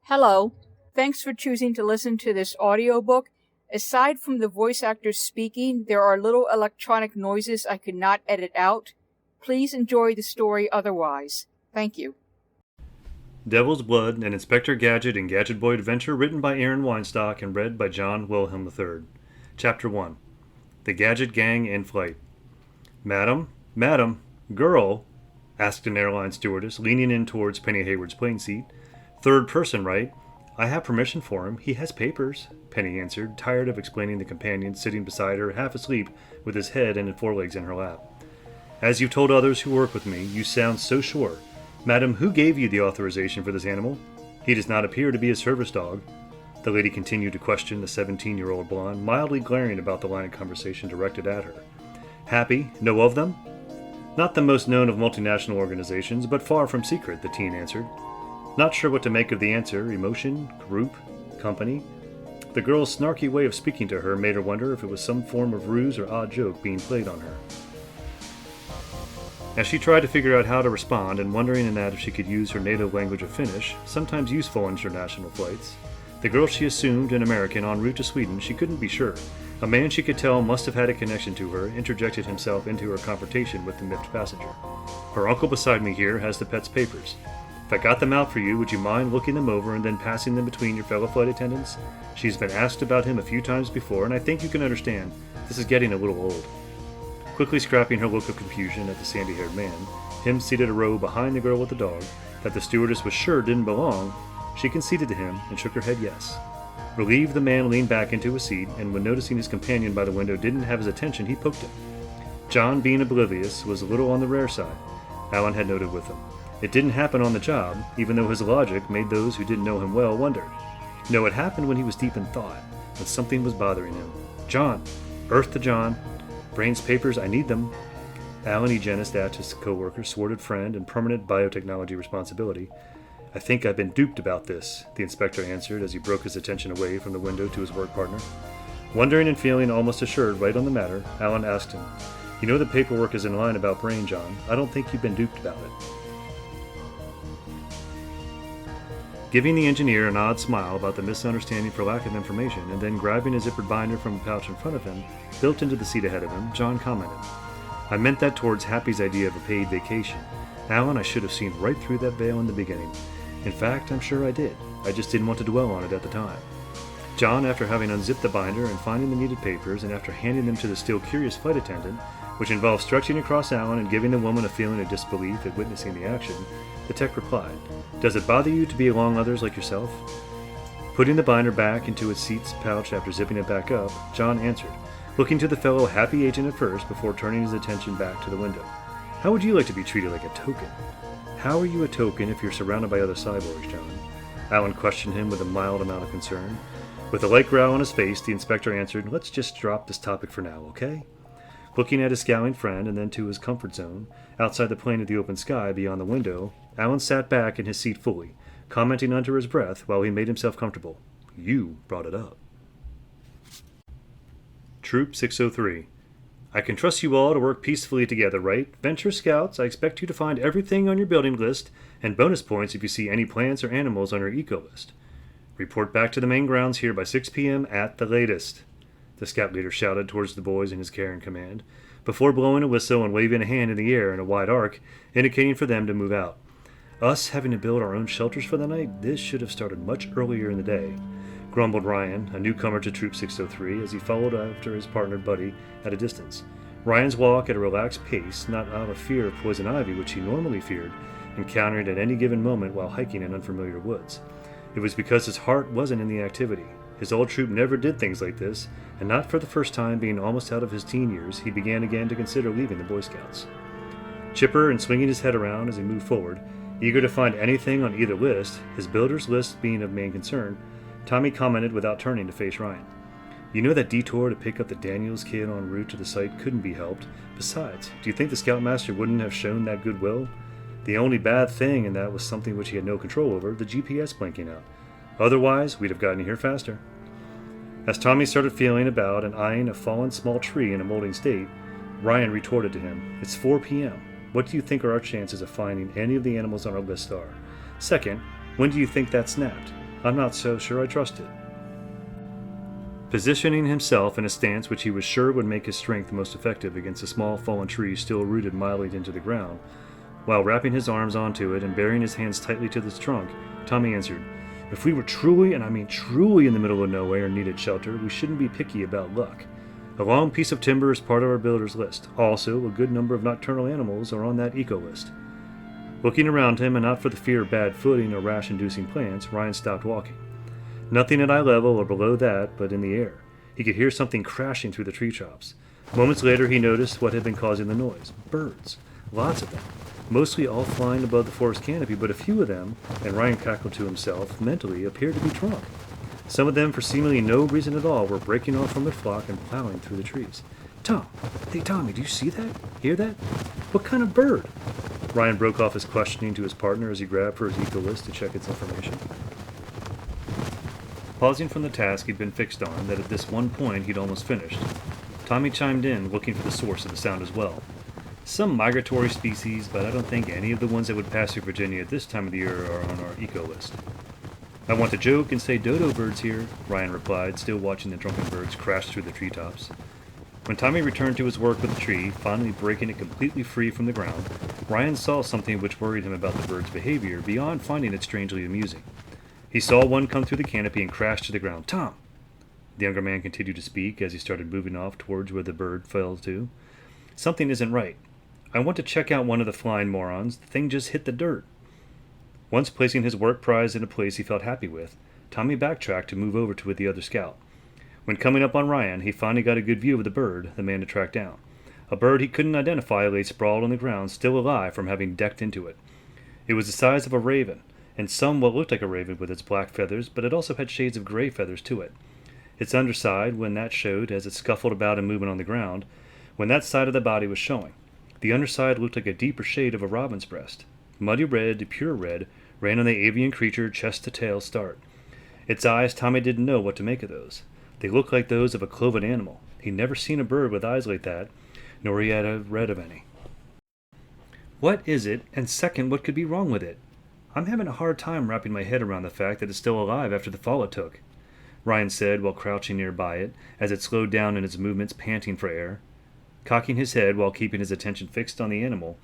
Hello. Thanks for choosing to listen to this audiobook. Aside from the voice actors speaking, there are little electronic noises I could not edit out. Please enjoy the story otherwise. Thank you. Devil's Blood, an Inspector Gadget and Gadget Boy adventure written by Aaron Weinstock and read by John Wilhelm III. Chapter 1. The Gadget Gang in Flight. Madam, girl, asked an airline stewardess, leaning in towards Penny Hayward's plane seat. Third person, right? I have permission for him. He has papers, Penny answered, tired of explaining the companion sitting beside her, half asleep, with his head and forelegs in her lap. As you've told others who work with me, you sound so sure. Madam, who gave you the authorization for this animal? He does not appear to be a service dog. The lady continued to question the 17-year-old blonde, mildly glaring about the line of conversation directed at her. Happy? Know of them? Not the most known of multinational organizations, but far from secret, the teen answered. Not sure what to make of the answer. Emotion? Group? Company? The girl's snarky way of speaking to her made her wonder if it was some form of ruse or odd joke being played on her. As she tried to figure out how to respond, and wondering in that if she could use her native language of Finnish, sometimes useful in international flights, the girl she assumed an American en route to Sweden, she couldn't be sure. A man she could tell must have had a connection to her interjected himself into her confrontation with the miffed passenger. Her uncle beside me here has the pet's papers. If I got them out for you, would you mind looking them over and then passing them between your fellow flight attendants? She's been asked about him a few times before, and I think you can understand. This is getting a little old. Quickly scrapping her look of confusion at the sandy-haired man, him seated a row behind the girl with the dog, that the stewardess was sure didn't belong, she conceded to him and shook her head yes. Relieved, the man leaned back into his seat, and when noticing his companion by the window didn't have his attention, he poked him. John, being oblivious, was a little on the rare side, Alan had noted with him. It didn't happen on the job, even though his logic made those who didn't know him well wonder. No, it happened when he was deep in thought, when something was bothering him. John! Earth to John! Brains papers, I need them. Alan, eugenist, asked his co-worker, sworded friend, and permanent biotechnology responsibility. I think I've been duped about this, the inspector answered as he broke his attention away from the window to his work partner. Wondering and feeling almost assured right on the matter, Alan asked him, You know the paperwork is in line about brain, John. I don't think you've been duped about it. Giving the engineer an odd smile about the misunderstanding for lack of information, and then grabbing a zippered binder from a pouch in front of him, built into the seat ahead of him, John commented, I meant that towards Happy's idea of a paid vacation. Alan, I should have seen right through that veil in the beginning. In fact, I'm sure I did. I just didn't want to dwell on it at the time. John, after having unzipped the binder and finding the needed papers, and after handing them to the still curious flight attendant, which involved stretching across Alan and giving the woman a feeling of disbelief at witnessing the action, the tech replied, Does it bother you to be along others like yourself? Putting the binder back into its seat's pouch after zipping it back up, John answered, looking to the fellow happy agent at first before turning his attention back to the window. How would you like to be treated like a token? How are you a token if you're surrounded by other cyborgs, John? Alan questioned him with a mild amount of concern. With a light growl on his face, the inspector answered, Let's just drop this topic for now, okay? Looking at his scowling friend and then to his comfort zone, outside the plane of the open sky beyond the window, Alan sat back in his seat fully, commenting under his breath while he made himself comfortable. You brought it up. Troop 603. I can trust you all to work peacefully together, right? Venture Scouts, I expect you to find everything on your building list, and bonus points if you see any plants or animals on your eco list. Report back to the main grounds here by 6 p.m. at the latest, the scout leader shouted towards the boys in his care and command, before blowing a whistle and waving a hand in the air in a wide arc, indicating for them to move out. Us having to build our own shelters for the night? This should have started much earlier in the day, grumbled Ryan, a newcomer to Troop 603, as he followed after his partner Buddy at a distance. Ryan's walk at a relaxed pace, not out of fear of poison ivy, which he normally feared, encountered at any given moment while hiking in unfamiliar woods. It was because his heart wasn't in the activity. His old troop never did things like this, and not for the first time being almost out of his teen years, he began again to consider leaving the Boy Scouts. Chipper and swinging his head around as he moved forward, eager to find anything on either list, his builder's list being of main concern, Tommy commented without turning to face Ryan. You know that detour to pick up the Daniels kid en route to the site couldn't be helped. Besides, do you think the Scoutmaster wouldn't have shown that goodwill? The only bad thing in that was something which he had no control over, the GPS blinking out. Otherwise, we'd have gotten here faster. As Tommy started feeling about and eyeing a fallen small tree in a molding state, Ryan retorted to him, It's 4 p.m. What do you think are our chances of finding any of the animals on our list are? Second, when do you think that snapped? I'm not so sure I trust it. Positioning himself in a stance which he was sure would make his strength most effective against a small fallen tree still rooted mildly into the ground, while wrapping his arms onto it and burying his hands tightly to its trunk, Tommy answered, "If we were truly, and I mean truly, in the middle of nowhere and needed shelter, we shouldn't be picky about luck. A long piece of timber is part of our builder's list. Also, a good number of nocturnal animals are on that eco list." Looking around him, and not for the fear of bad footing or rash-inducing plants, Ryan stopped walking. Nothing at eye level or below that, but in the air. He could hear something crashing through the tree tops. Moments later, he noticed what had been causing the noise. Birds. Lots of them. Mostly all flying above the forest canopy, but a few of them, and Ryan cackled to himself, mentally, appeared to be drunk. Some of them, for seemingly no reason at all, were breaking off from their flock and plowing through the trees. "Tom! Hey, Tommy, do you see that? Hear that? What kind of bird?" Ryan broke off his questioning to his partner as he grabbed for his eco list to check its information. Pausing from the task he'd been fixed on, that at this one point he'd almost finished, Tommy chimed in, looking for the source of the sound as well. "Some migratory species, but I don't think any of the ones that would pass through Virginia at this time of the year are on our eco list." "I want to joke and say dodo birds here," Ryan replied, still watching the drunken birds crash through the treetops. When Tommy returned to his work with the tree, finally breaking it completely free from the ground, Ryan saw something which worried him about the bird's behavior, beyond finding it strangely amusing. He saw one come through the canopy and crash to the ground. "Tom!" The younger man continued to speak as he started moving off towards where the bird fell to. "Something isn't right. I want to check out one of the flying morons. The thing just hit the dirt." Once placing his work prize in a place he felt happy with, Tommy backtracked to move over to the other scout. When coming up on Ryan, he finally got a good view of the bird, the man to track down. A bird he couldn't identify lay sprawled on the ground, still alive from having decked into it. It was the size of a raven, and somewhat looked like a raven with its black feathers, but it also had shades of gray feathers to it. Its underside, when that showed, as it scuffled about and moving on the ground, when that side of the body was showing. The underside looked like a deeper shade of a robin's breast. Muddy red, pure red, ran on the avian creature chest to tail start. Its eyes, Tommy didn't know what to make of those. They looked like those of a cloven animal. He'd never seen a bird with eyes like that, nor he had read of any. What is it, and second, what could be wrong with it? I'm having a hard time wrapping my head around the fact that it's still alive after the fall it took, Ryan said while crouching nearby it, as it slowed down in its movements, panting for air. Cocking his head while keeping his attention fixed on the animal,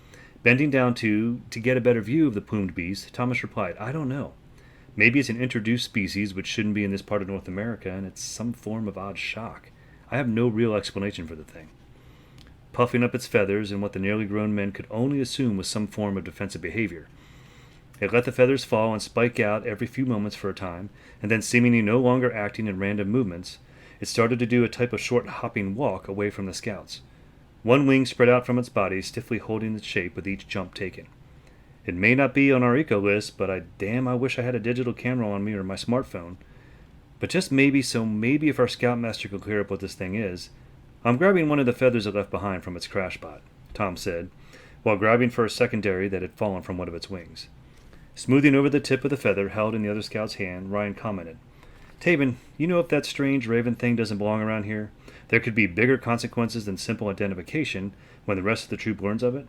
bending down to get a better view of the plumed beast, Thomas replied, "I don't know. Maybe it's an introduced species which shouldn't be in this part of North America, and it's some form of odd shock. I have no real explanation for the thing." Puffing up its feathers in what the nearly grown men could only assume was some form of defensive behavior, it let the feathers fall and spike out every few moments for a time, and then seemingly no longer acting in random movements, it started to do a type of short hopping walk away from the scouts. One wing spread out from its body, stiffly holding its shape with each jump taken. "It may not be on our eco list, but I wish I had a digital camera on me or my smartphone. But just maybe if our scoutmaster could clear up what this thing is. I'm grabbing one of the feathers it left behind from its crash spot," Tom said, while grabbing for a secondary that had fallen from one of its wings. Smoothing over the tip of the feather held in the other scout's hand, Ryan commented, "Tabin, you know if that strange raven thing doesn't belong around here? There could be bigger consequences than simple identification when the rest of the troop learns of it.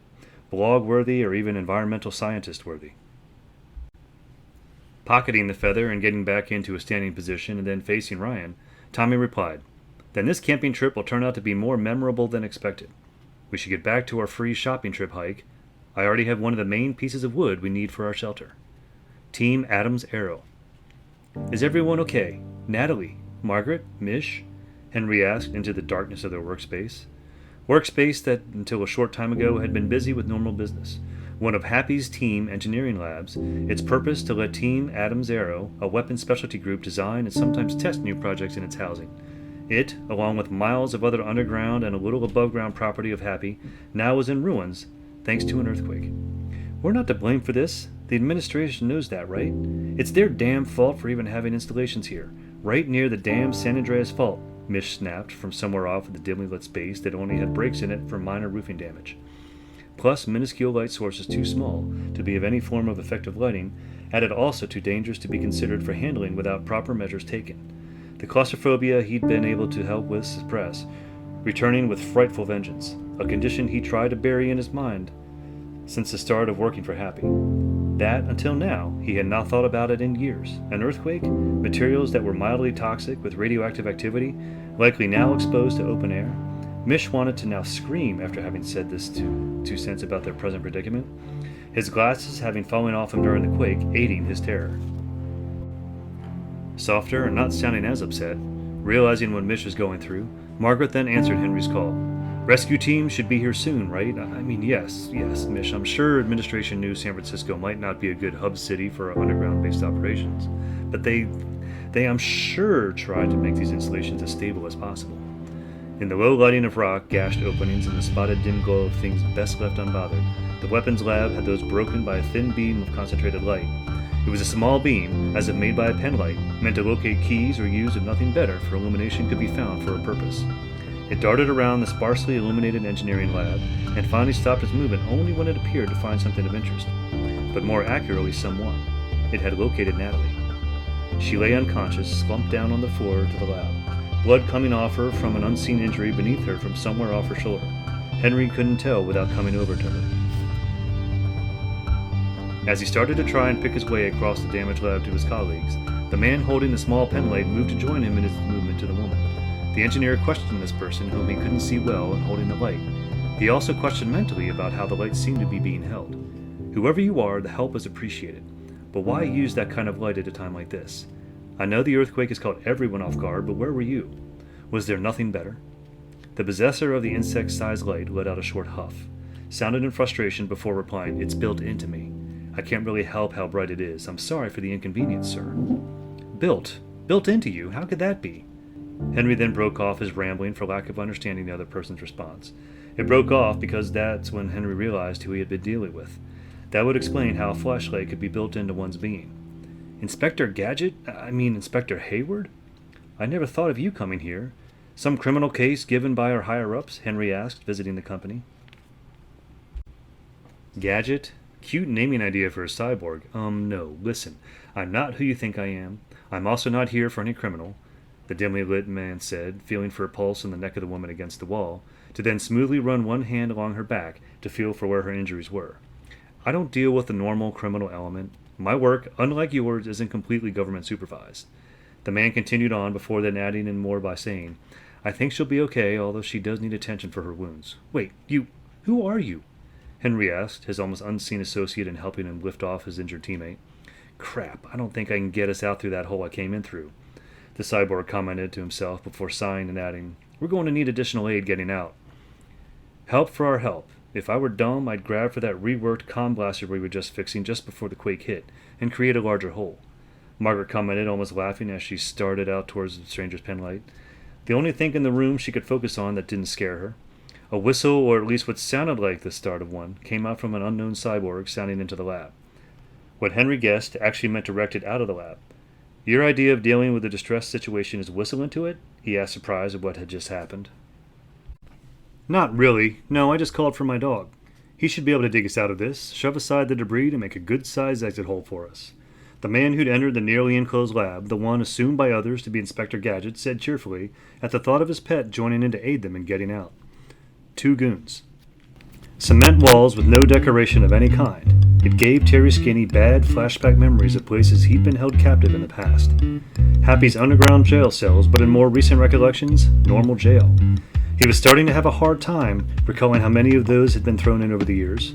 Blog-worthy or even environmental scientist-worthy." Pocketing the feather and getting back into a standing position and then facing Ryan, Tommy replied, "Then this camping trip will turn out to be more memorable than expected. We should get back to our free shopping trip hike. I already have one of the main pieces of wood we need for our shelter. Team Adam's Arrow." "Is everyone okay? Natalie? Margaret? Mish?" Henry asked into the darkness of their workspace. Workspace that, until a short time ago, had been busy with normal business. One of Happy's team engineering labs, its purpose to let Team Adam's Arrow, a weapons specialty group, design and sometimes test new projects in its housing. It, along with miles of other underground and a little above-ground property of Happy, now was in ruins, thanks to an earthquake. "We're not to blame for this. The administration knows that, right? It's their damn fault for even having installations here, right near the damn San Andreas Fault," Mish snapped from somewhere off in the dimly lit space that only had breaks in it for minor roofing damage. Plus, minuscule light sources too small to be of any form of effective lighting, added also too dangerous to be considered for handling without proper measures taken. The claustrophobia he'd been able to help with suppress, returning with frightful vengeance, a condition he tried to bury in his mind since the start of working for Happy. That, until now, he had not thought about it in years. An earthquake, materials that were mildly toxic with radioactive activity, likely now exposed to open air. Mish wanted to now scream after having said this 2 cents about their present predicament, his glasses having fallen off him during the quake, aiding his terror. Softer and not sounding as upset, realizing what Mish was going through, Margaret then answered Henry's call. Rescue team should be here soon, right? I mean, yes, Mish. I'm sure administration knew San Francisco might not be a good hub city for underground-based operations, but they, I'm sure, tried to make these installations as stable as possible. In the low lighting of rock, gashed openings, and the spotted dim glow of things best left unbothered, the weapons lab had those broken by a thin beam of concentrated light. It was a small beam, as if made by a penlight, meant to locate keys or used if nothing better, for illumination could be found for a purpose. It darted around the sparsely illuminated engineering lab, and finally stopped its movement only when it appeared to find something of interest. But more accurately, someone. It had located Natalie. She lay unconscious, slumped down on the floor to the lab, blood coming off her from an unseen injury beneath her from somewhere off her shoulder. Henry couldn't tell without coming over to her. As he started to try and pick his way across the damaged lab to his colleagues, the man holding the small penlight moved to join him in his movement to the woman. The engineer questioned this person whom he couldn't see well and holding the light. He also questioned mentally about how the light seemed to be being held. Whoever you are, the help is appreciated. But why use that kind of light at a time like this? I know the earthquake has caught everyone off guard, but where were you? Was there nothing better? The possessor of the insect-sized light let out a short huff, sounded in frustration before replying, "It's built into me. I can't really help how bright it is. I'm sorry for the inconvenience, sir." Built into you? How could that be? Henry then broke off his rambling for lack of understanding the other person's response. It broke off because that's when Henry realized who he had been dealing with. That would explain how a flashlight could be built into one's being. Inspector Gadget? Inspector Hayward? I never thought of you coming here. Some criminal case given by our higher-ups? Henry asked, visiting the company. Gadget? Cute naming idea for a cyborg. No, listen. I'm not who you think I am. I'm also not here for any criminal, the dimly lit man said, feeling for a pulse in the neck of the woman against the wall, to then smoothly run one hand along her back to feel for where her injuries were. I don't deal with the normal criminal element. My work, unlike yours, isn't completely government supervised. The man continued on before then adding in more by saying, I think she'll be okay, although she does need attention for her wounds. Wait, who are you? Henry asked, his almost unseen associate in helping him lift off his injured teammate. Crap, I don't think I can get us out through that hole I came in through, the cyborg commented to himself before sighing and adding, We're going to need additional aid getting out. Help for our help. If I were dumb, I'd grab for that reworked comm blaster we were just fixing just before the quake hit, and create a larger hole. Margaret commented, almost laughing as she started out towards the stranger's penlight. The only thing in the room she could focus on that didn't scare her. A whistle, or at least what sounded like the start of one, came out from an unknown cyborg sounding into the lab. What Henry guessed actually meant directed out of the lab. Your idea of dealing with a distressed situation is whistle into it? He asked, surprised at what had just happened. Not really. No, I just called for my dog. He should be able to dig us out of this, shove aside the debris to make a good-sized exit hole for us. The man who'd entered the nearly enclosed lab, the one assumed by others to be Inspector Gadget, said cheerfully at the thought of his pet joining in to aid them in getting out. 2 goons. Cement walls with no decoration of any kind. It gave Terry Skinny bad flashback memories of places he'd been held captive in the past. Happy's underground jail cells, but in more recent recollections, normal jail. He was starting to have a hard time recalling how many of those had been thrown in over the years.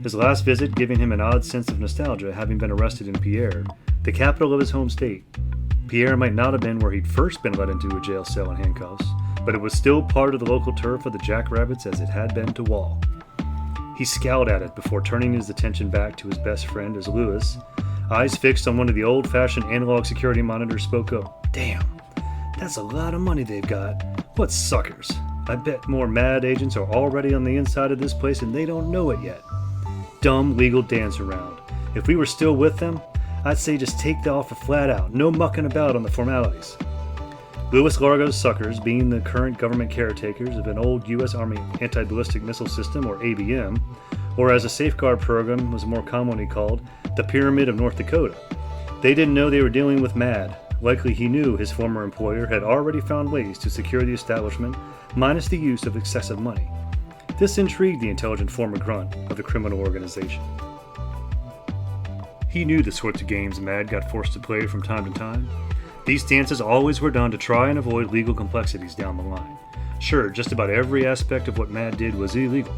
His last visit giving him an odd sense of nostalgia, having been arrested in Pierre, the capital of his home state. Pierre might not have been where he'd first been led into a jail cell in handcuffs, but it was still part of the local turf of the Jackrabbits as it had been to Wall. He scowled at it before turning his attention back to his best friend as Lewis, eyes fixed on one of the old-fashioned analog security monitors, spoke up. Damn, that's a lot of money they've got. What suckers. I bet more mad agents are already on the inside of this place and they don't know it yet. Dumb legal dance around. If we were still with them, I'd say just take the offer flat out, no mucking about on the formalities. Louis Largo's suckers, being the current government caretakers of an old U.S. Army anti-ballistic missile system, or ABM, or as a safeguard program was more commonly called, the Pyramid of North Dakota. They didn't know they were dealing with MAD. Likely he knew his former employer had already found ways to secure the establishment, minus the use of excessive money. This intrigued the intelligent former grunt of the criminal organization. He knew the sorts of games Mad got forced to play from time to time. These dances always were done to try and avoid legal complexities down the line. Sure, just about every aspect of what Mad did was illegal,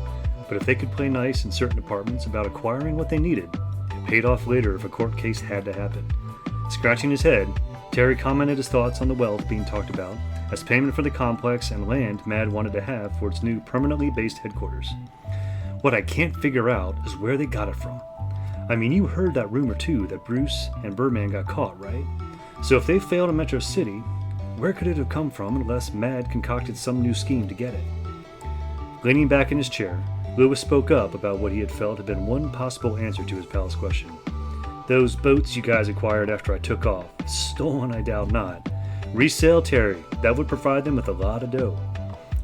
but if they could play nice in certain departments about acquiring what they needed, it paid off later if a court case had to happen. Scratching his head, Terry commented his thoughts on the wealth being talked about as payment for the complex and land Mad wanted to have for its new permanently based headquarters. What I can't figure out is where they got it from. I mean, you heard that rumor too that Bruce and Birdman got caught, right? So if they failed in Metro City, where could it have come from unless Mad concocted some new scheme to get it? Leaning back in his chair, Lewis spoke up about what he had felt had been one possible answer to his pal's question. Those boats you guys acquired after I took off, stolen I doubt not. Resale Terry, that would provide them with a lot of dough.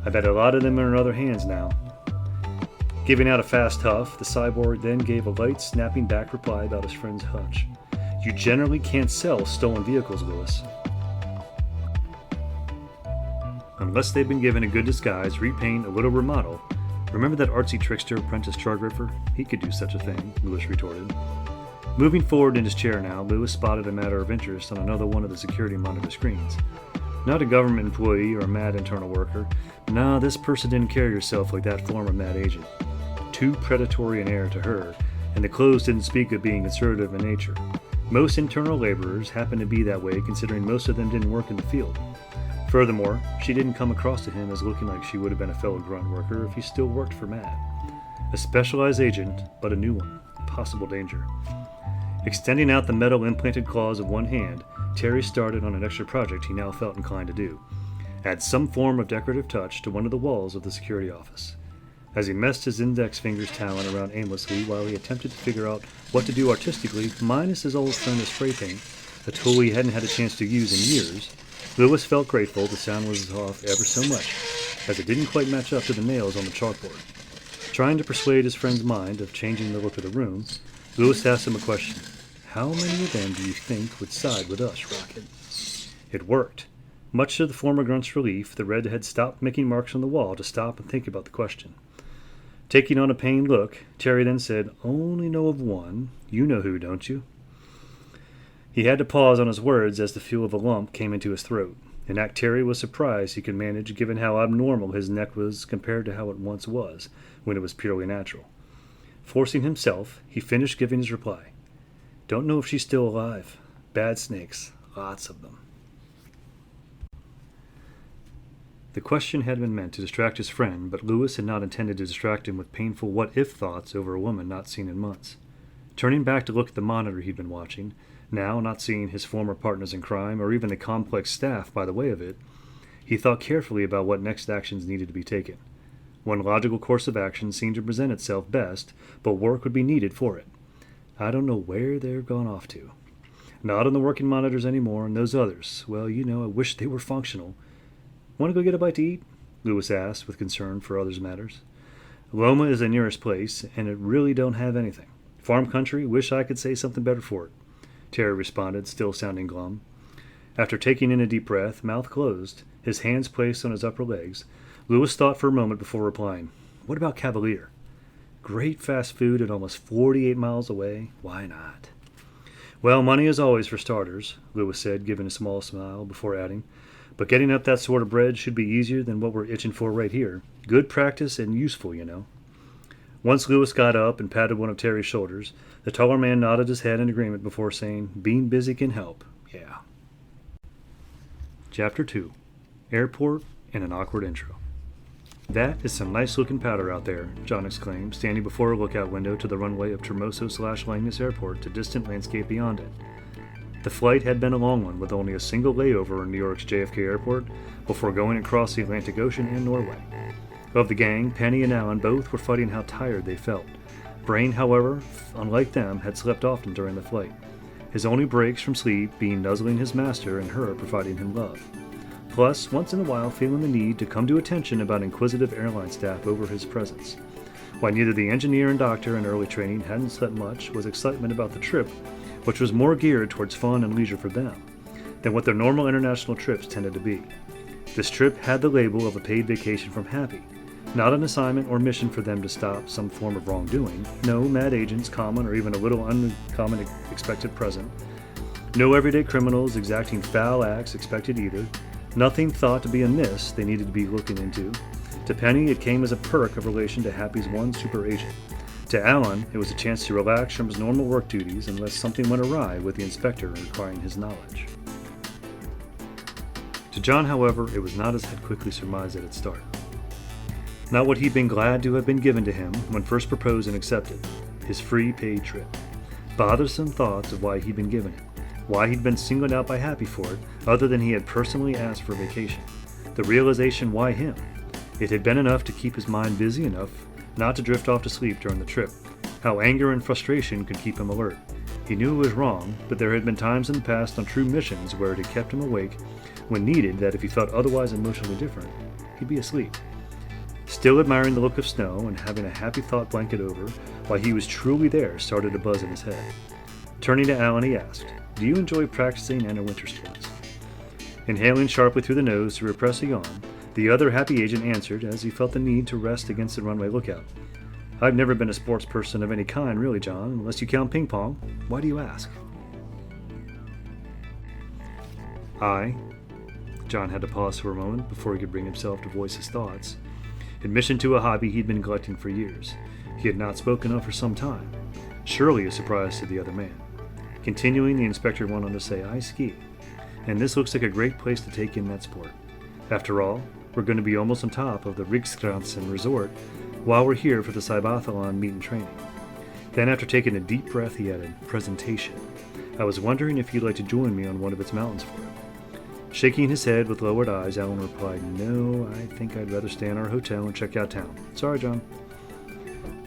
I bet a lot of them are in other hands now. Giving out a fast huff, the cyborg then gave a light, snapping back reply about his friend's hunch. You generally can't sell stolen vehicles, Lewis. Unless they've been given a good disguise, repaint, a little remodel. Remember that artsy trickster apprentice Chart Ripper? He could do such a thing, Lewis retorted. Moving forward in his chair now, Lewis spotted a matter of interest on another one of the security monitor screens. Not a government employee or a Mad internal worker. No, this person didn't carry herself like that former Mad agent. Too predatory an air to her, and the clothes didn't speak of being conservative in nature. Most internal laborers happened to be that way, considering most of them didn't work in the field. Furthermore, she didn't come across to him as looking like she would have been a fellow grunt worker if he still worked for Mad. A specialized agent, but a new one. Possible danger. Extending out the metal implanted claws of one hand, Terry started on an extra project he now felt inclined to do. Add some form of decorative touch to one of the walls of the security office. As he messed his index finger's talon around aimlessly while he attempted to figure out what to do artistically, minus his old friend of spray paint, a tool he hadn't had a chance to use in years, Lewis felt grateful the sound was off ever so much, as it didn't quite match up to the nails on the chalkboard. Trying to persuade his friend's mind of changing the look of the room, Lewis asked him a question. How many of them do you think would side with us, Rocket? It worked. Much to the former grunt's relief, the redhead stopped making marks on the wall to stop and think about the question. Taking on a pained look, Terry then said, Only know of one. You know who, don't you? He had to pause on his words as the feel of a lump came into his throat. In act Terry was surprised he could manage given how abnormal his neck was compared to how it once was, when it was purely natural. Forcing himself, he finished giving his reply. Don't know if she's still alive. Bad snakes. Lots of them. The question had been meant to distract his friend, but Lewis had not intended to distract him with painful what-if thoughts over a woman not seen in months. Turning back to look at the monitor he'd been watching, now not seeing his former partners in crime or even the complex staff by the way of it, he thought carefully about what next actions needed to be taken. One logical course of action seemed to present itself best, but work would be needed for it. I don't know where they've gone off to. Not on the working monitors anymore, and those others, well, I wish they were functional. Want to go get a bite to eat? Lewis asked, with concern for others' matters. Loma is the nearest place, and it really don't have anything. Farm country, wish I could say something better for it. Terry responded, still sounding glum. After taking in a deep breath, mouth closed, his hands placed on his upper legs, Lewis thought for a moment before replying, What about Cavalier? Great fast food and almost 48 miles away. Why not? Well, money is always for starters, Lewis said, giving a small smile before adding. But getting up that sort of bread should be easier than what we're itching for right here. Good practice and useful, Once Lewis got up and patted one of Terry's shoulders, the taller man nodded his head in agreement before saying, Being busy can help. Yeah. Chapter 2. Airport and an awkward intro. That is some nice-looking powder out there, John exclaimed, standing before a lookout window to the runway of Termoso/Langness Airport to distant landscape beyond it. The flight had been a long one, with only a single layover in New York's JFK Airport before going across the Atlantic Ocean and Norway. Of the gang, Penny and Alan both were fighting how tired they felt. Brain, however, unlike them, had slept often during the flight, his only breaks from sleep being nuzzling his master and her providing him love. Plus, once in a while feeling the need to come to attention about inquisitive airline staff over his presence. While neither the engineer and doctor in early training hadn't slept much, was excitement about the trip, which was more geared towards fun and leisure for them than what their normal international trips tended to be. This trip had the label of a paid vacation from Happy, Not an assignment or mission for them to stop some form of wrongdoing. No mad agents, common or even a little uncommon expected present. No everyday criminals exacting foul acts expected either. Nothing thought to be amiss they needed to be looking into. To Penny, it came as a perk of relation to Happy's one super agent. To Alan, it was a chance to relax from his normal work duties unless something went awry with the inspector requiring his knowledge. To John, however, it was not as had quickly surmised at its start. Not what he'd been glad to have been given to him when first proposed and accepted, his free paid trip. Bothersome thoughts of why he'd been given it, why he'd been singled out by Happy for it, other than he had personally asked for vacation. The realization why him. It had been enough to keep his mind busy enough not to drift off to sleep during the trip. How anger and frustration could keep him alert. He knew it was wrong, but there had been times in the past on true missions where it had kept him awake when needed that if he felt otherwise emotionally different, he'd be asleep. Still admiring the look of snow and having a happy thought blanket over, while he was truly there started to buzz in his head. Turning to Alan, he asked, "Do you enjoy practicing and winter sports?" Inhaling sharply through the nose to repress a yawn, the other happy agent answered as he felt the need to rest against the runway lookout. "I've never been a sports person of any kind, really, John, unless you count ping pong. Why do you ask?" John had to pause for a moment before he could bring himself to voice his thoughts. Admission to a hobby he'd been neglecting for years. He had not spoken of for some time. Surely a surprise to the other man. Continuing, the inspector went on to say, "I ski, and this looks like a great place to take in that sport. After all, we're going to be almost on top of the Rikskransen resort while we're here for the Cybathlon meet and training." Then, after taking a deep breath, he added, "Presentation. I was wondering if you'd like to join me on one of its mountains for it." Shaking his head with lowered eyes, Alan replied, "No, I think I'd rather stay in our hotel and check out town. Sorry, John."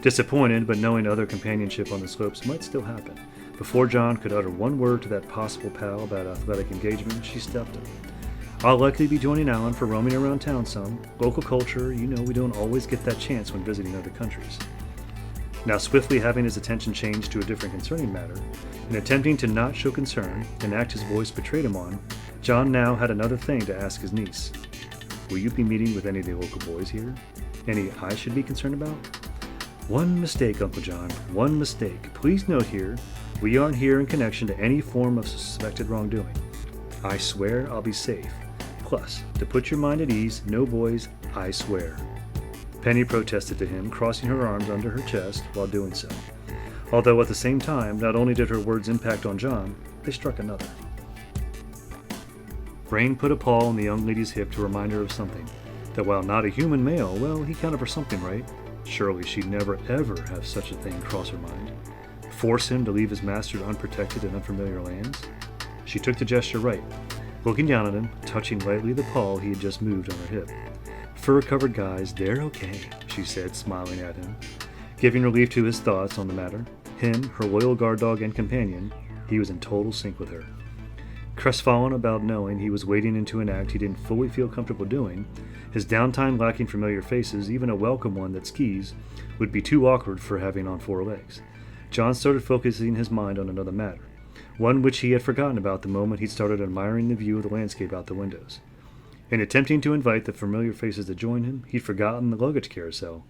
Disappointed, but knowing other companionship on the slopes might still happen, before John could utter one word to that possible pal about athletic engagement, she stepped him. "I'll likely be joining Alan for roaming around town some. Local culture, you know we don't always get that chance when visiting other countries." Now swiftly having his attention changed to a different concerning matter, and attempting to not show concern and act his voice betrayed him on, John now had another thing to ask his niece. "Will you be meeting with any of the local boys here? Any I should be concerned about?" "One mistake, Uncle John, one mistake. Please note here, we aren't here in connection to any form of suspected wrongdoing. I swear I'll be safe. Plus, to put your mind at ease, no boys, I swear." Penny protested to him, crossing her arms under her chest while doing so. Although at the same time, not only did her words impact on John, they struck another. Brain put a paw on the young lady's hip to remind her of something, that while not a human male, well, he counted for something, right? Surely she'd never ever have such a thing cross her mind. Force him to leave his master unprotected in unfamiliar lands? She took the gesture right, looking down at him, touching lightly the paw he had just moved on her hip. "Fur-covered guys, they're okay," she said, smiling at him. Giving relief to his thoughts on the matter, him, her loyal guard dog and companion, he was in total sync with her. Crestfallen about knowing he was wading into an act he didn't fully feel comfortable doing, his downtime lacking familiar faces, even a welcome one that skis, would be too awkward for having on four legs. John started focusing his mind on another matter, one which he had forgotten about the moment he'd started admiring the view of the landscape out the windows. In attempting to invite the familiar faces to join him, he'd forgotten the luggage carousel.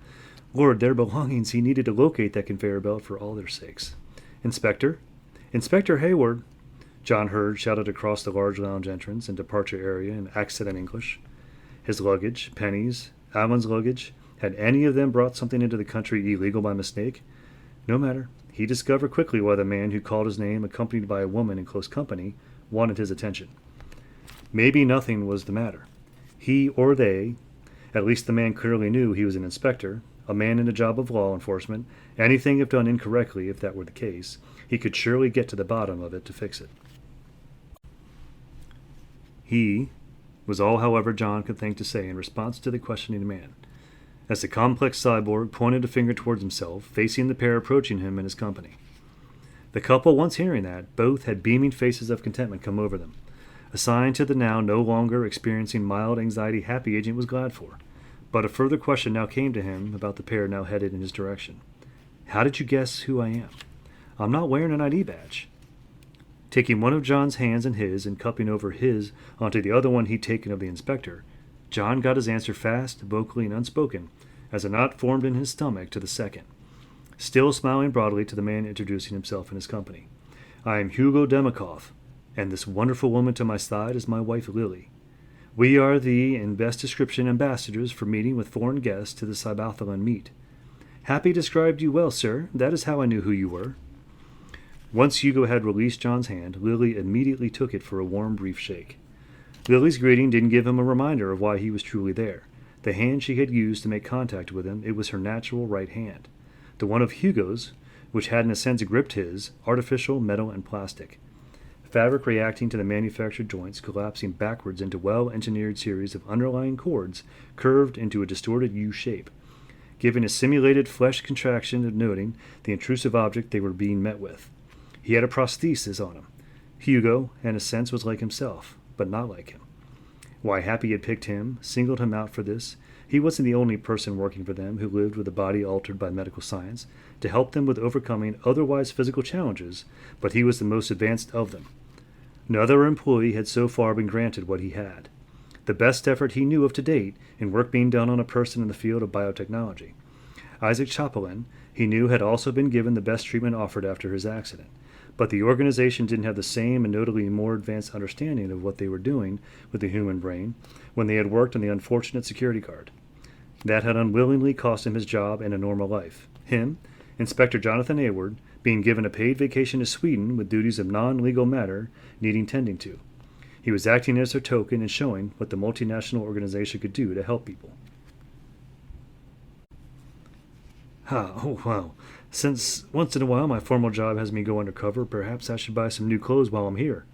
Lord, their belongings he needed to locate that conveyor belt for all their sakes. "Inspector? Inspector Hayward!" John heard shouted across the large lounge entrance and departure area in accent and English. His luggage, Penny's, Alan's luggage, had any of them brought something into the country illegal by mistake? No matter. He discovered quickly why the man who called his name, accompanied by a woman in close company, wanted his attention. Maybe nothing was the matter. He or they, at least the man clearly knew he was an inspector, a man in a job of law enforcement. Anything if done incorrectly, if that were the case, he could surely get to the bottom of it to fix it. "He" was all, however, John could think to say in response to the questioning man, as the complex cyborg pointed a finger towards himself, facing the pair approaching him in his company. The couple, once hearing that, both had beaming faces of contentment come over them, a sign to the now no longer experiencing mild anxiety happy agent was glad for. But a further question now came to him about the pair now headed in his direction. "How did you guess who I am? I'm not wearing an ID badge." Taking one of John's hands in his and cupping over his onto the other one he'd taken of the inspector, John got his answer fast, vocally, and unspoken, as a knot formed in his stomach to the second. Still smiling broadly to the man introducing himself and his company. I am Hugo Demikoff, and this wonderful woman to my side is my wife Lily. We are the, in best description, ambassadors for meeting with foreign guests to the Cybathalan meet. Happy described you well, sir. That is how I knew who you were. Once Hugo had released John's hand, Lily immediately took it for a warm, brief shake. Lily's greeting didn't give him a reminder of why he was truly there. The hand she had used to make contact with him, it was her natural right hand. The one of Hugo's, which had in a sense gripped his, artificial, metal, and plastic. Fabric reacting to the manufactured joints, collapsing backwards into well-engineered series of underlying cords curved into a distorted U shape, giving a simulated flesh contraction denoting the intrusive object they were being met with. He had a prosthesis on him. Hugo, in a sense, was like himself, but not like him. Why Happy had picked him, singled him out for this, he wasn't the only person working for them who lived with a body altered by medical science to help them with overcoming otherwise physical challenges, but he was the most advanced of them. No other employee had so far been granted what he had. The best effort he knew of to date in work being done on a person in the field of biotechnology. Isaac Chapelin, he knew, had also been given the best treatment offered after his accident, but the organization didn't have the same and notably more advanced understanding of what they were doing with the human brain when they had worked on the unfortunate security guard. That had unwillingly cost him his job and a normal life. Him, Inspector Jonathan Hayward, being given a paid vacation to Sweden with duties of non-legal matter needing tending to. He was acting as their token and showing what the multinational organization could do to help people. Oh, well, since once in a while my formal job has me go undercover, perhaps I should buy some new clothes while I'm here,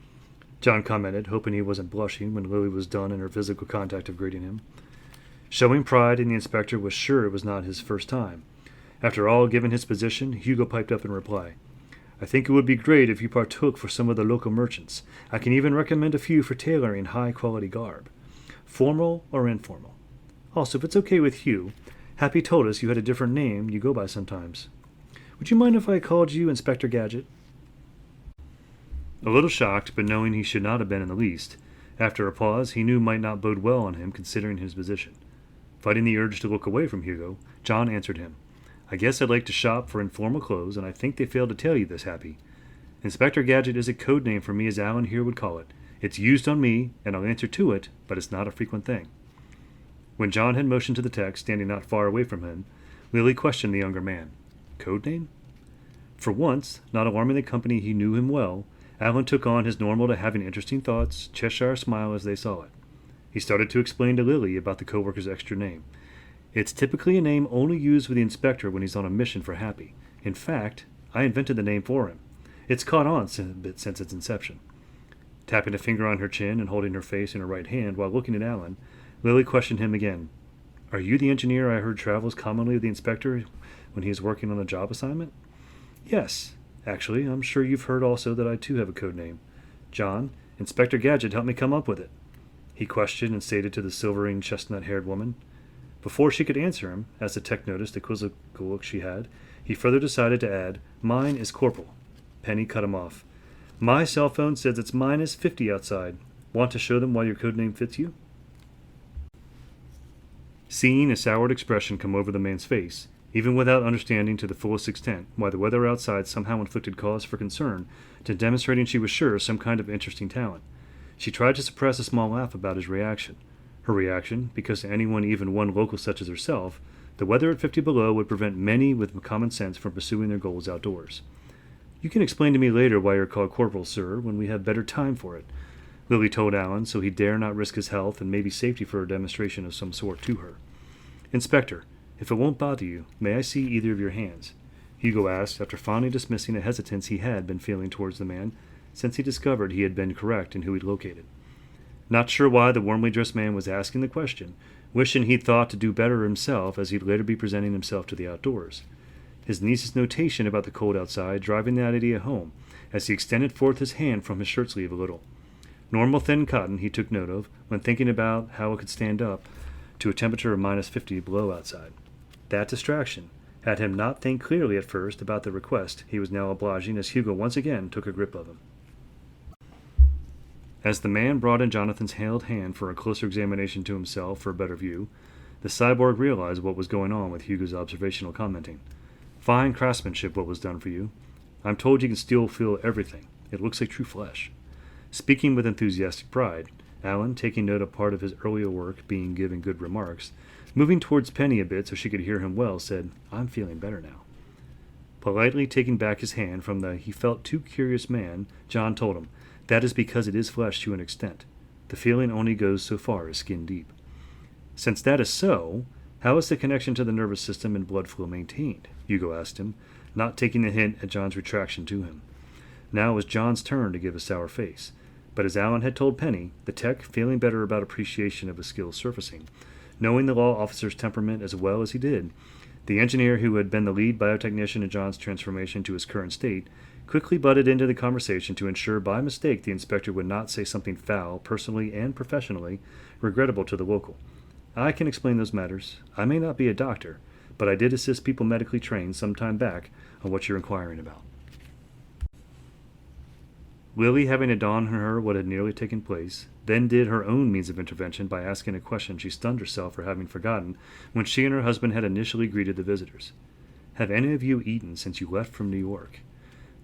John commented, hoping he wasn't blushing when Lily was done in her physical contact of greeting him. Showing pride in the inspector was sure it was not his first time. After all, given his position, Hugo piped up in reply. I think it would be great if you partook for some of the local merchants. I can even recommend a few for tailoring high-quality garb, formal or informal. Also, if it's okay with you, Happy told us you had a different name you go by sometimes. Would you mind if I called you Inspector Gadget? A little shocked, but knowing he should not have been in the least, after a pause he knew might not bode well on him considering his position. Fighting the urge to look away from Hugo, John answered him. I guess I'd like to shop for informal clothes, and I think they failed to tell you this, Happy. Inspector Gadget is a code name for me, as Alan here would call it. It's used on me, and I'll answer to it, but it's not a frequent thing. When John had motioned to the tech, standing not far away from him, Lily questioned the younger man. Code name? For once, not alarming the company he knew him well, Alan took on his normal to having interesting thoughts, Cheshire smile as they saw it. He started to explain to Lily about the co-worker's extra name. It's typically a name only used with the inspector when he's on a mission for Happy. In fact, I invented the name for him. It's caught on a bit since its inception. Tapping a finger on her chin and holding her face in her right hand while looking at Alan, Lily questioned him again. Are you the engineer I heard travels commonly with the inspector when he is working on a job assignment? Yes. Actually, I'm sure you've heard also that I too have a code name. John, Inspector Gadget helped me come up with it, he questioned and stated to the silvering chestnut-haired woman. Before she could answer him, as the tech noticed the quizzical look she had, he further decided to add, Mine is Corporal. Penny cut him off. My cell phone says it's -50 outside. Want to show them why your code name fits you? Seeing a soured expression come over the man's face, even without understanding to the fullest extent why the weather outside somehow inflicted cause for concern, to demonstrating she was sure some kind of interesting talent, she tried to suppress a small laugh about his reaction. Her reaction, because to anyone even one local such as herself, the weather at 50 below would prevent many with common sense from pursuing their goals outdoors. You can explain to me later why you're called Corporal, sir, when we have better time for it, Lily told Alan, so he dare not risk his health and maybe safety for a demonstration of some sort to her. Inspector, if it won't bother you, may I see either of your hands? Hugo asked, after fondly dismissing a hesitance he had been feeling towards the man since he discovered he had been correct in who he'd located. Not sure why the warmly dressed man was asking the question, wishing he'd thought to do better himself as he'd later be presenting himself to the outdoors. His niece's notation about the cold outside driving that idea home, as he extended forth his hand from his shirt sleeve a little. Normal thin cotton he took note of when thinking about how it could stand up to a temperature of -50 below outside. That distraction had him not think clearly at first about the request he was now obliging as Hugo once again took a grip of him. As the man brought in Jonathan's held hand for a closer examination to himself for a better view, The cyborg realized what was going on with Hugo's observational commenting. Fine craftsmanship what was done for you. I'm told you can still feel everything. It looks like true flesh. Speaking with enthusiastic pride, Alan, taking note of part of his earlier work being given good remarks, moving towards Penny a bit so she could hear him well, said, I'm feeling better now. Politely taking back his hand from the he felt too curious man, John told him, that is because it is flesh to an extent. The feeling only goes so far as skin deep. Since that is so, how is the connection to the nervous system and blood flow maintained? Hugo asked him, not taking the hint at John's retraction to him. Now it was John's turn to give a sour face, but as Alan had told Penny, the tech, feeling better about appreciation of his skills surfacing, knowing the law officer's temperament as well as he did, the engineer who had been the lead biotechnician in John's transformation to his current state, quickly butted into the conversation to ensure by mistake the inspector would not say something foul, personally and professionally, regrettable to the local. I can explain those matters. I may not be a doctor, but I did assist people medically trained some time back on what you're inquiring about. Lily, having it dawned on her what had nearly taken place, then did her own means of intervention by asking a question she stunned herself for having forgotten when she and her husband had initially greeted the visitors. Have any of you eaten since you left from New York?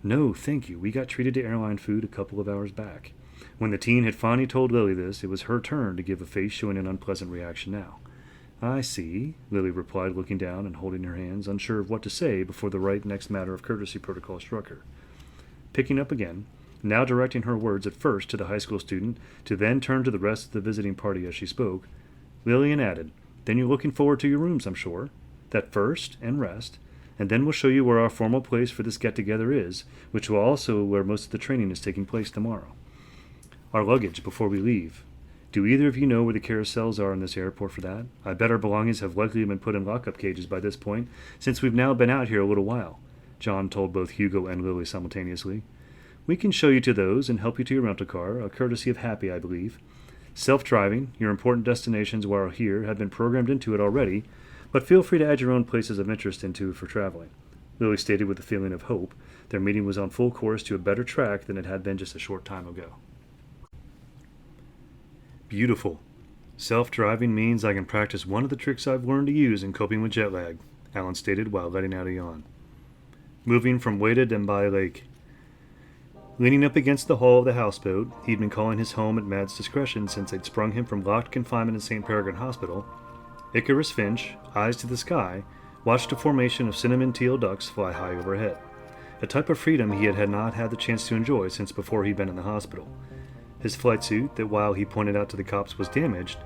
No, thank you. We got treated to airline food a couple of hours back. When the teen had finally told Lily this, it was her turn to give a face showing an unpleasant reaction now. I see, Lily replied, looking down and holding her hands, unsure of what to say before the right next matter of courtesy protocol struck her. Picking up again, now directing her words at first to the high school student, to then turn to the rest of the visiting party as she spoke, Lillian added, Then you're looking forward to your rooms, I'm sure. That first, and rest, and then we'll show you where our formal place for this get-together is, which will also where most of the training is taking place tomorrow. Our luggage before we leave. Do either of you know where the carousels are in this airport for that? I bet our belongings have likely been put in lock-up cages by this point, since we've now been out here a little while, John told both Hugo and Lily simultaneously. We can show you to those and help you to your rental car, a courtesy of Happy, I believe. Self-driving, your important destinations while here have been programmed into it already, but feel free to add your own places of interest into it for traveling. Lily stated with a feeling of hope. Their meeting was on full course to a better track than it had been just a short time ago. Beautiful. Self-driving means I can practice one of the tricks I've learned to use in coping with jet lag, Alan stated while letting out a yawn. Moving from Wada Dembai Lake. Leaning up against the hull of the houseboat he'd been calling his home at Mad's discretion since they'd sprung him from locked confinement in St. Peregrine Hospital, Icarus Finch, eyes to the sky, watched a formation of cinnamon teal ducks fly high overhead, a type of freedom he had not had the chance to enjoy since before he'd been in the hospital. His flight suit, that while he pointed out to the cops was damaged,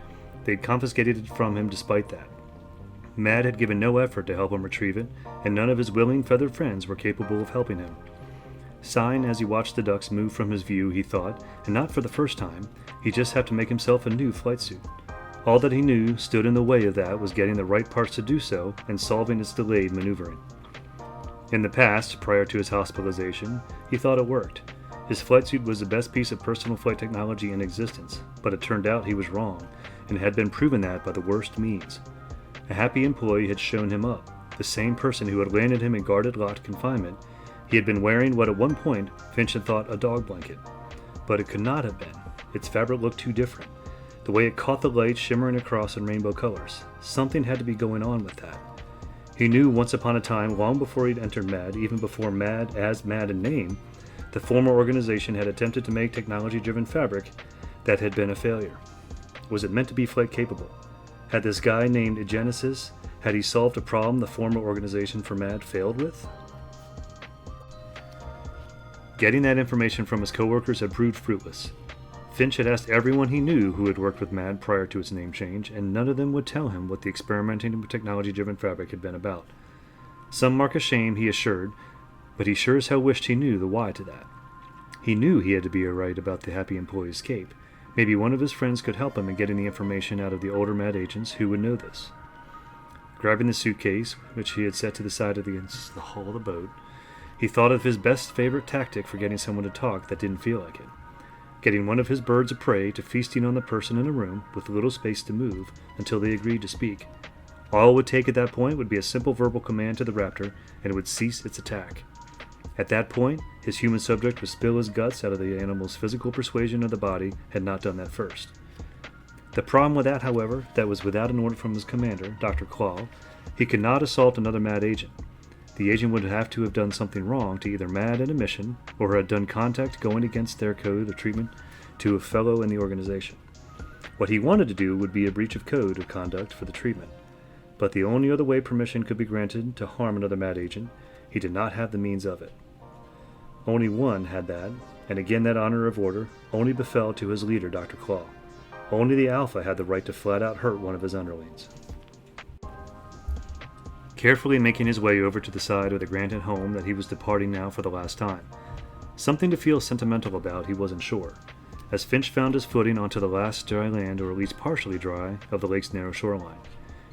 they'd confiscated it from him despite that. Mad had given no effort to help him retrieve it, and none of his willing feathered friends were capable of helping him. Sighing as he watched the ducks move from his view, he thought, and not for the first time, he'd just have to make himself a new flight suit. All that he knew stood in the way of that was getting the right parts to do so and solving its delayed maneuvering. In the past, prior to his hospitalization, he thought it worked. His flight suit was the best piece of personal flight technology in existence, but it turned out he was wrong, and had been proven that by the worst means. A Happy employee had shown him up, the same person who had landed him in guarded locked confinement. He had been wearing what at one point Finch had thought a dog blanket. But it could not have been. Its fabric looked too different. The way it caught the light shimmering across in rainbow colors. Something had to be going on with that. He knew once upon a time, long before he'd entered MAD, even before MAD as MAD in name, the former organization had attempted to make technology-driven fabric that had been a failure. Was it meant to be flight-capable? Had this guy named Genesis, had he solved a problem the former organization for MAD failed with? Getting that information from his coworkers had proved fruitless. Finch had asked everyone he knew who had worked with MAD prior to its name change, and none of them would tell him what the experimenting with technology-driven fabric had been about. Some mark of shame, he assured, but he sure as hell wished he knew the why to that. He knew he had to be right about the Happy employee's escape. Maybe one of his friends could help him in getting the information out of the older MAD agents who would know this. Grabbing the suitcase, which he had set to the side of the hull of the boat, he thought of his best favorite tactic for getting someone to talk that didn't feel like it. Getting one of his birds of prey to feasting on the person in a room with little space to move until they agreed to speak. All it would take at that point would be a simple verbal command to the raptor, and it would cease its attack. At that point, his human subject would spill his guts out of the animal's physical persuasion of the body had not done that first. The problem with that, however, that was without an order from his commander, Dr. Claw, he could not assault another mad agent. The agent would have to have done something wrong to either mad in a mission or had done contact going against their code of treatment to a fellow in the organization. What he wanted to do would be a breach of code of conduct for the treatment, but the only other way permission could be granted to harm another mad agent, he did not have the means of it. Only one had that, and again that honor of order only befell to his leader, Dr. Claw. Only the Alpha had the right to flat-out hurt one of his underlings. Carefully making his way over to the side of the granted home that he was departing now for the last time. Something to feel sentimental about, he wasn't sure. As Finch found his footing onto the last dry land, or at least partially dry, of the lake's narrow shoreline.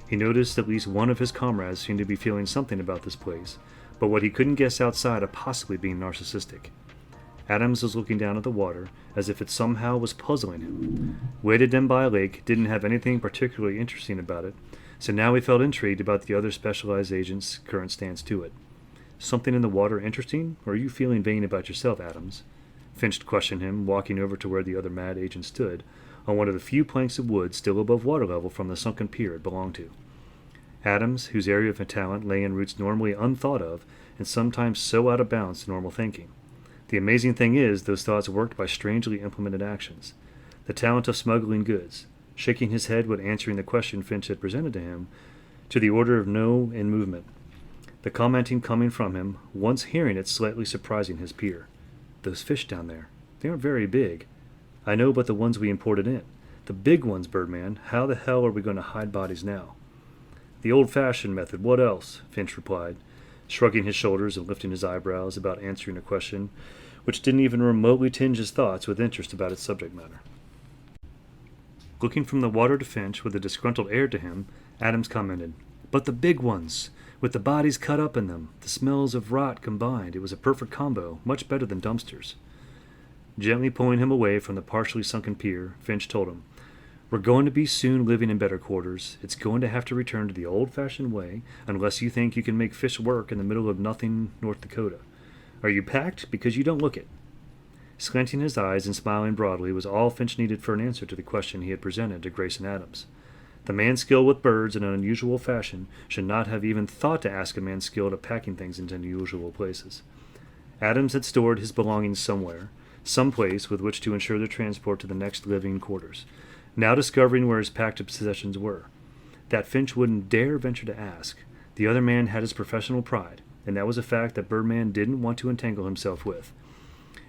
He noticed at least one of his comrades seemed to be feeling something about this place, but what he couldn't guess outside of possibly being narcissistic. Adams was looking down at the water, as if it somehow was puzzling him. Weighted in by a lake, didn't have anything particularly interesting about it, so now he felt intrigued about the other specialized agent's current stance to it. Something in the water interesting, or are you feeling vain about yourself, Adams? Finch questioned him, walking over to where the other mad agent stood, on one of the few planks of wood still above water level from the sunken pier it belonged to. Adams, whose area of talent lay in routes normally unthought of, and sometimes so out of bounds to normal thinking. The amazing thing is, those thoughts worked by strangely implemented actions. The talent of smuggling goods, shaking his head when answering the question Finch had presented to him, to the order of no in movement. The commenting coming from him, once hearing it slightly surprising his peer. Those fish down there, they aren't very big. I know but the ones we imported in. The big ones, Birdman. How the hell are we going to hide bodies now? The old-fashioned method, what else? Finch replied, shrugging his shoulders and lifting his eyebrows about answering a question which didn't even remotely tinge his thoughts with interest about its subject matter. Looking from the water to Finch with a disgruntled air to him, Adams commented, "But the big ones, with the bodies cut up in them, the smells of rot combined, it was a perfect combo, much better than dumpsters." Gently pulling him away from the partially sunken pier, Finch told him, "We're going to be soon living in better quarters. It's going to have to return to the old-fashioned way, unless you think you can make fish work in the middle of nothing North Dakota. Are you packed? Because you don't look it." Slanting his eyes and smiling broadly was all Finch needed for an answer to the question he had presented to Grayson Adams. The man skilled with birds in an unusual fashion should not have even thought to ask a man skilled at packing things into unusual places. Adams had stored his belongings somewhere, some place with which to ensure their transport to the next living quarters. Now discovering where his packed possessions were, that Finch wouldn't dare venture to ask. The other man had his professional pride, and that was a fact that Birdman didn't want to entangle himself with.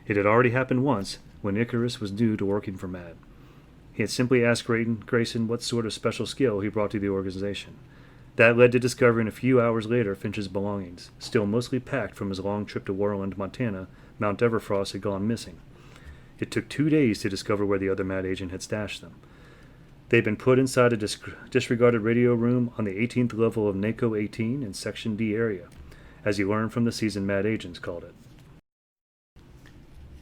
It had already happened once, when Icarus was new to working for Mad. He had simply asked Grayson what sort of special skill he brought to the organization. That led to discovering a few hours later Finch's belongings, still mostly packed from his long trip to Warland, Montana. Mount Everfrost had gone missing. It took 2 days to discover where the other mad agent had stashed them. They'd been put inside a disregarded radio room on the 18th level of NACO 18 in Section D area, as he learned from the seasoned mad agents called it.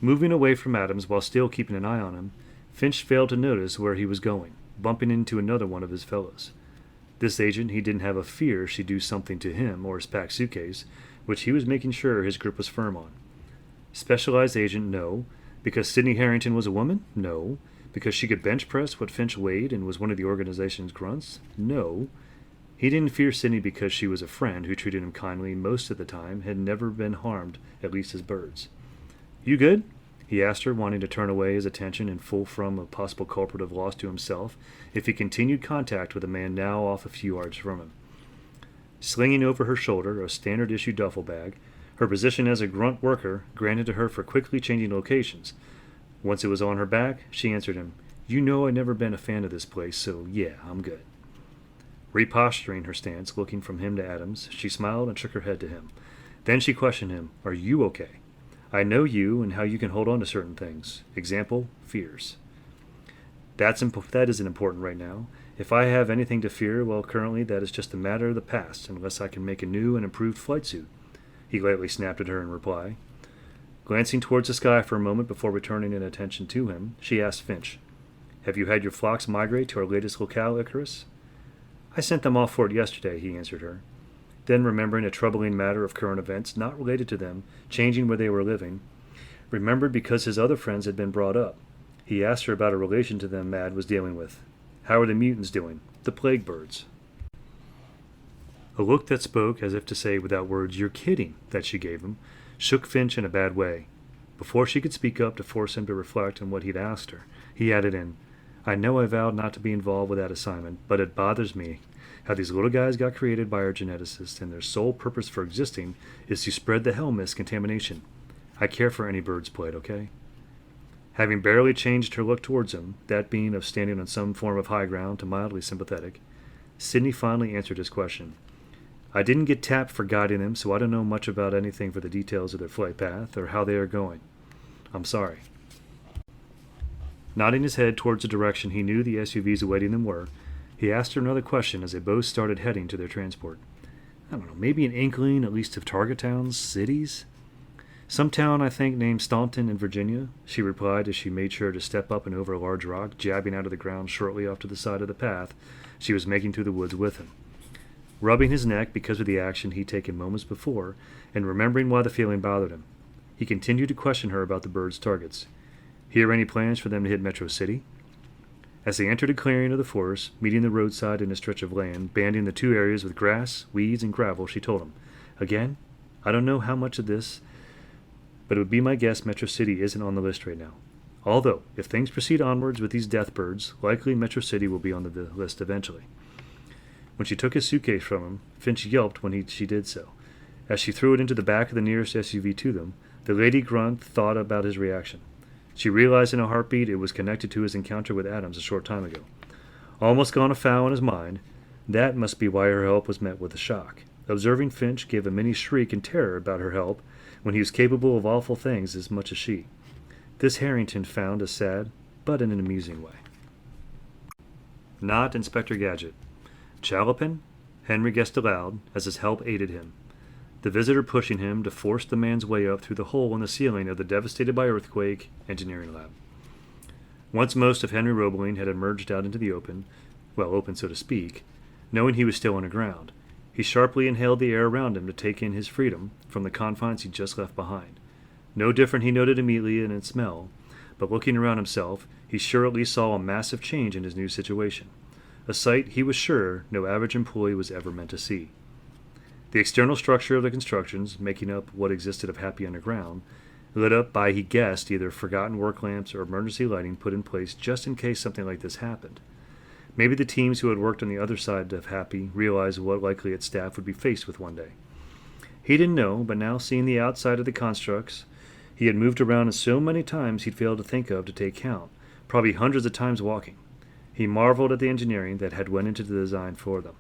Moving away from Adams while still keeping an eye on him, Finch failed to notice where he was going, bumping into another one of his fellows. This agent he didn't have a fear she'd do something to him or his packed suitcase, which he was making sure his grip was firm on. Specialized agent, no. Because Sydney Harrington was a woman? No. Because she could bench press what Finch weighed and was one of the organization's grunts? No. He didn't fear Sydney because she was a friend who treated him kindly most of the time, had never been harmed, at least as birds. "You good?" he asked her, wanting to turn away his attention in full from a possible culprit of loss to himself if he continued contact with a man now off a few yards from him. Slinging over her shoulder a standard-issue duffel bag, her position as a grunt worker granted to her for quickly changing locations. Once it was on her back, she answered him, "You know I've never been a fan of this place, so yeah, I'm good." Reposturing her stance, looking from him to Adams, she smiled and shook her head to him. Then she questioned him, "Are you okay? I know you and how you can hold on to certain things. Example, fears." That isn't important right now. If I have anything to fear, well, currently that is just a matter of the past, unless I can make a new and improved flight suit," he lightly snapped at her in reply. Glancing towards the sky for a moment before returning in attention to him, she asked Finch, "Have you had your flocks migrate to our latest locale, Icarus?" "I sent them off for it yesterday," he answered her. Then, remembering a troubling matter of current events not related to them, changing where they were living, remembered because his other friends had been brought up. He asked her about a relation to them Mad was dealing with. How are the mutants doing? The plague birds. A look that spoke, as if to say without words, "You're kidding," that she gave him, shook Finch in a bad way. Before she could speak up to force him to reflect on what he'd asked her, he added in, "I know I vowed not to be involved with that assignment, but it bothers me how these little guys got created by our geneticists and their sole purpose for existing is to spread the hell mist contamination. I care for any birds played, okay?" Having barely changed her look towards him, that being of standing on some form of high ground to mildly sympathetic, Sydney finally answered his question. "I didn't get tapped for guiding them, so I don't know much about anything for the details of their flight path or how they are going. I'm sorry." Nodding his head towards the direction he knew the SUVs awaiting them were, he asked her another question as they both started heading to their transport. "I don't know, maybe an inkling at least of target towns, cities?" "Some town, I think, named Staunton in Virginia," she replied as she made sure to step up and over a large rock jabbing out of the ground shortly off to the side of the path she was making through the woods with him. Rubbing his neck because of the action he'd taken moments before, and remembering why the feeling bothered him, he continued to question her about the birds' targets. "Hear any plans for them to hit Metro City?" As they entered a clearing of the forest, meeting the roadside in a stretch of land, banding the two areas with grass, weeds, and gravel, she told him, "Again, I don't know how much of this, but it would be my guess Metro City isn't on the list right now. Although, if things proceed onwards with these death birds, likely Metro City will be on the list eventually." When she took his suitcase from him, Finch yelped when she did so. As she threw it into the back of the nearest SUV to them, the lady grunt thought about his reaction. She realized in a heartbeat it was connected to his encounter with Adams a short time ago. Almost gone afoul in his mind, that must be why her help was met with a shock. Observing Finch gave a mini shriek in terror about her help when he was capable of awful things as much as she. This Harrington found as sad, but in an amusing way. Not Inspector Gadget. Chalopin? Henry guessed aloud, as his help aided him, the visitor pushing him to force the man's way up through the hole in the ceiling of the devastated by earthquake engineering lab. Once most of Henry Roebling had emerged out into the open, well, open so to speak, knowing he was still underground, he sharply inhaled the air around him to take in his freedom from the confines he'd just left behind. No different, he noted immediately in its smell, but looking around himself, he sure at least saw a massive change in his new situation. A sight he was sure no average employee was ever meant to see. The external structure of the constructions, making up what existed of Happy Underground, lit up by, he guessed, either forgotten work lamps or emergency lighting put in place just in case something like this happened. Maybe the teams who had worked on the other side of Happy realized what likely its staff would be faced with one day. He didn't know, but now seeing the outside of the constructs he had moved around so many times he'd failed to think of to take count, probably hundreds of times walking. He marveled at the engineering that had went into the design for them.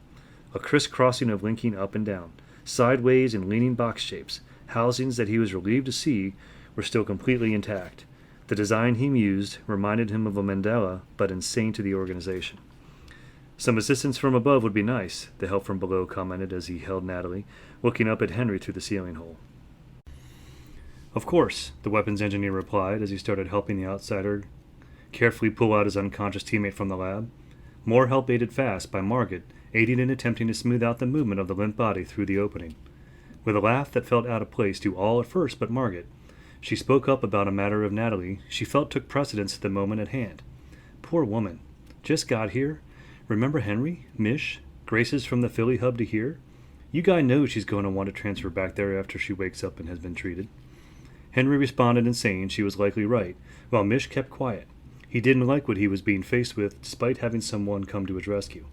A crisscrossing of linking up and down, sideways and leaning box shapes, housings that he was relieved to see were still completely intact. The design he mused reminded him of a mandala, but insane to the organization. "Some assistance from above would be nice," the help from below commented as he held Natalie, looking up at Henry through the ceiling hole. "Of course," the weapons engineer replied as he started helping the outsider carefully pull out his unconscious teammate from the lab. More help aided fast by Margaret, aiding in attempting to smooth out the movement of the limp body through the opening. With a laugh that felt out of place to all at first but Margaret, she spoke up about a matter of Natalie she felt took precedence at the moment at hand. "Poor woman. Just got here. Remember Henry? Mish? Grace's from the Philly hub to here? You guy knows she's going to want to transfer back there after she wakes up and has been treated." Henry responded in saying she was likely right, while Mish kept quiet. He didn't like what he was being faced with, despite having someone come to his rescue.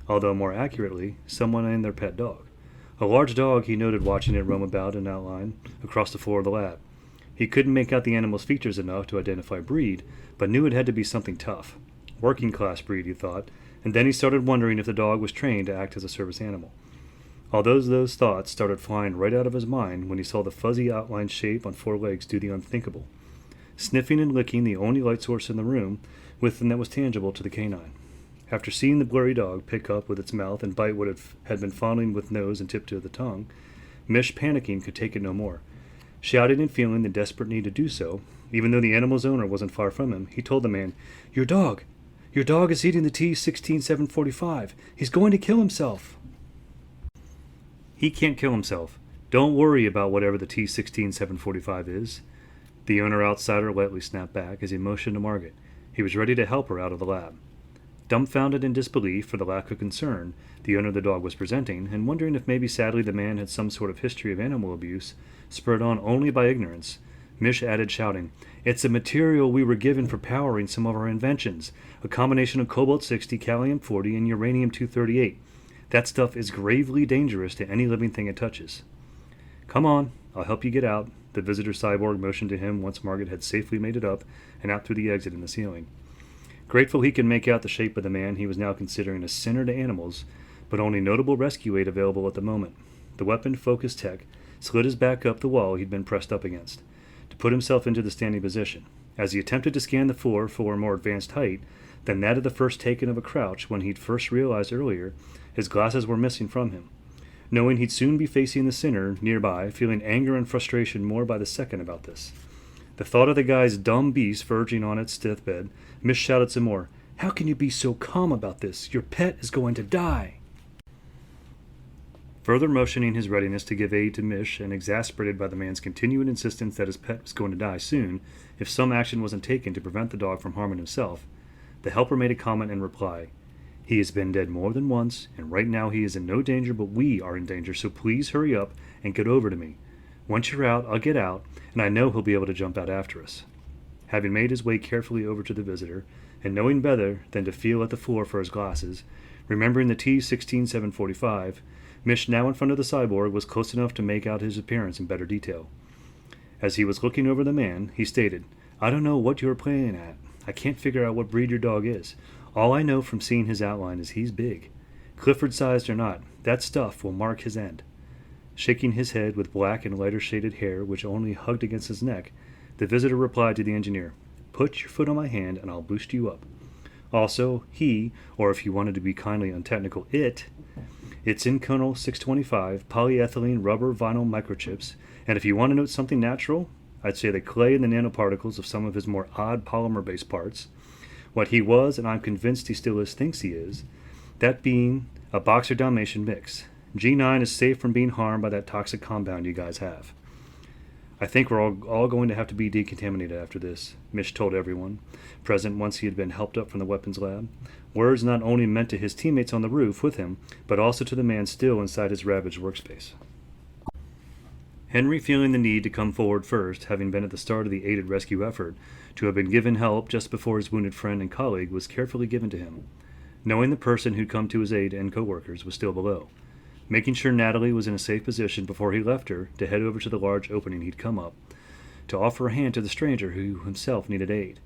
Although, more accurately, someone and their pet dog. A large dog, he noted watching it roam about in outline across the floor of the lab. He couldn't make out the animal's features enough to identify breed, but knew it had to be something tough. Working-class breed, he thought, and then he started wondering if the dog was trained to act as a service animal. Although those thoughts started flying right out of his mind when he saw the fuzzy outline shape on four legs do the unthinkable, sniffing and licking the only light source in the room with them that was tangible to the canine. After seeing the blurry dog pick up with its mouth and bite what it had been fondling with nose and tip to the tongue, Mish, panicking, could take it no more. Shouting and feeling the desperate need to do so, even though the animal's owner wasn't far from him, he told the man, Your dog is eating the T-16745. He's going to kill himself." "He can't kill himself. Don't worry about whatever the T-16745 is." The owner outsider lightly snapped back as he motioned to Margaret. He was ready to help her out of the lab. Dumbfounded in disbelief for the lack of concern the owner of the dog was presenting, and wondering if maybe sadly the man had some sort of history of animal abuse, spurred on only by ignorance, Mish added, shouting, "It's a material we were given for powering some of our inventions, a combination of cobalt-60, calcium-40, and uranium-238. That stuff is gravely dangerous to any living thing it touches." "Come on, I'll help you get out," the visitor cyborg motioned to him once Margaret had safely made it up and out through the exit in the ceiling. Grateful he could make out the shape of the man he was now considering a sinner to animals, but only notable rescue aid available at the moment. The weapon-focused tech slid his back up the wall he'd been pressed up against, to put himself into the standing position, as he attempted to scan the floor for a more advanced height than that of the first taken of a crouch when he'd first realized earlier his glasses were missing from him. Knowing he'd soon be facing the sinner nearby, feeling anger and frustration more by the second about this. The thought of the guy's dumb beast verging on its deathbed, Mish shouted some more, "How can you be so calm about this? Your pet is going to die!" Further motioning his readiness to give aid to Mish, and exasperated by the man's continued insistence that his pet was going to die soon if some action wasn't taken to prevent the dog from harming himself, the helper made a comment in reply. "He has been dead more than once, and right now he is in no danger, but we are in danger, so please hurry up and get over to me. Once you're out, I'll get out, and I know he'll be able to jump out after us." Having made his way carefully over to the visitor, and knowing better than to feel at the floor for his glasses, remembering the T-16745, Mish, now in front of the cyborg, was close enough to make out his appearance in better detail. As he was looking over the man, he stated, "I don't know what you're playing at. I can't figure out what breed your dog is. All I know from seeing his outline is he's big. Clifford-sized or not, that stuff will mark his end." Shaking his head with black and lighter shaded hair which only hugged against his neck, the visitor replied to the engineer, "Put your foot on my hand and I'll boost you up. Also, he, or if you wanted to be kindly untechnical, it's in Kernel 625, polyethylene rubber vinyl microchips, and if you want to note something natural, I'd say the clay and the nanoparticles of some of his more odd polymer-based parts. What he was, and I'm convinced he still is, thinks he is, that being a Boxer Dalmatian mix. G9 is safe from being harmed by that toxic compound you guys have. I think we're all going to have to be decontaminated after this," Mish told everyone present once he had been helped up from the weapons lab. Words not only meant to his teammates on the roof with him, but also to the man still inside his ravaged workspace. Henry, feeling the need to come forward first, having been at the start of the aided rescue effort, to have been given help just before his wounded friend and colleague was carefully given to him, knowing the person who'd come to his aid and co-workers was still below, making sure Natalie was in a safe position before he left her to head over to the large opening he'd come up, to offer a hand to the stranger who himself needed aid.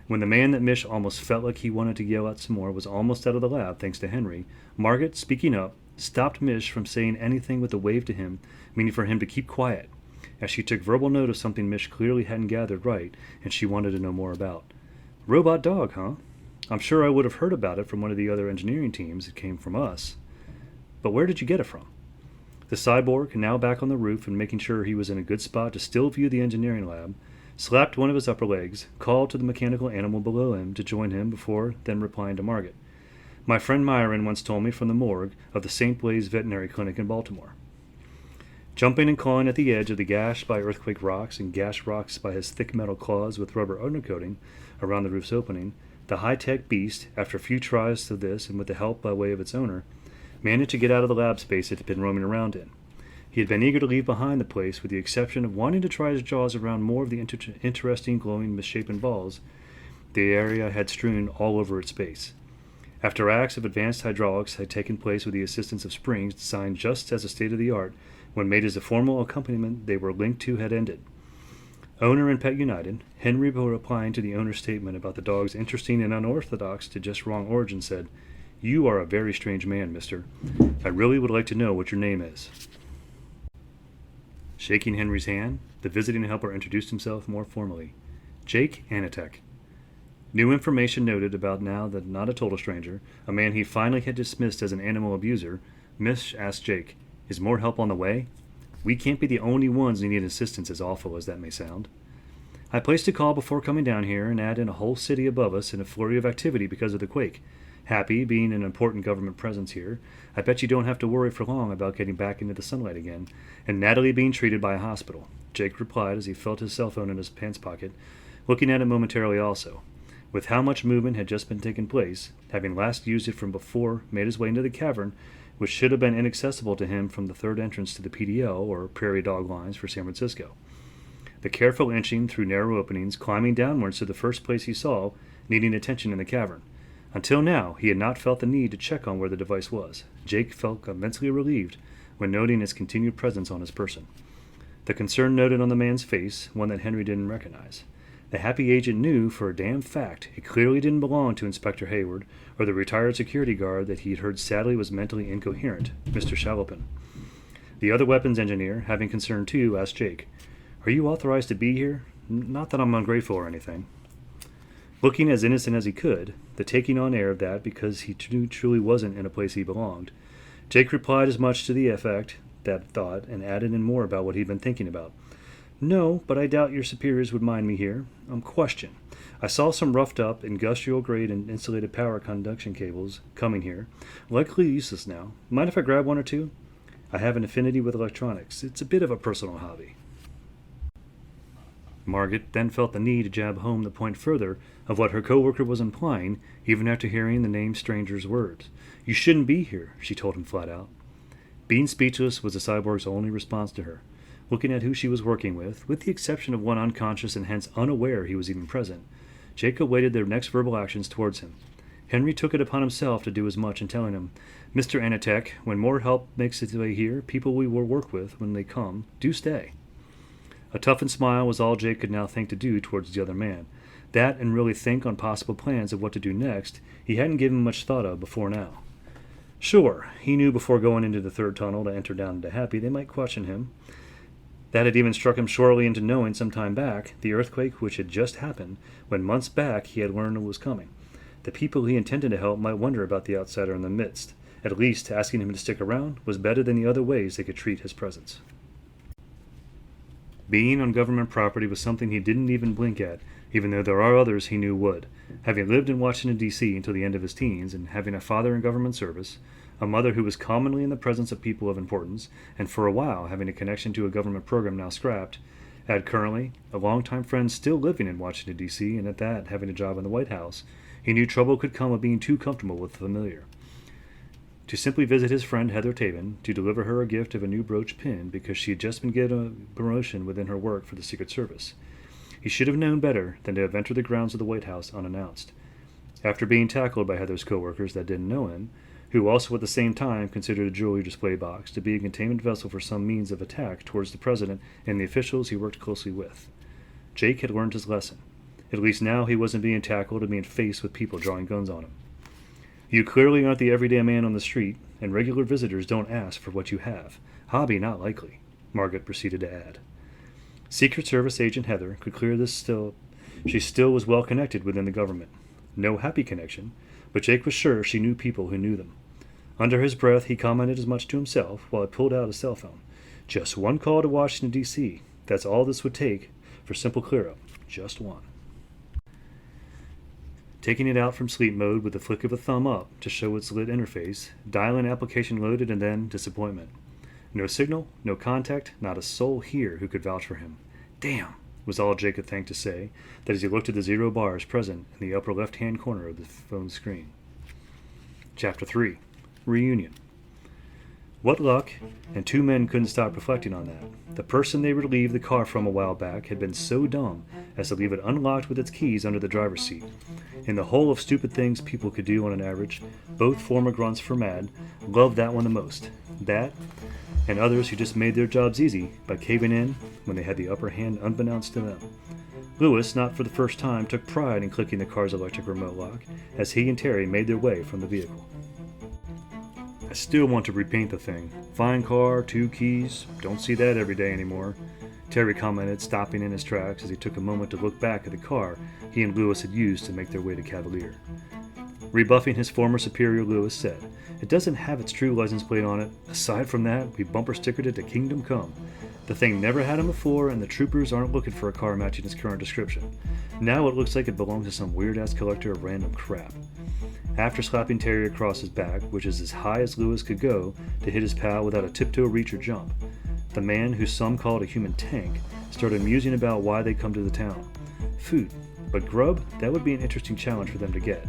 When the man that Mish almost felt like he wanted to yell out some more was almost out of the lab thanks to Henry, Margaret, speaking up, stopped Mish from saying anything with a wave to him, meaning for him to keep quiet, as she took verbal note of something Mish clearly hadn't gathered right and she wanted to know more about. "Robot dog, huh? I'm sure I would have heard about it from one of the other engineering teams. It came from us. But where did you get it from?" The cyborg, now back on the roof and making sure he was in a good spot to still view the engineering lab, slapped one of his upper legs, called to the mechanical animal below him to join him before then replying to Margaret. "My friend Myron once told me from the morgue of the St. Blaise Veterinary Clinic in Baltimore." Jumping and clawing at the edge of the gashed by earthquake rocks and gashed rocks by his thick metal claws with rubber undercoating around the roof's opening, the high-tech beast, after a few tries of this and with the help by way of its owner, managed to get out of the lab space it had been roaming around in. He had been eager to leave behind the place with the exception of wanting to try his jaws around more of the interesting glowing misshapen balls the area had strewn all over its base. After acts of advanced hydraulics had taken place with the assistance of springs designed just as a state-of-the-art, when made as a formal accompaniment they were linked to had ended. Owner and pet united, Henry, replying to the owner's statement about the dog's interesting and unorthodox to just wrong origin, said, "You are a very strange man, mister. I really would like to know what your name is." Shaking Henry's hand, the visiting helper introduced himself more formally. "Jake Anatek." New information noted about now that not a total stranger, a man he finally had dismissed as an animal abuser, Mish asked Jake, "Is more help on the way? We can't be the only ones needing assistance, as awful as that may sound. I placed a call before coming down here and add in a whole city above us in a flurry of activity because of the quake. Happy, being an important government presence here, I bet you don't have to worry for long about getting back into the sunlight again, and Natalie being treated by a hospital," Jake replied as he felt his cell phone in his pants pocket, looking at it momentarily also. With how much movement had just been taking place, having last used it from before, made his way into the cavern, which should have been inaccessible to him from the third entrance to the PDL, or Prairie Dog Lines, for San Francisco. The careful inching through narrow openings, climbing downwards to the first place he saw, needing attention in the cavern. Until now, he had not felt the need to check on where the device was. Jake felt immensely relieved when noting its continued presence on his person. The concern noted on the man's face, one that Henry didn't recognize. The happy agent knew for a damn fact it clearly didn't belong to Inspector Hayward or the retired security guard that he had heard sadly was mentally incoherent, Mr. Shalopin. The other weapons engineer, having concern too, asked Jake, "Are you authorized to be here? Not that I'm ungrateful or anything." Looking as innocent as he could, the taking on air of that because he truly wasn't in a place he belonged, Jake replied as much to the effect that thought and added in more about what he'd been thinking about. "No, but I doubt your superiors would mind me here. Question. I saw some roughed-up, industrial-grade and insulated power conduction cables coming here. Likely useless now. Mind if I grab one or two? I have an affinity with electronics. It's a bit of a personal hobby." Margaret then felt the need to jab home the point further of what her coworker was implying, even after hearing the named stranger's words. "You shouldn't be here," she told him flat out. Being speechless was the cyborg's only response to her. Looking at who she was working with the exception of one unconscious and hence unaware he was even present, Jake awaited their next verbal actions towards him. Henry took it upon himself to do as much in telling him, "Mr. Animatic, when more help makes its way here, people we will work with, when they come, do stay." A toughened smile was all Jake could now think to do towards the other man. That, and really think on possible plans of what to do next, he hadn't given much thought of before now. Sure, he knew before going into the third tunnel to enter down into Happy they might question him. That had even struck him shortly into knowing some time back the earthquake which had just happened, when months back he had learned it was coming. The people he intended to help might wonder about the outsider in the midst. At least, asking him to stick around was better than the other ways they could treat his presence. Being on government property was something he didn't even blink at, even though there are others he knew would. Having lived in Washington, D.C. until the end of his teens, and having a father in government service, a mother who was commonly in the presence of people of importance, and for a while having a connection to a government program now scrapped, had currently a longtime friend still living in Washington, D.C., and at that having a job in the White House, he knew trouble could come of being too comfortable with the familiar. To simply visit his friend Heather Taven, to deliver her a gift of a new brooch pin because she had just been given a promotion within her work for the Secret Service. He should have known better than to have entered the grounds of the White House unannounced. After being tackled by Heather's coworkers that didn't know him, who also at the same time considered a jewelry display box to be a containment vessel for some means of attack towards the president and the officials he worked closely with, Jake had learned his lesson. At least now he wasn't being tackled and being faced with people drawing guns on him. You clearly aren't the everyday man on the street, and regular visitors don't ask for what you have. Hobby not likely, Margaret proceeded to add. Secret Service agent Heather could clear this still. She still was well connected within the government. No happy connection, but Jake was sure she knew people who knew them. Under his breath, he commented as much to himself while he pulled out his cell phone. Just one call to Washington, D.C. That's all this would take for simple clear-up. Just one. Taking it out from sleep mode with the flick of a thumb up to show its lit interface, dial-in application loaded, and then disappointment. No signal, no contact, not a soul here who could vouch for him. Damn, was all Jake could think to say, that as he looked at the 0 bars present in the upper left-hand corner of the phone screen. Chapter 3. Reunion. What luck, and two men couldn't stop reflecting on that. The person they relieved the car from a while back had been so dumb as to leave it unlocked with its keys under the driver's seat. In the whole of stupid things people could do on an average, both former grunts for Mad loved that one the most. That, and others who just made their jobs easy by caving in when they had the upper hand unbeknownst to them. Lewis, not for the first time, took pride in clicking the car's electric remote lock as he and Terry made their way from the vehicle. I still want to repaint the thing. Fine car, 2 keys. Don't see that every day anymore, Terry commented, stopping in his tracks as he took a moment to look back at the car he and Lewis had used to make their way to Cavalier. Rebuffing his former superior, Lewis said, "It doesn't have its true license plate on it. Aside from that, we bumper stickered it to Kingdom Come. The thing never had him before, and the troopers aren't looking for a car matching its current description. Now it looks like it belongs to some weird-ass collector of random crap." After slapping Terry across his back, which is as high as Lewis could go to hit his pal without a tiptoe reach or jump, the man, who some called a human tank, started musing about why they'd come to the town. Food. But grub, that would be an interesting challenge for them to get.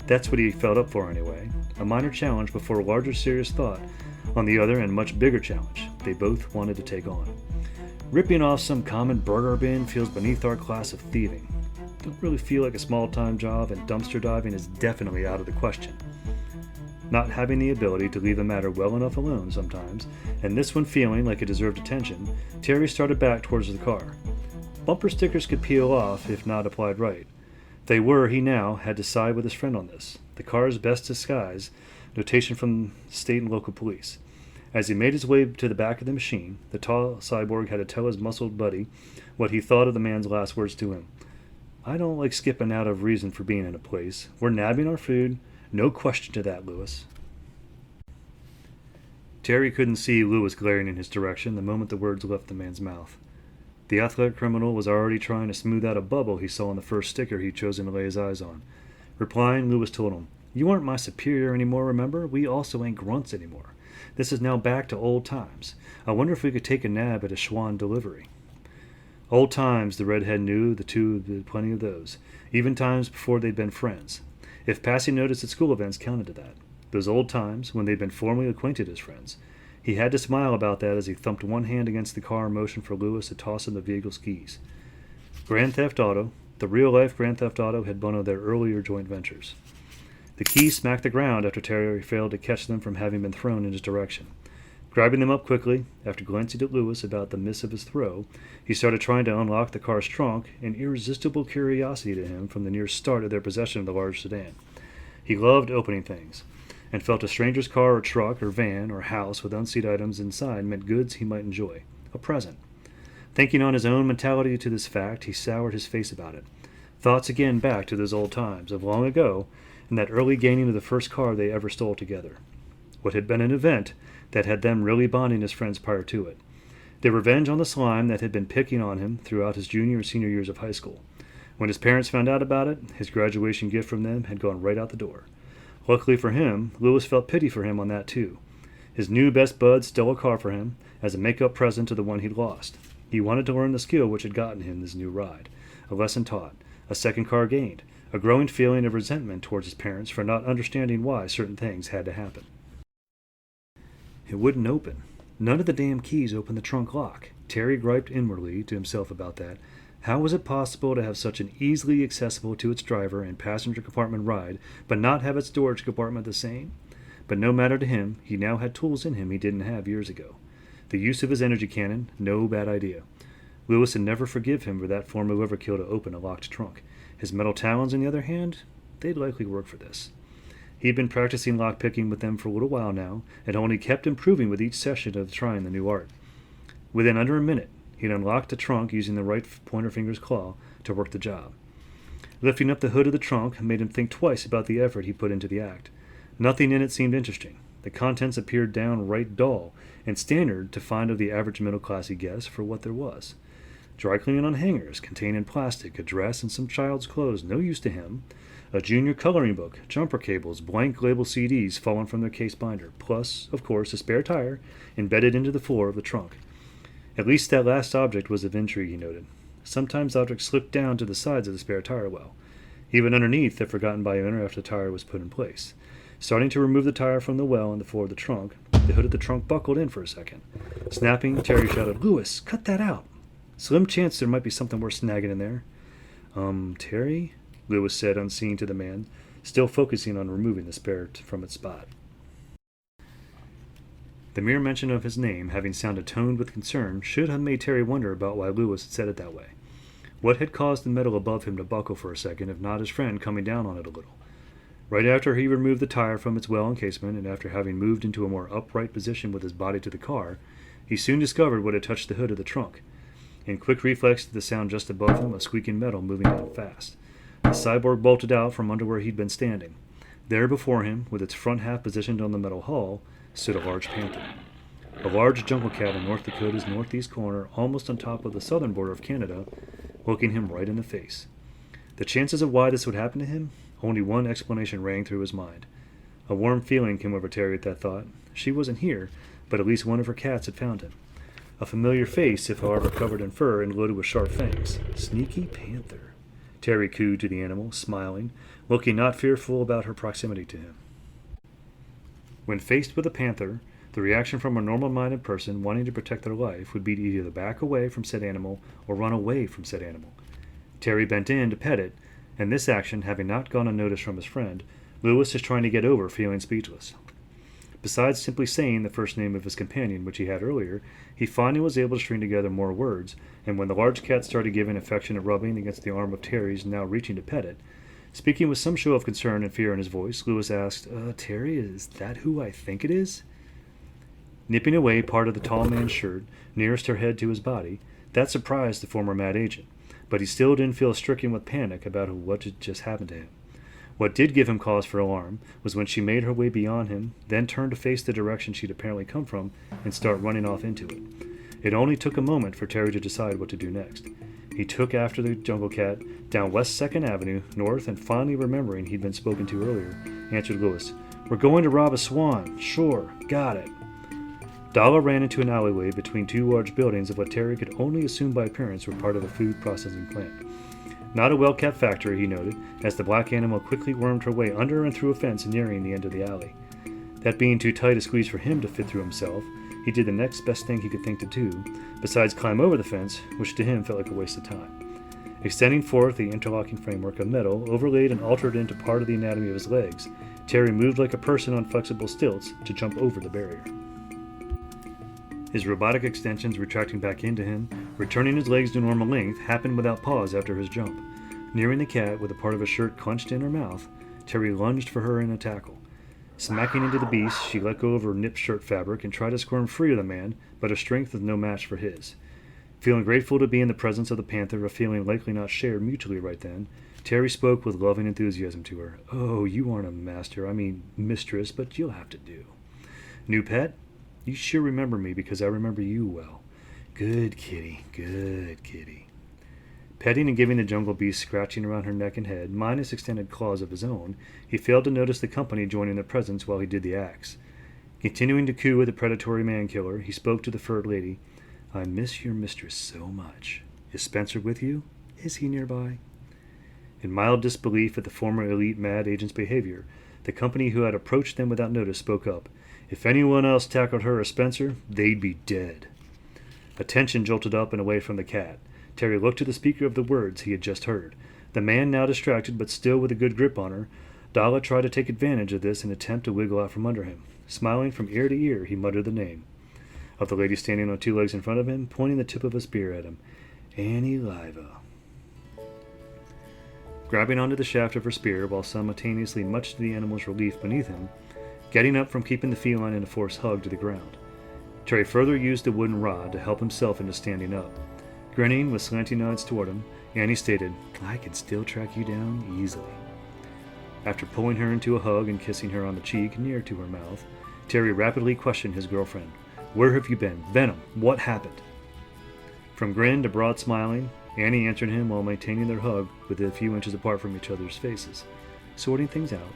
That's what he felt up for anyway. A minor challenge before a larger serious thought on the other and much bigger challenge they both wanted to take on. Ripping off some common burger bin feels beneath our class of thieving. Don't really feel like a small-time job, and dumpster diving is definitely out of the question. Not having the ability to leave a matter well enough alone sometimes, and this one feeling like it deserved attention, Terry started back towards the car. Bumper stickers could peel off if not applied right. They were, he now had to side with his friend on this. The car's best disguise, notation from state and local police. As he made his way to the back of the machine, the tall cyborg had to tell his muscled buddy what he thought of the man's last words to him. I don't like skipping out of reason for being in a place. We're nabbing our food. No question to that, Lewis. Terry couldn't see Lewis glaring in his direction the moment the words left the man's mouth. The athletic criminal was already trying to smooth out a bubble he saw on the first sticker he'd chosen to lay his eyes on. Replying, Lewis told him, "You aren't my superior anymore, remember? We also ain't grunts anymore. This is now back to old times. I wonder if we could take a nab at a Schwann delivery." Old times, the redhead knew the two had been plenty of those, even times before they'd been friends. If passing notice at school events counted to that. Those old times, when they'd been formally acquainted as friends. He had to smile about that as he thumped one hand against the car in motion for Lewis to toss him the vehicle's keys. Grand Theft Auto, the real-life Grand Theft Auto, had one of their earlier joint ventures. The keys smacked the ground after Terry failed to catch them from having been thrown in his direction. Grabbing them up quickly, after glancing at Lewis about the miss of his throw, he started trying to unlock the car's trunk, an irresistible curiosity to him from the near start of their possession of the large sedan. He loved opening things, and felt a stranger's car or truck or van or house with unseated items inside meant goods he might enjoy, a present. Thinking on his own mentality to this fact, he soured his face about it. Thoughts again back to those old times of long ago, and that early gaining of the first car they ever stole together. What had been an event that had them really bonding as friends prior to it. Their revenge on the slime that had been picking on him throughout his junior and senior years of high school. When his parents found out about it, his graduation gift from them had gone right out the door. Luckily for him, Lewis felt pity for him on that too. His new best bud stole a car for him as a make-up present to the one he'd lost. He wanted to learn the skill which had gotten him this new ride. A lesson taught, a second car gained, a growing feeling of resentment towards his parents for not understanding why certain things had to happen. It wouldn't open. None of the damn keys opened the trunk lock. Terry griped inwardly to himself about that. How was it possible to have such an easily accessible to its driver and passenger compartment ride, but not have its storage compartment the same? But no matter to him, he now had tools in him he didn't have years ago. The use of his energy cannon, no bad idea. Lewis would never forgive him for that form of overkill to open a locked trunk. His metal talons, on the other hand, they'd likely work for this. He'd been practicing lockpicking with them for a little while now, and only kept improving with each session of trying the new art. Within under a minute, he'd unlocked the trunk using the right pointer finger's claw to work the job. Lifting up the hood of the trunk made him think twice about the effort he put into the act. Nothing in it seemed interesting. The contents appeared downright dull and standard to find of the average middle-classy guess for what there was. Dry cleaning on hangers containing plastic, a dress, and some child's clothes, no use to him. A junior coloring book, jumper cables, blank label CDs fallen from their case binder, plus, of course, a spare tire embedded into the floor of the trunk. At least that last object was of intrigue, he noted. Sometimes objects slipped down to the sides of the spare tire well, even underneath if forgotten by owner after the tire was put in place. Starting to remove the tire from the well in the floor of the trunk, the hood of the trunk buckled in for a second. Snapping, Terry shouted, "Lewis, cut that out! Slim chance there might be something worth snagging in there." Terry?" Lewis said, unseen to the man, still focusing on removing the spare from its spot. The mere mention of his name, having sounded toned with concern, should have made Terry wonder about why Lewis had said it that way. What had caused the metal above him to buckle for a second, if not his friend coming down on it a little? Right after he removed the tire from its well encasement, and after having moved into a more upright position with his body to the car, he soon discovered what had touched the hood of the trunk. In quick reflex to the sound just above him of squeaking metal moving down fast. The cyborg bolted out from under where he'd been standing. There before him, with its front half positioned on the metal hull, stood a large panther. A large jungle cat in North Dakota's northeast corner, almost on top of the southern border of Canada, looking him right in the face. The chances of why this would happen to him? Only one explanation rang through his mind. A warm feeling came over Terry at that thought. She wasn't here, but at least one of her cats had found him. A familiar face, if however covered in fur and loaded with sharp fangs. Sneaky panther. Terry cooed to the animal, smiling, looking not fearful about her proximity to him. When faced with a panther, the reaction from a normal-minded person wanting to protect their life would be to either back away from said animal or run away from said animal. Terry bent in to pet it, and this action having not gone unnoticed from his friend, Lewis is trying to get over feeling speechless. Besides simply saying the first name of his companion, which he had earlier, he finally was able to string together more words, and when the large cat started giving affectionate rubbing against the arm of Terry's now reaching to pet it, speaking with some show of concern and fear in his voice, Lewis asked, Terry, is that who I think it is? Nipping away part of the tall man's shirt nearest her head to his body, that surprised the former mad agent, but he still didn't feel stricken with panic about what had just happened to him. What did give him cause for alarm was when she made her way beyond him, then turned to face the direction she'd apparently come from and start running off into it. It only took a moment for Terry to decide what to do next. He took after the jungle cat down West 2nd Avenue, north, and finally remembering he'd been spoken to earlier, answered Lewis, "We're going to rob a swan. Sure, got it." Dalla ran into an alleyway between two large buildings of what Terry could only assume by appearance were part of a food processing plant. Not a well-kept factory, he noted, as the black animal quickly wormed her way under and through a fence nearing the end of the alley. That being too tight a squeeze for him to fit through himself, he did the next best thing he could think to do, besides climb over the fence, which to him felt like a waste of time. Extending forth the interlocking framework of metal, overlaid and altered into part of the anatomy of his legs, Terry moved like a person on flexible stilts to jump over the barrier. His robotic extensions retracting back into him, returning his legs to normal length, happened without pause after his jump. Nearing the cat with a part of his shirt clenched in her mouth, Terry lunged for her in a tackle. Smacking into the beast, she let go of her nipped shirt fabric and tried to squirm free of the man, but her strength was no match for his. Feeling grateful to be in the presence of the panther, a feeling likely not shared mutually right then, Terry spoke with loving enthusiasm to her. "Oh, you aren't a mistress, but you'll have to do. New pet? You sure remember me because I remember you well. Good kitty, good kitty." Petting and giving the jungle beast scratching around her neck and head, minus extended claws of his own, he failed to notice the company joining their presence while he did the acts. Continuing to coo at the predatory man-killer, he spoke to the furred lady. "I miss your mistress so much. Is Spencer with you? Is he nearby?" In mild disbelief at the former elite mad agent's behavior, the company who had approached them without notice spoke up. If anyone else tackled her or Spencer, they'd be dead. Attention jolted up and away from the cat. Terry looked to the speaker of the words he had just heard. The man now distracted but still with a good grip on her, Dalla tried to take advantage of this and attempt to wiggle out from under him. Smiling from ear to ear, he muttered the name of the lady standing on two legs in front of him, pointing the tip of a spear at him. Annie Liva. Grabbing onto the shaft of her spear while simultaneously, much to the animal's relief beneath him, getting up from keeping the feline in a forced hug to the ground. Terry further used the wooden rod to help himself into standing up. Grinning with slanting nods toward him, Annie stated, "I can still track you down easily." After pulling her into a hug and kissing her on the cheek near to her mouth, Terry rapidly questioned his girlfriend. "Where have you been? Venom, what happened?" From grin to broad smiling, Annie answered him while maintaining their hug with a few inches apart from each other's faces. "Sorting things out.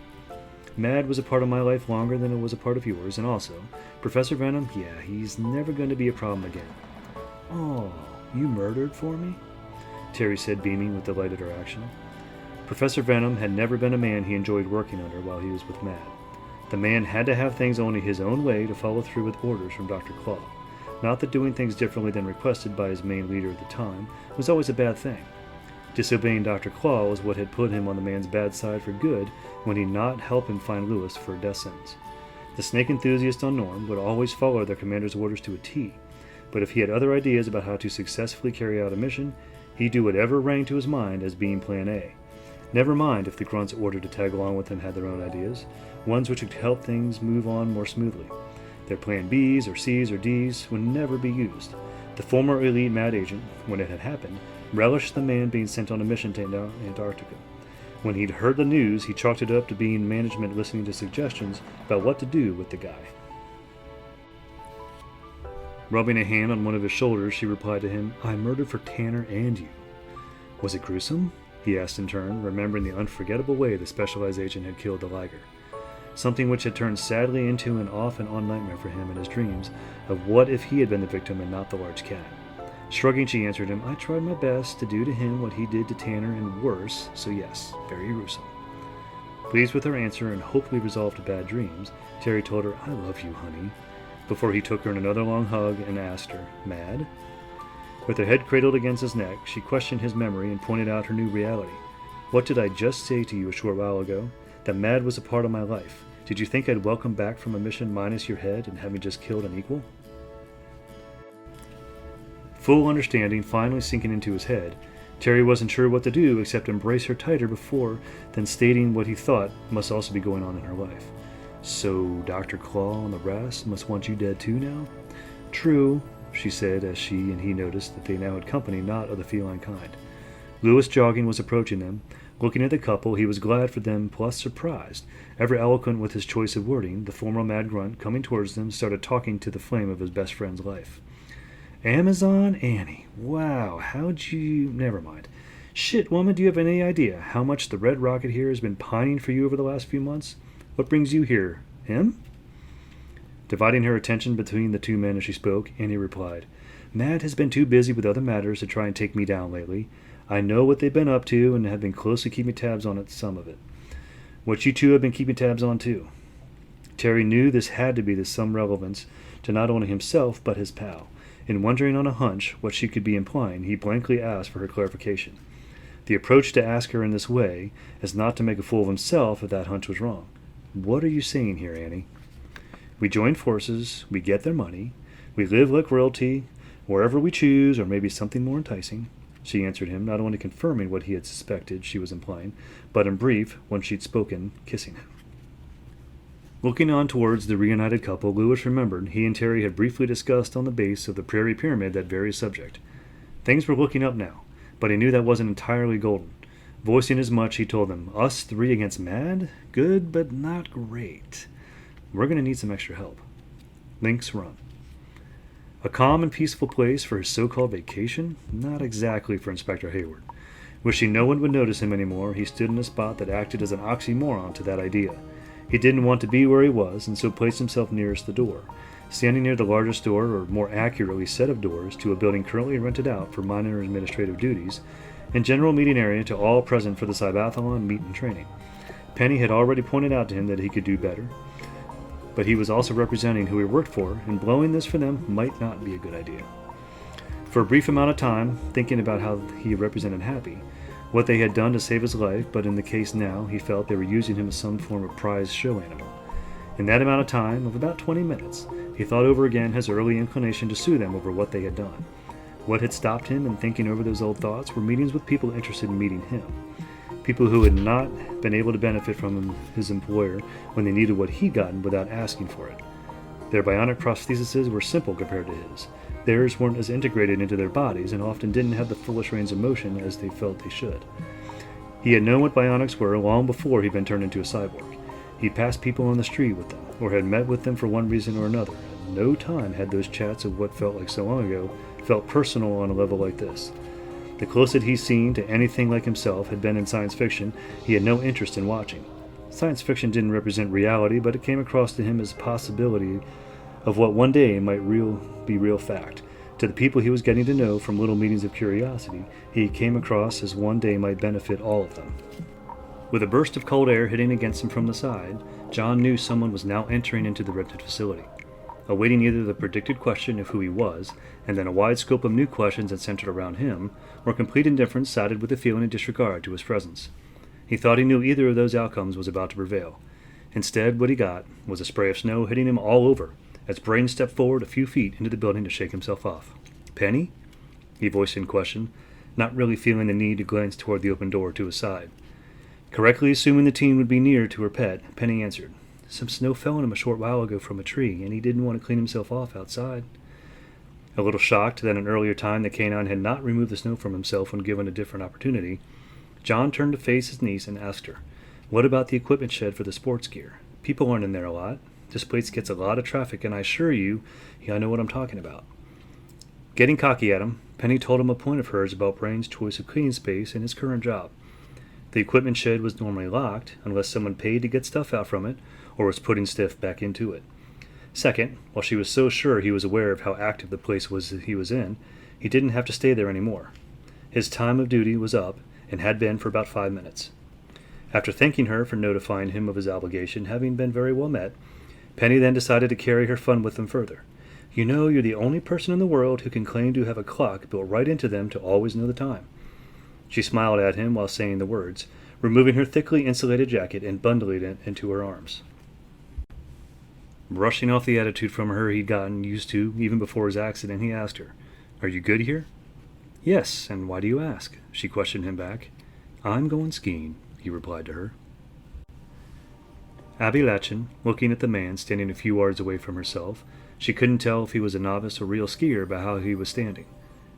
Mad was a part of my life longer than it was a part of yours, and also, Professor Venom, yeah, he's never going to be a problem again." "Oh, you murdered for me?" Terry said, beaming with delight at her action. Professor Venom had never been a man he enjoyed working under while he was with Mad. The man had to have things only his own way to follow through with orders from Dr. Claw. Not that doing things differently than requested by his main leader at the time was always a bad thing. Disobeying Dr. Claw was what had put him on the man's bad side for good when he'd not help him find Lewis for a death sentence. The snake enthusiast on Norm would always follow their commander's orders to a T, but if he had other ideas about how to successfully carry out a mission, he'd do whatever rang to his mind as being Plan A. Never mind if the grunts ordered to tag along with him had their own ideas, ones which would help things move on more smoothly. Their Plan Bs or Cs or Ds would never be used. The former elite mad agent, when it had happened, relished the man being sent on a mission to Antarctica. When he'd heard the news, he chalked it up to being management listening to suggestions about what to do with the guy. Rubbing a hand on one of his shoulders, she replied to him, "I murdered for Tanner and you." "Was it gruesome?" he asked in turn, remembering the unforgettable way the specialized agent had killed the Liger. Something which had turned sadly into an off-and-on nightmare for him in his dreams of what if he had been the victim and not the large cat. Shrugging, she answered him, I tried my best to do to him what he did to Tanner and worse, so yes, very gruesome. Pleased with her answer and hopefully resolved to bad dreams, Terry told her, I love you, honey, before he took her in another long hug and asked her, mad? With her head cradled against his neck, she questioned his memory and pointed out her new reality. What did I just say to you a short while ago? That Mad was a part of my life. Did you think I'd welcome back from a mission minus your head and having just killed an equal? Full understanding finally sinking into his head, Terry wasn't sure what to do except embrace her tighter before then stating what he thought must also be going on in her life. So Dr. Claw and the rest must want you dead too now? True, she said as she and he noticed that they now had company not of the feline kind. Lewis, jogging, was approaching them. Looking at the couple, he was glad for them plus surprised. Ever eloquent with his choice of wording, the former mad grunt, coming towards them, started talking to the flame of his best friend's life. Amazon Annie. Wow, how'd you... Never mind. Shit, woman, do you have any idea how much the Red Rocket here has been pining for you over the last few months? What brings you here? Him? Dividing her attention between the two men as she spoke, Annie replied, Mad has been too busy with other matters to try and take me down lately. I know what they've been up to and have been closely keeping tabs on it, some of it. What you two have been keeping tabs on too. Terry knew this had to be of some relevance to not only himself but his pal. In wondering on a hunch what she could be implying, he blankly asked for her clarification. The approach to ask her in this way is not to make a fool of himself if that hunch was wrong. What are you saying here, Annie? We join forces, we get their money, we live like royalty, wherever we choose, or maybe something more enticing. She answered him, not only confirming what he had suspected she was implying, but in brief, once she'd spoken, kissing him. Looking on towards the reunited couple, Lewis remembered he and Terry had briefly discussed on the base of the Prairie Pyramid that very subject. Things were looking up now, but he knew that wasn't entirely golden. Voicing as much, he told them, Us three against Mad? Good, but not great. We're going to need some extra help. Links Run. A calm and peaceful place for his so-called vacation? Not exactly for Inspector Hayward. Wishing no one would notice him anymore, he stood in a spot that acted as an oxymoron to that idea. He didn't want to be where he was, and so placed himself nearest the door. Standing near the largest door, or more accurately set of doors, to a building currently rented out for minor administrative duties, and general meeting area to all present for the Cybathlon meet and training. Penny had already pointed out to him that he could do better, but he was also representing who he worked for, and blowing this for them might not be a good idea. For a brief amount of time, thinking about how he represented Happy, what they had done to save his life, but in the case now, he felt they were using him as some form of prize show animal. In that amount of time, of about 20 minutes, he thought over again his early inclination to sue them over what they had done. What had stopped him in thinking over those old thoughts were meetings with people interested in meeting him. People who had not been able to benefit from his employer when they needed what he'd gotten without asking for it. Their bionic prostheses were simple compared to his. Theirs weren't as integrated into their bodies and often didn't have the fullest range of motion as they felt they should. He had known what bionics were long before he'd been turned into a cyborg. He'd passed people on the street with them, or had met with them for one reason or another. At no time had those chats of what felt like so long ago felt personal on a level like this. The closest he'd seen to anything like himself had been in science fiction he had no interest in watching. Science fiction didn't represent reality, but it came across to him as a possibility of what one day might be real fact. To the people he was getting to know from little meetings of curiosity, he came across as one day might benefit all of them. With a burst of cold air hitting against him from the side, John knew someone was now entering into the rented facility. Awaiting either the predicted question of who he was, and then a wide scope of new questions that centered around him, or complete indifference sided with a feeling of disregard to his presence. He thought he knew either of those outcomes was about to prevail. Instead, what he got was a spray of snow hitting him all over, as Braden stepped forward a few feet into the building to shake himself off. Penny? He voiced in question, not really feeling the need to glance toward the open door to his side. Correctly assuming the teen would be near to her pet, Penny answered, Some snow fell on him a short while ago from a tree, and he didn't want to clean himself off outside. A little shocked that an earlier time the canine had not removed the snow from himself when given a different opportunity, John turned to face his niece and asked her, What about the equipment shed for the sports gear? People aren't in there a lot. This place gets a lot of traffic, and I assure you, I know what I'm talking about. Getting cocky at him, Penny told him a point of hers about Brain's choice of cleaning space in his current job. The equipment shed was normally locked, unless someone paid to get stuff out from it, or was putting stuff back into it. Second, while she was so sure he was aware of how active the place was that he was in, he didn't have to stay there anymore. His time of duty was up, and had been for about 5 minutes. After thanking her for notifying him of his obligation having been very well met, Penny then decided to carry her fun with them further. You know, you're the only person in the world who can claim to have a clock built right into them to always know the time. She smiled at him while saying the words, removing her thickly insulated jacket and bundling it into her arms. Brushing off the attitude from her he'd gotten used to even before his accident, he asked her, "Are you good here?" "Yes, and why do you ask?" She questioned him back. "I'm going skiing," he replied to her. Abby Latchin, looking at the man standing a few yards away from herself, she couldn't tell if he was a novice or real skier by how he was standing,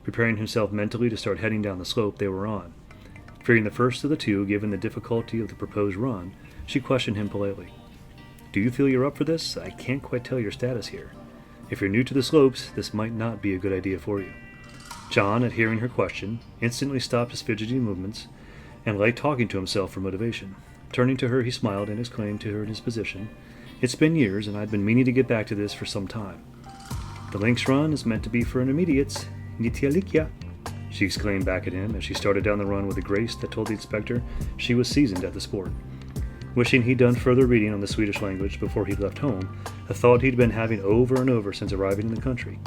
preparing himself mentally to start heading down the slope they were on. Fearing the first of the two, given the difficulty of the proposed run, she questioned him politely. "Do you feel you're up for this? I can't quite tell your status here. If you're new to the slopes, this might not be a good idea for you." John, at hearing her question, instantly stopped his fidgety movements and lay talking to himself for motivation. Turning to her, he smiled and exclaimed to her in his position, "It's been years, and I've been meaning to get back to this for some time. The links run is meant to be for intermediates. Nitialikya," she exclaimed back at him as she started down the run with a grace that told the inspector she was seasoned at the sport. Wishing he'd done further reading on the Swedish language before he left home, a thought he'd been having over and over since arriving in the country.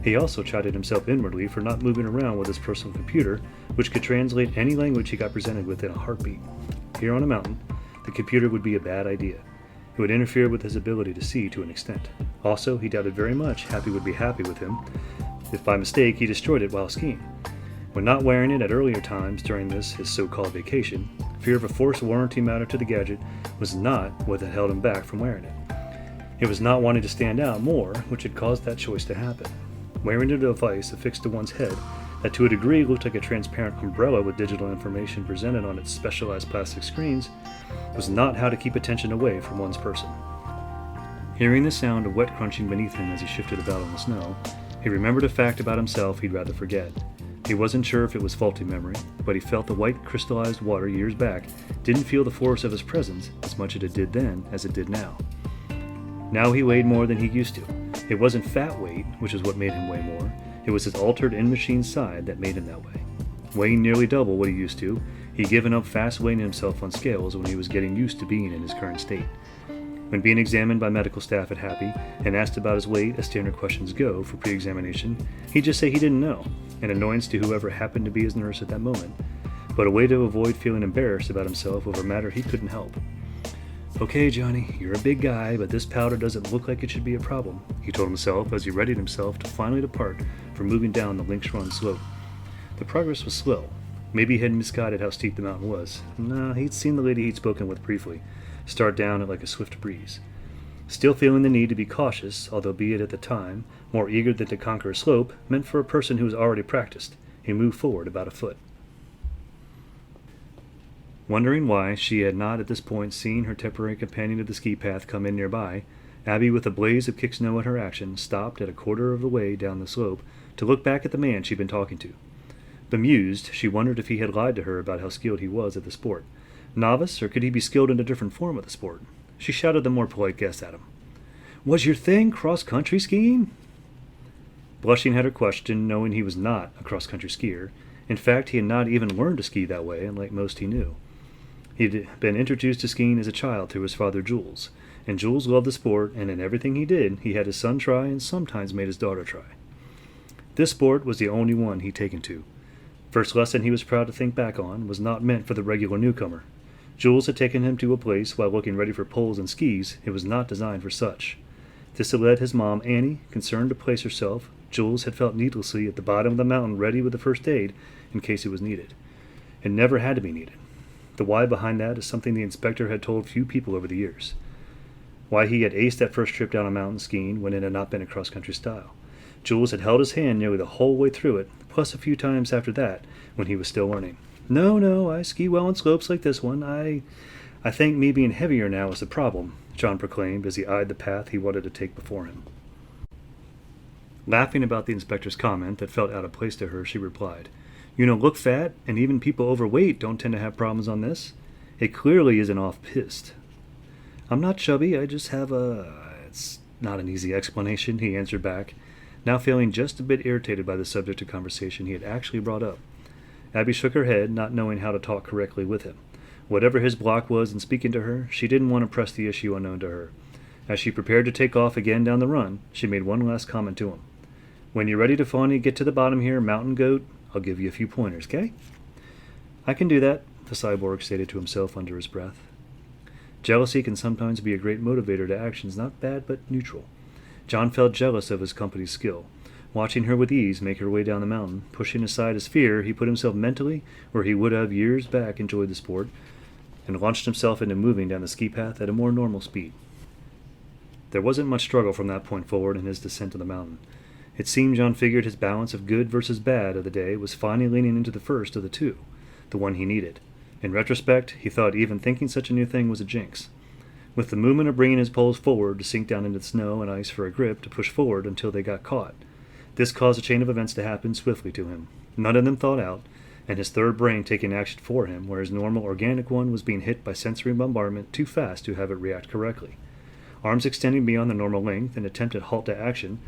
He also chided himself inwardly for not moving around with his personal computer, which could translate any language he got presented with in a heartbeat. Here on a mountain, the computer would be a bad idea. It would interfere with his ability to see to an extent. Also, he doubted very much Happy would be happy with him if by mistake he destroyed it while skiing. When not wearing it at earlier times during this, his so-called vacation, fear of a forced warranty matter to the gadget was not what had held him back from wearing it. It was not wanting to stand out more which had caused that choice to happen. Wearing a device affixed to one's head that to a degree looked like a transparent umbrella with digital information presented on its specialized plastic screens was not how to keep attention away from one's person. Hearing the sound of wet crunching beneath him as he shifted about on the snow, he remembered a fact about himself he'd rather forget. He wasn't sure if it was faulty memory, but he felt the white crystallized water years back didn't feel the force of his presence as much as it did then as it did now. Now he weighed more than he used to. It wasn't fat weight, which is what made him weigh more. It was his altered in-machine side that made him that way. Weighing nearly double what he used to, he'd given up fast weighing himself on scales when he was getting used to being in his current state. When being examined by medical staff at Happy and asked about his weight as standard questions go for pre-examination, he'd just say he didn't know, an annoyance to whoever happened to be his nurse at that moment, but a way to avoid feeling embarrassed about himself over a matter he couldn't help. "Okay, Johnny, you're a big guy, but this powder doesn't look like it should be a problem," he told himself as he readied himself to finally depart for moving down the Lynx Run slope. The progress was slow. Maybe he had misguided how steep the mountain was. No, he'd seen the lady he'd spoken with briefly start down it like a swift breeze. Still feeling the need to be cautious, although be it at the time, more eager than to conquer a slope, meant for a person who was already practiced, he moved forward about a foot. Wondering why she had not at this point seen her temporary companion of the ski path come in nearby, Abby, with a blaze of kick snow at her action, stopped at a quarter of the way down the slope to look back at the man she'd been talking to. Bemused, she wondered if he had lied to her about how skilled he was at the sport. Novice, or could he be skilled in a different form of the sport? She shouted the more polite guess at him. "Was your thing cross-country skiing?" Blushing at her question, knowing he was not a cross-country skier. In fact, he had not even learned to ski that way, unlike most he knew. He'd been introduced to skiing as a child through his father, Jules, and Jules loved the sport, and in everything he did, he had his son try and sometimes made his daughter try. This sport was the only one he'd taken to. First lesson he was proud to think back on was not meant for the regular newcomer. Jules had taken him to a place while looking ready for poles and skis. It was not designed for such. This had led his mom, Annie, concerned to place herself. Jules had felt needlessly at the bottom of the mountain ready with the first aid in case it was needed. It never had to be needed. The why behind that is something the inspector had told few people over the years. Why he had aced that first trip down a mountain skiing when it had not been a cross-country style. Jules had held his hand nearly the whole way through it, plus a few times after that when he was still learning. No, I ski well on slopes like this one. I think me being heavier now is the problem," John proclaimed as he eyed the path he wanted to take before him. Laughing about the inspector's comment that felt out of place to her, she replied, "You don't look fat, and even people overweight don't tend to have problems on this. It clearly isn't off-piste." "I'm not chubby, I just have a—" "It's not an easy explanation," he answered back. now feeling just a bit irritated by the subject of conversation he had actually brought up. Abby shook her head, not knowing how to talk correctly with him. Whatever his block was in speaking to her, she didn't want to press the issue unknown to her. As she prepared to take off again down the run, she made one last comment to him. "When you're ready to finally get to the bottom here, Mountain Goat, I'll give you a few pointers, 'kay?" "I can do that," the cyborg stated to himself under his breath. Jealousy can sometimes be a great motivator to actions not bad but neutral. John felt jealous of his company's skill. Watching her with ease make her way down the mountain, pushing aside his fear, he put himself mentally where he would have years back enjoyed the sport, and launched himself into moving down the ski path at a more normal speed. There wasn't much struggle from that point forward in his descent of the mountain. It seemed John figured his balance of good versus bad of the day was finally leaning into the first of the two, the one he needed. In retrospect, he thought even thinking such a new thing was a jinx. With the movement of bringing his poles forward to sink down into the snow and ice for a grip to push forward until they got caught, this caused a chain of events to happen swiftly to him, none of them thought out, and his third brain taking action for him where his normal organic one was being hit by sensory bombardment too fast to have it react correctly. Arms extending beyond the normal length, an attempted halt to action,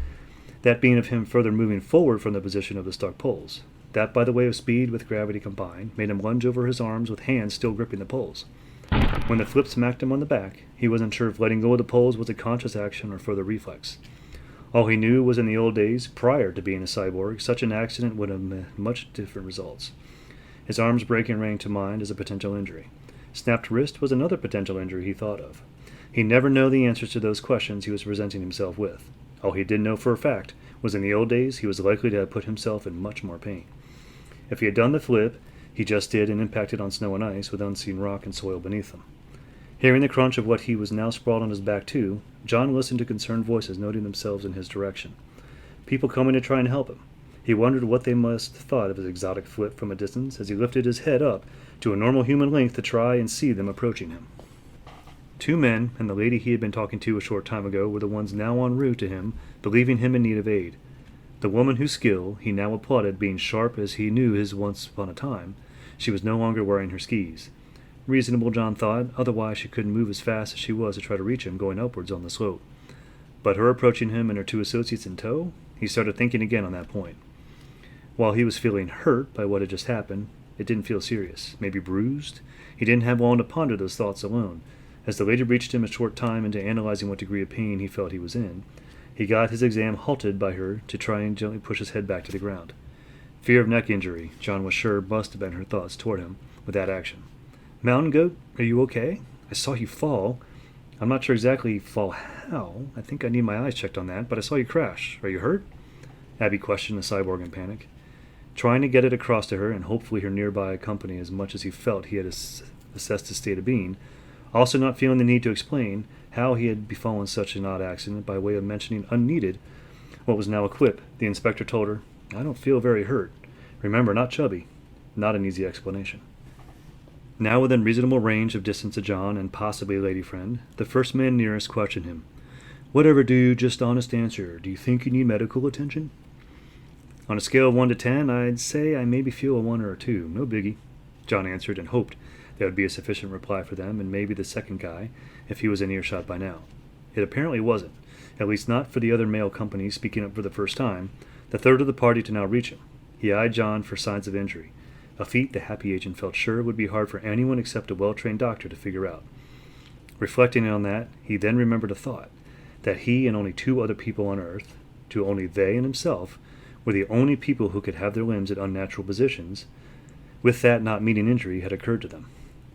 that being of him further moving forward from the position of the stuck poles. That, by the way of speed with gravity combined, made him lunge over his arms with hands still gripping the poles. When the flip smacked him on the back, he wasn't sure if letting go of the poles was a conscious action or further reflex. All he knew was in the old days, prior to being a cyborg, such an accident would have meant much different results. His arms breaking rang to mind as a potential injury. Snapped wrist was another potential injury he thought of. He'd never know the answers to those questions he was presenting himself with. All he did know for a fact was in the old days he was likely to have put himself in much more pain. If he had done the flip, he just did and impacted on snow and ice with unseen rock and soil beneath him. Hearing the crunch of what he was now sprawled on his back to, John listened to concerned voices noting themselves in his direction. People coming to try and help him. He wondered what they must have thought of his exotic flip from a distance as he lifted his head up to a normal human length to try and see them approaching him. Two men and the lady he had been talking to a short time ago were the ones now en route to him, believing him in need of aid. The woman whose skill he now applauded being sharp as he knew his once upon a time, she was no longer wearing her skis. Reasonable, John thought, otherwise she couldn't move as fast as she was to try to reach him going upwards on the slope. But her approaching him and her two associates in tow, he started thinking again on that point. While he was feeling hurt by what had just happened, it didn't feel serious, maybe bruised. He didn't have long to ponder those thoughts alone. As the lady reached him a short time into analyzing what degree of pain he felt he was in, he got his exam halted by her to try and gently push his head back to the ground. Fear of neck injury, John was sure, must have been her thoughts toward him with that action. "Mountain Goat, are you okay? I saw you fall. I'm not sure exactly fall how. I think I need my eyes checked on that, but I saw you crash. Are you hurt?" Abby questioned the cyborg in panic. Trying to get it across to her and hopefully her nearby company as much as he felt he had assessed his state of being, also not feeling the need to explain how he had befallen such an odd accident by way of mentioning unneeded what was now a quip, the inspector told her, "I don't feel very hurt. Remember, not chubby." Not an easy explanation. Now within reasonable range of distance of John and possibly a lady friend, the first man nearest questioned him. "Whatever, dude, just honest answer. Do you think you need medical attention?" "On a scale of 1 to 10, I'd say I maybe feel a 1 or a 2. No biggie," John answered and hoped that would be a sufficient reply for them and maybe the second guy if he was in earshot by now. It apparently wasn't, at least not for the other male company speaking up for the first time, the third of the party to now reach him. He eyed John for signs of injury, a feat the happy agent felt sure would be hard for anyone except a well-trained doctor to figure out. Reflecting on that, he then remembered a thought, that he and only 2 other people on Earth, to only they and himself, were the only people who could have their limbs in unnatural positions, with that not meeting injury had occurred to them.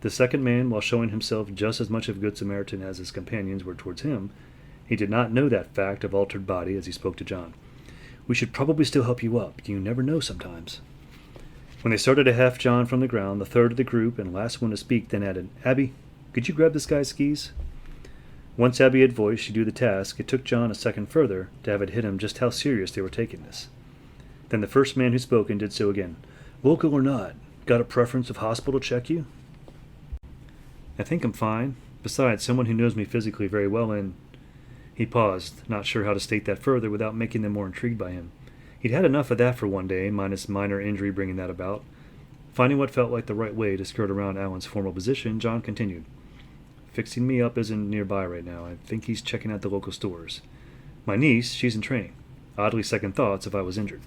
The second man, while showing himself just as much of a good Samaritan as his companions were towards him, he did not know that fact of altered body as he spoke to John. "We should probably still help you up. You never know sometimes." When they started to heft John from the ground, the third of the group and last one to speak then added, "Abby, could you grab this guy's skis?" Once Abby had voiced she'd do the task, it took John a second further to have it hit him just how serious they were taking this. Then the first man who spoke and did so again. "Local or not, got a preference of hospital check you?" "I think I'm fine. Besides, someone who knows me physically very well and—" He paused, not sure how to state that further without making them more intrigued by him. He'd had enough of that for one day, minus minor injury bringing that about. Finding what felt like the right way to skirt around Alan's formal position, John continued. "Fixing me up isn't nearby right now. I think he's checking out the local stores. My niece, she's in training. Oddly second thoughts if I was injured.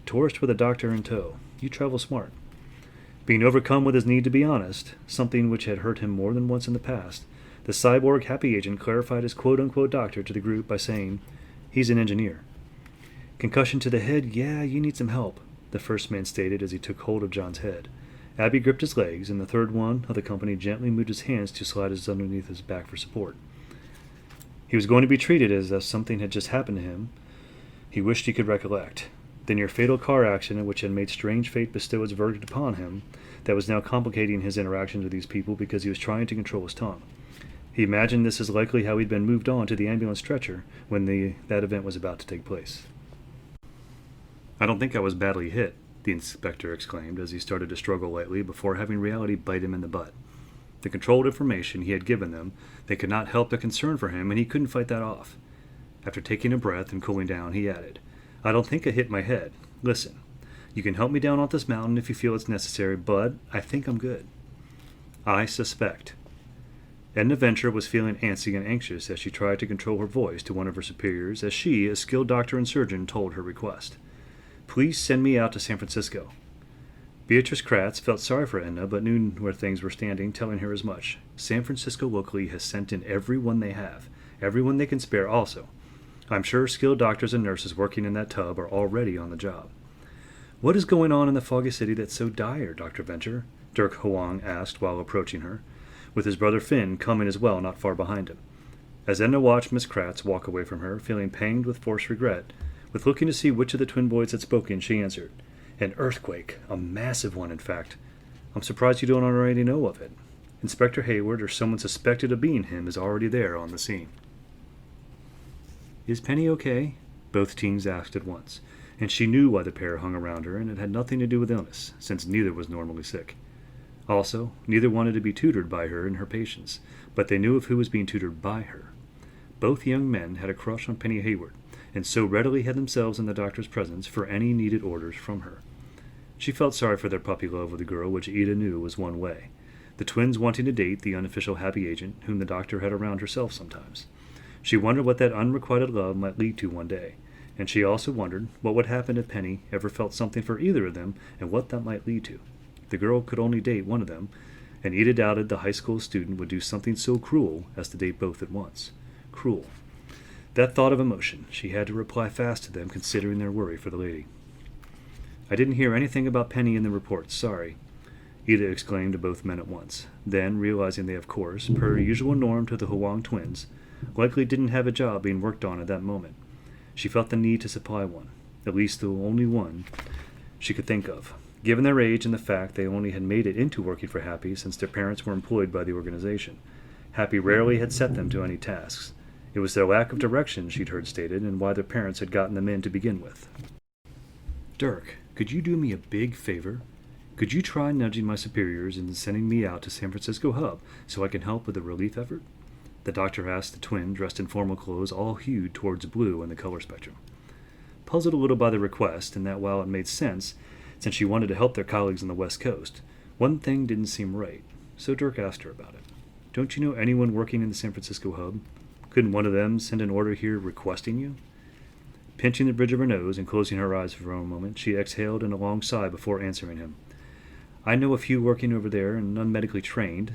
Tourist with a doctor in tow. You travel smart. Being overcome with his need to be honest, something which had hurt him more than once in the past, the cyborg happy agent clarified his quote-unquote doctor to the group by saying, "He's an engineer." "Concussion to the head? Yeah, you need some help," the first man stated as he took hold of John's head. Abby gripped his legs, and the third one of the company gently moved his hands to slide his underneath his back for support. He was going to be treated as if something had just happened to him. He wished he could recollect. The near fatal car accident which had made strange fate bestow its verdict upon him, that was now complicating his interactions with these people because he was trying to control his tongue. He imagined this is likely how he'd been moved on to the ambulance stretcher when that event was about to take place. "I don't think I was badly hit," the inspector exclaimed as he started to struggle lightly before having reality bite him in the butt. The controlled information he had given them, they could not help their concern for him, and he couldn't fight that off. After taking a breath and cooling down, he added, "I don't think I hit my head. Listen, you can help me down off this mountain if you feel it's necessary, but I think I'm good." "I suspect." Edna Venture was feeling antsy and anxious as she tried to control her voice to one of her superiors as she, a skilled doctor and surgeon, told her request. "Please send me out to San Francisco." Beatrice Kratz felt sorry for Edna, but knew where things were standing, telling her as much. San Francisco locally has sent in everyone they have, everyone they can spare also. I'm sure skilled doctors and nurses working in that tub are already on the job. "What is going on in the foggy city that's so dire, Dr. Venture?" Dirk Huang asked while approaching her, with his brother Finn coming as well not far behind him. As Edna watched Miss Kratz walk away from her, feeling panged with forced regret, with looking to see which of the twin boys had spoken, she answered, "An earthquake, a massive one in fact. I'm surprised you don't already know of it. Inspector Hayward or someone suspected of being him is already there on the scene." "Is Penny okay?" both teens asked at once, and she knew why the pair hung around her, and it had nothing to do with illness, since neither was normally sick. Also, neither wanted to be tutored by her in her patients, but they knew of who was being tutored by her. Both young men had a crush on Penny Hayward, and so readily had themselves in the doctor's presence for any needed orders from her. She felt sorry for their puppy love with the girl, which Ida knew was one way, the twins wanting to date the unofficial happy agent whom the doctor had around herself sometimes. She wondered what that unrequited love might lead to one day, and she also wondered what would happen if Penny ever felt something for either of them and what that might lead to. The girl could only date one of them, and Ida doubted the high school student would do something so cruel as to date both at once. Cruel. That thought of emotion, she had to reply fast to them, considering their worry for the lady. "I didn't hear anything about Penny in the report, sorry," Ida exclaimed to both men at once. Then, realizing they, of course, per usual norm to the Huang twins, likely didn't have a job being worked on at that moment, she felt the need to supply one, at least the only one she could think of, given their age and the fact they only had made it into working for Happy since their parents were employed by the organization. Happy rarely had set them to any tasks. It was their lack of direction, she'd heard stated, and why their parents had gotten them in to begin with. "Dirk, could you do me a big favor? Could you try nudging my superiors into sending me out to San Francisco Hub so I can help with the relief effort?" The doctor asked the twin, dressed in formal clothes, all hued towards blue in the color spectrum. Puzzled a little by the request, and that while it made sense, since she wanted to help their colleagues on the West Coast, one thing didn't seem right, so Dirk asked her about it. "Don't you know anyone working in the San Francisco Hub? Couldn't one of them send an order here requesting you?" Pinching the bridge of her nose and closing her eyes for a moment, she exhaled in a long sigh before answering him. "I know a few working over there, and none medically trained.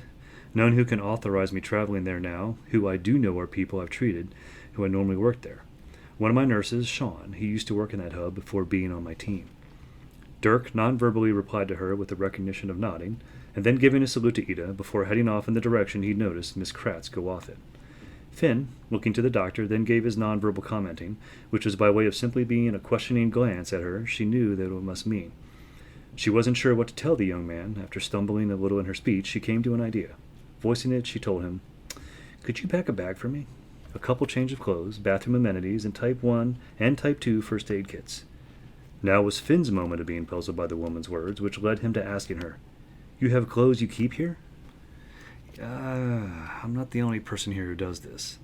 None who can authorize me traveling there now, who I do know are people I've treated, who I normally worked there. One of my nurses, Sean, he used to work in that hub before being on my team." Dirk non-verbally replied to her with the recognition of nodding, and then giving a salute to Ida before heading off in the direction he'd noticed Miss Kratz go off in. Finn, looking to the doctor, then gave his non-verbal commenting, which was by way of simply being a questioning glance at her she knew that it must mean. She wasn't sure what to tell the young man. After stumbling a little in her speech, she came to an idea. Voicing it, she told him, "Could you pack a bag for me? A couple change of clothes, bathroom amenities, and Type 1 and Type 2 first aid kits." Now was Finn's moment of being puzzled by the woman's words, which led him to asking her, "You have clothes you keep here?" I'm not the only person here who does this.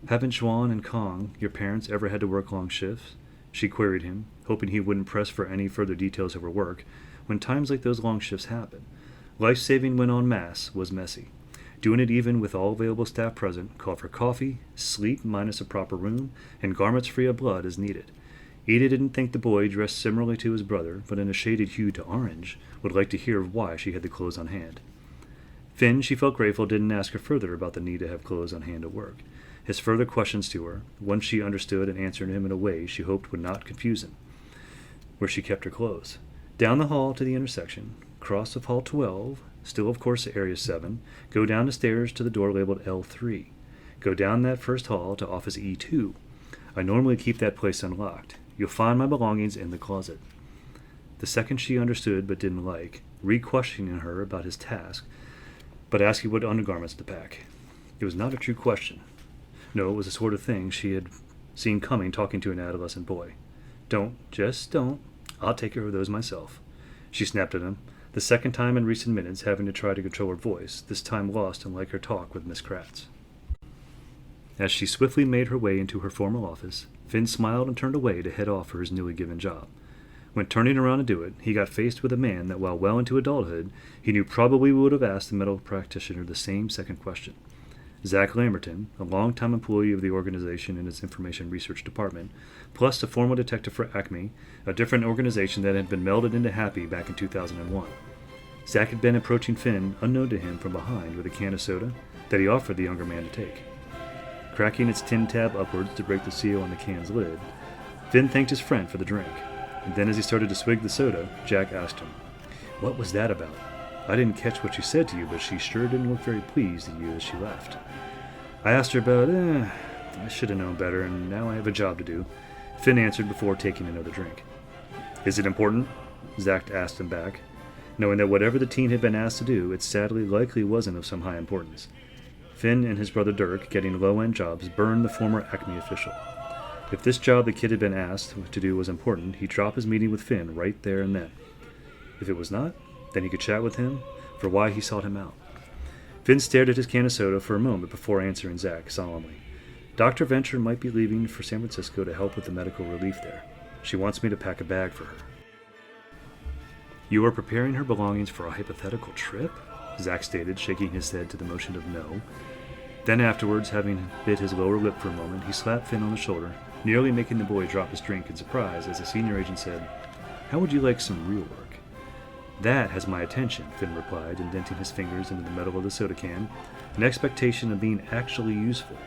Haven't Xuan and Kong, your parents, ever had to work long shifts?" She queried him, hoping he wouldn't press for any further details of her work. When times like those long shifts happen, life-saving when en masse was messy. Doing it even with all available staff present called for coffee, sleep minus a proper room, and garments free of blood as needed. Ada didn't think the boy, dressed similarly to his brother, but in a shaded hue to orange, would like to hear why she had the clothes on hand. Finn, she felt grateful, didn't ask her further about the need to have clothes on hand at work. His further questions to her, once she understood and answered him in a way she hoped would not confuse him, where she kept her clothes. Down the hall to the intersection, cross of Hall 12, still of course Area 7, go down the stairs to the door labeled L3. Go down that first hall to Office E2. I normally keep that place unlocked. You'll find my belongings in the closet. The second she understood but didn't like, re-questioning her about his task, but asking what undergarments to pack. It was not a true question. No, it was the sort of thing she had seen coming talking to an adolescent boy. Don't, just don't. I'll take care of those myself. She snapped at him, the second time in recent minutes having to try to control her voice, this time lost unlike her talk with Miss Kratz. As she swiftly made her way into her formal office, Finn smiled and turned away to head off for his newly given job. When turning around to do it, he got faced with a man that, while well into adulthood, he knew probably would have asked the medical practitioner the same second question. Zach Lamberton, a longtime employee of the organization in its information research department, plus a former detective for Acme, a different organization that had been melded into Happy back in 2001. Zach had been approaching Finn, unknown to him, from behind with a can of soda that he offered the younger man to take. Cracking its tin tab upwards to break the seal on the can's lid, Finn thanked his friend for the drink, and then as he started to swig the soda, Jack asked him, "What was that about? I didn't catch what she said to you, but she sure didn't look very pleased at you as she left." "I asked her about, I should have known better, and now I have a job to do," Finn answered before taking another drink. "Is it important?" Zach asked him back, knowing that whatever the teen had been asked to do, it sadly likely wasn't of some high importance. Finn and his brother Dirk, getting low-end jobs, burned the former Acme official. If this job the kid had been asked to do was important, he'd drop his meeting with Finn right there and then. If it was not, then he could chat with him for why he sought him out. Finn stared at his can of soda for a moment before answering Zach solemnly. "Dr. Venture might be leaving for San Francisco to help with the medical relief there. She wants me to pack a bag for her." "You are preparing her belongings for a hypothetical trip?" Zach stated, shaking his head to the motion of no. Then afterwards, having bit his lower lip for a moment, he slapped Finn on the shoulder, nearly making the boy drop his drink in surprise as the senior agent said, "How would you like some real work?" "That has my attention," Finn replied, indenting his fingers into the metal of the soda can, an expectation of being actually useful,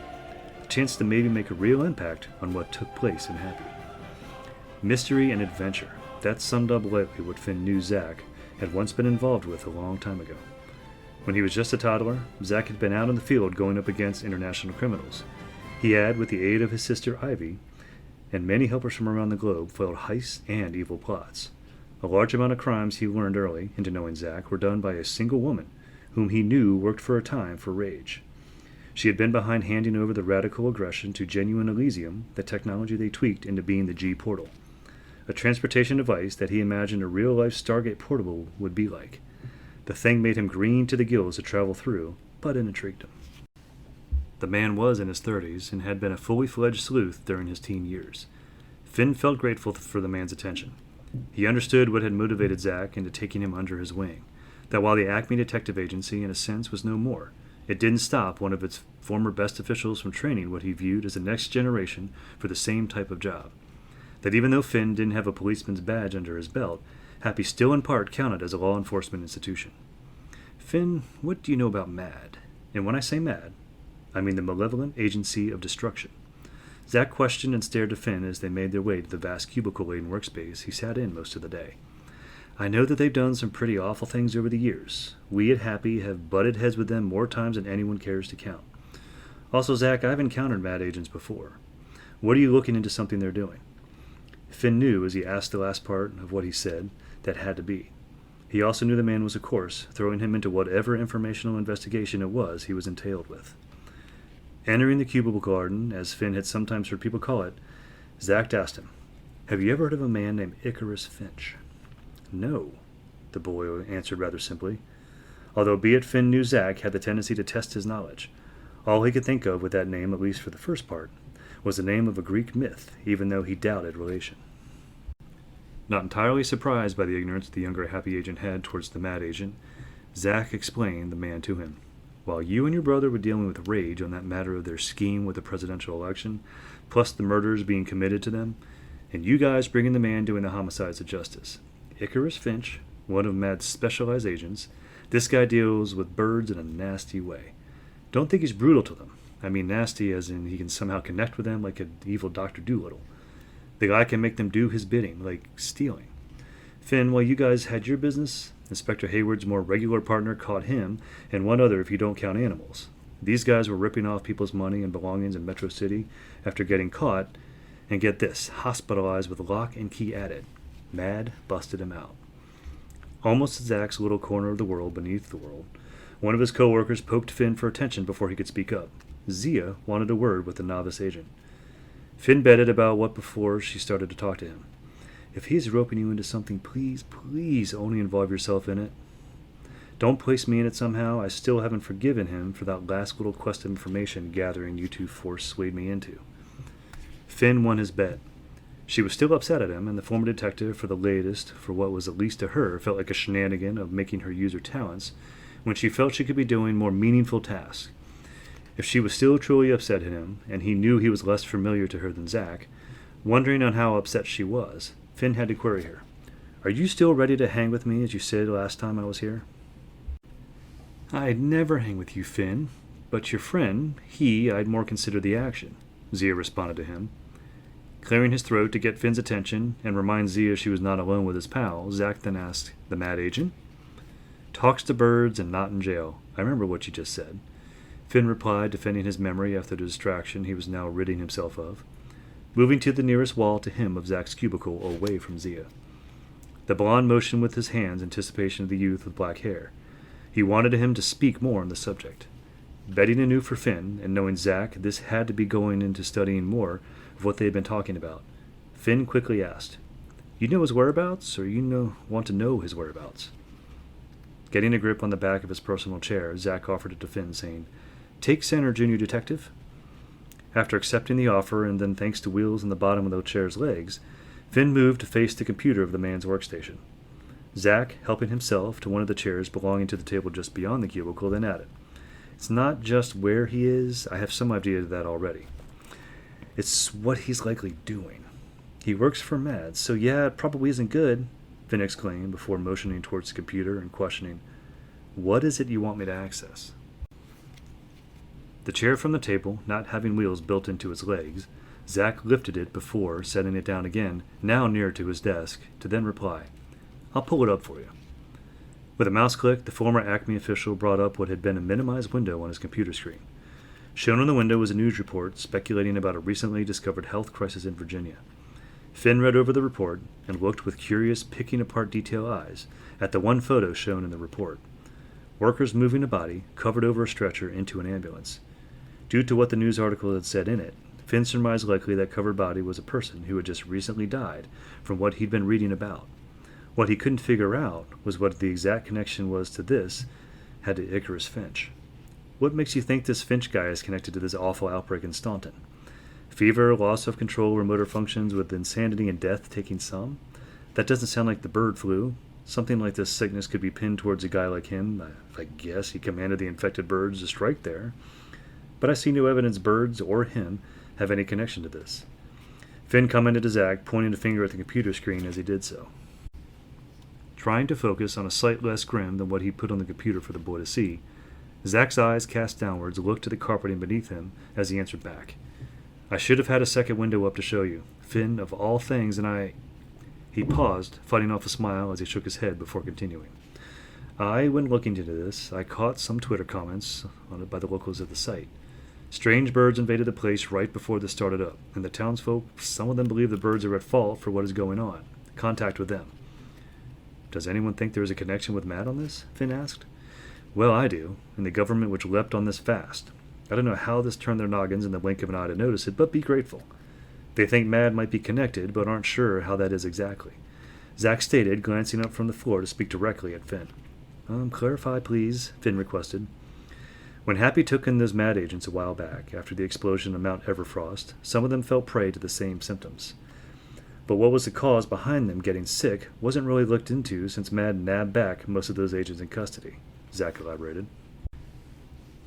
a chance to maybe make a real impact on what took place in Happy. Mystery and adventure. That summed up lightly what Finn knew Zach had once been involved with a long time ago. When he was just a toddler, Zach had been out in the field going up against international criminals. He had, with the aid of his sister Ivy, and many helpers from around the globe, foiled heists and evil plots. A large amount of crimes he learned early into knowing Zach were done by a single woman, whom he knew worked for a time for Rage. She had been behind handing over the radical aggression to Genuine Elysium, the technology they tweaked into being the G-Portal, a transportation device that he imagined a real-life Stargate portable would be like. The thing made him green to the gills to travel through, but it intrigued him. The man was in his 30s and had been a fully fledged sleuth during his teen years. Finn felt grateful for the man's attention. He understood what had motivated Zach into taking him under his wing, that while the Acme Detective Agency in a sense was no more, it didn't stop one of its former best officials from training what he viewed as the next generation for the same type of job. That even though Finn didn't have a policeman's badge under his belt, Happy still in part counted as a law enforcement institution. "Finn, what do you know about MAD? And when I say MAD, I mean the Malevolent Agency of Destruction." Zach questioned and stared to Finn as they made their way to the vast cubicle-laden workspace he sat in most of the day. "I know that they've done some pretty awful things over the years. We at Happy have butted heads with them more times than anyone cares to count. Also, Zach, I've encountered MAD agents before. What are you looking into something they're doing?" Finn knew, as he asked the last part of what he said, that had to be. He also knew the man was, of course, throwing him into whatever informational investigation it was he was entailed with. Entering the cubicle garden, as Finn had sometimes heard people call it, Zach asked him, "Have you ever heard of a man named Icarus Finch?" "No," the boy answered rather simply, although be it Finn knew Zach had the tendency to test his knowledge. All he could think of with that name, at least for the first part, was the name of a Greek myth, even though he doubted relation. Not entirely surprised by the ignorance the younger Happy agent had towards the MAD agent, Zach explained the man to him. "While you and your brother were dealing with Rage on that matter of their scheme with the presidential election, plus the murders being committed to them, and you guys bring in the man doing the homicides to justice. Icarus Finch, one of Mad's specialized agents. This guy deals with birds in a nasty way. Don't think he's brutal to them. I mean nasty as in he can somehow connect with them like an evil Dr. Doolittle. The guy can make them do his bidding, like stealing. Finn, while you guys had your business, Inspector Hayward's more regular partner caught him, and one other if you don't count animals. These guys were ripping off people's money and belongings in Metro City after getting caught, and get this, hospitalized with lock and key added. Mad busted him out. Almost Zach's little corner of the world beneath the world, one of his co-workers poked Finn for attention before he could speak up. Zia wanted a word with the novice agent. Finn betted about what before she started to talk to him. If he's roping you into something, please only involve yourself in it. Don't place me in it somehow. I still haven't forgiven him for that last little quest of information gathering you two swayed me into. Finn won his bet. She was still upset at him, and the former detective, for the latest, for what was at least to her, felt like a shenanigan of making her use her talents, when she felt she could be doing more meaningful tasks. If she was still truly upset at him, and he knew he was less familiar to her than Zach, wondering on how upset she was, Finn had to query her. Are you still ready to hang with me as you said last time I was here? I'd never hang with you, Finn, but your friend, I'd more consider the action, Zia responded to him. Clearing his throat to get Finn's attention and remind Zia she was not alone with his pal, Zach then asked, the mad agent? Talks to birds and not in jail. I remember what you just said. Finn replied, defending his memory after the distraction he was now ridding himself of, moving to the nearest wall to him of Zach's cubicle away from Zia. The blonde motioned with his hands in anticipation of the youth with black hair. He wanted him to speak more on the subject. Betting anew for Finn, and knowing Zach, this had to be going into studying more of what they had been talking about. Finn quickly asked, You know his whereabouts, or want to know his whereabouts? Getting a grip on the back of his personal chair, Zach offered it to Finn, saying, Take center, junior detective. After accepting the offer, and then thanks to wheels in the bottom of the chair's legs, Finn moved to face the computer of the man's workstation. Zach, helping himself to one of the chairs belonging to the table just beyond the cubicle, then added, It's not just where he is, I have some idea of that already. It's what he's likely doing. He works for Mads, so yeah, it probably isn't good, Finn exclaimed before motioning towards the computer and questioning, What is it you want me to access? The chair from the table, not having wheels built into its legs, Zach lifted it before setting it down again, now nearer to his desk, to then reply, I'll pull it up for you. With a mouse click, the former Acme official brought up what had been a minimized window on his computer screen. Shown on the window was a news report speculating about a recently discovered health crisis in Virginia. Finn read over the report and looked with curious, picking-apart detail eyes at the one photo shown in the report. Workers moving a body, covered over a stretcher, into an ambulance. Due to what the news article had said in it, Finn surmised likely that covered body was a person who had just recently died from what he'd been reading about. What he couldn't figure out was what the exact connection was to this had to Icarus Finch. What makes you think this Finch guy is connected to this awful outbreak in Staunton? Fever, loss of control or motor functions with insanity and death taking some? That doesn't sound like the bird flu. Something like this sickness could be pinned towards a guy like him. I guess he commanded the infected birds to strike there. But I see no evidence birds or him have any connection to this. Finn commented to Zach, pointing a finger at the computer screen as he did so. Trying to focus on a sight less grim than what he put on the computer for the boy to see, Zach's eyes cast downwards looked to the carpeting beneath him as he answered back. I should have had a second window up to show you. Finn, of all things, and He paused, fighting off a smile as he shook his head before continuing. When looking into this, I caught some Twitter comments on it by the locals at the site. Strange birds invaded the place right before this started up, and the townsfolk, some of them believe the birds are at fault for what is going on. Contact with them. Does anyone think there is a connection with Matt on this? Finn asked. Well, I do, and the government which leapt on this fast. I don't know how this turned their noggins in the blink of an eye to notice it, but be grateful. They think Mad might be connected, but aren't sure how that is exactly. Zach stated, glancing up from the floor to speak directly at Finn. Clarify, please, Finn requested. When Happy took in those Mad agents a while back, after the explosion of Mount Everfrost, some of them fell prey to the same symptoms. But what was the cause behind them getting sick wasn't really looked into since Mad nabbed back most of those agents in custody, Zach elaborated.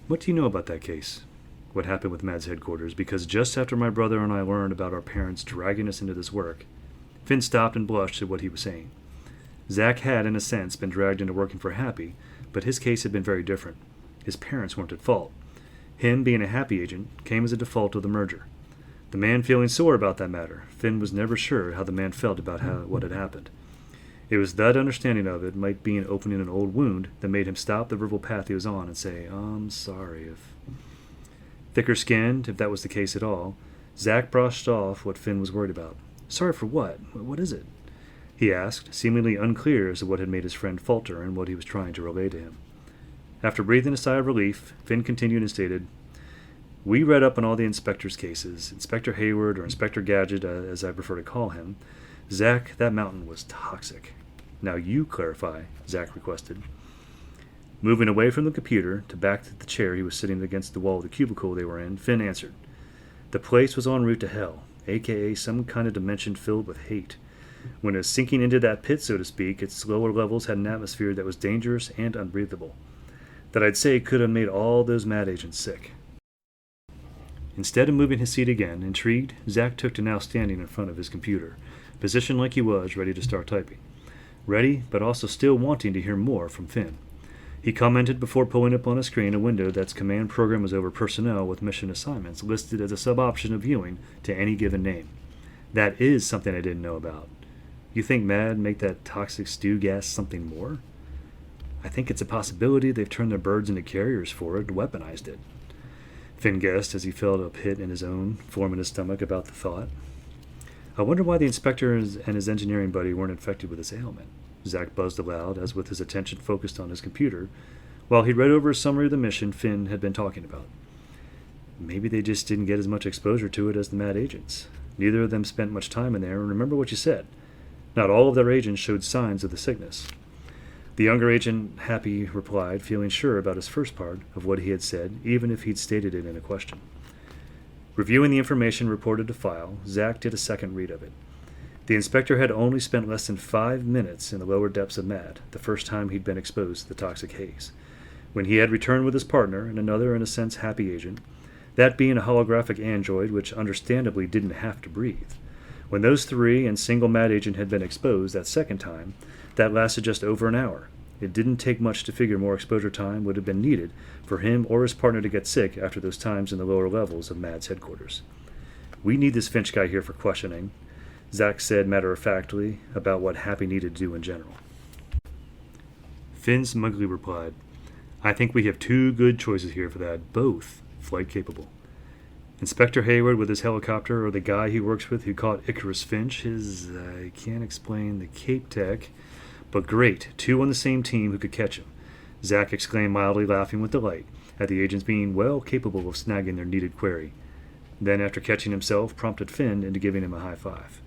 What do you know about that case? what happened with Mad's headquarters, because just after my brother and I learned about our parents dragging us into this work, Finn stopped and blushed at what he was saying. Zack had, in a sense, been dragged into working for Happy, but his case had been very different. His parents weren't at fault. Him being a Happy agent came as a default of the merger. The man feeling sore about that matter, Finn was never sure how the man felt about what had happened. It was that understanding of it might be an opening an old wound that made him stop the verbal path he was on and say, I'm sorry if... Thicker-skinned, if that was the case at all, Zack brushed off what Finn was worried about. Sorry for what? What is it? He asked, seemingly unclear as to what had made his friend falter and what he was trying to relay to him. After breathing a sigh of relief, Finn continued and stated, We read up on all the inspector's cases, Inspector Hayward or Inspector Gadget, as I prefer to call him. Zack, that mountain was toxic. Now you clarify, Zack requested. Moving away from the computer to back to the chair he was sitting against the wall of the cubicle they were in, Finn answered. The place was en route to hell, a.k.a. some kind of dimension filled with hate. When it was sinking into that pit, so to speak, its lower levels had an atmosphere that was dangerous and unbreathable, that I'd say could have made all those mad agents sick. Instead of moving his seat again, intrigued, Zack took to now standing in front of his computer, positioned like he was, ready to start typing. Ready, but also still wanting to hear more from Finn. He commented before pulling up on a screen a window that's command program was over personnel with mission assignments listed as a sub-option of viewing to any given name. That is something I didn't know about. You think Mad make that toxic stew gas something more? I think it's a possibility they've turned their birds into carriers for it and weaponized it. Finn guessed as he felt a pit in his own, form in his stomach about the thought. I wonder why the inspector and his engineering buddy weren't infected with this ailment. Zack buzzed aloud, as with his attention focused on his computer, while he read over a summary of the mission Finn had been talking about. Maybe they just didn't get as much exposure to it as the Mad agents. Neither of them spent much time in there, and remember what you said. Not all of their agents showed signs of the sickness. The younger agent, Happy, replied, feeling sure about his first part of what he had said, even if he'd stated it in a question. Reviewing the information reported to file, Zack did a second read of it. The inspector had only spent less than 5 minutes in the lower depths of Mad, the first time he'd been exposed to the toxic haze. When he had returned with his partner and another, in a sense, Happy agent, that being a holographic android which understandably didn't have to breathe. When those three and single Mad agent had been exposed that second time, that lasted just over an hour. It didn't take much to figure more exposure time would have been needed for him or his partner to get sick after those times in the lower levels of Mad's headquarters. We need this Finch guy here for questioning, Zack said matter-of-factly about what Happy needed to do in general. Finn smugly replied, I think we have 2 good choices here for that, both flight-capable. Inspector Hayward with his helicopter, or the guy he works with who caught Icarus Finch, I can't explain the Cape Tech, but great, 2 on the same team who could catch him, Zack exclaimed mildly, laughing with delight at the agents being well capable of snagging their needed query. Then, after catching himself, prompted Finn into giving him a high five.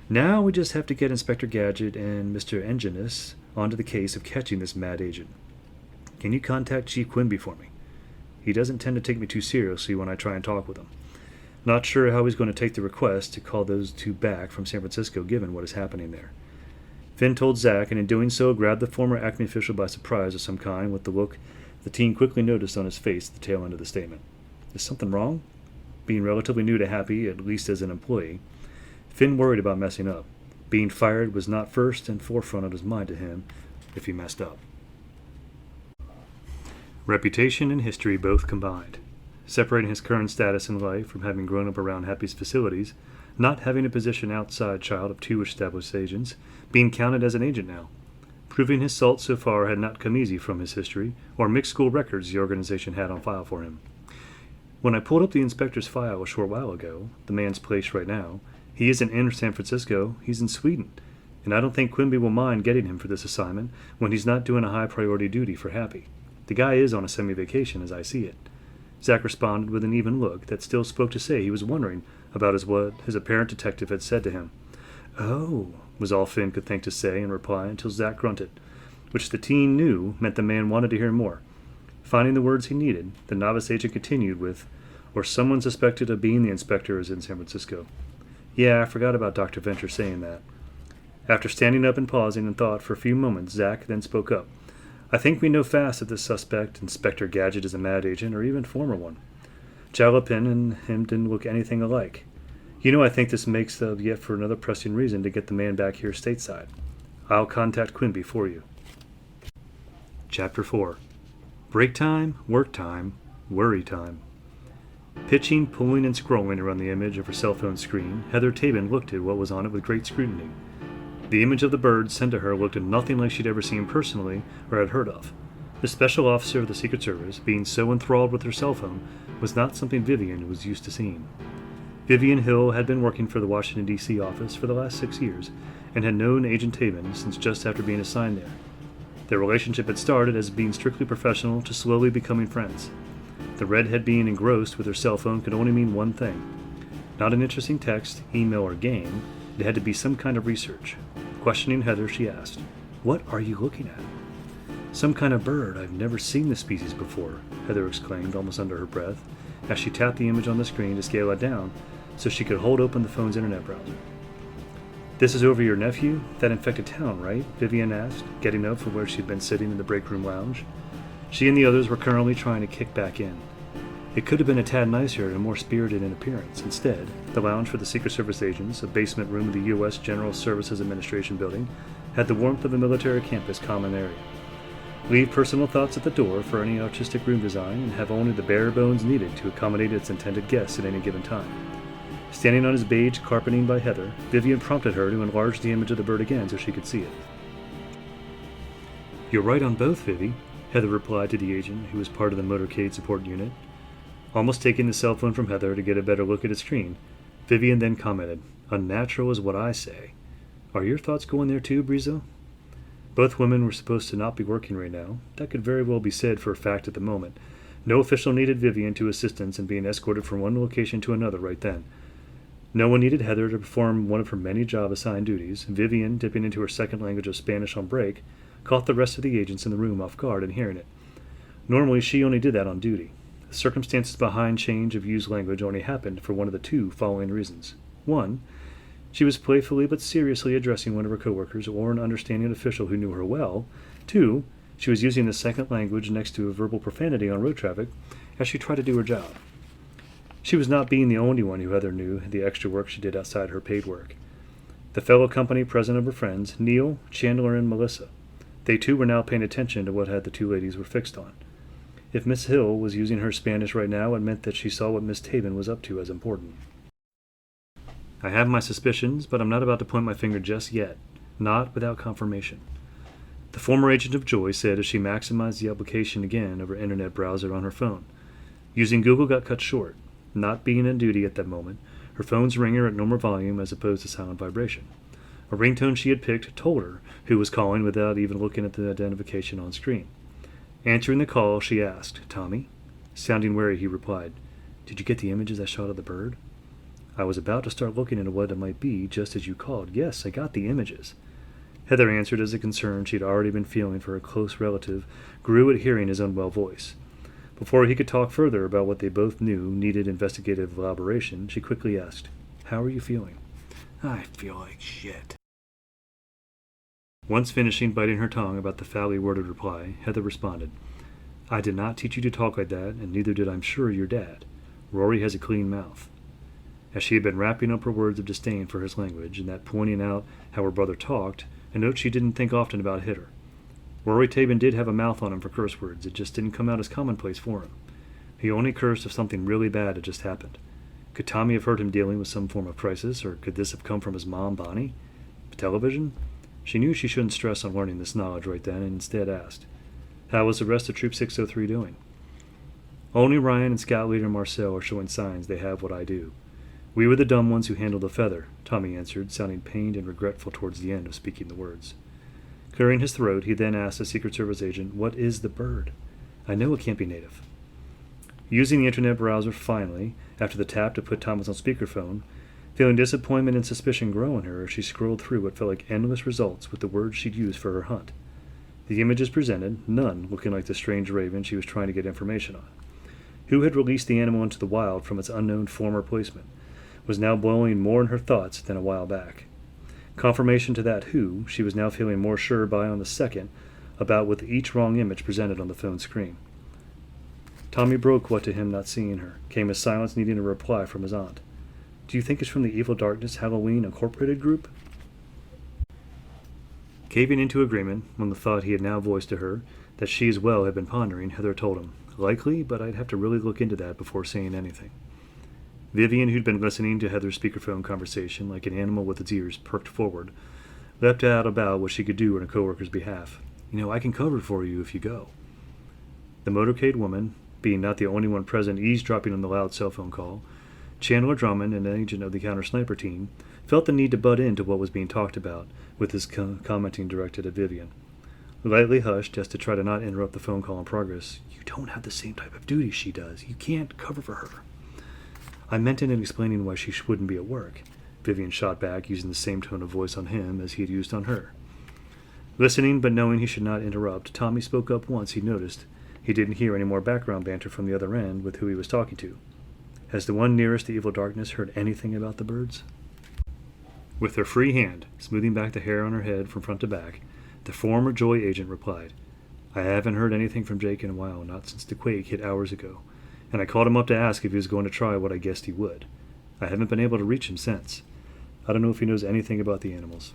Now we just have to get Inspector Gadget and Mr. Enginus onto the case of catching this Mad agent. Can you contact Chief Quimby for me? He doesn't tend to take me too seriously when I try and talk with him. Not sure how he's going to take the request to call those 2 back from San Francisco given what is happening there. Finn told Zack, and in doing so grabbed the former Acme official by surprise of some kind with the look the teen quickly noticed on his face at the tail end of the statement. Is something wrong? Being relatively new to Happy, at least as an employee, Finn worried about messing up. Being fired was not first and forefront of his mind to him if he messed up. Reputation and history both combined. Separating his current status in life from having grown up around Happy's facilities, not having a position outside child of 2 established agents, being counted as an agent now. Proving his salt so far had not come easy from his history, or mixed school records the organization had on file for him. When I pulled up the inspector's file a short while ago, the man's place right now, he isn't in San Francisco, he's in Sweden, and I don't think Quimby will mind getting him for this assignment when he's not doing a high-priority duty for Happy. The guy is on a semi-vacation as I see it. Zack responded with an even look that still spoke to say he was wondering about what his apparent detective had said to him. Oh, was all Finn could think to say in reply until Zack grunted, which the teen knew meant the man wanted to hear more. Finding the words he needed, the novice agent continued with, or someone suspected of being the inspector is in San Francisco. Yeah, I forgot about Dr. Venture saying that. After standing up and pausing in thought for a few moments, Zack then spoke up. I think we know fast if this suspect, Inspector Gadget, is a Mad agent or even former one. Jalapin and him didn't look anything alike. You know, I think this makes yet for another pressing reason to get the man back here stateside. I'll contact Quimby for you. Chapter 4. Break time, work time, worry time. Pitching, pulling, and scrolling around the image of her cell phone screen, Heather Tabin looked at what was on it with great scrutiny. The image of the bird sent to her looked nothing like she'd ever seen personally or had heard of. The special officer of the Secret Service, being so enthralled with her cell phone, was not something Vivian was used to seeing. Vivian Hill had been working for the Washington, D.C. office for the last 6 years, and had known Agent Tabin since just after being assigned there. Their relationship had started as being strictly professional to slowly becoming friends. The redhead being engrossed with her cell phone could only mean one thing. Not an interesting text, email, or game. It had to be some kind of research. Questioning Heather, she asked, "What are you looking at?" "Some kind of bird. I've never seen this species before," Heather exclaimed almost under her breath, as she tapped the image on the screen to scale it down so she could hold open the phone's internet browser. "This is over your nephew? That infected town, right?" Vivian asked, getting up from where she'd been sitting in the break room lounge. She and the others were currently trying to kick back in. It could have been a tad nicer and more spirited in appearance. Instead, the lounge for the Secret Service agents, a basement room of the U.S. General Services Administration building, had the warmth of a military campus common area. Leave personal thoughts at the door for any artistic room design and have only the bare bones needed to accommodate its intended guests at any given time. Standing on his beige carpeting by Heather, Vivian prompted her to enlarge the image of the bird again so she could see it. "You're right on both, Vivi," Heather replied to the agent, who was part of the motorcade support unit. Almost taking the cell phone from Heather to get a better look at its screen, Vivian then commented, "Unnatural is what I say. Are your thoughts going there too, Brizo?" Both women were supposed to not be working right now. That could very well be said for a fact at the moment. No official needed Vivian to assistance in being escorted from one location to another right then. No one needed Heather to perform one of her many job-assigned duties. Vivian, dipping into her second language of Spanish on break, caught the rest of the agents in the room off guard and hearing it. Normally, she only did that on duty. The circumstances behind change of used language only happened for one of the two following reasons. One, she was playfully but seriously addressing one of her coworkers or an understanding official who knew her well. Two, she was using the second language next to a verbal profanity on road traffic as she tried to do her job. She was not being the only one who Heather knew had the extra work she did outside her paid work. The fellow company president of her friends, Neil, Chandler, and Melissa. They too were now paying attention to what the two ladies were fixed on. If Miss Hill was using her Spanish right now, it meant that she saw what Miss Tabin was up to as important. "I have my suspicions, but I'm not about to point my finger just yet. Not without confirmation," the former agent of Joy said as she maximized the application again of her internet browser on her phone. Using Google got cut short. Not being on duty at that moment, her phone's ringer at normal volume as opposed to silent vibration. A ringtone she had picked told her who was calling without even looking at the identification on screen. Answering the call, she asked, "Tommy?" Sounding wary, he replied, "Did you get the images I shot of the bird?" "I was about to start looking into what it might be just as you called. Yes, I got the images." Heather answered as the concern she had already been feeling for a close relative grew at hearing his unwell voice. Before he could talk further about what they both knew needed investigative elaboration, she quickly asked, "How are you feeling?" "I feel like shit." Once finishing biting her tongue about the foully worded reply, Heather responded, "I did not teach you to talk like that, and neither did, I'm sure, your dad. Rory has a clean mouth." As she had been wrapping up her words of disdain for his language, and that pointing out how her brother talked, a note she didn't think often about hit her. Rory Tabin did have a mouth on him for curse words. It just didn't come out as commonplace for him. He only cursed if something really bad had just happened. Could Tommy have heard him dealing with some form of crisis, or could this have come from his mom, Bonnie? Television? She knew she shouldn't stress on learning this knowledge right then, and instead asked, "How was the rest of Troop 603 doing?" "Only Ryan and Scout Leader Marcel are showing signs they have what I do. We were the dumb ones who handled the feather," Tommy answered, sounding pained and regretful towards the end of speaking the words. Clearing his throat, he then asked the Secret Service agent, "What is the bird? I know it can't be native." Using the internet browser finally, after the tap to put Thomas on speakerphone, feeling disappointment and suspicion grow in her, she scrolled through what felt like endless results with the words she'd used for her hunt. The images presented, none looking like the strange raven she was trying to get information on. Who had released the animal into the wild from its unknown former placement was now blowing more in her thoughts than a while back. Confirmation to that who, she was now feeling more sure by on the second about with each wrong image presented on the phone screen. Tommy broke what to him not seeing her came as silence needing a reply from his aunt. Do you think it's from the Evil Darkness Halloween Incorporated group? Caving into agreement when the thought he had now voiced to her that she as well had been pondering, Heather told him, Likely, but I'd have to really look into that before saying anything. Vivian, who'd been listening to Heather's speakerphone conversation like an animal with its ears perked forward, leapt out about what she could do on her coworker's behalf. I can cover for you if you go. The motorcade woman, being not the only one present eavesdropping on the loud cell phone call, Chandler Drummond, an agent of the counter sniper team, felt the need to butt into what was being talked about, with his commenting directed at Vivian. Lightly hushed as to try to not interrupt the phone call in progress. You don't have the same type of duties she does. You can't cover for her. I meant it in explaining why she wouldn't be at work, Vivian shot back, using the same tone of voice on him as he had used on her. Listening, but knowing he should not interrupt, Tommy spoke up once he noticed he didn't hear any more background banter from the other end with who he was talking to. Has the one nearest to Evil Darkness heard anything about the birds? With her free hand, smoothing back the hair on her head from front to back, the former Joy agent replied, I haven't heard anything from Jake in a while, not since the quake hit hours ago, and I called him up to ask if he was going to try what I guessed he would. I haven't been able to reach him since. I don't know if he knows anything about the animals.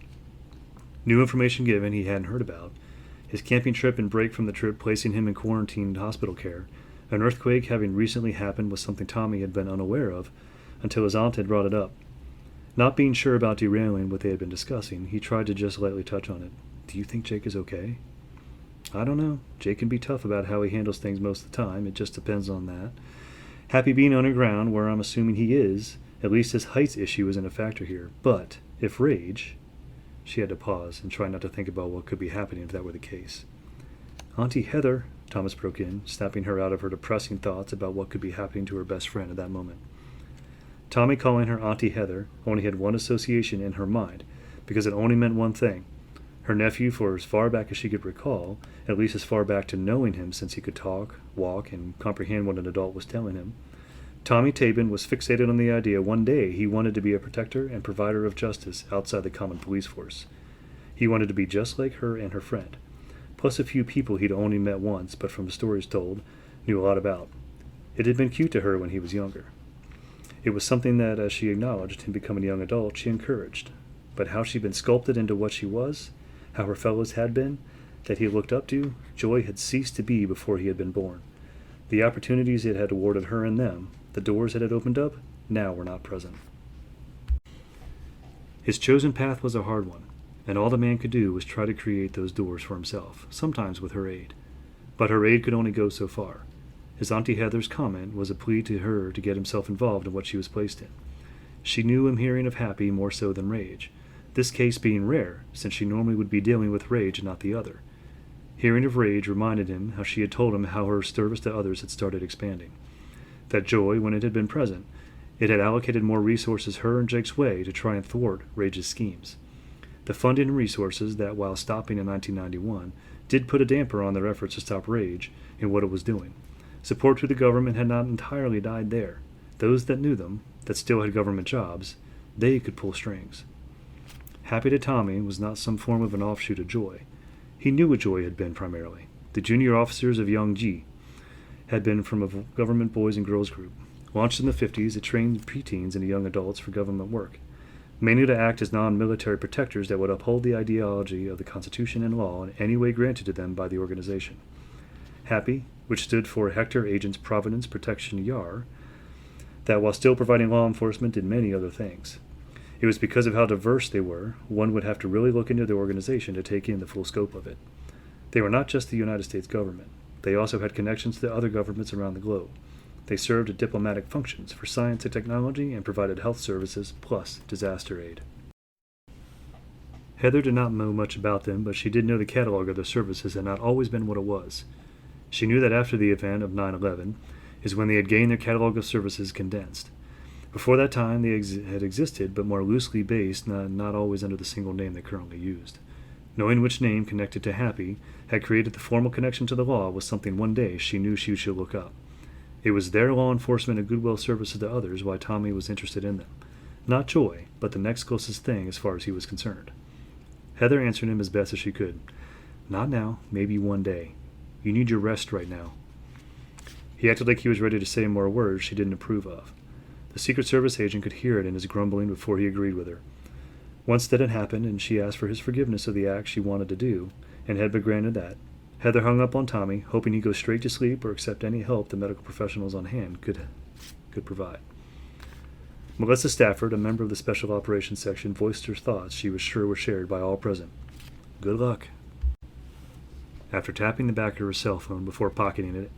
New information given he hadn't heard about, his camping trip and break from the trip placing him in quarantined hospital care, an earthquake having recently happened was something Tommy had been unaware of until his aunt had brought it up. Not being sure about derailing what they had been discussing, he tried to just lightly touch on it. Do you think Jake is okay? I don't know. Jake can be tough about how he handles things most of the time. It just depends on that. Happy being underground, where I'm assuming he is, at least his heights issue isn't a factor here. But if rage... She had to pause and try not to think about what could be happening if that were the case. Auntie Heather, Thomas broke in, snapping her out of her depressing thoughts about what could be happening to her best friend at that moment. Tommy calling her Auntie Heather only had one association in her mind, because it only meant one thing. Her nephew, for as far back as she could recall, at least as far back to knowing him since he could talk, walk, and comprehend what an adult was telling him, Tommy Tabin was fixated on the idea one day he wanted to be a protector and provider of justice outside the common police force. He wanted to be just like her and her friend, plus a few people he'd only met once but from the stories told, knew a lot about. It had been cute to her when he was younger. It was something that, as she acknowledged him becoming a young adult, she encouraged. But how she'd been sculpted into what she was, how her fellows had been, that he looked up to, Joy had ceased to be before he had been born. The opportunities it had awarded her and them, the doors it had opened up, now were not present. His chosen path was a hard one, and all the man could do was try to create those doors for himself, sometimes with her aid. But her aid could only go so far. His Auntie Heather's comment was a plea to her to get himself involved in what she was placed in. She knew him hearing of Happy more so than Rage, this case being rare, since she normally would be dealing with Rage and not the other. Hearing of Rage reminded him how she had told him how her service to others had started expanding. That Joy, when it had been present, it had allocated more resources her and Jake's way to try and thwart Rage's schemes. The funding and resources that, while stopping in 1991, did put a damper on their efforts to stop Rage and what it was doing. Support to the government had not entirely died there. Those that knew them, that still had government jobs, they could pull strings. Happy to Tommy was not some form of an offshoot of Joy. He knew what Joy had been primarily. The junior officers of Young G had been from a government boys and girls group. Launched in the 50s, it trained preteens and young adults for government work, mainly to act as non-military protectors that would uphold the ideology of the Constitution and law in any way granted to them by the organization. Happy, which stood for Hector Agents Providence Protection YAR, that while still providing law enforcement did many other things. It was because of how diverse they were, one would have to really look into the organization to take in the full scope of it. They were not just the United States government. They also had connections to other governments around the globe. They served diplomatic functions for science and technology and provided health services plus disaster aid. Heather did not know much about them, but she did know the catalog of their services had not always been what it was. She knew that after the event of 9/11 is when they had gained their catalog of services condensed. Before that time, they had existed, but more loosely based, not always under the single name they currently used. Knowing which name connected to Happy had created the formal connection to the law was something one day she knew she should look up. It was their law enforcement and goodwill services to others why Tommy was interested in them. Not Joy, but the next closest thing as far as he was concerned. Heather answered him as best as she could. Not now, maybe one day. You need your rest right now. He acted like he was ready to say more words she didn't approve of. The Secret Service agent could hear it in his grumbling before he agreed with her. Once that had happened, and she asked for his forgiveness of the act she wanted to do, and had been granted that, Heather hung up on Tommy, hoping he'd go straight to sleep or accept any help the medical professionals on hand could provide. Melissa Stafford, a member of the Special Operations Section, voiced her thoughts she was sure were shared by all present. Good luck. After tapping the back of her cell phone before pocketing it,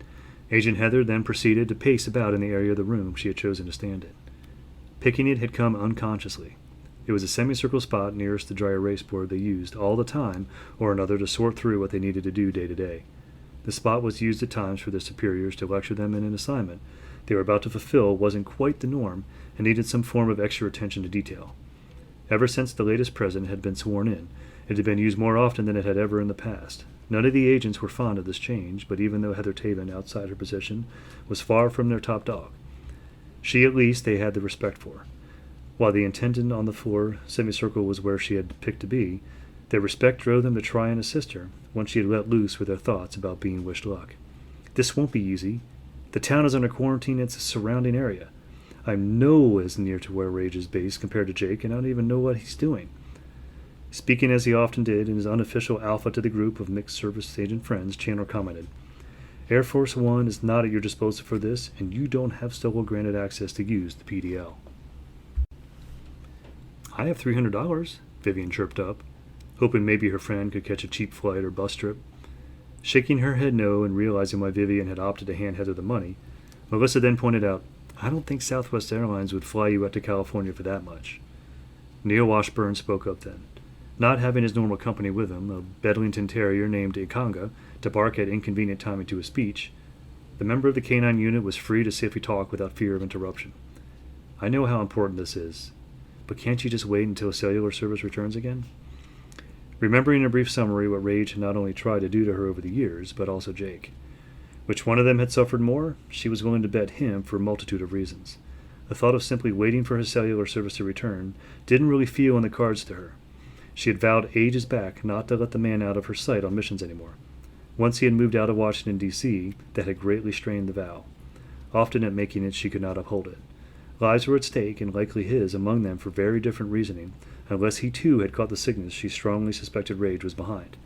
Agent Heather then proceeded to pace about in the area of the room she had chosen to stand in. Picking it had come unconsciously. It was a semicircle spot nearest the dry erase board they used all the time or another to sort through what they needed to do day to day. The spot was used at times for their superiors to lecture them in an assignment they were about to fulfill wasn't quite the norm and needed some form of extra attention to detail. Ever since the latest president had been sworn in, it had been used more often than it had ever in the past. None of the agents were fond of this change, but even though Heather Taven, outside her position, was far from their top dog, she at least they had the respect for. While the intendant on the floor semicircle was where she had picked to be, their respect drove them to try and assist her once she had let loose with their thoughts about being wished luck. This won't be easy. The town is under quarantine in its surrounding area. I'm no as near to where Rage is based compared to Jake, and I don't even know what he's doing. Speaking as he often did in his unofficial alpha to the group of mixed service agent friends, Chandler commented, Air Force One is not at your disposal for this, and you don't have Stowell granted access to use the PDL. I have $300, Vivian chirped up, hoping maybe her friend could catch a cheap flight or bus trip. Shaking her head no and realizing why Vivian had opted to hand Heather the money, Melissa then pointed out, I don't think Southwest Airlines would fly you out to California for that much. Neil Washburn spoke up then. Not having his normal company with him, a Bedlington Terrier named Ikanga, to bark at inconvenient timing to a speech, the member of the canine unit was free to safely talk without fear of interruption. I know how important this is, but can't you just wait until cellular service returns again? Remembering in a brief summary what Rage had not only tried to do to her over the years, but also Jake. Which one of them had suffered more? She was willing to bet him for a multitude of reasons. The thought of simply waiting for his cellular service to return didn't really feel in the cards to her. She had vowed ages back not to let the man out of her sight on missions anymore. Once he had moved out of Washington, D.C., that had greatly strained the vow. Often at making it, she could not uphold it. Lives were at stake, and likely his among them for very different reasoning, unless he too had caught the sickness she strongly suspected Rage was behind.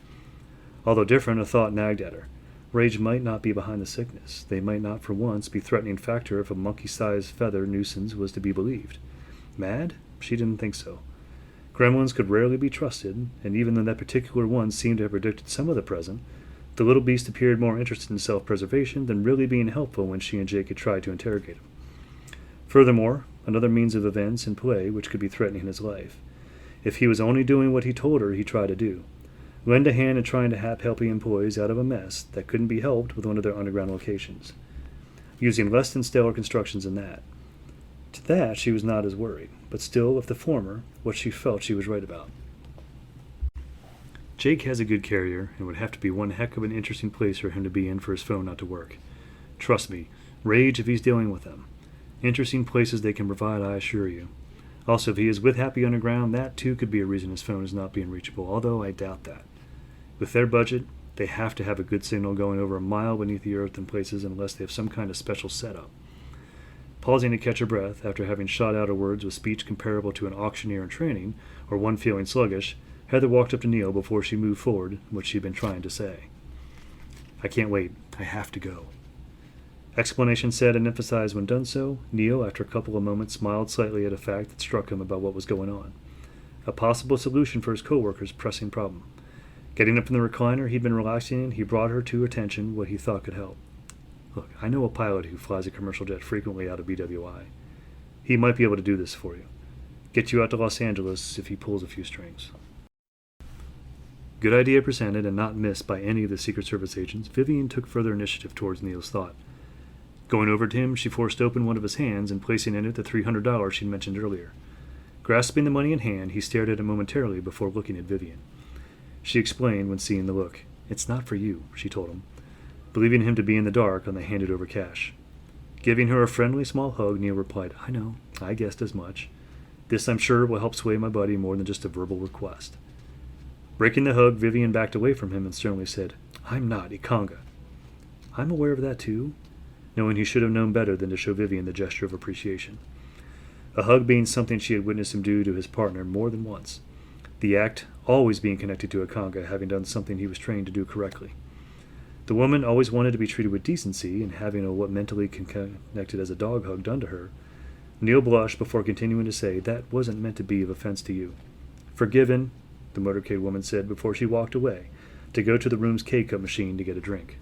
Although different, a thought nagged at her. Rage might not be behind the sickness. They might not for once be threatening factor if a monkey-sized feather nuisance was to be believed. Mad? She didn't think so. Gremlins could rarely be trusted, and even though that particular one seemed to have predicted some of the present, the little beast appeared more interested in self-preservation than really being helpful when she and Jake had tried to interrogate him. Furthermore, another means of events in play which could be threatening his life. If he was only doing what he told her he'd try to do, lend a hand in trying to help the employees out of a mess that couldn't be helped with one of their underground locations, using less than stellar constructions in that. To that she was not as worried, but still, if the former, what she felt she was right about. Jake has a good carrier, and would have to be one heck of an interesting place for him to be in for his phone not to work. Trust me, Rage if he's dealing with them. Interesting places they can provide, I assure you. Also, if he is with Happy Underground, that too could be a reason his phone is not being reachable, although I doubt that. With their budget, they have to have a good signal going over a mile beneath the earth in places unless they have some kind of special setup. Pausing to catch her breath, after having shot out her words with speech comparable to an auctioneer in training, or one feeling sluggish, Heather walked up to Neil before she moved forward what she'd been trying to say. I can't wait. I have to go. Explanation said and emphasized when done so, Neil, after a couple of moments, smiled slightly at a fact that struck him about what was going on. A possible solution for his co-worker's pressing problem. Getting up from the recliner he'd been relaxing in, he brought her to attention what he thought could help. Look, I know a pilot who flies a commercial jet frequently out of BWI. He might be able to do this for you. Get you out to Los Angeles if he pulls a few strings. Good idea presented and not missed by any of the Secret Service agents, Vivian took further initiative towards Neil's thought. Going over to him, she forced open one of his hands and placing in it the $300 she'd mentioned earlier. Grasping the money in hand, he stared at it momentarily before looking at Vivian. She explained when seeing the look. It's not for you, she told him, believing him to be in the dark on the handed-over cash. Giving her a friendly small hug, Neil replied, I know, I guessed as much. This, I'm sure, will help sway my buddy more than just a verbal request. Breaking the hug, Vivian backed away from him and sternly said, I'm not Ikanga. I'm aware of that, too. knowing he should have known better than to show Vivian the gesture of appreciation. A hug being something she had witnessed him do to his partner more than once. The act always being connected to Akanga having done something he was trained to do correctly. The woman always wanted to be treated with decency, and having what mentally connected as a dog hug done to her, Neil blushed before continuing to say, "That wasn't meant to be of offense to you." "Forgiven," the motorcade woman said before she walked away, to go to the room's K-cup machine to get a drink.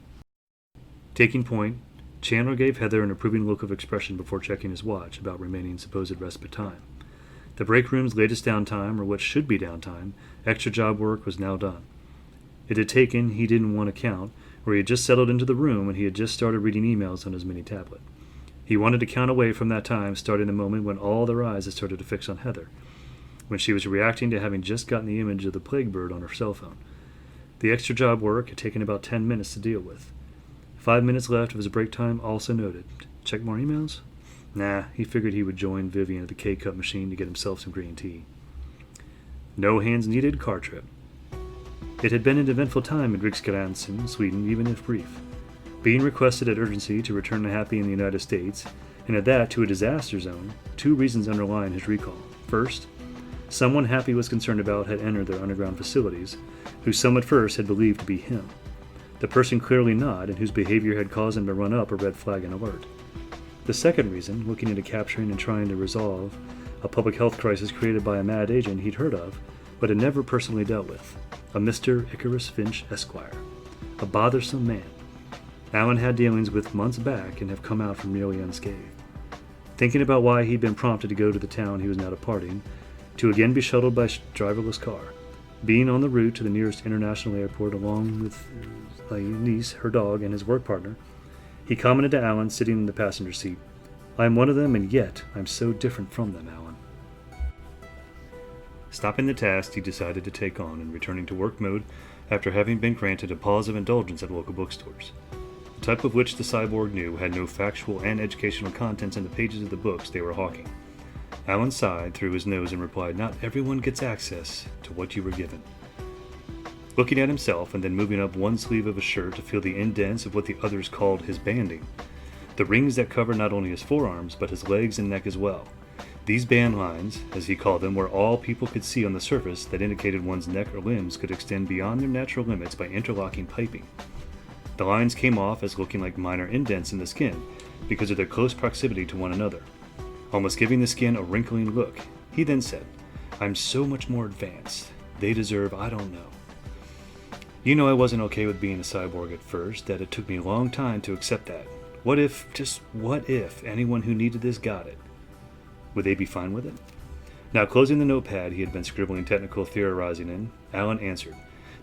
Taking point, Chandler gave Heather an approving look of expression before checking his watch about remaining supposed respite time. The break room's latest downtime, or what should be downtime, extra job work was now done. It had taken, he didn't want to count, where he had just settled into the room and he had just started reading emails on his mini tablet. He wanted to count away from that time, starting the moment when all their eyes had started to fix on Heather, when she was reacting to having just gotten the image of the plague bird on her cell phone. The extra job work had taken about 10 minutes to deal with. 5 minutes left of his break time also noted. Check more emails? Nah, he figured he would join Vivian at the K-cup machine to get himself some green tea. No hands needed car trip. It had been an eventful time in Riksgränsen, Sweden, even if brief. Being requested at urgency to return to Happy in the United States, and at that to a disaster zone, 2 reasons underlying his recall. First, someone Happy was concerned about had entered their underground facilities, who some at first had believed to be him. The person clearly not, and whose behavior had caused him to run up a red flag and alert. The second reason, looking into capturing and trying to resolve a public health crisis created by a mad agent he'd heard of, but had never personally dealt with, a Mr. Icarus Finch Esquire, a bothersome man Alan had dealings with months back and have come out from nearly unscathed. Thinking about why he'd been prompted to go to the town he was now departing, to again be shuttled by a driverless car, being on the route to the nearest international airport along with niece, her dog, and his work partner, he commented to Alan sitting in the passenger seat, "I am one of them, and yet I'm so different from them, Alan." Stopping the task he decided to take on and returning to work mode after having been granted a pause of indulgence at local bookstores, the type of which the cyborg knew had no factual and educational contents in the pages of the books they were hawking. Alan sighed through his nose and replied, "Not everyone gets access to what you were given." Looking at himself and then moving up one sleeve of his shirt to feel the indents of what the others called his banding, the rings that covered not only his forearms but his legs and neck as well. These band lines, as he called them, were all people could see on the surface that indicated one's neck or limbs could extend beyond their natural limits by interlocking piping. The lines came off as looking like minor indents in the skin because of their close proximity to one another, almost giving the skin a wrinkling look. He then said, "I'm so much more advanced. They deserve, I don't know. You know I wasn't okay with being a cyborg at first, that it took me a long time to accept that. What if, just what if, anyone who needed this got it? Would they be fine with it?" Now closing the notepad he had been scribbling technical theorizing in, Alan answered,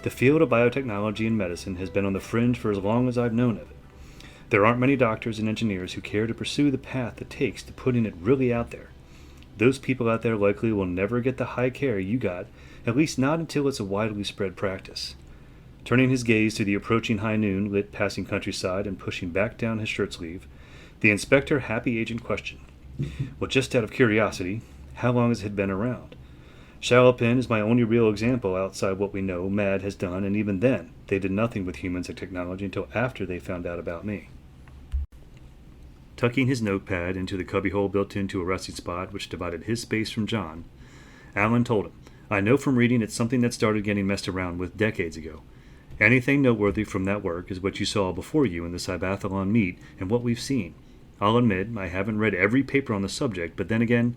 "The field of biotechnology and medicine has been on the fringe for as long as I've known of it. There aren't many doctors and engineers who care to pursue the path it takes to putting it really out there. Those people out there likely will never get the high care you got, at least not until it's a widely spread practice." Turning his gaze to the approaching high noon lit passing countryside and pushing back down his shirt sleeve, the inspector happy agent questioned, "Well, just out of curiosity, how long has it been around? Shalopin is my only real example outside what we know MAD has done, and even then, they did nothing with humans and technology until after they found out about me." Tucking his notepad into the cubbyhole built into a resting spot which divided his space from John, Alan told him, "I know from reading it's something that started getting messed around with decades ago. Anything noteworthy from that work is what you saw before you in the Cybathlon meet and what we've seen. I'll admit, I haven't read every paper on the subject, but then again,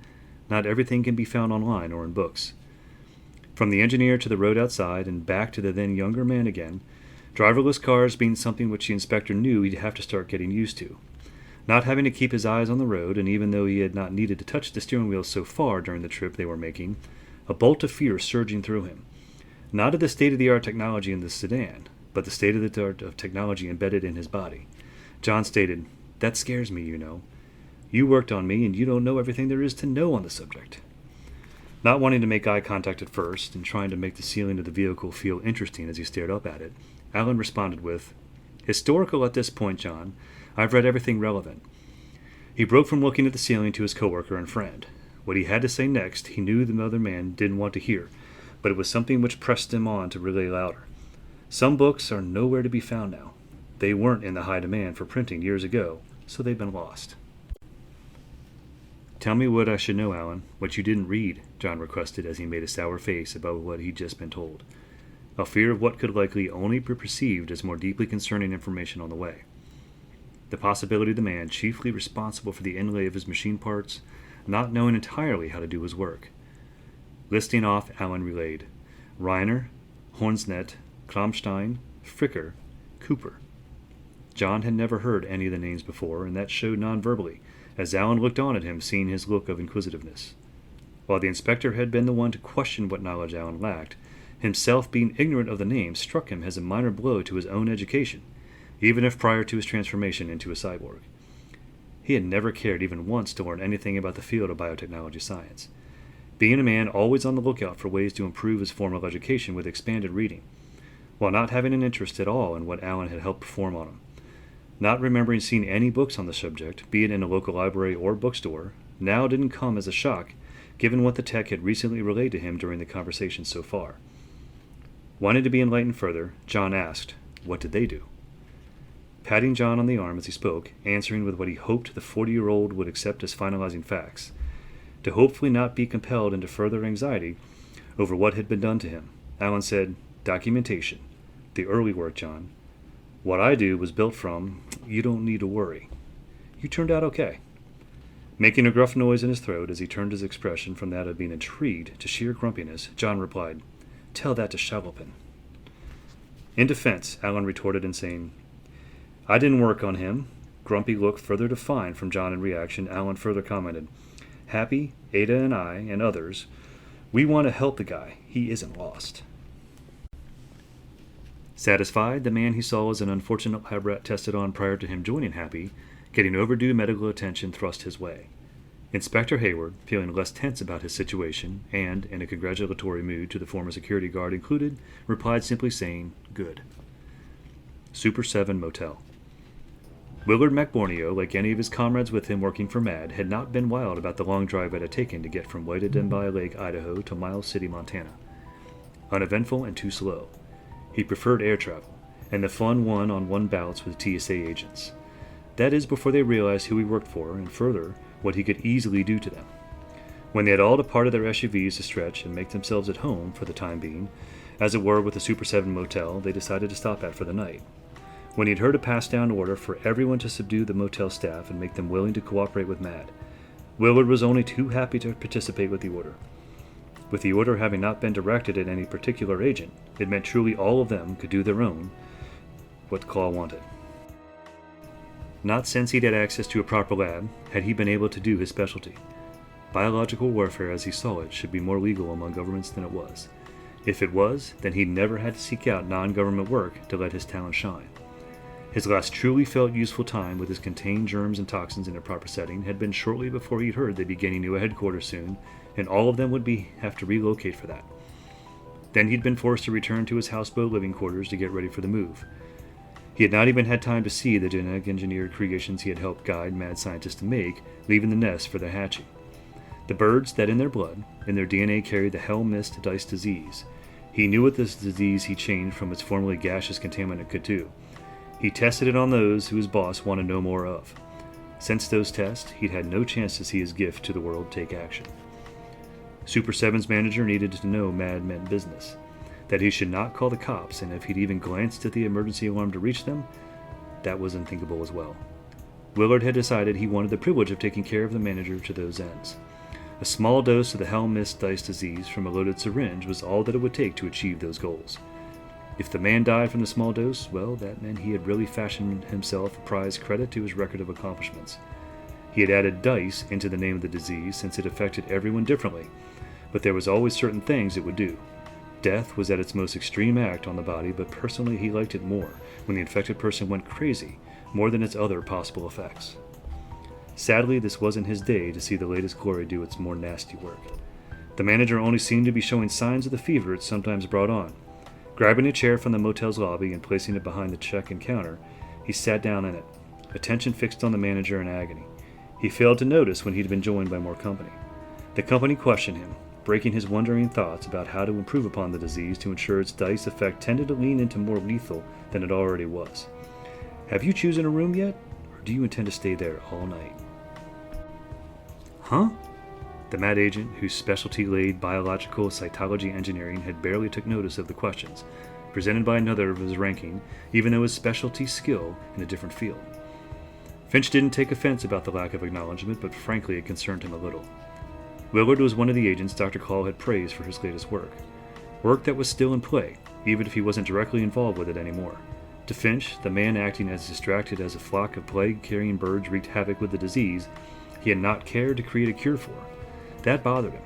not everything can be found online or in books." From the engineer to the road outside and back to the then younger man again, driverless cars being something which the inspector knew he'd have to start getting used to. Not having to keep his eyes on the road, and even though he had not needed to touch the steering wheel so far during the trip they were making, a bolt of fear surging through him. Not at the state-of-the-art technology in the sedan, but the state-of-the-art of technology embedded in his body. John stated, "That scares me, you know. You worked on me, and you don't know everything there is to know on the subject." Not wanting to make eye contact at first, and trying to make the ceiling of the vehicle feel interesting as he stared up at it, Alan responded with, "Historical at this point, John. I've read everything relevant." He broke from looking at the ceiling to his coworker and friend. What he had to say next, he knew the other man didn't want to hear, but it was something which pressed him on to relay louder. Some books are nowhere to be found now. They weren't in the high demand for printing years ago, so they've been lost. Tell me what I should know, Alan, what you didn't read, John requested as he made a sour face about what he'd just been told, a fear of what could likely only be perceived as more deeply concerning information on the way. The possibility of the man chiefly responsible for the inlay of his machine parts not knowing entirely how to do his work. Listing off, Alan relayed: Reiner, Hornsnet, Klamstein, Fricker, Cooper. John had never heard any of the names before, and that showed non-verbally, as Alan looked on at him, seeing his look of inquisitiveness. While the inspector had been the one to question what knowledge Alan lacked, himself being ignorant of the names struck him as a minor blow to his own education, even if prior to his transformation into a cyborg. He had never cared even once to learn anything about the field of biotechnology science, being a man always on the lookout for ways to improve his formal education with expanded reading, while not having an interest at all in what Alan had helped perform on him. Not remembering seeing any books on the subject, be it in a local library or bookstore, now didn't come as a shock, given what the tech had recently relayed to him during the conversation so far. Wanting to be enlightened further, John asked, what did they do? Patting John on the arm as he spoke, answering with what he hoped the 40-year-old would accept as finalizing facts, to hopefully not be compelled into further anxiety over what had been done to him, Alan said, documentation. The early work, John. What I do was built from, you don't need to worry. You turned out okay. Making a gruff noise in his throat as he turned his expression from that of being intrigued to sheer grumpiness, John replied, tell that to Shalopin. In defense, Alan retorted in saying, I didn't work on him. Grumpy look further defined from John in reaction, Alan further commented, Happy, Ada and I, and others, we want to help the guy. He isn't lost. Satisfied, the man he saw as an unfortunate lab rat tested on prior to him joining Happy, getting overdue medical attention thrust his way. Inspector Hayward, feeling less tense about his situation, and in a congratulatory mood to the former security guard included, replied simply saying, good. Super 7 Motel. Willard MacBorneo, like any of his comrades with him working for MAD, had not been wild about the long drive it had taken to get from White-a-Denby Lake, Idaho to Miles City, Montana. Uneventful and too slow. He preferred air travel, and the fun one-on-one bouts with TSA agents. That is, before they realized who he worked for, and further, what he could easily do to them. When they had all departed their SUVs to stretch and make themselves at home, for the time being, as it were with the Super 7 motel they decided to stop at for the night. When he'd heard a pass-down order for everyone to subdue the motel staff and make them willing to cooperate with MAD, Willard was only too happy to participate with the order. With the order having not been directed at any particular agent, it meant truly all of them could do their own what the Claw wanted. Not since he'd had access to a proper lab had he been able to do his specialty. Biological warfare as he saw it should be more legal among governments than it was. If it was, then he'd never had to seek out non-government work to let his talent shine. His last truly felt useful time with his contained germs and toxins in a proper setting had been shortly before he'd heard they'd be getting to a headquarters soon, and all of them would have to relocate for that. Then he'd been forced to return to his houseboat living quarters to get ready for the move. He had not even had time to see the genetic engineered creations he had helped guide mad scientists to make, leaving the nest for their hatching. The birds that in their blood, in their DNA carried the hell-mist dice disease. He knew what this disease he changed from its formerly gaseous contaminant could do. He tested it on those who his boss wanted no more of. Since those tests, he'd had no chance to see his gift to the world take action. Super 7's manager needed to know MAD meant business, that he should not call the cops, and if he'd even glanced at the emergency alarm to reach them, that was unthinkable as well. Willard had decided he wanted the privilege of taking care of the manager to those ends. A small dose of the hell-mist dice disease from a loaded syringe was all that it would take to achieve those goals. If the man died from the small dose, well, that meant he had really fashioned himself a prize credit to his record of accomplishments. He had added dice into the name of the disease since it affected everyone differently, but there was always certain things it would do. Death was at its most extreme act on the body, but personally he liked it more when the infected person went crazy, more than its other possible effects. Sadly, this wasn't his day to see the latest glory do its more nasty work. The manager only seemed to be showing signs of the fever it sometimes brought on. Grabbing a chair from the motel's lobby and placing it behind the check-in counter, he sat down in it, attention fixed on the manager in agony. He failed to notice when he'd been joined by more company. The company questioned him, breaking his wondering thoughts about how to improve upon the disease to ensure its dice effect tended to lean into more lethal than it already was. Have you chosen a room yet? or do you intend to stay there all night? Huh? The mad agent, whose specialty laid biological cytology engineering, had barely took notice of the questions, presented by another of his ranking, even though his specialty skill in a different field. Finch didn't take offense about the lack of acknowledgement, but frankly it concerned him a little. Willard was one of the agents Dr. Call had praised for his latest work. Work that was still in play, even if he wasn't directly involved with it anymore. To Finch, the man acting as distracted as a flock of plague-carrying birds wreaked havoc with the disease he had not cared to create a cure for. That bothered him.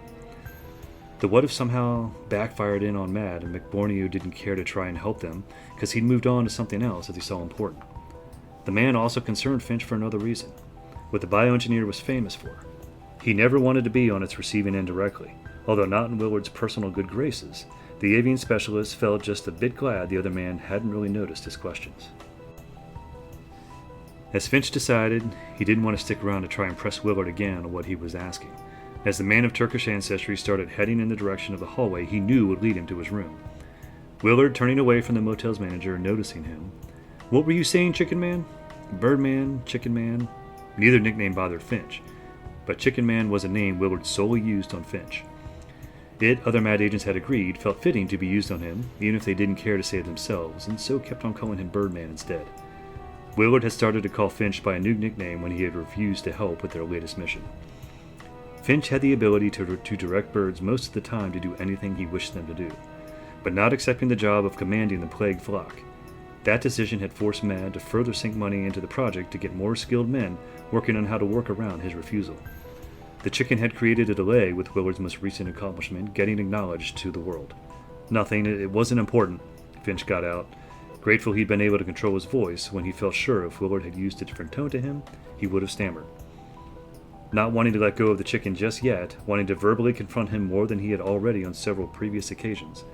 The what if somehow backfired in on Mad and McBorneo didn't care to try and help them because he'd moved on to something else that he saw important. The man also concerned Finch for another reason, what the bioengineer was famous for. He never wanted to be on its receiving end directly, although not in Willard's personal good graces. The avian specialist felt just a bit glad the other man hadn't really noticed his questions. As Finch decided, he didn't want to stick around to try and press Willard again on what he was asking. As the man of Turkish ancestry started heading in the direction of the hallway he knew would lead him to his room. Willard, turning away from the motel's manager, noticing him. "What were you saying, Chicken Man?" "Birdman, Chicken Man." Neither nickname bothered Finch, but Chicken Man was a name Willard solely used on Finch. It, other mad agents had agreed, felt fitting to be used on him, even if they didn't care to say it themselves, and so kept on calling him Birdman instead. Willard had started to call Finch by a new nickname when he had refused to help with their latest mission. Finch had the ability to direct birds most of the time to do anything he wished them to do, but not accepting the job of commanding the plague flock. That decision had forced Mad to further sink money into the project to get more skilled men working on how to work around his refusal. The chicken had created a delay with Willard's most recent accomplishment getting acknowledged to the world. Nothing, it wasn't important, Finch got out, grateful he'd been able to control his voice when he felt sure if Willard had used a different tone to him, he would have stammered. Not wanting to let go of the chicken just yet, wanting to verbally confront him more than he had already on several previous occasions.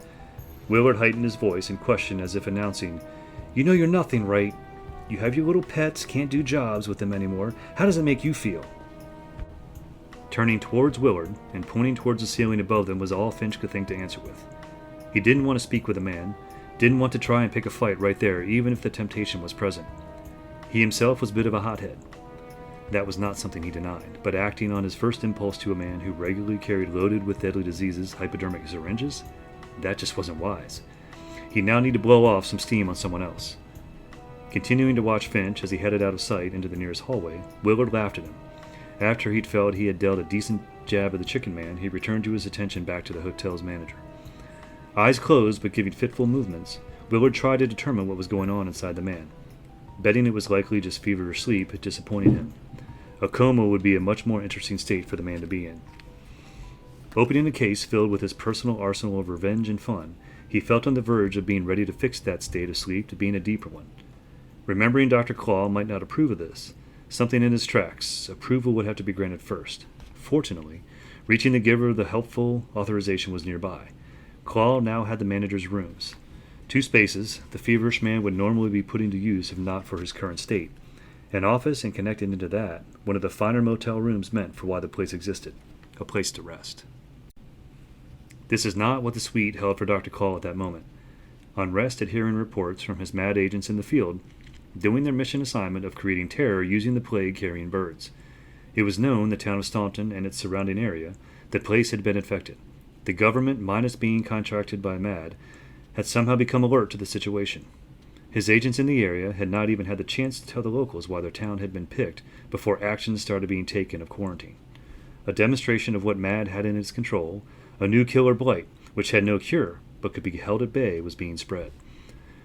Willard heightened his voice and questioned as if announcing, "You know you're nothing, right? You have your little pets, can't do jobs with them anymore. How does it make you feel?" Turning towards Willard and pointing towards the ceiling above them was all Finch could think to answer with. He didn't want to speak with a man, didn't want to try and pick a fight right there even if the temptation was present. He himself was a bit of a hothead. That was not something he denied, but acting on his first impulse to a man who regularly carried loaded with deadly diseases hypodermic syringes, that just wasn't wise. He now needed to blow off some steam on someone else. Continuing to watch Finch as he headed out of sight into the nearest hallway, Willard laughed at him. After he'd felt he had dealt a decent jab at the chicken man, he returned to his attention back to the hotel's manager. Eyes closed but giving fitful movements, Willard tried to determine what was going on inside the man. Betting it was likely just feverish sleep had disappointed him. A coma would be a much more interesting state for the man to be in. Opening a case filled with his personal arsenal of revenge and fun, he felt on the verge of being ready to fix that state of sleep to being a deeper one. Remembering Dr. Claw might not approve of this, something in his tracks, approval would have to be granted first. Fortunately, reaching the giver of the helpful authorization was nearby. Claw now had the manager's rooms. 2 spaces the feverish man would normally be putting to use if not for his current state. An office, and connected into that, one of the finer motel rooms meant for why the place existed, a place to rest. This is not what the suite held for Dr. Call at that moment. On rest at hearing reports from his mad agents in the field, doing their mission assignment of creating terror using the plague-carrying birds. It was known the town of Staunton and its surrounding area, the place had been infected. The government, minus being contracted by Mad, had somehow become alert to the situation. His agents in the area had not even had the chance to tell the locals why their town had been picked before actions started being taken of quarantine. A demonstration of what Mad had in its control, a new killer blight, which had no cure but could be held at bay, was being spread.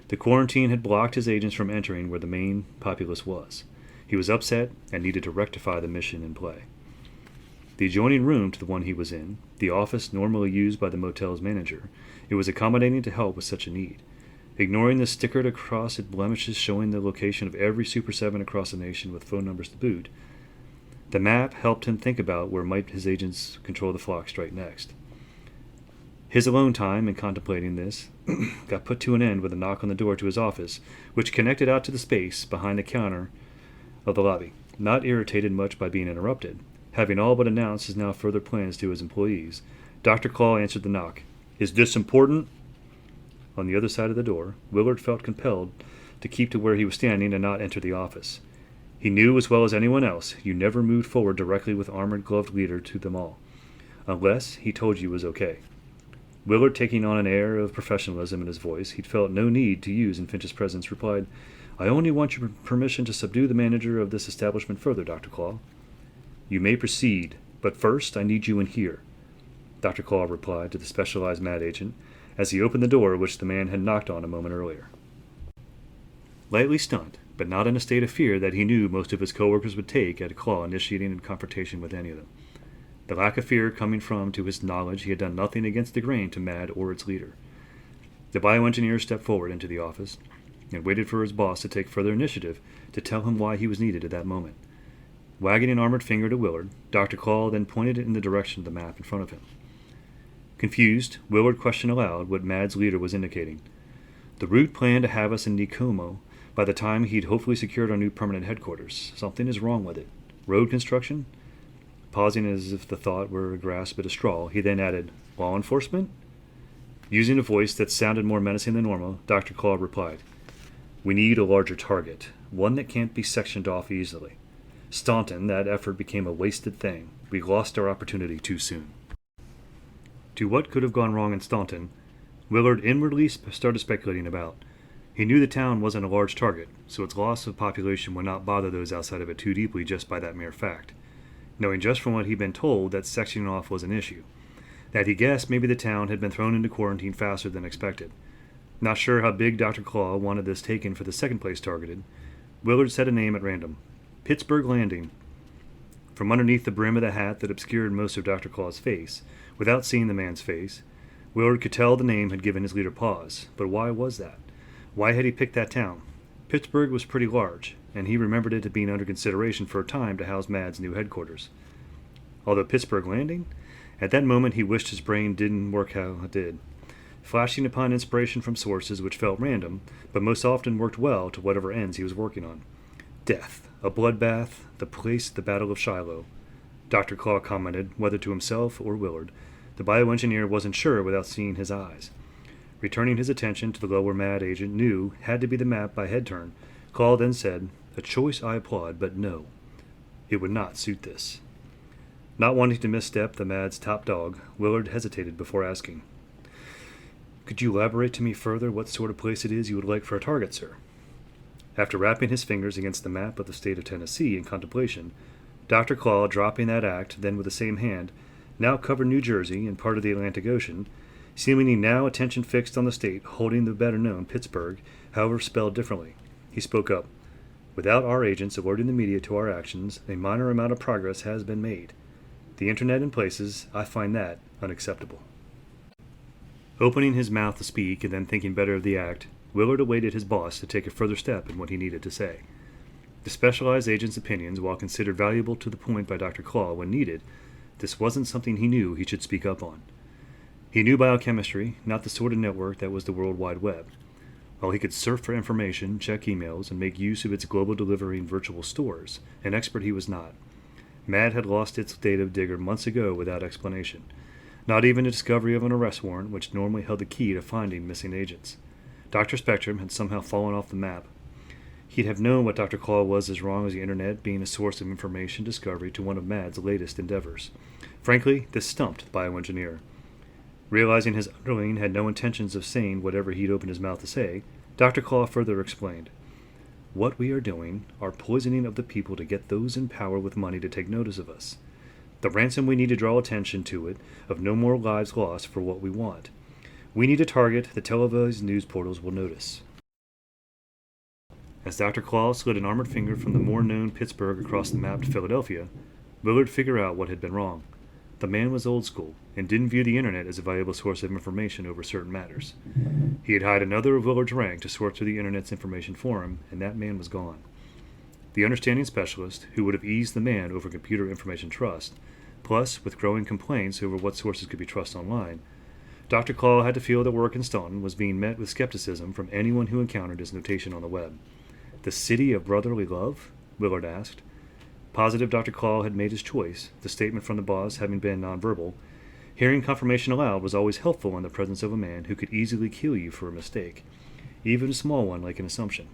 The quarantine had blocked his agents from entering where the main populace was. He was upset and needed to rectify the mission in play. The adjoining room to the one he was in, the office normally used by the motel's manager, it was accommodating to help with such a need. Ignoring the stickered across it blemishes showing the location of every Super 7 across the nation with phone numbers to boot, the map helped him think about where might his agents control the flock strike next. His alone time in contemplating this got put to an end with a knock on the door to his office, which connected out to the space behind the counter of the lobby. Not irritated much by being interrupted, having all but announced his now further plans to his employees, Dr. Claw answered the knock. "Is this important?" On the other side of the door, Willard felt compelled to keep to where he was standing and not enter the office. He knew as well as anyone else you never moved forward directly with armored-gloved leader to them all, unless he told you it was okay. Willard, taking on an air of professionalism in his voice he'd felt no need to use in Finch's presence, replied, "I only want your permission to subdue the manager of this establishment further, Dr. Claw." "You may proceed, but first I need you in here," Dr. Claw replied to the specialized mad agent as he opened the door which the man had knocked on a moment earlier. Lightly stunned, but not in a state of fear that he knew most of his coworkers would take at Claw initiating a confrontation with any of them. The lack of fear coming from to his knowledge he had done nothing against the grain to MAD or its leader. The bioengineer stepped forward into the office and waited for his boss to take further initiative to tell him why he was needed at that moment. Wagging an armored finger to Willard, Dr. Claw then pointed it in the direction of the map in front of him. Confused, Willard questioned aloud what MAD's leader was indicating. The route planned to have us in Nicomo by the time he'd hopefully secured our new permanent headquarters. Something is wrong with it. Road construction? Pausing as if the thought were a grasp at a straw, he then added, "Law enforcement?" Using a voice that sounded more menacing than normal, Dr. Claw replied, "We need a larger target, one that can't be sectioned off easily. Staunton, that effort became a wasted thing. We lost our opportunity too soon." To what could have gone wrong in Staunton, Willard inwardly started speculating about. He knew the town wasn't a large target, so its loss of population would not bother those outside of it too deeply just by that mere fact, knowing just from what he'd been told that sectioning off was an issue, that he guessed maybe the town had been thrown into quarantine faster than expected. Not sure how big Dr. Claw wanted this taken for the second place targeted, Willard said a name at random. Pittsburgh Landing. From underneath the brim of the hat that obscured most of Dr. Claw's face, without seeing the man's face, Willard could tell the name had given his leader pause. But why was that? Why had he picked that town? Pittsburgh was pretty large, and he remembered it being under consideration for a time to house MAD's new headquarters. Although Pittsburgh Landing? At that moment he wished his brain didn't work how it did, flashing upon inspiration from sources which felt random, but most often worked well to whatever ends he was working on. Death, a bloodbath, the place, the Battle of Shiloh. Dr. Claw commented, whether to himself or Willard. The bioengineer wasn't sure without seeing his eyes. Returning his attention to the lower mad agent knew had to be the map by head turn, Claw then said, "A choice I applaud, but no. It would not suit this." Not wanting to misstep the mad's top dog, Willard hesitated before asking, "Could you elaborate to me further what sort of place it is you would like for a target, sir?" After rapping his fingers against the map of the state of Tennessee in contemplation, Dr. Claw, dropping that act, then with the same hand, now covered New Jersey and part of the Atlantic Ocean, seemingly now attention fixed on the state holding the better-known Pittsburgh, however spelled differently. He spoke up. "Without our agents alerting the media to our actions, a minor amount of progress has been made. The internet in places, I find that unacceptable." Opening his mouth to speak and then thinking better of the act, Willard awaited his boss to take a further step in what he needed to say. The specialized agent's opinions, while considered valuable to the point by Dr. Claw when needed, this wasn't something he knew he should speak up on. He knew biochemistry, not the sort of network that was the World Wide Web. While he could surf for information, check emails, and make use of its global delivery and virtual stores, an expert he was not. MAD had lost its data digger months ago without explanation. Not even the discovery of an arrest warrant, which normally held the key to finding missing agents. Dr. Spectrum had somehow fallen off the map. He'd have known what Dr. Claw was as wrong as the internet being a source of information discovery to one of MAD's latest endeavors. Frankly, this stumped the bioengineer. Realizing his underling had no intentions of saying whatever he'd opened his mouth to say, Dr. Claw further explained, "What we are doing are poisoning of the people to get those in power with money to take notice of us. The ransom we need to draw attention to it of no more lives lost for what we want. We need a target the televised news portals will notice." As Dr. Claw slid an armored finger from the more known Pittsburgh across the map to Philadelphia, Willard figured out what had been wrong. The man was old school, and didn't view the internet as a valuable source of information over certain matters. He had hired another of Willard's rank to sort through the internet's information for him, and that man was gone. The understanding specialist, who would have eased the man over computer information trust, plus, with growing complaints over what sources could be trusted online, Dr. Claw had to feel that work in Staunton was being met with skepticism from anyone who encountered his notation on the web. "The city of brotherly love?" Willard asked. Positive Dr. Claw had made his choice, the statement from the boss having been nonverbal. Hearing confirmation aloud was always helpful in the presence of a man who could easily kill you for a mistake, even a small one like an assumption.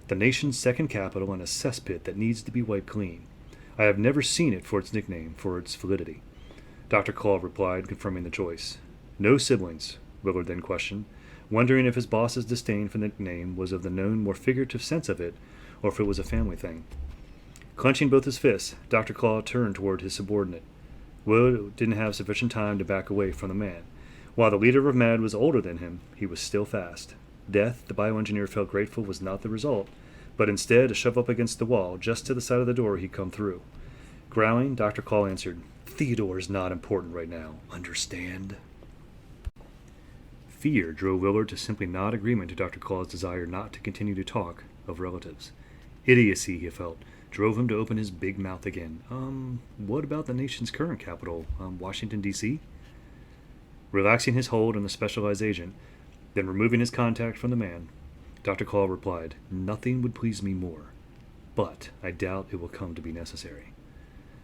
The nation's second capital and a cesspit that needs to be wiped clean. I have never seen it for its nickname, for its validity. Dr. Claw replied, confirming the choice. No siblings, Willard then questioned, wondering if his boss's disdain for the nickname was of the known more figurative sense of it, or if it was a family thing. Clenching both his fists, Dr. Claw turned toward his subordinate. Willard didn't have sufficient time to back away from the man. While the leader of MAD was older than him, he was still fast. Death, the bioengineer felt grateful, was not the result, but instead a shove up against the wall just to the side of the door he'd come through. Growling, Dr. Claw answered, Theodore's not important right now. Understand? Fear drove Willard to simply nod agreement to Dr. Claw's desire not to continue to talk of relatives. Idiocy, he felt, drove him to open his big mouth again. What about the nation's current capital, Washington, D.C.? Relaxing his hold on the specialized agent, then removing his contact from the man, Dr. Claw replied, Nothing would please me more, but I doubt it will come to be necessary.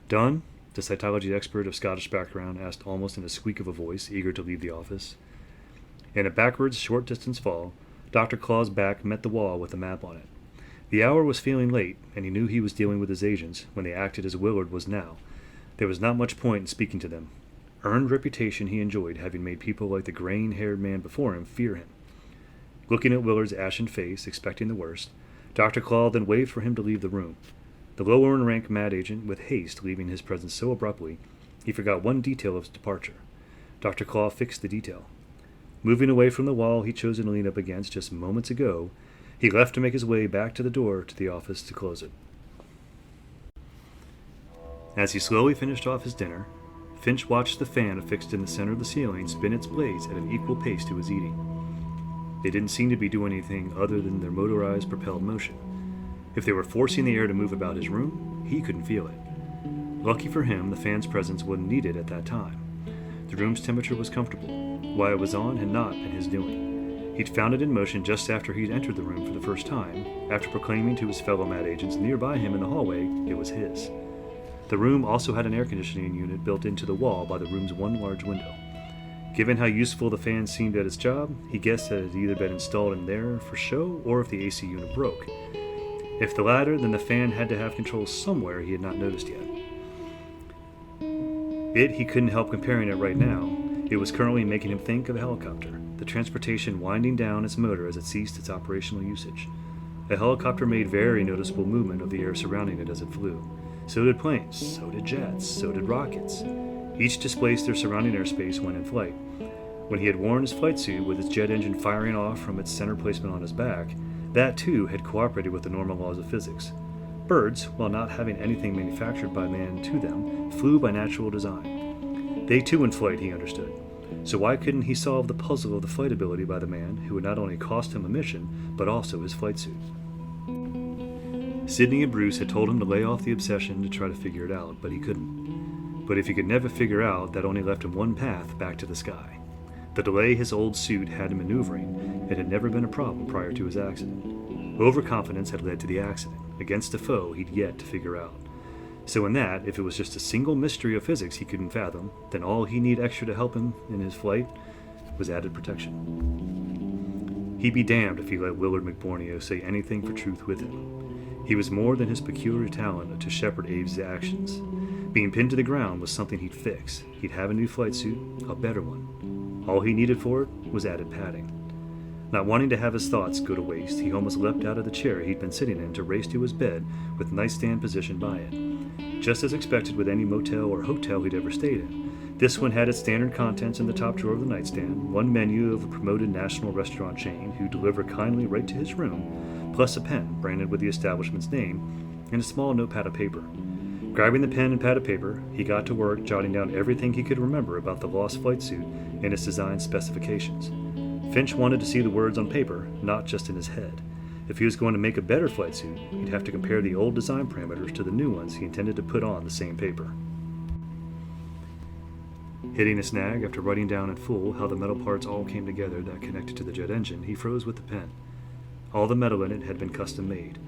Dunn, the cytology expert of Scottish background, asked almost in a squeak of a voice, eager to leave the office. In a backwards, short-distance fall, Dr. Claw's back met the wall with a map on it. The hour was feeling late, and he knew he was dealing with his agents when they acted as Willard was now. There was not much point in speaking to them. Earned reputation he enjoyed, having made people like the graying-haired man before him fear him. Looking at Willard's ashen face, expecting the worst, Dr. Claw then waved for him to leave the room. The lower-in-rank MAD agent, with haste, leaving his presence so abruptly, he forgot one detail of his departure. Dr. Claw fixed the detail. Moving away from the wall he'd chosen to lean up against just moments ago, he left to make his way back to the door to the office to close it. As he slowly finished off his dinner, Finch watched the fan affixed in the center of the ceiling spin its blades at an equal pace to his eating. They didn't seem to be doing anything other than their motorized, propelled motion. If they were forcing the air to move about his room, he couldn't feel it. Lucky for him, the fan's presence wasn't needed at that time. The room's temperature was comfortable. Why it was on had not been his doing. He'd found it in motion just after he'd entered the room for the first time, after proclaiming to his fellow MAD agents nearby him in the hallway it was his. The room also had an air conditioning unit built into the wall by the room's one large window. Given how useful the fan seemed at its job, he guessed that it had either been installed in there for show or if the AC unit broke. If the latter, then the fan had to have controls somewhere he had not noticed yet. He couldn't help comparing it right now. It was currently making him think of a helicopter, the transportation winding down its motor as it ceased its operational usage. A helicopter made very noticeable movement of the air surrounding it as it flew. So did planes, so did jets, so did rockets. Each displaced their surrounding airspace when in flight. When he had worn his flight suit with its jet engine firing off from its center placement on his back, that too had cooperated with the normal laws of physics. Birds, while not having anything manufactured by man to them, flew by natural design. They too in flight, he understood. So why couldn't he solve the puzzle of the flight ability by the man who would not only cost him a mission, but also his flight suit? Sidney and Bruce had told him to lay off the obsession to try to figure it out, but he couldn't. But if he could never figure out, that only left him one path back to the sky. The delay his old suit had in maneuvering, it had never been a problem prior to his accident. Overconfidence had led to the accident, against a foe he'd yet to figure out. So in that, if it was just a single mystery of physics he couldn't fathom, then all he need extra to help him in his flight was added protection. He'd be damned if he let Willard McBorneo say anything for truth with him. He was more than his peculiar talent to shepherd Abe's actions. Being pinned to the ground was something he'd fix. He'd have a new flight suit, a better one. All he needed for it was added padding. Not wanting to have his thoughts go to waste, he almost leapt out of the chair he'd been sitting in to race to his bed with nightstand positioned by it. Just as expected with any motel or hotel he'd ever stayed in, this one had its standard contents in the top drawer of the nightstand, one menu of a promoted national restaurant chain who delivered kindly right to his room, plus a pen branded with the establishment's name, and a small notepad of paper. Grabbing the pen and pad of paper, he got to work jotting down everything he could remember about the lost flight suit and its design specifications. Finch wanted to see the words on paper, not just in his head. If he was going to make a better flight suit, he'd have to compare the old design parameters to the new ones he intended to put on the same paper. Hitting a snag after writing down in full how the metal parts all came together that connected to the jet engine, he froze with the pen. All the metal in it had been custom made.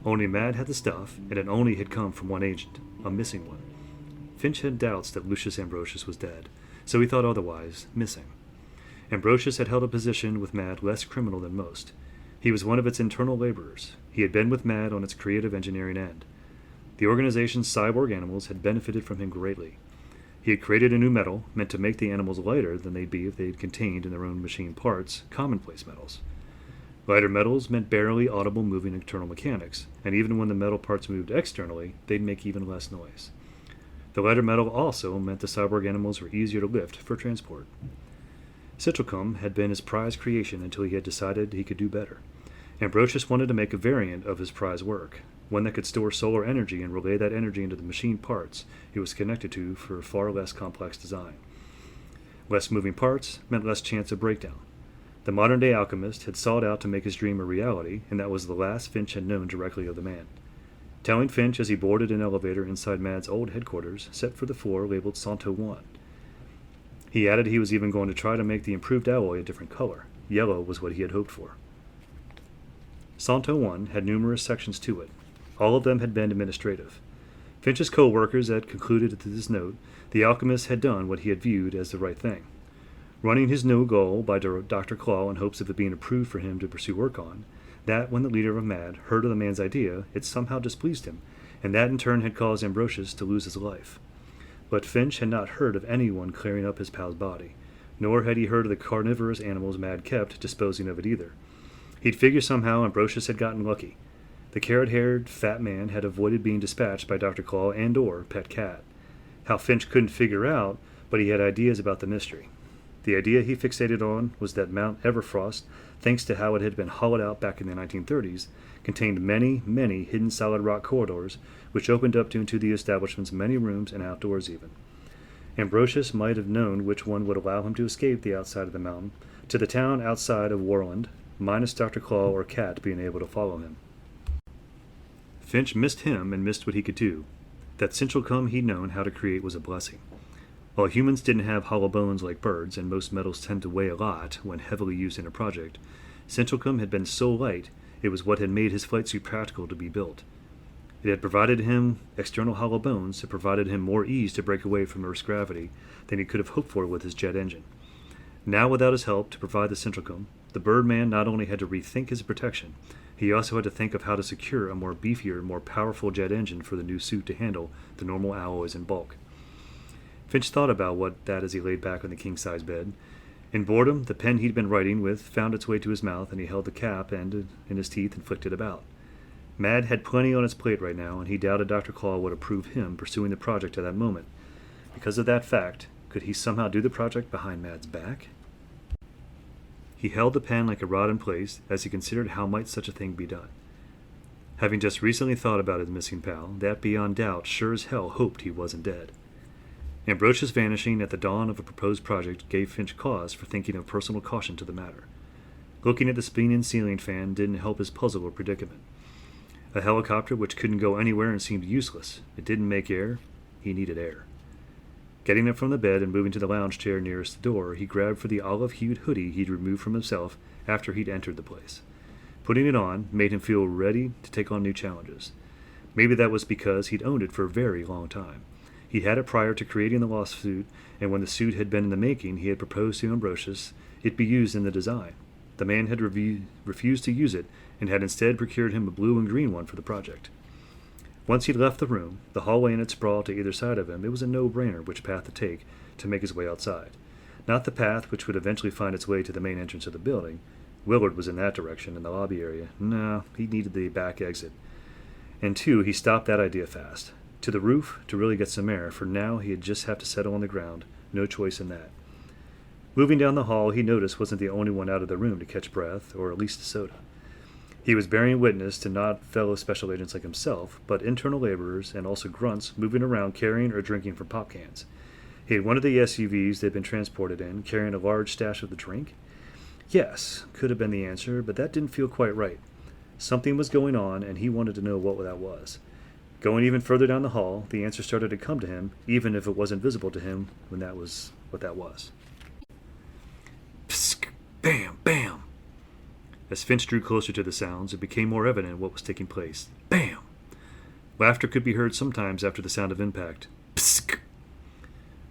Only Mad had the stuff, and it only had come from one agent, a missing one. Finch had doubts that Lucius Ambrosius was dead, so he thought otherwise, missing. Ambrosius had held a position with Mad less criminal than most. He was one of its internal laborers. He had been with MAD on its creative engineering end. The organization's cyborg animals had benefited from him greatly. He had created a new metal meant to make the animals lighter than they'd be if they had contained in their own machine parts commonplace metals. Lighter metals meant barely audible moving internal mechanics, and even when the metal parts moved externally, they'd make even less noise. The lighter metal also meant the cyborg animals were easier to lift for transport. Citrocom had been his prize creation until he had decided he could do better. Ambrosius wanted to make a variant of his prize work, one that could store solar energy and relay that energy into the machine parts it was connected to for a far less complex design. Less moving parts meant less chance of breakdown. The modern-day alchemist had sought out to make his dream a reality, and that was the last Finch had known directly of the man. Telling Finch as he boarded an elevator inside Mad's old headquarters, set for the floor labeled Santo 1. He added he was even going to try to make the improved alloy a different color. Yellow was what he had hoped for. Santo 1 had numerous sections to it. All of them had been administrative. Finch's co-workers had concluded at this note the alchemist had done what he had viewed as the right thing. Running his new goal by Dr. Claw in hopes of it being approved for him to pursue work on, that when the leader of MAD heard of the man's idea, it somehow displeased him, and that in turn had caused Ambrosius to lose his life. But Finch had not heard of anyone clearing up his pal's body, nor had he heard of the carnivorous animals MAD kept disposing of it either. He'd figured somehow Ambrosius had gotten lucky. The carrot-haired, fat man had avoided being dispatched by Dr. Claw and/or Pet Cat. How Finch couldn't figure out, but he had ideas about the mystery. The idea he fixated on was that Mount Everfrost, thanks to how it had been hollowed out back in the 1930s, contained many, many hidden solid rock corridors which opened up into the establishment's many rooms and outdoors even. Ambrosius might have known which one would allow him to escape the outside of the mountain to the town outside of Warland, minus Dr. Claw or Cat being able to follow him. Finch missed him and missed what he could do. That Citrocom he'd known how to create was a blessing. While humans didn't have hollow bones like birds, and most metals tend to weigh a lot when heavily used in a project, Citrocom had been so light it was what had made his flight suit practical to be built. It had provided him external hollow bones that provided him more ease to break away from Earth's gravity than he could have hoped for with his jet engine. Now, without his help to provide the Citrocom, the Birdman not only had to rethink his protection, he also had to think of how to secure a more beefier, more powerful jet engine for the new suit to handle the normal alloys in bulk. Finch thought about that as he laid back on the king-size bed. In boredom, the pen he'd been writing with found its way to his mouth, and he held the cap end in his teeth and flicked it about. Mad had plenty on his plate right now, and he doubted Dr. Claw would approve him pursuing the project at that moment. Because of that fact, could he somehow do the project behind Mad's back? He held the pen like a rod in place as he considered how might such a thing be done. Having just recently thought about his missing pal, that beyond doubt sure as hell hoped he wasn't dead. Ambrosius vanishing at the dawn of a proposed project gave Finch cause for thinking of personal caution to the matter. Looking at the spinning ceiling fan didn't help his puzzle or predicament. A helicopter which couldn't go anywhere and seemed useless. It didn't make air. He needed air. Getting up from the bed and moving to the lounge chair nearest the door, he grabbed for the olive-hued hoodie he'd removed from himself after he'd entered the place. Putting it on made him feel ready to take on new challenges. Maybe that was because he'd owned it for a very long time. He had it prior to creating the lost suit, and when the suit had been in the making, he had proposed to Ambrosius it be used in the design. The man had refused to use it, and had instead procured him a blue and green one for the project. Once he'd left the room, the hallway and its sprawl to either side of him, it was a no-brainer which path to take to make his way outside. Not the path which would eventually find its way to the main entrance of the building. Willard was in that direction, in the lobby area. No, he needed the back exit. And two, he stopped that idea fast. To the roof, to really get some air, for now he'd just have to settle on the ground. No choice in that. Moving down the hall, he noticed wasn't the only one out of the room to catch breath, or at least a soda. He was bearing witness to not fellow special agents like himself, but internal laborers and also grunts moving around carrying or drinking from pop cans. He had one of the SUVs they'd been transported in, carrying a large stash of the drink. Yes, could have been the answer, but that didn't feel quite right. Something was going on, and he wanted to know what that was. Going even further down the hall, the answer started to come to him, even if it wasn't visible to him when that was what that was. Psst! Bam! Bam! As Finch drew closer to the sounds, it became more evident what was taking place. Bam! Laughter could be heard sometimes after the sound of impact. Psst!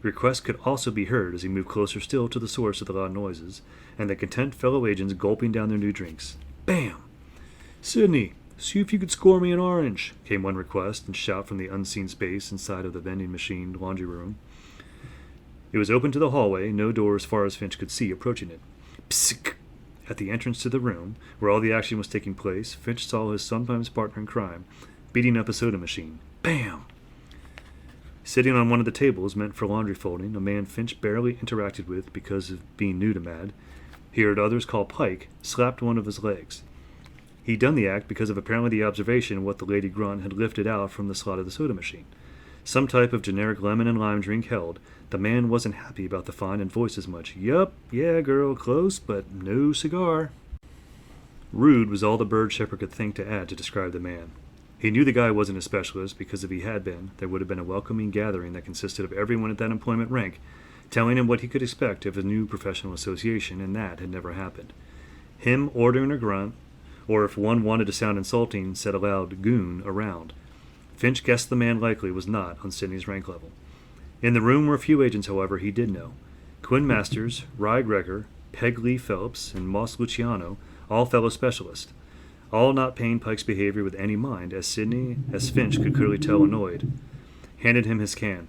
Requests could also be heard as he moved closer still to the source of the loud noises, and the content fellow agents gulping down their new drinks. Bam! "Sydney, see if you could score me an orange," came one request and shout from the unseen space inside of the vending machine laundry room. It was open to the hallway, no door as far as Finch could see approaching it. Psik! At the entrance to the room, where all the action was taking place, Finch saw his sometimes partner in crime, beating up a soda machine. Bam! Sitting on one of the tables meant for laundry folding, a man Finch barely interacted with because of being new to Mad, he heard others call Pike, slapped one of his legs. He'd done the act because of apparently the observation of what the lady grunt had lifted out from the slot of the soda machine. Some type of generic lemon and lime drink held. The man wasn't happy about the find and voiced as much. "Yup, yeah, girl, close, but no cigar." Rude was all the bird shepherd could think to add to describe the man. He knew the guy wasn't a specialist, because if he had been, there would have been a welcoming gathering that consisted of everyone at that employment rank, telling him what he could expect of a new professional association, and that had never happened. Him ordering a grunt, or if one wanted to sound insulting, said aloud, "goon," around. Finch guessed the man likely was not on Sydney's rank level. In the room were a few agents, however, he did know. Quinn Masters, Rye Gregor, Peg Lee Phelps, and Moss Luciano, all fellow specialists. All not paying Pike's behavior with any mind, as Finch could clearly tell annoyed, handed him his can.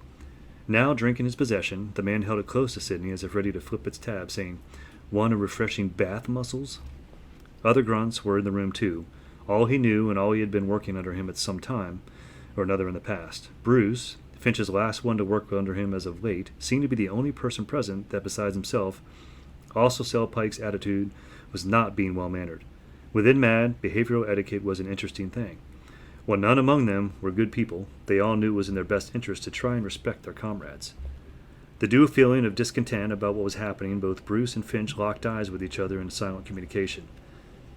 Now, drink in his possession, the man held it close to Sydney as if ready to flip its tab, saying, "Want a refreshing bath, Muscles?" Other grunts were in the room, too. All he knew and all he had been working under him at some time or another in the past. Bruce, Finch's last one to work under him as of late, seemed to be the only person present that, besides himself, also saw Pike's attitude was not being well-mannered. Within Mad, behavioral etiquette was an interesting thing. While none among them were good people, they all knew it was in their best interest to try and respect their comrades. The due feeling of discontent about what was happening, both Bruce and Finch locked eyes with each other in silent communication.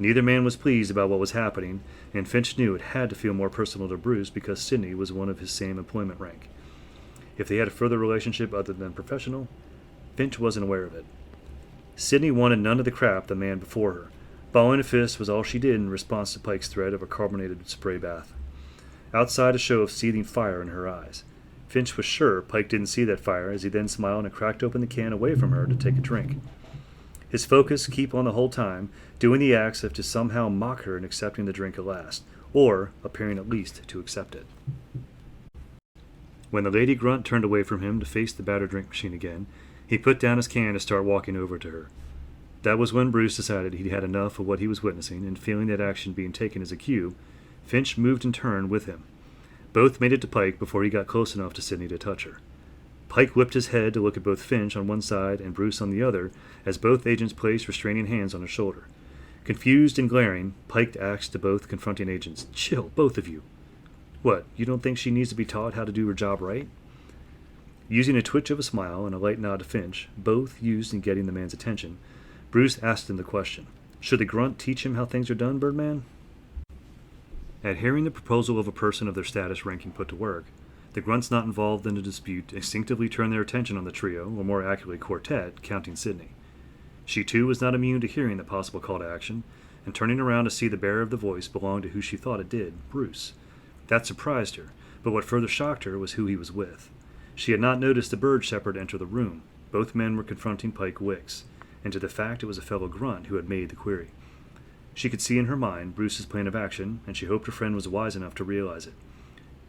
Neither man was pleased about what was happening, and Finch knew it had to feel more personal to Bruce because Sydney was one of his same employment rank. If they had a further relationship other than professional, Finch wasn't aware of it. Sydney wanted none of the crap the man before her. Balling a fist was all she did in response to Pike's threat of a carbonated spray bath. Outside, a show of seething fire in her eyes. Finch was sure Pike didn't see that fire as he then smiled and cracked open the can away from her to take a drink. His focus keep on the whole time, doing the acts of to somehow mock her and accepting the drink at last, or appearing at least to accept it. When the lady grunt turned away from him to face the battered drink machine again, he put down his can to start walking over to her. That was when Bruce decided he'd had enough of what he was witnessing, and feeling that action being taken as a cue, Finch moved in turn with him. Both made it to Pike before he got close enough to Sydney to touch her. Pike whipped his head to look at both Finch on one side and Bruce on the other, as both agents placed restraining hands on his shoulder. Confused and glaring, Pike asked to both confronting agents, "Chill, both of you. What, you don't think she needs to be taught how to do her job right?" Using a twitch of a smile and a light nod to Finch, both used in getting the man's attention, Bruce asked him the question, "Should the grunt teach him how things are done, Birdman?" At hearing the proposal of a person of their status ranking put to work, the grunts not involved in the dispute instinctively turned their attention on the trio, or more accurately quartet, counting Sydney. She too was not immune to hearing the possible call to action, and turning around to see the bearer of the voice belonged to who she thought it did, Bruce. That surprised her, but what further shocked her was who he was with. She had not noticed the bird shepherd enter the room. Both men were confronting Pike Wicks, and to the fact it was a fellow grunt who had made the query. She could see in her mind Bruce's plan of action, and she hoped her friend was wise enough to realize it.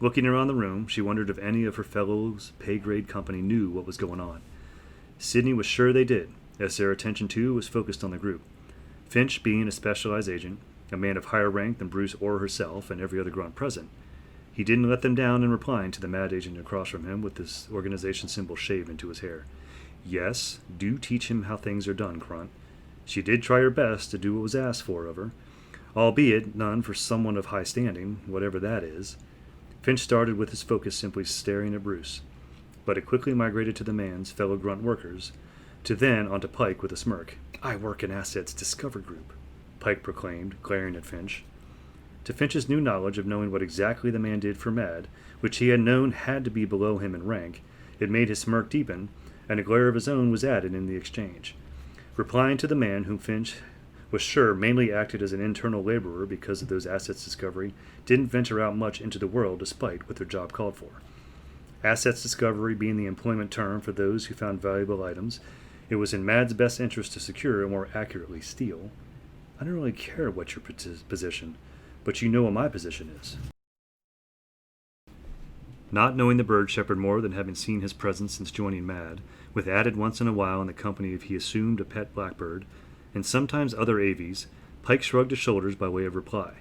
Looking around the room, she wondered if any of her fellows' pay-grade company knew what was going on. Sydney was sure they did, as their attention too was focused on the group. Finch, being a specialized agent, a man of higher rank than Bruce or herself and every other grunt present, he didn't let them down in replying to the mad agent across from him with this organization symbol shaved into his hair. Yes, do teach him how things are done, grunt. She did try her best to do what was asked for of her, albeit none for someone of high standing, whatever that is. Finch started with his focus simply staring at Bruce, but it quickly migrated to the man's fellow grunt workers, to then onto Pike with a smirk. "I work in Assets Discover Group," Pike proclaimed, glaring at Finch. To Finch's new knowledge of knowing what exactly the man did for Mad, which he had known had to be below him in rank, it made his smirk deepen, and a glare of his own was added in the exchange. Replying to the man whom Finch was sure mainly acted as an internal laborer because of those assets discovery, didn't venture out much into the world despite what their job called for. Assets discovery being the employment term for those who found valuable items, it was in Mad's best interest to secure, or more accurately steal. "I don't really care what your position. but you know what my position is. Not knowing the bird shepherd more than having seen his presence since joining MAD, with added once in a while in the company of he assumed a pet blackbird, and sometimes other avies, Pike shrugged his shoulders by way of reply.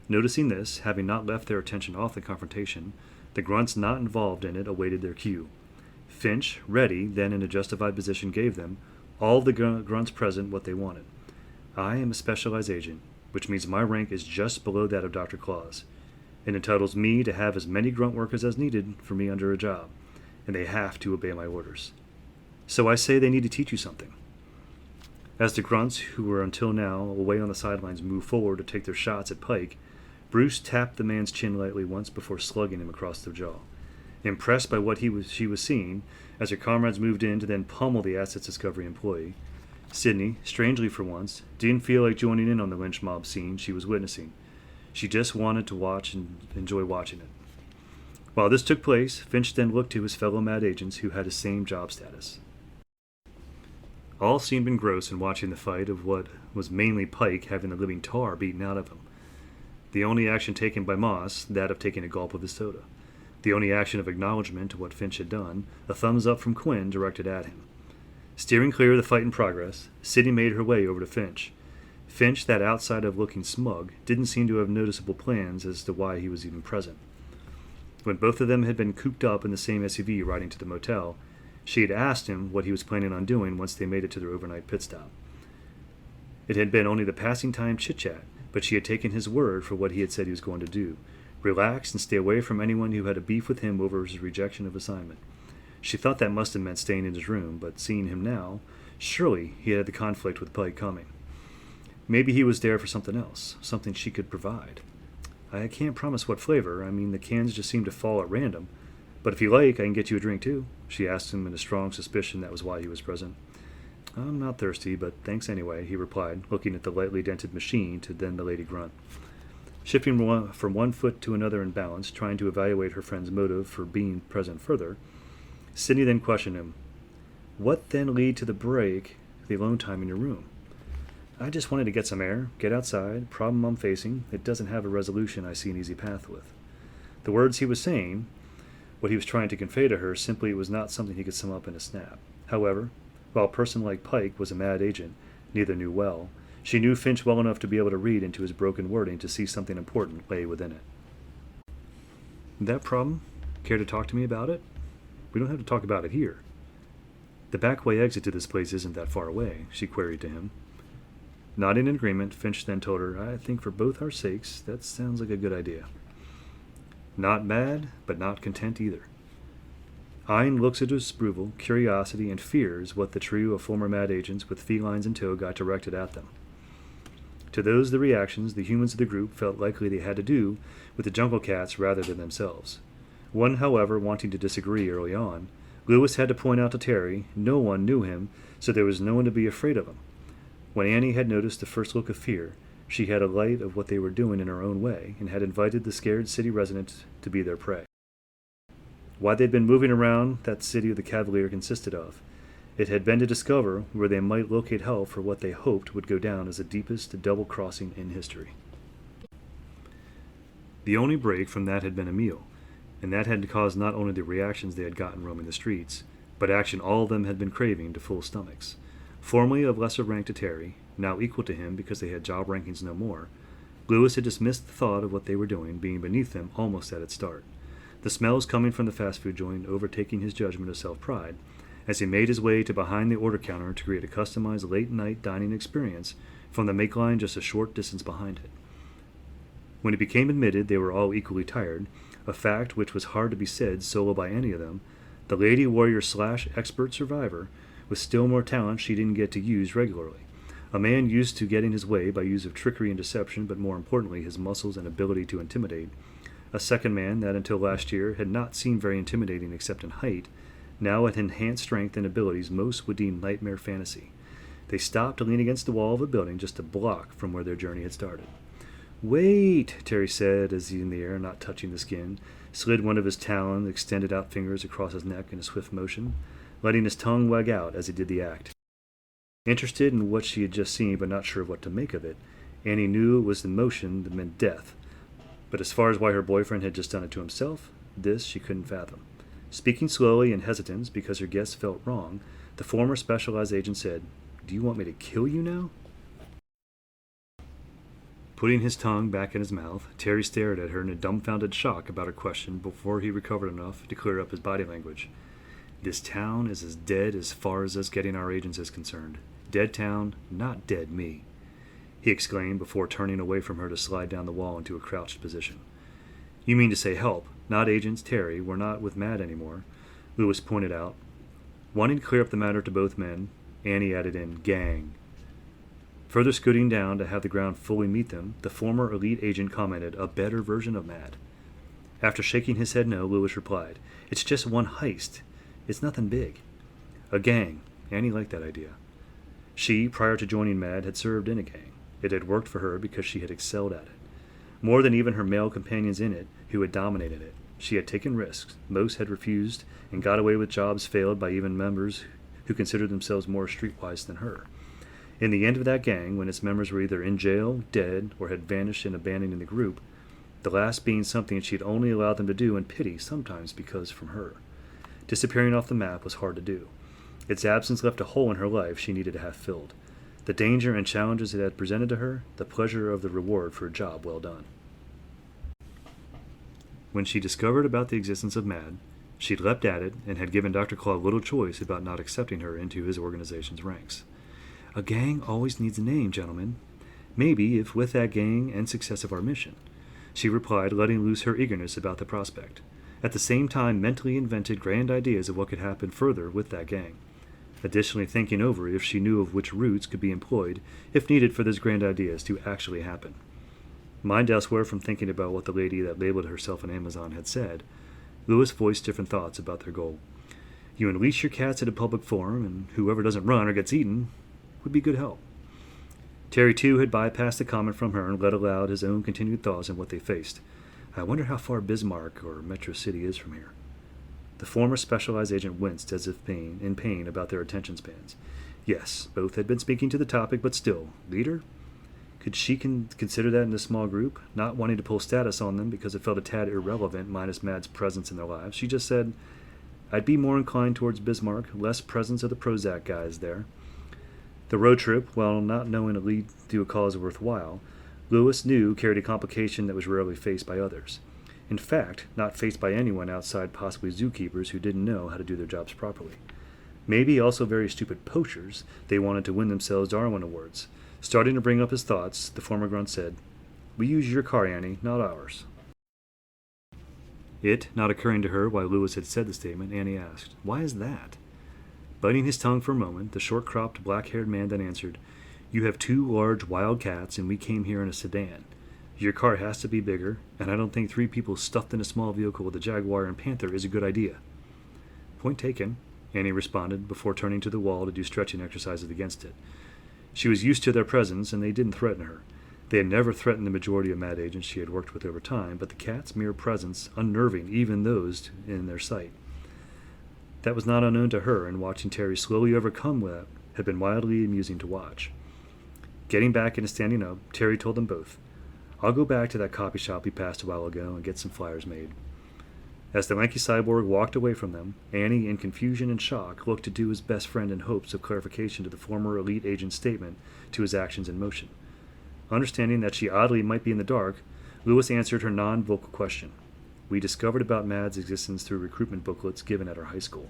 Noticing this, having not left their attention off the confrontation, the grunts not involved in it awaited their cue. Finch, ready, then in a justified position, gave them, all of the grunts present, what they wanted. I am a specialized agent, which means my rank is just below that of Dr. Claus. It entitles me to have as many grunt workers as needed for me under a job, and they have to obey my orders. So I say they need to teach you something. As the grunts, who were until now away on the sidelines, moved forward to take their shots at Pike, Bruce tapped the man's chin lightly once before slugging him across the jaw. Impressed by what she was seeing, as her comrades moved in to then pummel the Assets Discovery employee, Sydney, strangely for once, didn't feel like joining in on the lynch mob scene she was witnessing. She just wanted to watch and enjoy watching it. While this took place, Finch then looked to his fellow MAD agents who had the same job status. All seemed engrossed in watching the fight of what was mainly Pike having the living tar beaten out of him. The only action taken by Moss, that of taking a gulp of his soda. The only action of acknowledgement to what Finch had done, a thumbs up from Quinn directed at him. Steering clear of the fight in progress, Sydney made her way over to Finch. Finch, that outside of looking smug, didn't seem to have noticeable plans as to why he was even present. When both of them had been cooped up in the same SUV riding to the motel, she had asked him what he was planning on doing once they made it to their overnight pit stop. It had been only the passing time chit-chat, but she had taken his word for what he had said he was going to do, relax and stay away from anyone who had a beef with him over his rejection of assignment. She thought that must have meant staying in his room, but seeing him now, surely he had the conflict with Pike coming. Maybe he was there for something else, something she could provide. I can't promise what flavor. I mean, the cans just seem to fall at random. But if you like, I can get you a drink too, she asked him in a strong suspicion that was why he was present. I'm not thirsty, but thanks anyway, he replied, looking at the lightly dented machine to then the lady grunt. Shifting from one foot to another in balance, trying to evaluate her friend's motive for being present further, Sydney then questioned him. What then led to the break, the alone time in your room? I just wanted to get some air, get outside. Problem I'm facing, it doesn't have a resolution I see an easy path with. The words he was saying, what he was trying to convey to her, simply was not something he could sum up in a snap. However, while a person like Pike was a MAD agent, neither knew well, she knew Finch well enough to be able to read into his broken wording to see something important lay within it. That problem? Care to talk to me about it? We don't have to talk about it here. The back way exit to this place isn't that far away, she queried to him. Nodding in agreement, Finch then told her, I think for both our sakes, that sounds like a good idea. Not mad, but not content either. Eyeing looks at his approval, curiosity, and fears what the trio of former MAD agents with felines in tow got directed at them. To those the reactions the humans of the group felt likely they had to do with the jungle cats rather than themselves. One, however, wanting to disagree early on, Lewis had to point out to Terry no one knew him, so there was no one to be afraid of him. When Annie had noticed the first look of fear, she had a light of what they were doing in her own way, and had invited the scared city residents to be their prey. Why they'd been moving around that city the Cavalier consisted of, it had been to discover where they might locate help for what they hoped would go down as the deepest double-crossing in history. The only break from that had been a meal, and that had caused not only the reactions they had gotten roaming the streets, but action all of them had been craving to full stomachs. Formerly of lesser rank to Terry, now equal to him because they had job rankings no more, Lewis had dismissed the thought of what they were doing being beneath them almost at its start. The smells coming from the fast food joint overtaking his judgment of self-pride, as he made his way to behind the order counter to create a customized late-night dining experience from the make line just a short distance behind it. When it became admitted they were all equally tired, a fact which was hard to be said solo by any of them, the lady warrior / expert survivor, with still more talent she didn't get to use regularly. A man used to getting his way by use of trickery and deception, but more importantly his muscles and ability to intimidate. A second man that until last year had not seemed very intimidating except in height, now had enhanced strength and abilities most would deem nightmare fantasy. They stopped to lean against the wall of a building just a block from where their journey had started. Wait, Terry said as he in the air, not touching the skin, slid one of his talon, extended out fingers across his neck in a swift motion, letting his tongue wag out as he did the act. Interested in what she had just seen but not sure of what to make of it, Annie knew it was the motion that meant death, But as far as why her boyfriend had just done it to himself, this she couldn't fathom. Speaking slowly and hesitant because her guess felt wrong, the former specialized agent said, "Do you want me to kill you now?" Putting his tongue back in his mouth, Terry stared at her in a dumbfounded shock about her question before he recovered enough to clear up his body language. "This town is as dead as far as us getting our agents is concerned. Dead town, not dead me," he exclaimed before turning away from her to slide down the wall into a crouched position. "You mean to say help, not agents, Terry. We're not with Matt anymore," Lewis pointed out. Wanting to clear up the matter to both men, Annie added in, "gang." Further scooting down to have the ground fully meet them, the former elite agent commented, "A better version of Matt." After shaking his head no, Lewis replied, "It's just one heist. It's nothing big." A gang. Annie liked that idea. She, prior to joining Mad, had served in a gang. It had worked for her because she had excelled at it. More than even her male companions in it, who had dominated it. She had taken risks. Most had refused and got away with jobs failed by even members who considered themselves more streetwise than her. In the end of that gang, when its members were either in jail, dead, or had vanished and abandoning the group, the last being something she'd only allowed them to do in pity, sometimes because from her. Disappearing off the map was hard to do. Its absence left a hole in her life she needed to have filled. The danger and challenges it had presented to her, the pleasure of the reward for a job well done. When she discovered about the existence of MAD, she'd leapt at it and had given Dr. Claw little choice about not accepting her into his organization's ranks. "A gang always needs a name, gentlemen. Maybe if with that gang and success of our mission," she replied, letting loose her eagerness about the prospect. At the same time, mentally invented grand ideas of what could happen further with that gang. Additionally, thinking over if she knew of which routes could be employed, if needed, for those grand ideas to actually happen. Mind elsewhere from thinking about what the lady that labeled herself an Amazon had said, Lewis voiced different thoughts about their goal. You unleash your cats at a public forum, and whoever doesn't run or gets eaten would be good help. Terry, too, had bypassed the comment from her and let aloud his own continued thoughts on what they faced. "I wonder how far Bismarck or Metro City is from here." The former specialized agent winced as if in pain about their attention spans. Yes, both had been speaking to the topic, but still, leader? Could she consider that in this small group, not wanting to pull status on them because it felt a tad irrelevant minus Mad's presence in their lives? She just said, "I'd be more inclined towards Bismarck, less presence of the Prozac guys there." The road trip, while not knowing to lead to a cause worthwhile, Lewis knew carried a complication that was rarely faced by others. In fact, not faced by anyone outside possibly zookeepers who didn't know how to do their jobs properly. Maybe also very stupid poachers. They wanted to win themselves Darwin Awards. Starting to bring up his thoughts, the former grunt said, "We use your car, Annie, not ours." It not occurring to her why Lewis had said the statement, Annie asked, "Why is that?" Biting his tongue for a moment, the short-cropped, black-haired man then answered, "You have 2 large wild cats, and we came here in a sedan. Your car has to be bigger, and I don't think 3 people stuffed in a small vehicle with a Jaguar and Panther is a good idea." "Point taken," Annie responded, before turning to the wall to do stretching exercises against it. She was used to their presence, and they didn't threaten her. They had never threatened the majority of Mad agents she had worked with over time, but the cat's mere presence unnerving even those in their sight. That was not unknown to her, and watching Terry slowly overcome that had been wildly amusing to watch. Getting back and standing up, Terry told them both, "I'll go back to that copy shop we passed a while ago and get some flyers made." As the lanky cyborg walked away from them, Annie, in confusion and shock, looked to do his best friend in hopes of clarification to the former elite agent's statement to his actions in motion. Understanding that she oddly might be in the dark, Lewis answered her non-vocal question. "We discovered about Mad's existence through recruitment booklets given at our high school."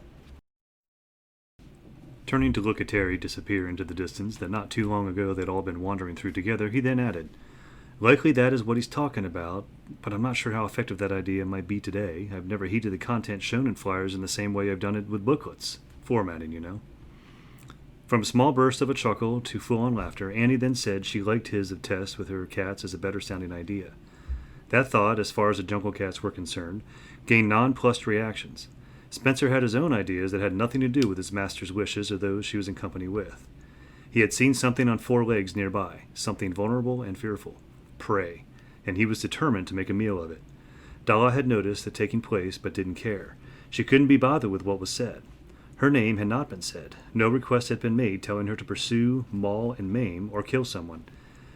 Turning to look at Terry disappear into the distance that not too long ago they'd all been wandering through together, he then added, "Likely that is what he's talking about, but I'm not sure how effective that idea might be today. I've never heeded the content shown in flyers in the same way I've done it with booklets. Formatting, you know." From a small burst of a chuckle to full-on laughter, Annie then said she liked his test with her cats as a better-sounding idea. That thought, as far as the jungle cats were concerned, gained nonplussed reactions. Spencer had his own ideas that had nothing to do with his master's wishes or those she was in company with. He had seen something on 4 legs nearby, something vulnerable and fearful. Prey, and he was determined to make a meal of it. Dala had noticed it taking place, but didn't care. She couldn't be bothered with what was said. Her name had not been said. No request had been made telling her to pursue, maul, and maim, or kill someone.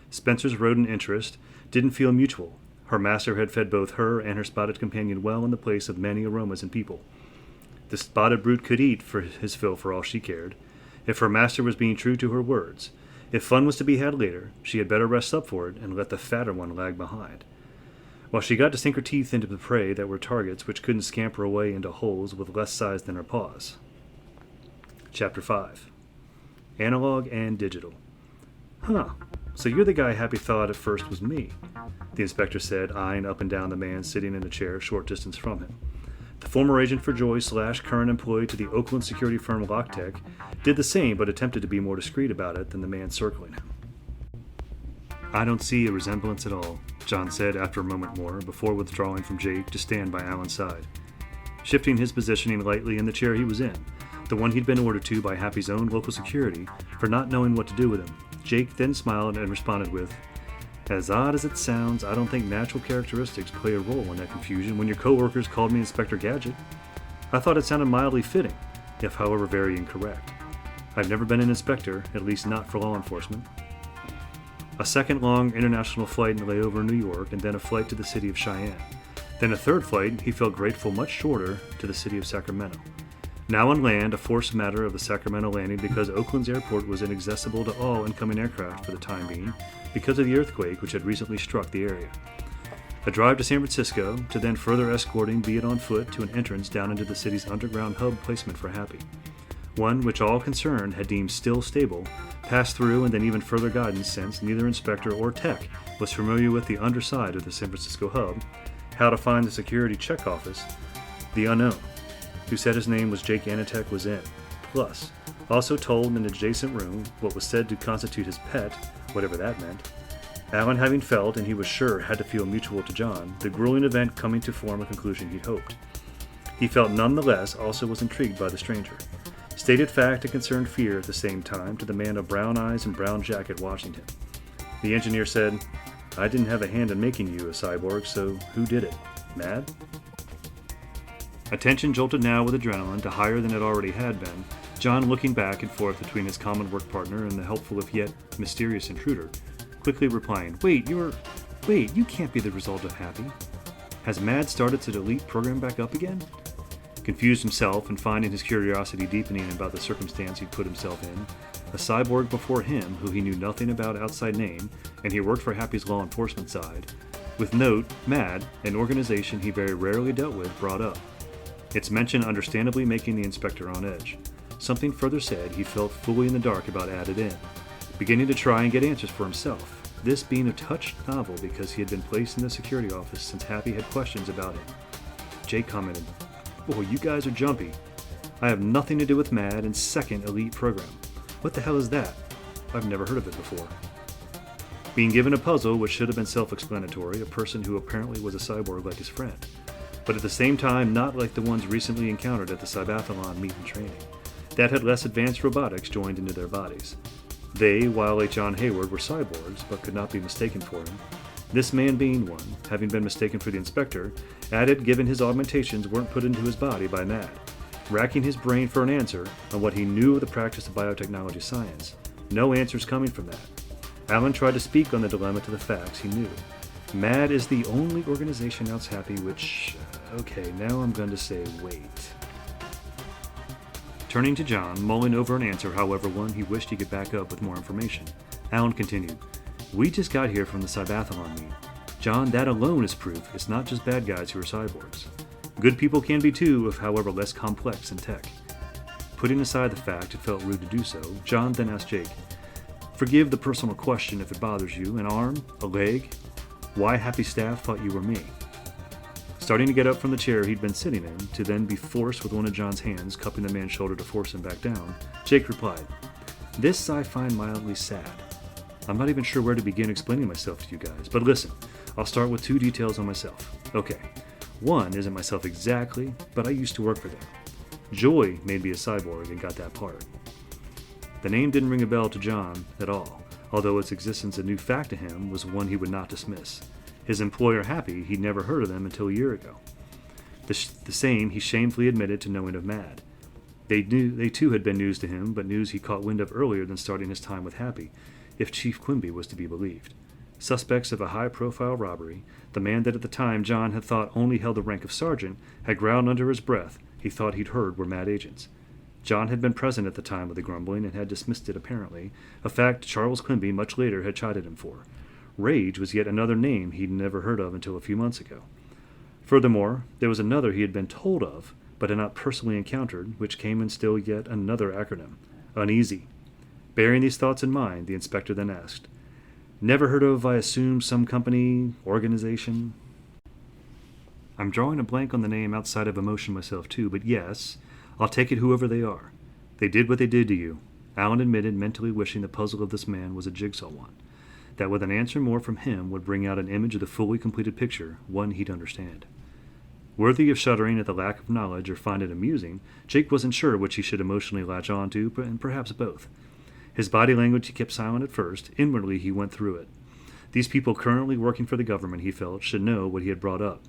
Spencer's rodent interest didn't feel mutual. Her master had fed both her and her spotted companion well in the place of many aromas and people. The spotted brute could eat for his fill for all she cared. If her master was being true to her words, if fun was to be had later, she had better rest up for it and let the fatter one lag behind. While she got to sink her teeth into the prey that were targets which couldn't scamper away into holes with less size than her paws. Chapter 5. Analog and Digital. Huh, so you're the guy Happy thought at first was me, the inspector said, eyeing up and down the man sitting in a chair a short distance from him. The former agent for Joy / current employee to the Oakland security firm Locktech did the same but attempted to be more discreet about it than the man circling him. I don't see a resemblance at all, John said after a moment more, before withdrawing from Jake to stand by Alan's side. Shifting his positioning lightly in the chair he was in, the one he'd been ordered to by Happy's own local security for not knowing what to do with him, Jake then smiled and responded with, "As odd as it sounds, I don't think natural characteristics play a role in that confusion when your coworkers called me Inspector Gadget. I thought it sounded mildly fitting, if however very incorrect. I've never been an inspector, at least not for law enforcement." A second-long international flight lay over New York, and then a flight to the city of Cheyenne. Then a third flight, he felt grateful much shorter, to the city of Sacramento. Now on land, a forced matter of the Sacramento landing because Oakland's airport was inaccessible to all incoming aircraft for the time being because of the earthquake which had recently struck the area. A drive to San Francisco, to then further escorting, be it on foot, to an entrance down into the city's underground hub placement for Happy. One which all concerned had deemed still stable, passed through and then even further guidance since neither inspector or tech was familiar with the underside of the San Francisco hub, how to find the security check office, the unknown, who said his name was Jake Anitek, was in. Plus, also told in an adjacent room what was said to constitute his pet, whatever that meant, Alan having felt, and he was sure had to feel mutual to John, the grueling event coming to form a conclusion he'd hoped. He felt nonetheless also was intrigued by the stranger. Stated fact and concerned fear at the same time to the man of brown eyes and brown jacket watching him. The engineer said, "I didn't have a hand in making you a cyborg, so who did it? Mad?" Attention jolted now with adrenaline to higher than it already had been, John looking back and forth between his common work partner and the helpful if yet mysterious intruder, quickly replying, Wait, you can't be the result of Happy. Has Mad started to delete program back up again?" Confused himself and finding his curiosity deepening about the circumstance he'd put himself in, a cyborg before him who he knew nothing about outside name, and he worked for Happy's law enforcement side, with note, Mad, an organization he very rarely dealt with, brought up. Its mention understandably making the inspector on edge. Something further said he felt fully in the dark about added in, beginning to try and get answers for himself, this being a touch novel because he had been placed in the security office since Happy had questions about him. Jake commented, "Boy, you guys are jumpy. I have nothing to do with Mad and second elite program. What the hell is that? I've never heard of it before." Being given a puzzle which should have been self-explanatory, a person who apparently was a cyborg like his friend, but at the same time not like the ones recently encountered at the Cybathlon meet and training, that had less advanced robotics joined into their bodies. They, while like John Hayward, were cyborgs, but could not be mistaken for him. This man being one, having been mistaken for the inspector, added given his augmentations weren't put into his body by Mad, racking his brain for an answer on what he knew of the practice of biotechnology science. No answers coming from that. Alan tried to speak on the dilemma to the facts he knew. Mad is the only organization else Happy which... okay, now I'm going to say wait. Turning to John, mulling over an answer, however one he wished he could back up with more information, Alan continued, "We just got here from the Cybathlon meet. John, that alone is proof it's not just bad guys who are cyborgs. Good people can be too, if however less complex in tech." Putting aside the fact it felt rude to do so, John then asked Jake, "Forgive the personal question if it bothers you, an arm? A leg? Why Happy staff thought you were me?" Starting to get up from the chair he'd been sitting in, to then be forced with one of John's hands cupping the man's shoulder to force him back down, Jake replied, "This I find mildly sad. I'm not even sure where to begin explaining myself to you guys, but listen, I'll start with 2 details on myself. Okay, one isn't myself exactly, but I used to work for them. Joy made me a cyborg and got that part." The name didn't ring a bell to John at all, although its existence a new fact to him was one he would not dismiss. His employer Happy, he'd never heard of them until a year ago. The same he shamefully admitted to knowing of Mad. They too had been news to him, but news he caught wind of earlier than starting his time with Happy, if Chief Quimby was to be believed. Suspects of a high-profile robbery, the man that at the time John had thought only held the rank of sergeant had growled under his breath he thought he'd heard were mad agents. John had been present at the time of the grumbling and had dismissed it apparently, a fact Charles Quimby much later had chided him for. Rage was yet another name he'd never heard of until a few months ago. Furthermore, there was another he had been told of, but had not personally encountered, which came in still yet another acronym, uneasy. Bearing these thoughts in mind, the inspector then asked, "Never heard of, I assume, some company, organization?" "I'm drawing a blank on the name outside of emotion myself too, but yes, I'll take it whoever they are. They did what they did to you." Alan admitted, mentally wishing the puzzle of this man was a jigsaw one, that with an answer more from him would bring out an image of the fully completed picture, one he'd understand. Worthy of shuddering at the lack of knowledge or find it amusing, Jake wasn't sure which he should emotionally latch on to, and perhaps both. His body language he kept silent at first. Inwardly he went through it. These people currently working for the government, he felt, should know what he had brought up.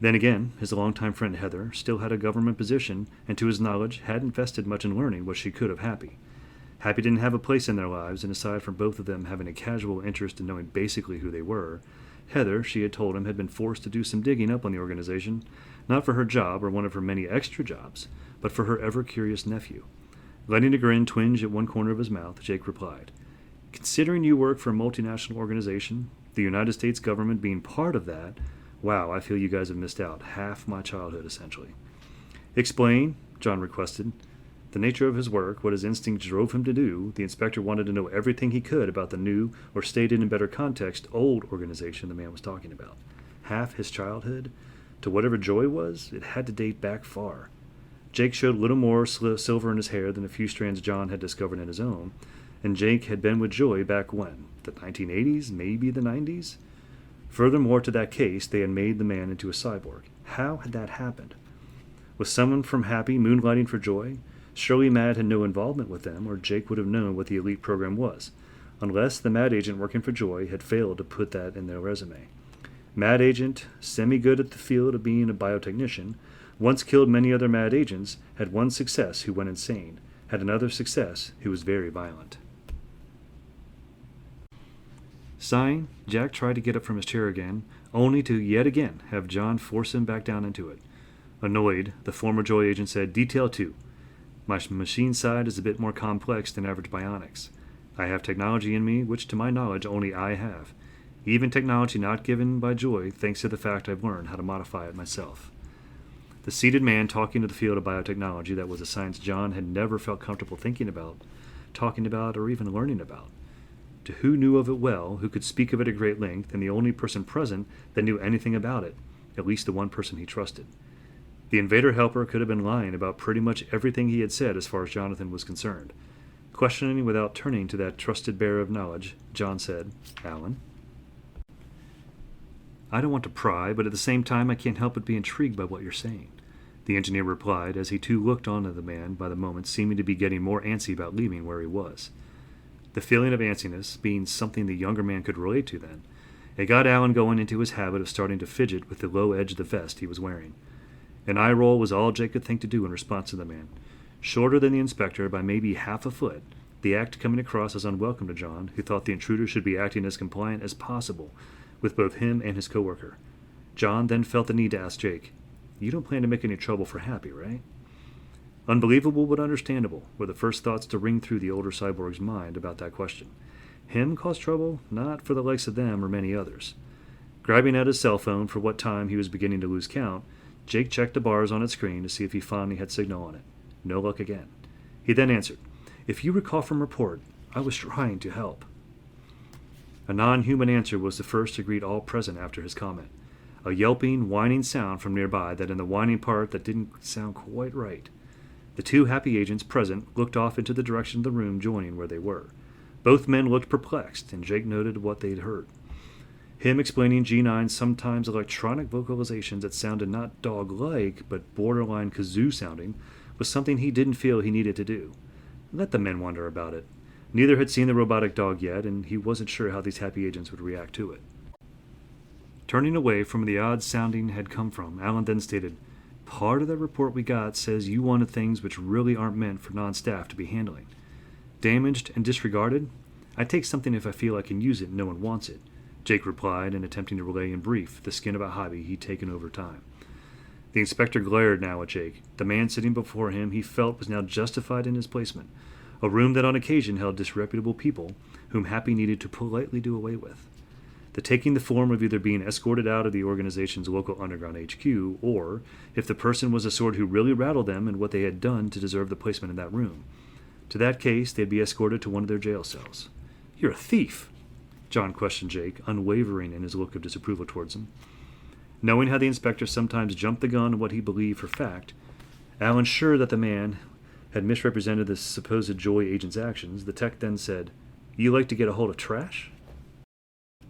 Then again, his longtime friend Heather still had a government position, and to his knowledge had invested much in learning what she could of Happy. Happy didn't have a place in their lives, and aside from both of them having a casual interest in knowing basically who they were, Heather, she had told him, had been forced to do some digging up on the organization, not for her job or one of her many extra jobs, but for her ever-curious nephew. Letting a grin twinge at one corner of his mouth, Jake replied, "Considering you work for a multinational organization, the United States government being part of that, wow, I feel you guys have missed out half my childhood, essentially." "Explain," John requested. The nature of his work, what his instinct drove him to do, the inspector wanted to know everything he could about the new, or stated in better context, old organization the man was talking about. Half his childhood? To whatever Joy was, it had to date back far. Jake showed little more silver in his hair than a few strands John had discovered in his own, and Jake had been with Joy back when? The 1980s? Maybe the 90s? Furthermore to that case, they had made the man into a cyborg. How had that happened? Was someone from Happy moonlighting for Joy? Surely Mad had no involvement with them, or Jake would have known what the elite program was, unless the Mad agent working for Joy had failed to put that in their resume. Mad agent, semi-good at the field of being a biotechnician, once killed many other Mad agents, had one success who went insane, had another success who was very violent. Sighing, Jack tried to get up from his chair again, only to yet again have John force him back down into it. Annoyed, the former Joy agent said, "Detail 2. My machine side is a bit more complex than average bionics. I have technology in me which, to my knowledge, only I have. Even technology not given by Joy, thanks to the fact I've learned how to modify it myself." The seated man talking to the field of biotechnology that was a science John had never felt comfortable thinking about, talking about, or even learning about. To who knew of it well, who could speak of it at great length, and the only person present that knew anything about it, at least the one person he trusted. The invader helper could have been lying about pretty much everything he had said as far as Jonathan was concerned. Questioning without turning to that trusted bearer of knowledge, John said, "Alan?" "I don't want to pry, but at the same time I can't help but be intrigued by what you're saying," the engineer replied, as he too looked on at the man by the moment, seeming to be getting more antsy about leaving where he was. The feeling of antsiness being something the younger man could relate to then, it got Alan going into his habit of starting to fidget with the low edge of the vest he was wearing. An eye roll was all Jake could think to do in response to the man. Shorter than the inspector by maybe half a foot, the act coming across as unwelcome to John, who thought the intruder should be acting as compliant as possible with both him and his coworker. John then felt the need to ask Jake, "You don't plan to make any trouble for Happy, right?" Unbelievable but understandable were the first thoughts to ring through the older cyborg's mind about that question. Him cause trouble? Not for the likes of them or many others. Grabbing at his cell phone for what time he was beginning to lose count, Jake checked the bars on its screen to see if he finally had signal on it. No luck again. He then answered, "If you recall from report, I was trying to help." A non-human answer was the first to greet all present after his comment. A yelping, whining sound from nearby that in the whining part that didn't sound quite right. The two Happy agents present looked off into the direction of the room joining where they were. Both men looked perplexed, and Jake noted what they'd heard. Him explaining G9's sometimes electronic vocalizations that sounded not dog-like, but borderline kazoo-sounding, was something he didn't feel he needed to do. Let the men wonder about it. Neither had seen the robotic dog yet, and he wasn't sure how these Happy agents would react to it. Turning away from where the odd sounding had come from, Alan then stated, "Part of the report we got says you wanted things which really aren't meant for non-staff to be handling. Damaged and disregarded? I take something if I feel I can use it and no one wants it, Jake replied, and attempting to relay in brief the skin of a hobby he'd taken over time. The inspector glared now at Jake. The man sitting before him he felt was now justified in his placement, a room that on occasion held disreputable people whom Happy needed to politely do away with. The taking the form of either being escorted out of the organization's local underground HQ, or, if the person was a sort who really rattled them and what they had done to deserve the placement in that room. To that case, they'd be escorted to one of their jail cells. "You're a thief," John questioned Jake, unwavering in his look of disapproval towards him. Knowing how the inspector sometimes jumped the gun on what he believed for fact, Alan sure that the man had misrepresented the supposed Joy agent's actions, the tech then said, "You like to get a hold of trash?"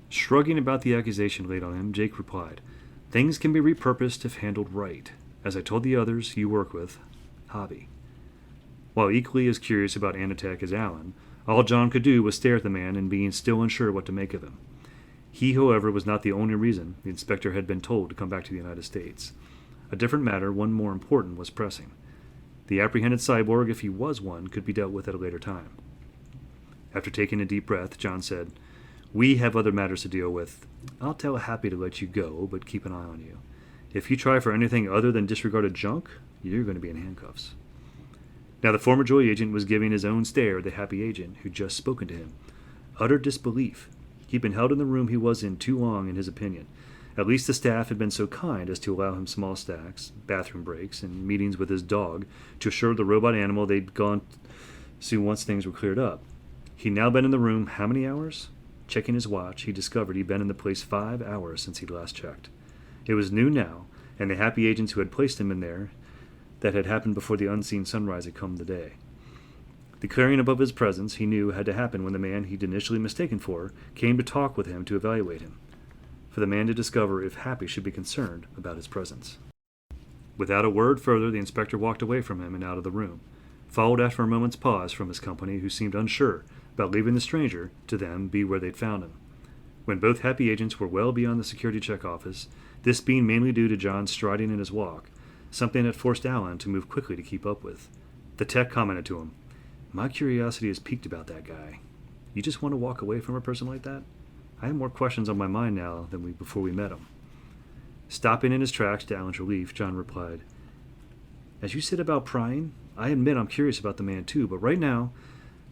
Shrugging about the accusation laid on him, Jake replied, "Things can be repurposed if handled right. As I told the others you work with, hobby." While equally as curious about Anatech as Alan, all John could do was stare at the man and being still unsure what to make of him. He, however, was not the only reason the inspector had been told to come back to the United States. A different matter, one more important, was pressing. The apprehended cyborg, if he was one, could be dealt with at a later time. After taking a deep breath, John said, "We have other matters to deal with. I'll tell Happy to let you go, but keep an eye on you. If you try for anything other than disregarded junk, you're going to be in handcuffs." Now the former Joy agent was giving his own stare at the Happy agent who'd just spoken to him. Utter disbelief. He'd been held in the room he was in too long, in his opinion. At least the staff had been so kind as to allow him small stacks, bathroom breaks, and meetings with his dog to assure the robot animal they'd gone to once things were cleared up. He'd now been in the room how many hours? Checking his watch, he discovered he'd been in the place 5 hours since he'd last checked. It was noon now, and the Happy agents who had placed him in there that had happened before the unseen sunrise had come the day. The clearing above his presence, he knew, had to happen when the man he'd initially mistaken for came to talk with him to evaluate him, for the man to discover if Happy should be concerned about his presence. Without a word further, the inspector walked away from him and out of the room, followed after a moment's pause from his company, who seemed unsure about leaving the stranger to them be where they'd found him. When both Happy agents were well beyond the security check office, this being mainly due to John's striding in his walk, something that forced Alan to move quickly to keep up with. The tech commented to him, "My curiosity is piqued about that guy. You just want to walk away from a person like that? I have more questions on my mind now than before we met him." Stopping in his tracks to Alan's relief, John replied, "As you said about prying, I admit I'm curious about the man too, but right now,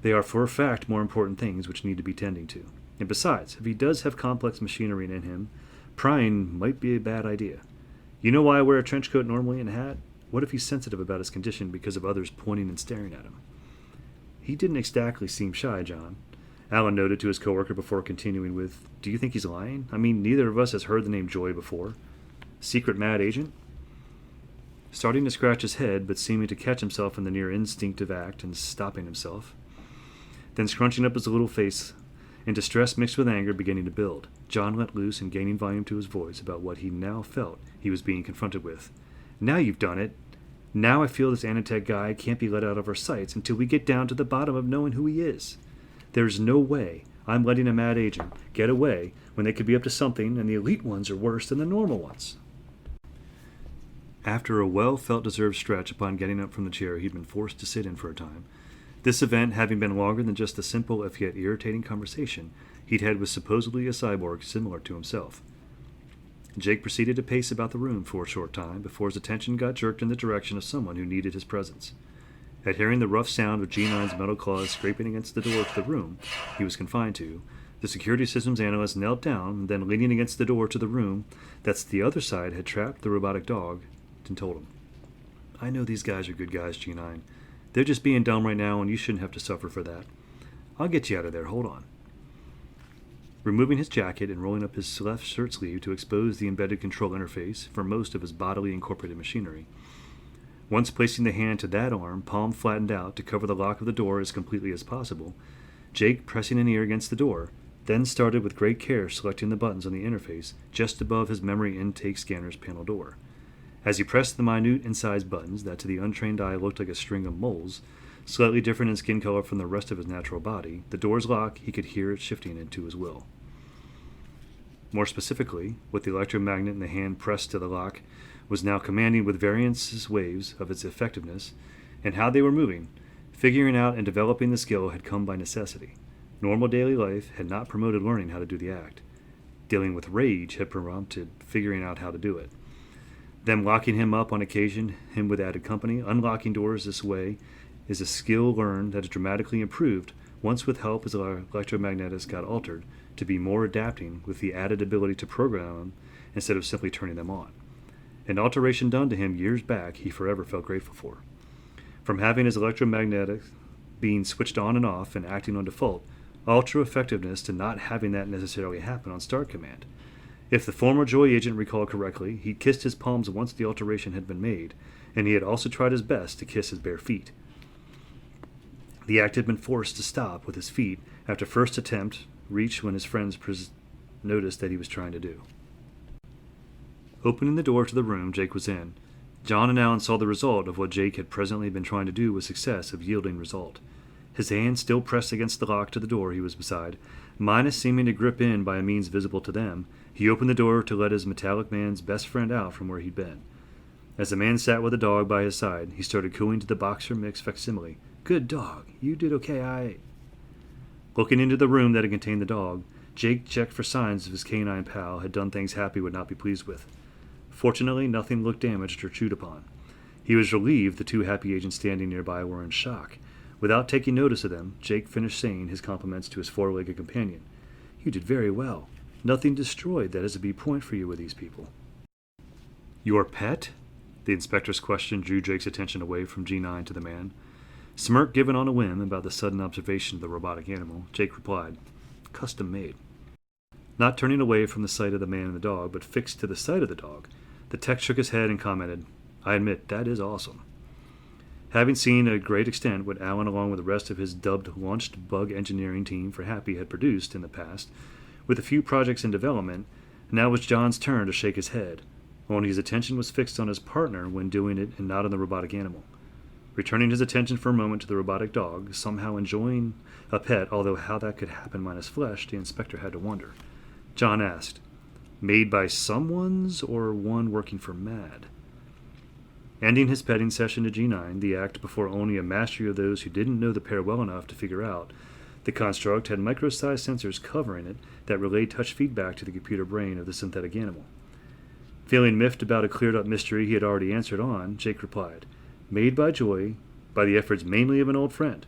they are for a fact more important things which need to be tending to. And besides, if he does have complex machinery in him, prying might be a bad idea. You know why I wear a trench coat normally and a hat? What if he's sensitive about his condition because of others pointing and staring at him?" "He didn't exactly seem shy, John," Alan noted to his coworker before continuing with, "Do you think he's lying? I mean, neither of us has heard the name Joy before. Secret mad agent?" Starting to scratch his head, but seeming to catch himself in the near instinctive act and stopping himself. Then scrunching up his little face, and distress mixed with anger beginning to build, John let loose and gaining volume to his voice about what he now felt he was being confronted with. "Now you've done it. Now I feel this Anatech guy can't be let out of our sights until we get down to the bottom of knowing who he is. There's no way I'm letting a mad agent get away when they could be up to something, and the elite ones are worse than the normal ones." After a well-felt deserved stretch upon getting up from the chair he'd been forced to sit in for a time, this event having been longer than just the simple if yet irritating conversation he'd had with supposedly a cyborg similar to himself, Jake proceeded to pace about the room for a short time before his attention got jerked in the direction of someone who needed his presence. At hearing the rough sound of G9's metal claws scraping against the door to the room he was confined to, the security systems analyst knelt down and then, leaning against the door to the room that's the other side had trapped the robotic dog, and told him, "I know these guys are good guys, G9. They're just being dumb right now, and you shouldn't have to suffer for that. I'll get you out of there. Hold on." Removing his jacket and rolling up his left shirt sleeve to expose the embedded control interface for most of his bodily incorporated machinery. Once placing the hand to that arm, palm flattened out to cover the lock of the door as completely as possible, Jake, pressing an ear against the door, then started with great care selecting the buttons on the interface just above his memory intake scanner's panel door. As he pressed the minute incised buttons that to the untrained eye looked like a string of moles, slightly different in skin color from the rest of his natural body, the door's lock, he could hear it shifting into his will. More specifically, with the electromagnet in the hand pressed to the lock, was now commanding with various waves of its effectiveness and how they were moving. Figuring out and developing the skill had come by necessity. Normal daily life had not promoted learning how to do the act. Dealing with rage had prompted figuring out how to do it. Them locking him up on occasion, him with added company, unlocking doors this way, is a skill learned that is dramatically improved once with help his electromagnetics got altered to be more adapting with the added ability to program them instead of simply turning them on. An alteration done to him years back he forever felt grateful for. From having his electromagnetics being switched on and off and acting on default, ultra effectiveness to not having that necessarily happen on start command. If the former Joy agent recalled correctly, he'd kissed his palms once the alteration had been made, and he had also tried his best to kiss his bare feet. The act had been forced to stop with his feet after first attempt reached when his friends noticed that he was trying to do. Opening the door to the room Jake was in, John and Alan saw the result of what Jake had presently been trying to do with success of yielding result. His hand still pressed against the lock to the door he was beside, minus seeming to grip in by a means visible to them. He opened the door to let his metallic man's best friend out from where he'd been. As the man sat with the dog by his side, he started cooing to the boxer mix facsimile. "Good dog. You did okay, Looking into the room that had contained the dog, Jake checked for signs of his canine pal had done things Happy would not be pleased with. Fortunately, nothing looked damaged or chewed upon. He was relieved the two Happy agents standing nearby were in shock. Without taking notice of them, Jake finished saying his compliments to his four-legged companion. "You did very well. Nothing destroyed that is a B point for you with these people." "Your pet?" The inspector's question drew Jake's attention away from G9 to the man. Smirk given on a whim about the sudden observation of the robotic animal, Jake replied, "Custom made." Not turning away from the sight of the man and the dog, but fixed to the sight of the dog, the tech shook his head and commented, "I admit, that is awesome." Having seen to a great extent what Alan, along with the rest of his dubbed launched bug engineering team for Happy, had produced in the past, with a few projects in development, now was John's turn to shake his head. Only his attention was fixed on his partner when doing it and not on the robotic animal. Returning his attention for a moment to the robotic dog, somehow enjoying a pet, although how that could happen minus flesh, the inspector had to wonder. John asked, "Made by someone's or one working for MAD?" Ending his petting session to G9, the act before only a mastery of those who didn't know the pair well enough to figure out, the construct had micro-sized sensors covering it that relayed touch feedback to the computer brain of the synthetic animal. Feeling miffed about a cleared-up mystery he had already answered on, Jake replied, "Made by Joy, by the efforts mainly of an old friend.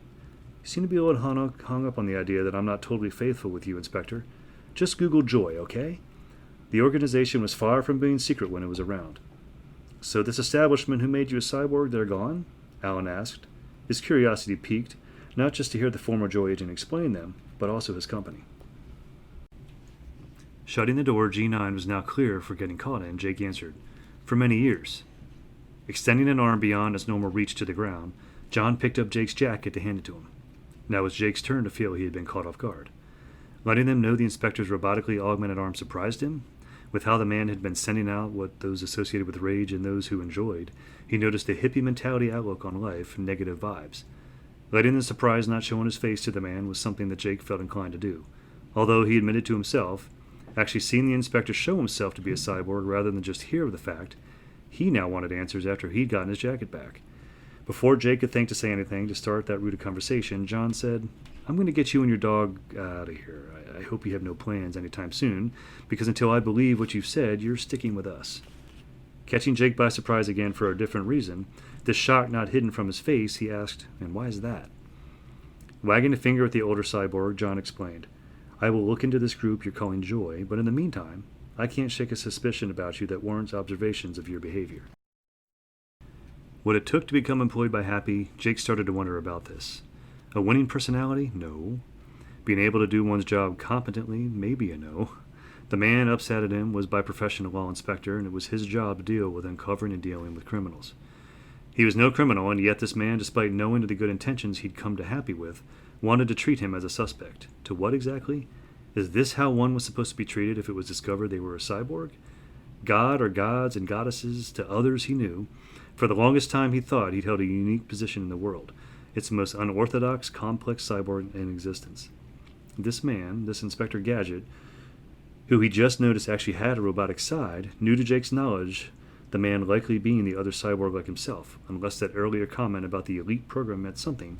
You seem to be a little hung up on the idea that I'm not totally faithful with you, Inspector. Just Google Joy, okay? The organization was far from being secret when it was around." "So this establishment who made you a cyborg, they're gone?" Alan asked, his curiosity piqued, not just to hear the former Joy agent explain them, but also his company. Shutting the door G9 was now clear for getting caught in, Jake answered, "For many years." Extending an arm beyond its normal reach to the ground, John picked up Jake's jacket to hand it to him. Now it was Jake's turn to feel he had been caught off guard. Letting them know the inspector's robotically augmented arm surprised him, with how the man had been sending out what those associated with rage and those who enjoyed, he noticed a hippie mentality outlook on life, negative vibes. Letting the surprise not show on his face to the man was something that Jake felt inclined to do. Although he admitted to himself, actually seeing the inspector show himself to be a cyborg rather than just hear of the fact, he now wanted answers after he'd gotten his jacket back. Before Jake could think to say anything to start that route of conversation, John said, "I'm going to get you and your dog out of here. I hope you have no plans anytime soon, because until I believe what you've said, you're sticking with us." Catching Jake by surprise again for a different reason, this shock not hidden from his face, he asked, "And why is that?" Wagging a finger at the older cyborg, John explained, "I will look into this group you're calling Joy, but in the meantime, I can't shake a suspicion about you that warrants observations of your behavior." What it took to become employed by Happy, Jake started to wonder about this. A winning personality? No. Being able to do one's job competently? Maybe a no. The man upset at him was by profession a law inspector, and it was his job to deal with uncovering and dealing with criminals. He was no criminal, and yet this man, despite knowing the good intentions he'd come to Happy with, wanted to treat him as a suspect. To what exactly? Is this how one was supposed to be treated if it was discovered they were a cyborg? God or gods and goddesses to others he knew. For the longest time he thought he'd held a unique position in the world. It's the most unorthodox, complex cyborg in existence. This man, this Inspector Gadget, who he just noticed actually had a robotic side, knew to Jake's knowledge the man likely being the other cyborg like himself, unless that earlier comment about the elite program meant something.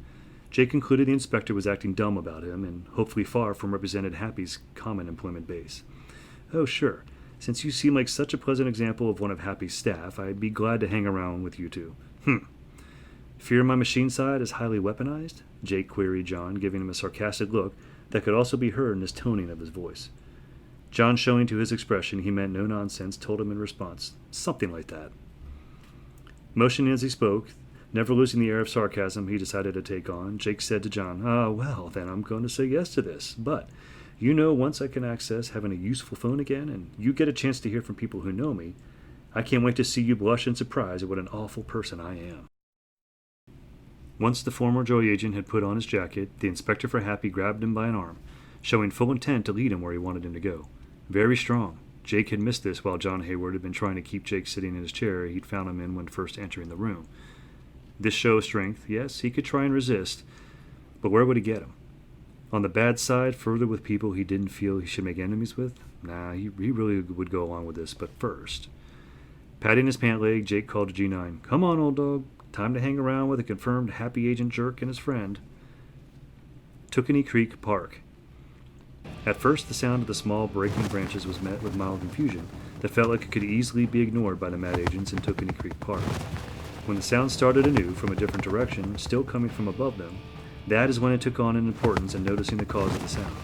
Jake concluded the inspector was acting dumb about him and hopefully far from represented Happy's common employment base. "Oh, sure. Since you seem like such a pleasant example of one of Happy's staff, I'd be glad to hang around with you two." "Fear my machine side is highly weaponized?" Jake queried John, giving him a sarcastic look that could also be heard in his toning of his voice. John, showing to his expression he meant no nonsense, told him in response, "Something like that." Motioning as he spoke, never losing the air of sarcasm he decided to take on, Jake said to John, "Well, then I'm going to say yes to this, but once I can access having a useful phone again, and you get a chance to hear from people who know me, I can't wait to see you blush in surprise at what an awful person I am." Once the former Joy agent had put on his jacket, the inspector for Happy grabbed him by an arm, showing full intent to lead him where he wanted him to go. Very strong. Jake had missed this while John Hayward had been trying to keep Jake sitting in his chair he'd found him in when first entering the room. This show of strength, yes, he could try and resist, but where would he get him? On the bad side, further with people he didn't feel he should make enemies with? Nah, he really would go along with this, but first. Patting his pant leg, Jake called to G9, "Come on, old dog. Time to hang around with a confirmed Happy Agent jerk and his friend." Tookenny Creek Park. At first, the sound of the small breaking branches was met with mild confusion that felt like it could easily be ignored by the mad agents in Tookenny Creek Park. When the sound started anew from a different direction, still coming from above them, that is when it took on an importance in noticing the cause of the sound.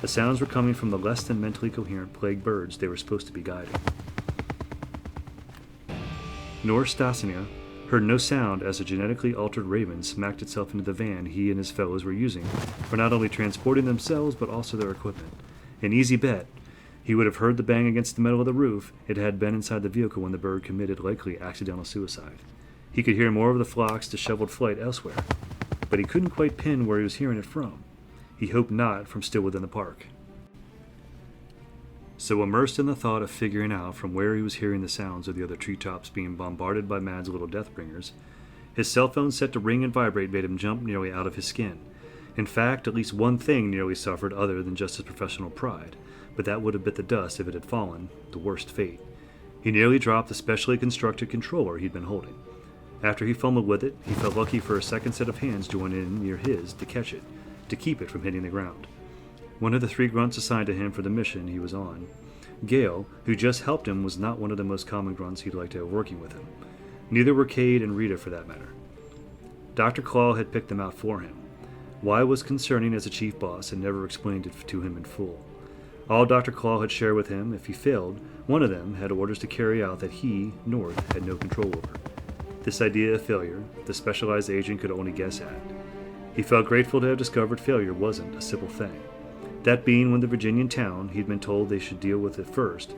The sounds were coming from the less than mentally coherent plague birds they were supposed to be guiding. North Stasania heard no sound as a genetically altered raven smacked itself into the van he and his fellows were using for not only transporting themselves but also their equipment. An easy bet. He would have heard the bang against the metal of the roof it had been inside the vehicle when the bird committed likely accidental suicide. He could hear more of the flock's disheveled flight elsewhere, but he couldn't quite pin where he was hearing it from. He hoped not from still within the park. So immersed in the thought of figuring out from where he was hearing the sounds of the other treetops being bombarded by Mad's little deathbringers, his cell phone set to ring and vibrate made him jump nearly out of his skin. In fact, at least one thing nearly suffered other than just his professional pride, but that would have bit the dust if it had fallen, the worst fate. He nearly dropped the specially constructed controller he'd been holding. After he fumbled with it, he felt lucky for a second set of hands joining in near his to catch it, to keep it from hitting the ground. One of the three grunts assigned to him for the mission he was on, Gale, who just helped him, was not one of the most common grunts he'd like to have working with him. Neither were Cade and Rita for that matter. Dr. Claw had picked them out for him. Why was concerning as a chief boss and never explained it to him in full. All Dr. Claw had shared with him, if he failed, one of them had orders to carry out that he, North, had no control over. This idea of failure, the specialized agent could only guess at. He felt grateful to have discovered failure wasn't a simple thing. That being when the Virginian town he'd been told they should deal with it first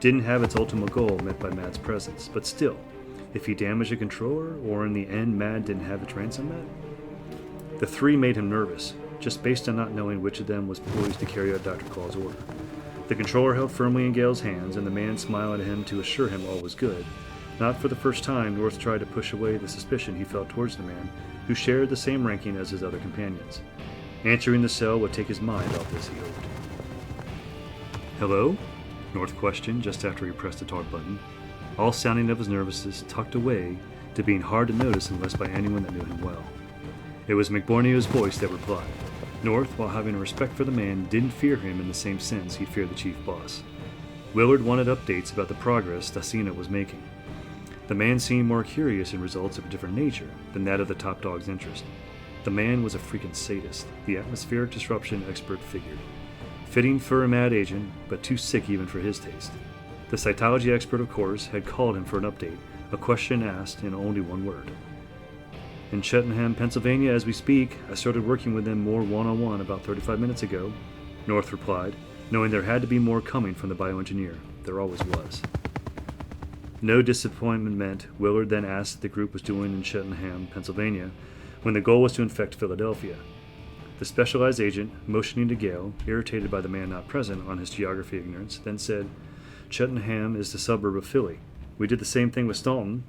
didn't have its ultimate goal met by Mad's presence, but still, if he damaged a controller, or in the end Mad didn't have its ransom met? The three made him nervous, just based on not knowing which of them was poised to carry out Dr. Claw's order. The controller held firmly in Gale's hands, and the man smiled at him to assure him all was good. Not for the first time, North tried to push away the suspicion he felt towards the man, who shared the same ranking as his other companions. Answering the cell would take his mind off this, he hoped. "Hello?" North questioned just after he pressed the talk button, all sounding of his nervousness tucked away to being hard to notice unless by anyone that knew him well. It was McBorneo's voice that replied. North, while having a respect for the man, didn't fear him in the same sense he feared the chief boss. Willard wanted updates about the progress Stasina was making. The man seemed more curious in results of a different nature than that of the top dog's interest. The man was a freaking sadist, the atmospheric disruption expert figured. Fitting for a mad agent, but too sick even for his taste. The cytology expert, of course, had called him for an update, a question asked in only one word. "In Cheltenham, Pennsylvania, as we speak. I started working with them more one-on-one about 35 minutes ago," North replied, knowing there had to be more coming from the bioengineer. There always was. No disappointment meant, Willard then asked what the group was doing in Cheltenham, Pennsylvania, when the goal was to infect Philadelphia. The specialized agent, motioning to Gale, irritated by the man not present on his geography ignorance, then said, "Cheltenham is the suburb of Philly. We did the same thing with Staunton.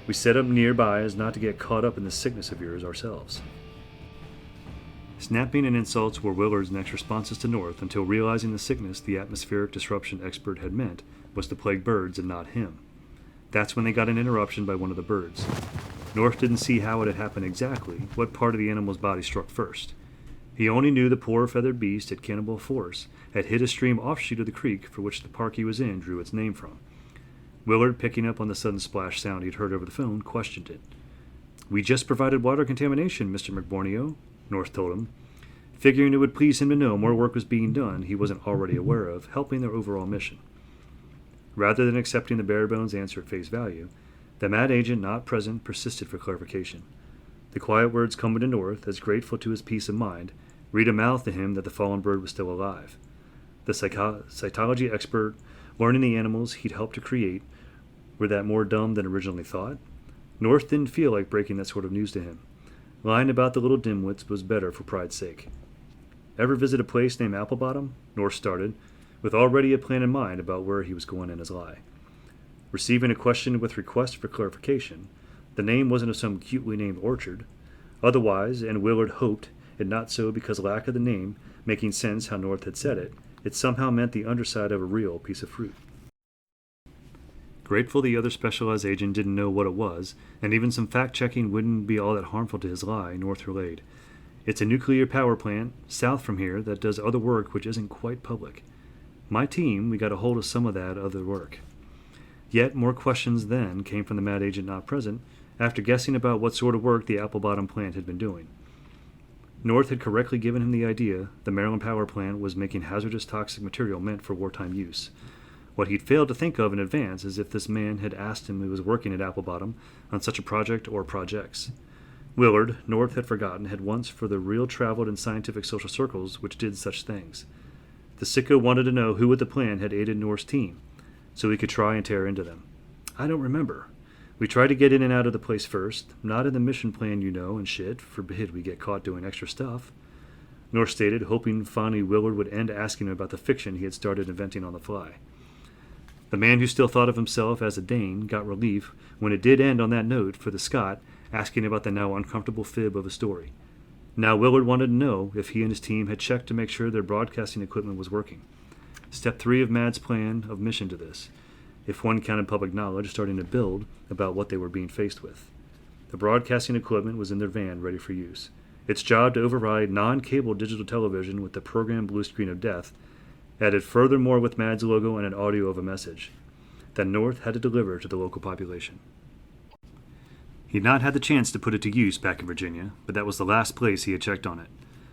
We set up nearby as not to get caught up in this sickness of yours ourselves." Snapping and insults were Willard's next responses to North until realizing the sickness the atmospheric disruption expert had meant was to plague birds and not him. That's when they got an interruption by one of the birds. North didn't see how it had happened exactly, what part of the animal's body struck first. He only knew the poor feathered beast, at cannibal force, had hit a stream offshoot of the creek for which the park he was in drew its name from. Willard, picking up on the sudden splash sound he'd heard over the phone, questioned it. "We just provided water contamination, Mr. McBorneo," North told him, figuring it would please him to know more work was being done he wasn't already aware of, helping their overall mission. Rather than accepting the bare-bones answer at face value, the mad agent not present persisted for clarification. The quiet words coming to North, as grateful to his peace of mind, Rita mouthed to him that the fallen bird was still alive. The cytology expert, learning the animals he'd helped to create, were that more dumb than originally thought? North didn't feel like breaking that sort of news to him. Lying about the little dimwits was better for pride's sake. "Ever visit a place named Applebottom?" North started, with already a plan in mind about where he was going in his lie. Receiving a question with request for clarification, the name wasn't of some cutely named orchard. Otherwise, and Willard hoped it not so because lack of the name making sense how North had said it, it somehow meant the underside of a real piece of fruit. Grateful the other specialized agent didn't know what it was, and even some fact-checking wouldn't be all that harmful to his lie, North relayed. "It's a nuclear power plant, south from here, that does other work which isn't quite public. My team, we got a hold of some of that other work." Yet more questions then came from the mad agent not present, after guessing about what sort of work the Applebottom plant had been doing. North had correctly given him the idea the Maryland power plant was making hazardous toxic material meant for wartime use. What he'd failed to think of in advance is if this man had asked him who was working at Applebottom on such a project or projects. Willard, North had forgotten, had once for the real traveled in scientific social circles which did such things. The sicko wanted to know who at the plant had aided North's team, so he could try and tear into them. "I don't remember. We tried to get in and out of the place first, not in the mission plan, and shit. Forbid we get caught doing extra stuff," North stated, hoping finally Willard would end asking him about the fiction he had started inventing on the fly. The man who still thought of himself as a Dane got relief when it did end on that note for the Scot asking about the now uncomfortable fib of a story. Now Willard wanted to know if he and his team had checked to make sure their broadcasting equipment was working. Step 3 of Mad's plan of mission to this, if one counted public knowledge starting to build about what they were being faced with. The broadcasting equipment was in their van, ready for use. Its job to override non-cable digital television with the programmed blue screen of death, added furthermore with Mad's logo and an audio of a message that North had to deliver to the local population. He'd not had the chance to put it to use back in Virginia, but that was the last place he had checked on it.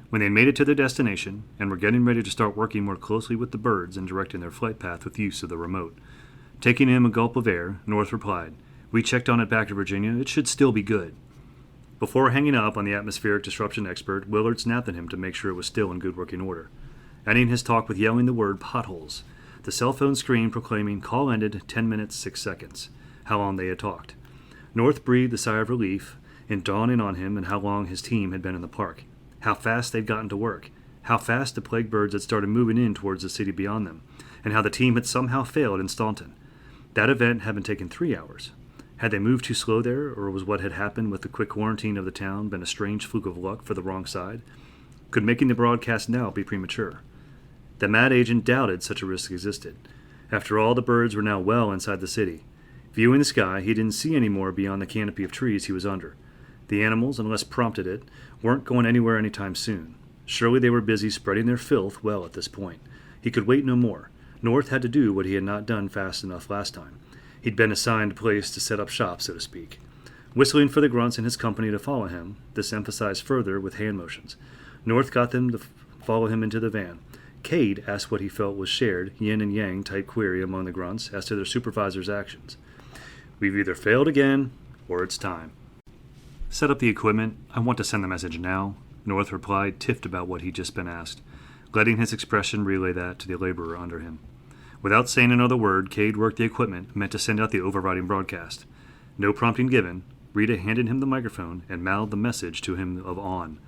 When they made it to their destination, and were getting ready to start working more closely with the birds and directing their flight path with use of the remote, taking in a gulp of air, North replied, "We checked on it back to Virginia. It should still be good." Before hanging up on the atmospheric disruption expert, Willard snapped at him to make sure it was still in good working order, ending his talk with yelling the word potholes, the cell phone screen proclaiming call ended 10 minutes 6 seconds, how long they had talked. North breathed a sigh of relief in dawning on him and how long his team had been in the park, how fast they'd gotten to work, how fast the plague birds had started moving in towards the city beyond them, and how the team had somehow failed in Staunton. That event had been taking 3 hours. Had they moved too slow there, or was what had happened with the quick quarantine of the town been a strange fluke of luck for the wrong side? Could making the broadcast now be premature? The mad agent doubted such a risk existed. After all, the birds were now well inside the city. Viewing the sky, he didn't see any more beyond the canopy of trees he was under. The animals, unless prompted it, weren't going anywhere anytime soon. Surely they were busy spreading their filth well at this point. He could wait no more. North had to do what he had not done fast enough last time. He'd been assigned a place to set up shop, so to speak. Whistling for the grunts in his company to follow him, this emphasized further with hand motions. North got them to follow him into the van. Cade asked what he felt was shared yin and yang type query among the grunts as to their supervisor's actions. "We've either failed again, or it's time." "Set up the equipment. I want to send the message now," North replied, tiffed about what he'd just been asked, letting his expression relay that to the laborer under him. Without saying another word, Cade worked the equipment meant to send out the overriding broadcast. No prompting given, Rita handed him the microphone and mouthed the message to him of on.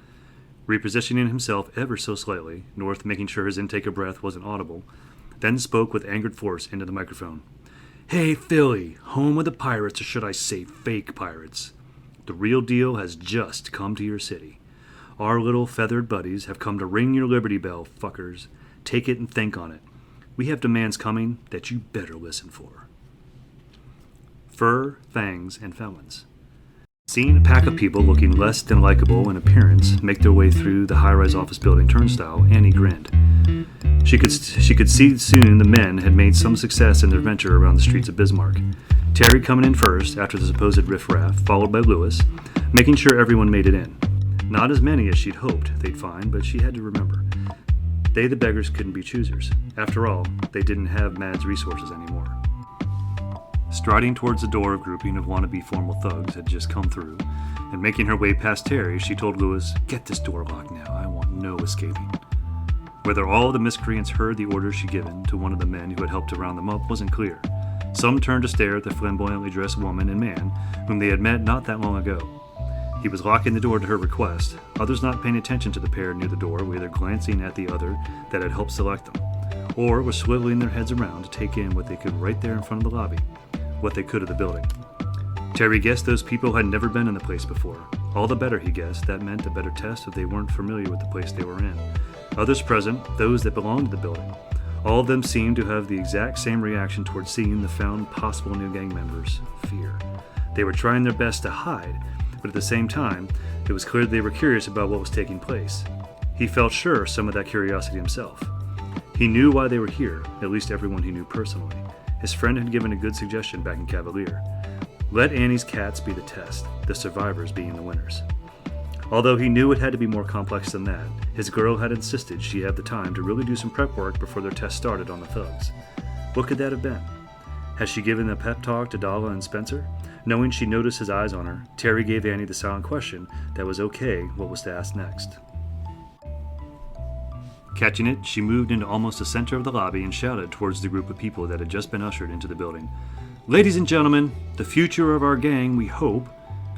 Repositioning himself ever so slightly, North making sure his intake of breath wasn't audible, then spoke with angered force into the microphone. "Hey, Philly, home of the pirates, or should I say fake pirates. The real deal has just come to your city. Our little feathered buddies have come to ring your Liberty Bell, fuckers. Take it and think on it. We have demands coming that you better listen for." Fur, fangs, and felons. Seeing a pack of people looking less than likable in appearance make their way through the high-rise office building turnstile, Annie grinned. She could see soon the men had made some success in their venture around the streets of Bismarck. Terry coming in first after the supposed riffraff, followed by Lewis, making sure everyone made it in. Not as many as she'd hoped they'd find, but she had to remember. They, the beggars, couldn't be choosers. After all, they didn't have Mad's resources anymore. Striding towards the door, a grouping of wannabe formal thugs had just come through, and making her way past Terry, she told Lewis, "Get this door locked now, I want no escaping." Whether all of the miscreants heard the orders she'd given to one of the men who had helped to round them up wasn't clear. Some turned to stare at the flamboyantly dressed woman and man whom they had met not that long ago. He was locking the door to her request, others not paying attention to the pair near the door were either glancing at the other that had helped select them, or were swiveling their heads around to take in what they could right there in front of the lobby, what they could of the building. Terry guessed those people had never been in the place before. All the better, he guessed, that meant a better test if they weren't familiar with the place they were in. Others present, those that belonged to the building, all of them seemed to have the exact same reaction towards seeing the found possible new gang members: fear. They were trying their best to hide, but at the same time, it was clear they were curious about what was taking place. He felt sure some of that curiosity himself. He knew why they were here, at least everyone he knew personally. His friend had given a good suggestion back in Cavalier. Let Annie's cats be the test, the survivors being the winners. Although he knew it had to be more complex than that, his girl had insisted she have the time to really do some prep work before their test started on the thugs. What could that have been? Had she given a pep talk to Dalla and Spencer? Knowing she noticed his eyes on her, Terry gave Annie the silent question that was okay what was to ask next. Catching it, she moved into almost the center of the lobby and shouted towards the group of people that had just been ushered into the building. "Ladies and gentlemen, the future of our gang, we hope.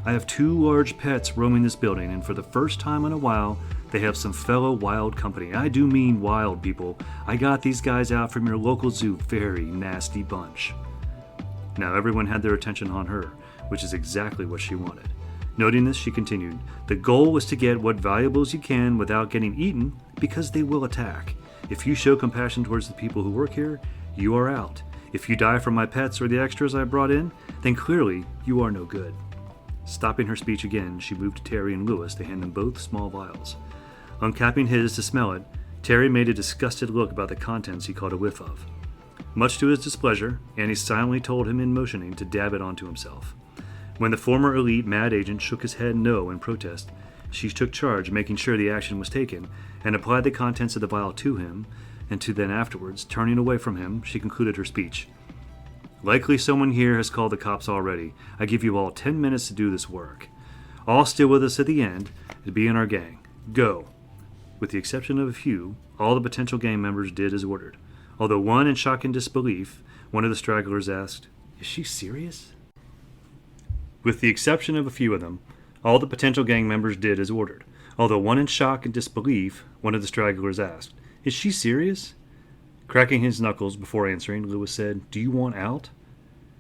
I have 2 large pets roaming this building, and for the first time in a while, they have some fellow wild company. I do mean wild, people. I got these guys out from your local zoo, very nasty bunch." Now everyone had their attention on her, which is exactly what she wanted. Noting this, she continued, "The goal is to get what valuables you can without getting eaten, because they will attack. If you show compassion towards the people who work here, you are out. If you die for my pets or the extras I brought in, then clearly you are no good." Stopping her speech again, she moved to Terry and Lewis to hand them both small vials. Uncapping his to smell it, Terry made a disgusted look about the contents he caught a whiff of. Much to his displeasure, Annie silently told him in motioning to dab it onto himself. When the former elite Mad agent shook his head no in protest, she took charge, making sure the action was taken, and applied the contents of the vial to him, and to then afterwards, turning away from him, she concluded her speech. "Likely someone here has called the cops already. I give you all 10 minutes to do this work. All still with us at the end, to be in our gang. Go." With the exception of a few, all the potential gang members did as ordered. Although one, in shock and disbelief, one of the stragglers asked, "Is she serious?" With the exception of a few of them, all the potential gang members did as ordered. Although one, in shock and disbelief, one of the stragglers asked, "Is she serious?" Cracking his knuckles before answering, Lewis said, "Do you want out?"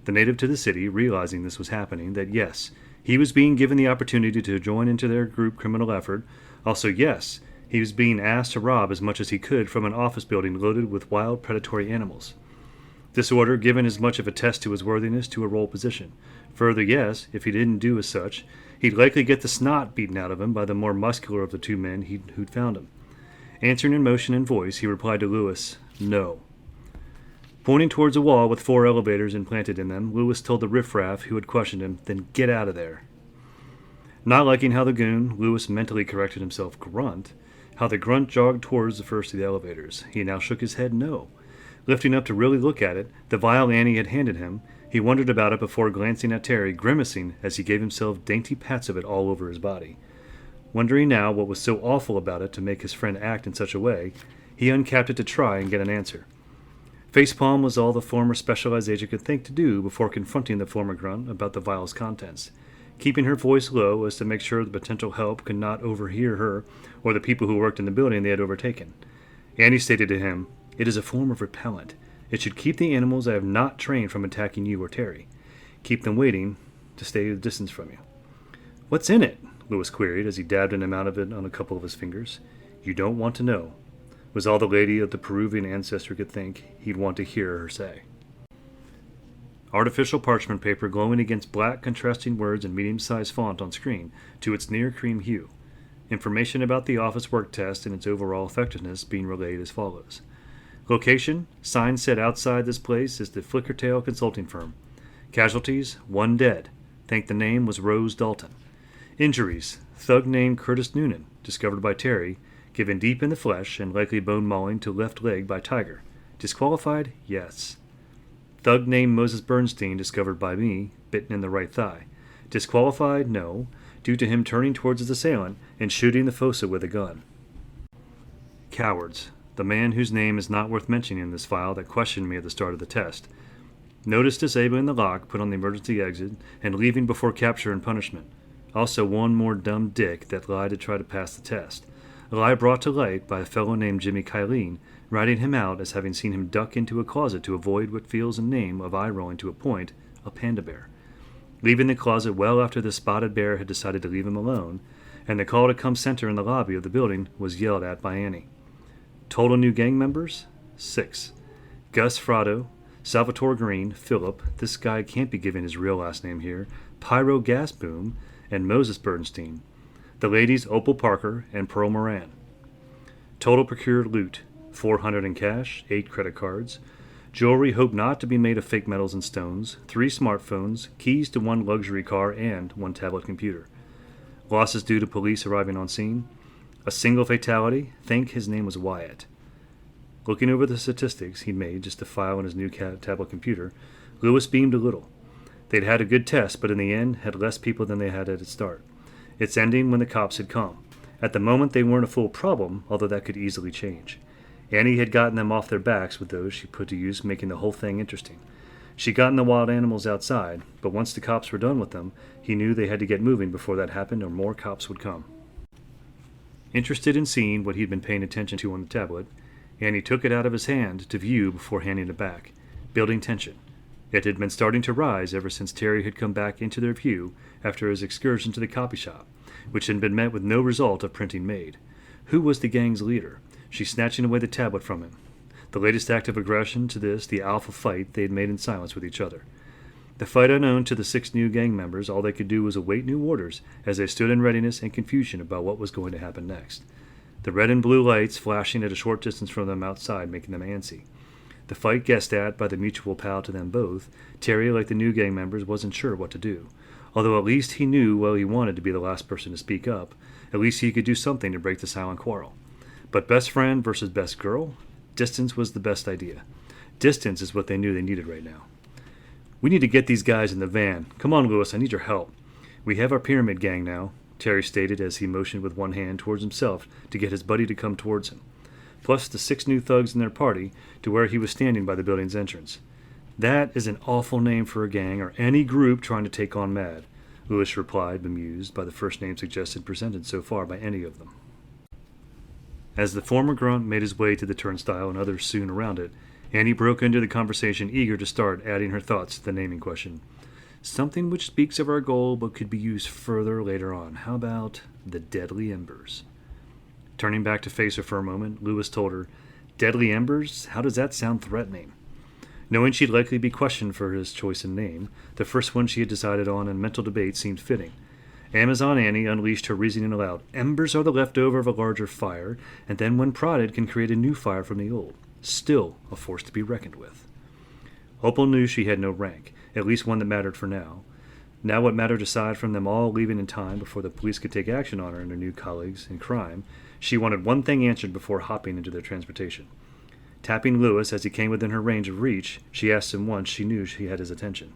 The native to the city, realizing this was happening, that yes, he was being given the opportunity to join into their group criminal effort. Also, yes, he was being asked to rob as much as he could from an office building loaded with wild predatory animals. This order given as much of a test to his worthiness to a role position. Further, yes, if he didn't do as such, he'd likely get the snot beaten out of him by the more muscular of the 2 men who'd found him. Answering in motion and voice, he replied to Lewis, "No." Pointing towards a wall with 4 elevators implanted in them, Lewis told the riffraff who had questioned him, "Then get out of there." Not liking how the goon, Lewis mentally corrected himself, how the grunt jogged towards the first of the elevators. He now shook his head no. Lifting up to really look at it, the vial Annie had handed him, he wondered about it before glancing at Terry, grimacing as he gave himself dainty pats of it all over his body. Wondering now what was so awful about it to make his friend act in such a way, he uncapped it to try and get an answer. Facepalm was all the former specialized agent could think to do before confronting the former grunt about the vial's contents, keeping her voice low as to make sure the potential help could not overhear her or the people who worked in the building they had overtaken. Annie stated to him, "It is a form of repellent. It should keep the animals I have not trained from attacking you or Terry. Keep them waiting to stay a distance from you." "What's in it?" Lewis queried as he dabbed an amount of it on a couple of his fingers. "You don't want to know," was all the lady of the Peruvian ancestry could think he'd want to hear her say. Artificial parchment paper glowing against black contrasting words in medium-sized font on screen to its near cream hue. Information about the office work test and its overall effectiveness being relayed as follows. Location, sign set outside this place is the Flickertail Consulting Firm. Casualties, 1 dead. Think the name was Rose Dalton. Injuries, thug named Curtis Noonan, discovered by Terry, given deep in the flesh and likely bone mauling to left leg by Tiger. Disqualified? Yes. Thug named Moses Bernstein, discovered by me, bitten in the right thigh. Disqualified? No, due to him turning towards his assailant and shooting the fossa with a gun. Cowards, the man whose name is not worth mentioning in this file that questioned me at the start of the test. Notice disabling the lock, put on the emergency exit, and leaving before capture and punishment. Also one more dumb dick that lied to try to pass the test. A lie brought to light by a fellow named Jimmy Kylene, writing him out as having seen him duck into a closet to avoid what feels a name of eye-rolling to a point, a panda bear. Leaving the closet well after the spotted bear had decided to leave him alone, and the call to come center in the lobby of the building was yelled at by Annie. Total new gang members? 6. Gus Frado, Salvatore Green, Philip, this guy can't be given his real last name here, Pyro Gasboom, and Moses Bernstein. The ladies Opal Parker and Pearl Moran. Total procured loot, 400 in cash, 8 credit cards, jewelry hoped not to be made of fake metals and stones, 3 smartphones, keys to 1 luxury car and 1 tablet computer. Losses due to police arriving on scene, a single fatality, think his name was Wyatt. Looking over the statistics he'd made just to file on his new tablet computer, Lewis beamed a little. They'd had a good test, but in the end had less people than they had at its start. Its ending when the cops had come. At the moment they weren't a full problem, although that could easily change. Annie had gotten them off their backs with those she put to use, making the whole thing interesting. She'd gotten the wild animals outside, but once the cops were done with them, he knew they had to get moving before that happened or more cops would come. Interested in seeing what he'd been paying attention to on the tablet, Annie took it out of his hand to view before handing it back, building tension. It had been starting to rise ever since Terry had come back into their view after his excursion to the copy shop, which had been met with no result of printing made. Who was the gang's leader? She snatching away the tablet from him. The latest act of aggression to this, the alpha fight they had made in silence with each other. The fight unknown to the 6 new gang members, all they could do was await new orders as they stood in readiness and confusion about what was going to happen next. The red and blue lights flashing at a short distance from them outside, making them antsy. The fight guessed at by the mutual pal to them both, Terry, like the new gang members, wasn't sure what to do. Although at least he knew while he wanted to be the last person to speak up, at least he could do something to break the silent quarrel. But best friend versus best girl? Distance was the best idea. Distance is what they knew they needed right now. We need to get these guys in the van. Come on, Lewis, I need your help. We have our pyramid gang now, Terry stated as he motioned with one hand towards himself to get his buddy to come towards him, plus the 6 new thugs in their party to where he was standing by the building's entrance. That is an awful name for a gang or any group trying to take on Mad, Lewis replied, bemused by the first name suggested presented so far by any of them. As the former grunt made his way to the turnstile and others soon around it, Annie broke into the conversation, eager to start adding her thoughts to the naming question. Something which speaks of our goal but could be used further later on. How about the Deadly Embers? Turning back to face her for a moment, Lewis told her, Deadly Embers? How does that sound threatening? Knowing she'd likely be questioned for his choice in name, the first one she had decided on in mental debate seemed fitting. Amazon Annie unleashed her reasoning aloud. Embers are the leftover of a larger fire, and then when prodded can create a new fire from the old. Still a force to be reckoned with. Opal knew she had no rank, at least one that mattered for now. Now what mattered aside from them all leaving in time before the police could take action on her and her new colleagues in crime, she wanted one thing answered before hopping into their transportation. Tapping Lewis as he came within her range of reach, she asked him once she knew she had his attention.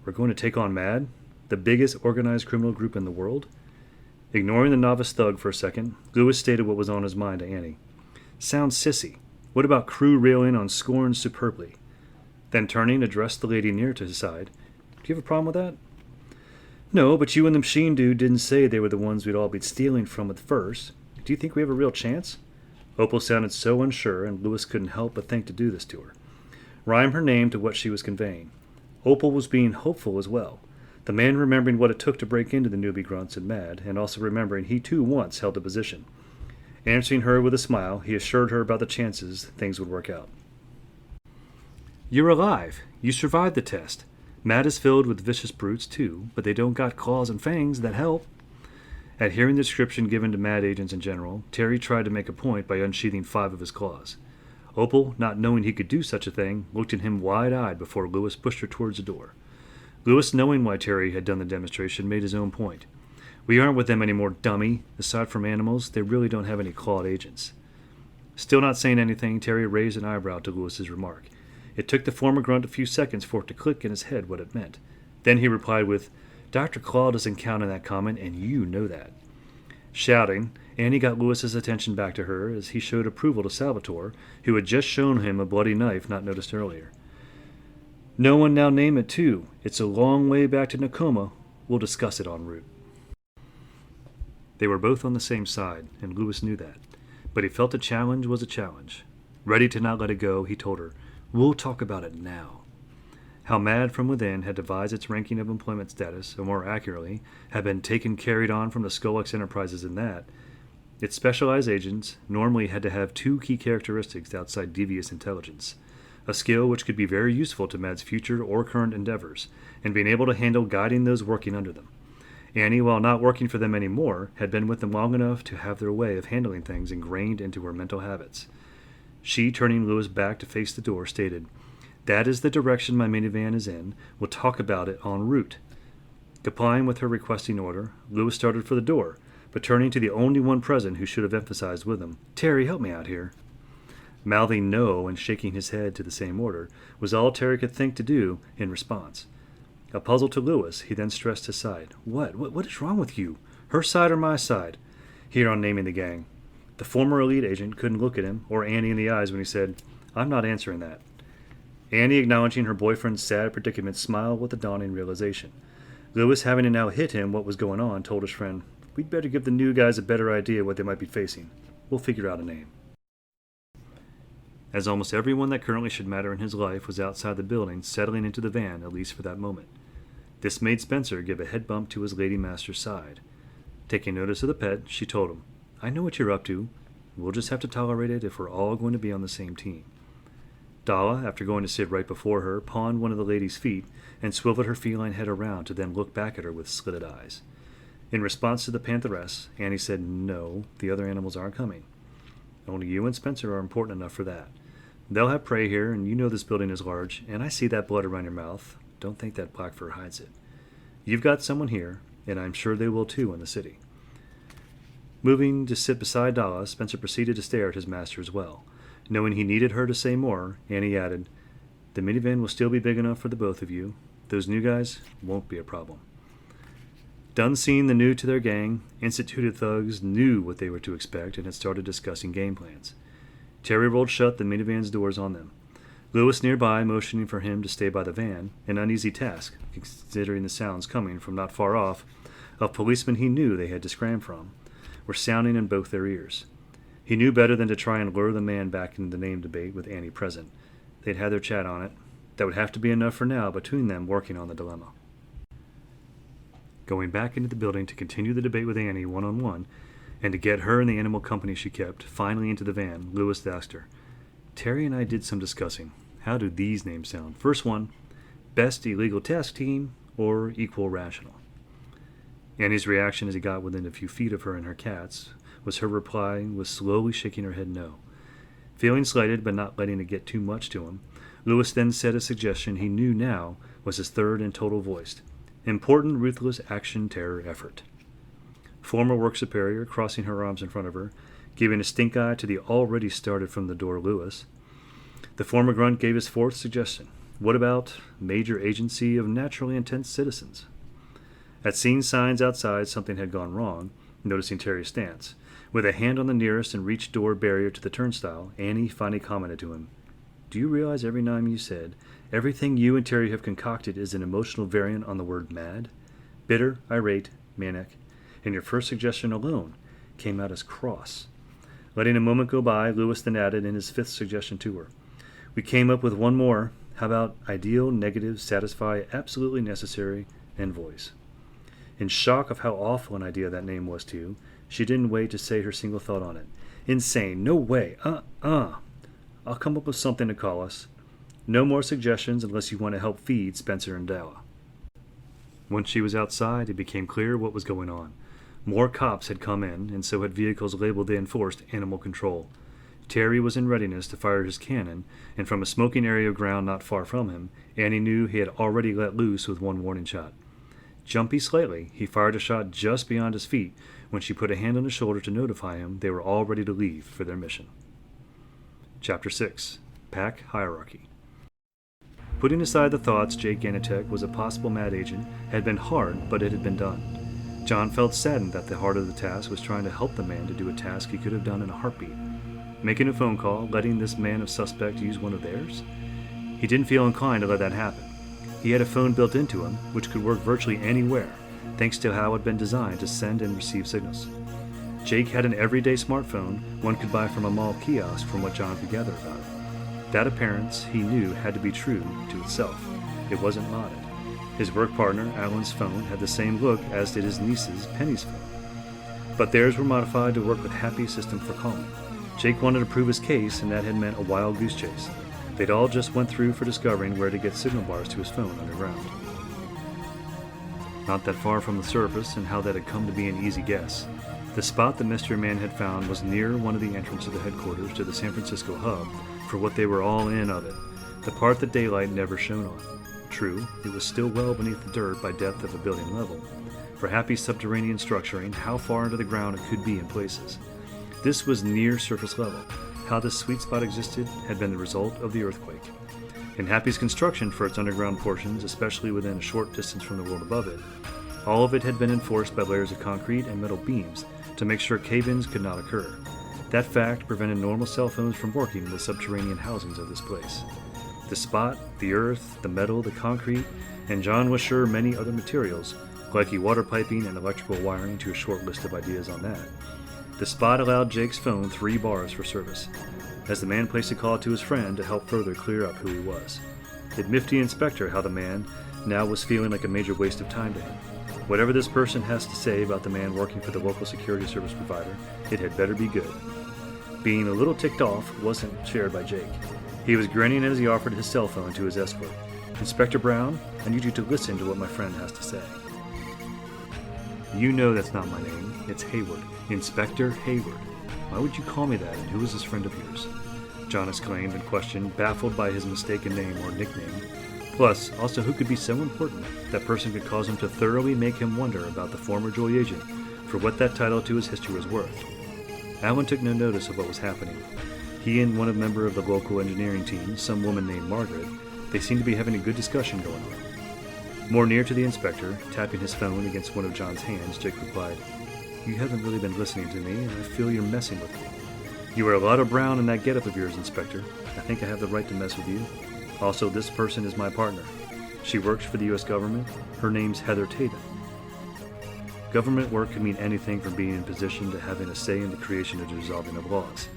We're going to take on Mad? The biggest organized criminal group in the world? Ignoring the novice thug for a second, Lewis stated what was on his mind to Annie. Sounds sissy. What about crew railing on Scorn superbly? Then turning, addressed the lady near to his side. Do you have a problem with that? No, but you and the machine dude didn't say they were the ones we'd all be stealing from at first. Do you think we have a real chance? Opal sounded so unsure, and Lewis couldn't help but think to do this to her. Rhyme her name to what she was conveying. Opal was being hopeful as well. The man remembering what it took to break into the newbie grunts and Mad, and also remembering he too once held a position. Answering her with a smile, he assured her about the chances things would work out. You're alive. You survived the test. Mad is filled with vicious brutes, too, but they don't got claws and fangs that help. At hearing the description given to mad agents in general, Terry tried to make a point by unsheathing 5 of his claws. Opal, not knowing he could do such a thing, looked at him wide-eyed before Lewis pushed her towards the door. Lewis, knowing why Terry had done the demonstration, made his own point. "We aren't with them anymore, dummy. Aside from animals, they really don't have any clawed agents." Still not saying anything, Terry raised an eyebrow to Lewis's remark. It took the former grunt a few seconds for it to click in his head what it meant. Then he replied with, "Dr. Claw doesn't count in that comment, and you know that." Shouting, Annie got Lewis's attention back to her as he showed approval to Salvatore, who had just shown him a bloody knife not noticed earlier. "No one now name it, too. It's a long way back to Nakoma. We'll discuss it en route." They were both on the same side, and Lewis knew that. But he felt a challenge was a challenge. Ready to not let it go, he told her, "We'll talk about it now." How Mad from Within had devised its ranking of employment status, or more accurately, had been carried on from the Skullx Enterprises in that, its specialized agents normally had to have 2 key characteristics outside devious intelligence. A skill which could be very useful to Mad's future or current endeavors, and being able to handle guiding those working under them. Annie, while not working for them anymore, had been with them long enough to have their way of handling things ingrained into her mental habits. She, turning Lewis back to face the door, stated, "That is the direction my minivan is in. We'll talk about it en route." Complying with her requesting order, Lewis started for the door, but turning to the only one present who should have emphasized with him, "Terry, help me out here." Mouthing no and shaking his head to the same order was all Terry could think to do in response. A puzzle to Lewis, he then stressed his side. What is wrong with you? Her side or my side?" Here on naming the gang. The former elite agent couldn't look at him or Annie in the eyes when he said, "I'm not answering that." Annie, acknowledging her boyfriend's sad predicament, smiled with a dawning realization. Lewis, having now hit him what was going on, told his friend, "We'd better give the new guys a better idea what they might be facing. We'll figure out a name." As almost everyone that currently should matter in his life was outside the building, settling into the van, at least for that moment. This made Spencer give a head bump to his lady master's side. Taking notice of the pet, she told him, "I know what you're up to. We'll just have to tolerate it if we're all going to be on the same team." Dala, after going to sit right before her, pawned one of the lady's feet and swiveled her feline head around to then look back at her with slitted eyes. In response to the pantheress, Annie said, "No, the other animals aren't coming. Only you and Spencer are important enough for that. They'll have prey here, and you know this building is large, and I see that blood around your mouth. Don't think that black fur hides it. You've got someone here, and I'm sure they will too in the city." Moving to sit beside Dala, Spencer proceeded to stare at his master as well. Knowing he needed her to say more, Annie added, "The minivan will still be big enough for the both of you. Those new guys won't be a problem." Done seeing the new to their gang, instituted thugs knew what they were to expect and had started discussing game plans. Terry rolled shut the minivan's doors on them. Lewis nearby, motioning for him to stay by the van, an uneasy task, considering the sounds coming from not far off, of policemen he knew they had to scram from, were sounding in both their ears. He knew better than to try and lure the man back into the name debate with Annie present. They'd had their chat on it. That would have to be enough for now between them working on the dilemma. Going back into the building to continue the debate with Annie one-on-one, and to get her and the animal company she kept finally into the van, Lewis asked her, "Terry and I did some discussing. How do these names sound? First one, Best Illegal Task Team or Equal Rational?" Annie's reaction as he got within a few feet of her and her cats was her reply was slowly shaking her head no. Feeling slighted but not letting it get too much to him, Lewis then said a suggestion he knew now was his third and total voiced. Important, ruthless action terror effort. Former work superior crossing her arms in front of her, giving a stink eye to the already started from the door Lewis. The former grunt gave his fourth suggestion. What about major agency of naturally intense citizens? At seeing signs outside something had gone wrong, noticing Terry's stance, with a hand on the nearest and reach door barrier to the turnstile, Annie finally commented to him, "Do you realize every name you said, everything you and Terry have concocted is an emotional variant on the word mad? Bitter, irate, manic, and your first suggestion alone came out as cross." Letting a moment go by, Lewis then added in his fifth suggestion to her, "We came up with one more. How about ideal, negative, satisfy, absolutely necessary, and voice?" In shock of how awful an idea that name was to you, she didn't wait to say her single thought on it. "Insane. No way. I'll come up with something to call us. No more suggestions unless you want to help feed Spencer and Della. Once she was outside, it became clear what was going on. More cops had come in, and so had vehicles labeled the enforced animal control. Terry was in readiness to fire his cannon, and from a smoking area of ground not far from him, Annie knew he had already let loose with one warning shot. Jumpy slightly, he fired a shot just beyond his feet when she put a hand on his shoulder to notify him they were all ready to leave for their mission. Chapter 6. Pack Hierarchy. Putting aside the thoughts Jake Gadget was a possible mad agent had been hard, but it had been done. John felt saddened that the heart of the task was trying to help the man to do a task he could have done in a heartbeat. Making a phone call, letting this man of suspect use one of theirs? He didn't feel inclined to let that happen. He had a phone built into him, which could work virtually anywhere, thanks to how it had been designed to send and receive signals. Jake had an everyday smartphone one could buy from a mall kiosk from what John could gather about it. That appearance, he knew, had to be true to itself. It wasn't modded. His work partner, Alan's phone, had the same look as did his niece's, Penny's phone. But theirs were modified to work with Happy's system for calling. Jake wanted to prove his case, and that had meant a wild goose chase. They'd all just went through for discovering where to get signal bars to his phone underground. Not that far from the surface, and how that had come to be an easy guess. The spot the mystery man had found was near one of the entrances of the headquarters to the San Francisco hub for what they were all in of it, the part that daylight never shone on. True, it was still well beneath the dirt by depth of a building level. For Happy's subterranean structuring, how far into the ground it could be in places. This was near surface level. How this sweet spot existed had been the result of the earthquake. In Happy's construction for its underground portions, especially within a short distance from the world above it, all of it had been enforced by layers of concrete and metal beams to make sure cave-ins could not occur. That fact prevented normal cell phones from working in the subterranean housings of this place. The spot, the earth, the metal, the concrete, and John was sure many other materials, like water piping and electrical wiring to a short list of ideas on that. The spot allowed Jake's phone 3 bars for service, as the man placed a call to his friend to help further clear up who he was. It miffed the inspector how the man now was feeling like a major waste of time to him. Whatever this person has to say about the man working for the local security service provider, it had better be good. Being a little ticked off wasn't shared by Jake. He was grinning as he offered his cell phone to his escort. "Inspector Brown, I need you to listen to what my friend has to say." "You know that's not my name. It's Hayward. Inspector Hayward. Why would you call me that, and who is this friend of yours?" John exclaimed and questioned, baffled by his mistaken name or nickname. Plus, also who could be so important that person could cause him to thoroughly make him wonder about the former Joy agent for what that title to his history was worth. Alan took no notice of what was happening. He and one member of the local engineering team, some woman named Margaret, they seemed to be having a good discussion going on. More near to the inspector, tapping his phone against one of John's hands, Jake replied, "You haven't really been listening to me, and I feel you're messing with me. You are a lot of brown in that getup of yours, Inspector. I think I have the right to mess with you. Also, this person is my partner. She works for the U.S. government. Her name's Heather Tatum." Government work could mean anything from being in position to having a say in the creation and resolving of laws,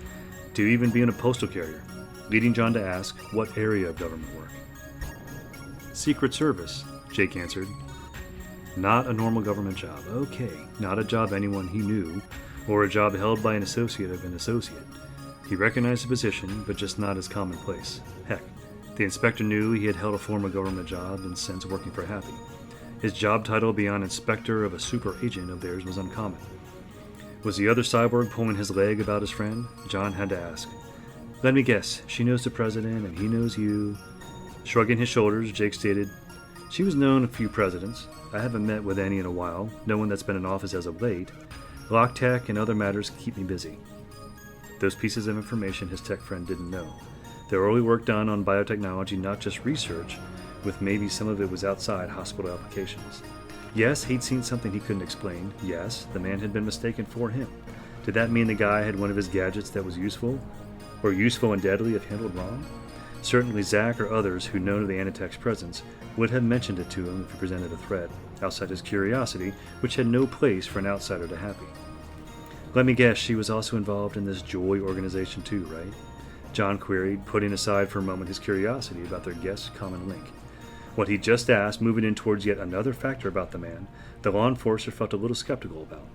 to even being a postal carrier, leading John to ask, what area of government work? "Secret Service," Jake answered. Not a normal government job. Okay, not a job anyone he knew, or a job held by an associate of an associate. He recognized the position, but just not as commonplace. Heck, the inspector knew he had held a former government job and since working for Happy. His job title beyond inspector of a super agent of theirs was uncommon. Was the other cyborg pulling his leg about his friend? John had to ask. "Let me guess, she knows the president and he knows you." Shrugging his shoulders, Jake stated, "She was known a few presidents. I haven't met with any in a while, no one that's been in office as of late. Lock tech and other matters keep me busy." Those pieces of information his tech friend didn't know. Their early work done on biotechnology, not just research, with maybe some of it was outside hospital applications. Yes, he'd seen something he couldn't explain. Yes, the man had been mistaken for him. Did that mean the guy had one of his gadgets that was useful? Or useful and deadly if handled wrong? Certainly Zach or others who known of the Anitech's presence would have mentioned it to him if he presented a threat, outside his curiosity, which had no place for an outsider to Happy. "Let me guess, she was also involved in this Joy organization too, right?" John queried, putting aside for a moment his curiosity about their guest's common link. What he just asked, moving in towards yet another factor about the man, the law enforcer felt a little skeptical about.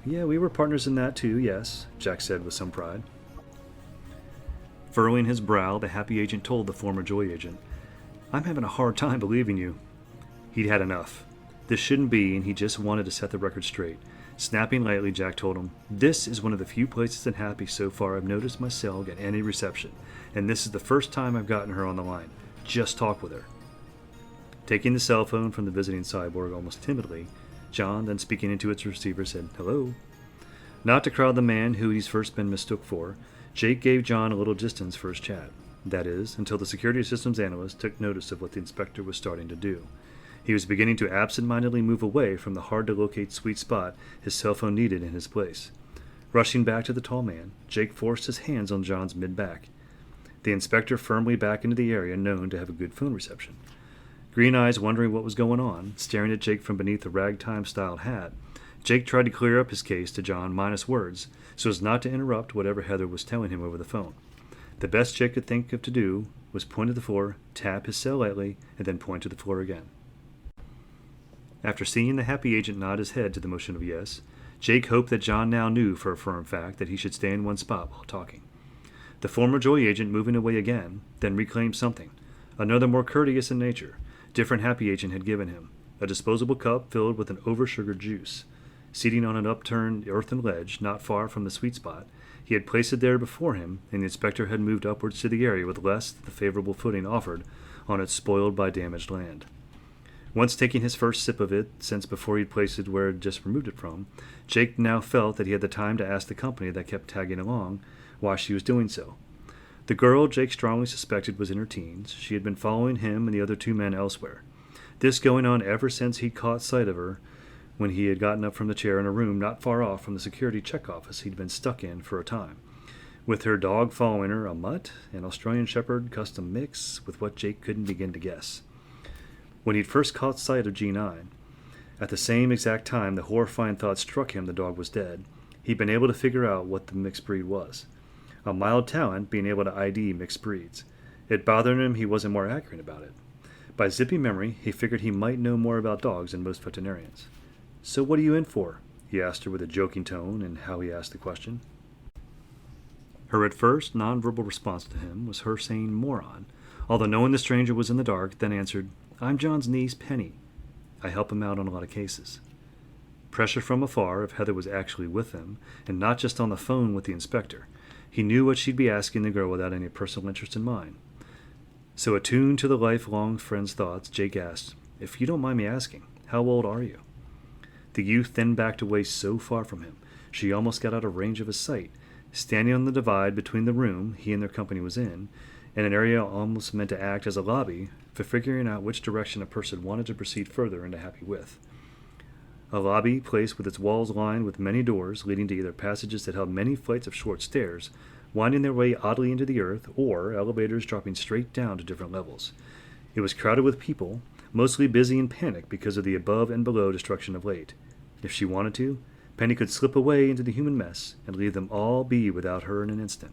"Yeah, we were partners in that too, yes," Jack said with some pride. Furrowing his brow, the happy agent told the former Joy agent, "I'm having a hard time believing you." He'd had enough. This shouldn't be, and he just wanted to set the record straight. Snapping lightly, Jack told him, "This is one of the few places in Happy so far I've noticed my cell get any reception, and this is the first time I've gotten her on the line. Just talk with her." Taking the cell phone from the visiting cyborg almost timidly, John, then speaking into its receiver, said, "Hello." Not to crowd the man who he's first been mistook for, Jake gave John a little distance for his chat. That is, until the security systems analyst took notice of what the inspector was starting to do. He was beginning to absent-mindedly move away from the hard-to-locate sweet spot his cell phone needed in his place. Rushing back to the tall man, Jake forced his hands on John's mid-back. The inspector firmly back into the area known to have a good phone reception. Green eyes wondering what was going on, staring at Jake from beneath a ragtime-styled hat, Jake tried to clear up his case to John minus words, so as not to interrupt whatever Heather was telling him over the phone. The best Jake could think of to do was point at the floor, tap his cell lightly, and then point to the floor again. After seeing the happy agent nod his head to the motion of yes, Jake hoped that John now knew for a firm fact that he should stay in one spot while talking. The former Joy agent moving away again, then reclaimed something, another more courteous in nature, different happy agent had given him, a disposable cup filled with an over-sugared juice. Seating on an upturned earthen ledge not far from the sweet spot, he had placed it there before him, and the inspector had moved upwards to the area with less than the favorable footing offered on its spoiled by damaged land. Once taking his first sip of it, since before he'd placed it where he'd just removed it from, Jake now felt that he had the time to ask the company that kept tagging along why she was doing so. The girl Jake strongly suspected was in her teens. She had been following him and the other two men elsewhere. This going on ever since he caught sight of her when he had gotten up from the chair in a room not far off from the security check office he'd been stuck in for a time. With her dog following her, a mutt, an Australian Shepherd custom mix, with what Jake couldn't begin to guess. When he'd first caught sight of G9, at the same exact time the horrifying thought struck him the dog was dead, he'd been able to figure out what the mixed breed was. A mild talent being able to ID mixed breeds. It bothered him he wasn't more accurate about it. By zippy memory, he figured he might know more about dogs than most veterinarians. "So what are you in for?" he asked her with a joking tone in how he asked the question. Her at first nonverbal response to him was her saying moron, although knowing the stranger was in the dark, then answered, "I'm John's niece, Penny. I help him out on a lot of cases." Pressure from afar, if Heather was actually with them, and not just on the phone with the inspector, he knew what she'd be asking the girl without any personal interest in mind. So attuned to the lifelong friend's thoughts, Jake asked, "If you don't mind me asking, how old are you?" The youth then backed away so far from him, she almost got out of range of his sight, standing on the divide between the room he and their company was in, and an area almost meant to act as a lobby for figuring out which direction a person wanted to proceed further into Happy with. A lobby place with its walls lined with many doors leading to either passages that held many flights of short stairs, winding their way oddly into the earth, or elevators dropping straight down to different levels. It was crowded with people, mostly busy and panicked because of the above and below destruction of late. If she wanted to, Penny could slip away into the human mess and leave them all be without her in an instant.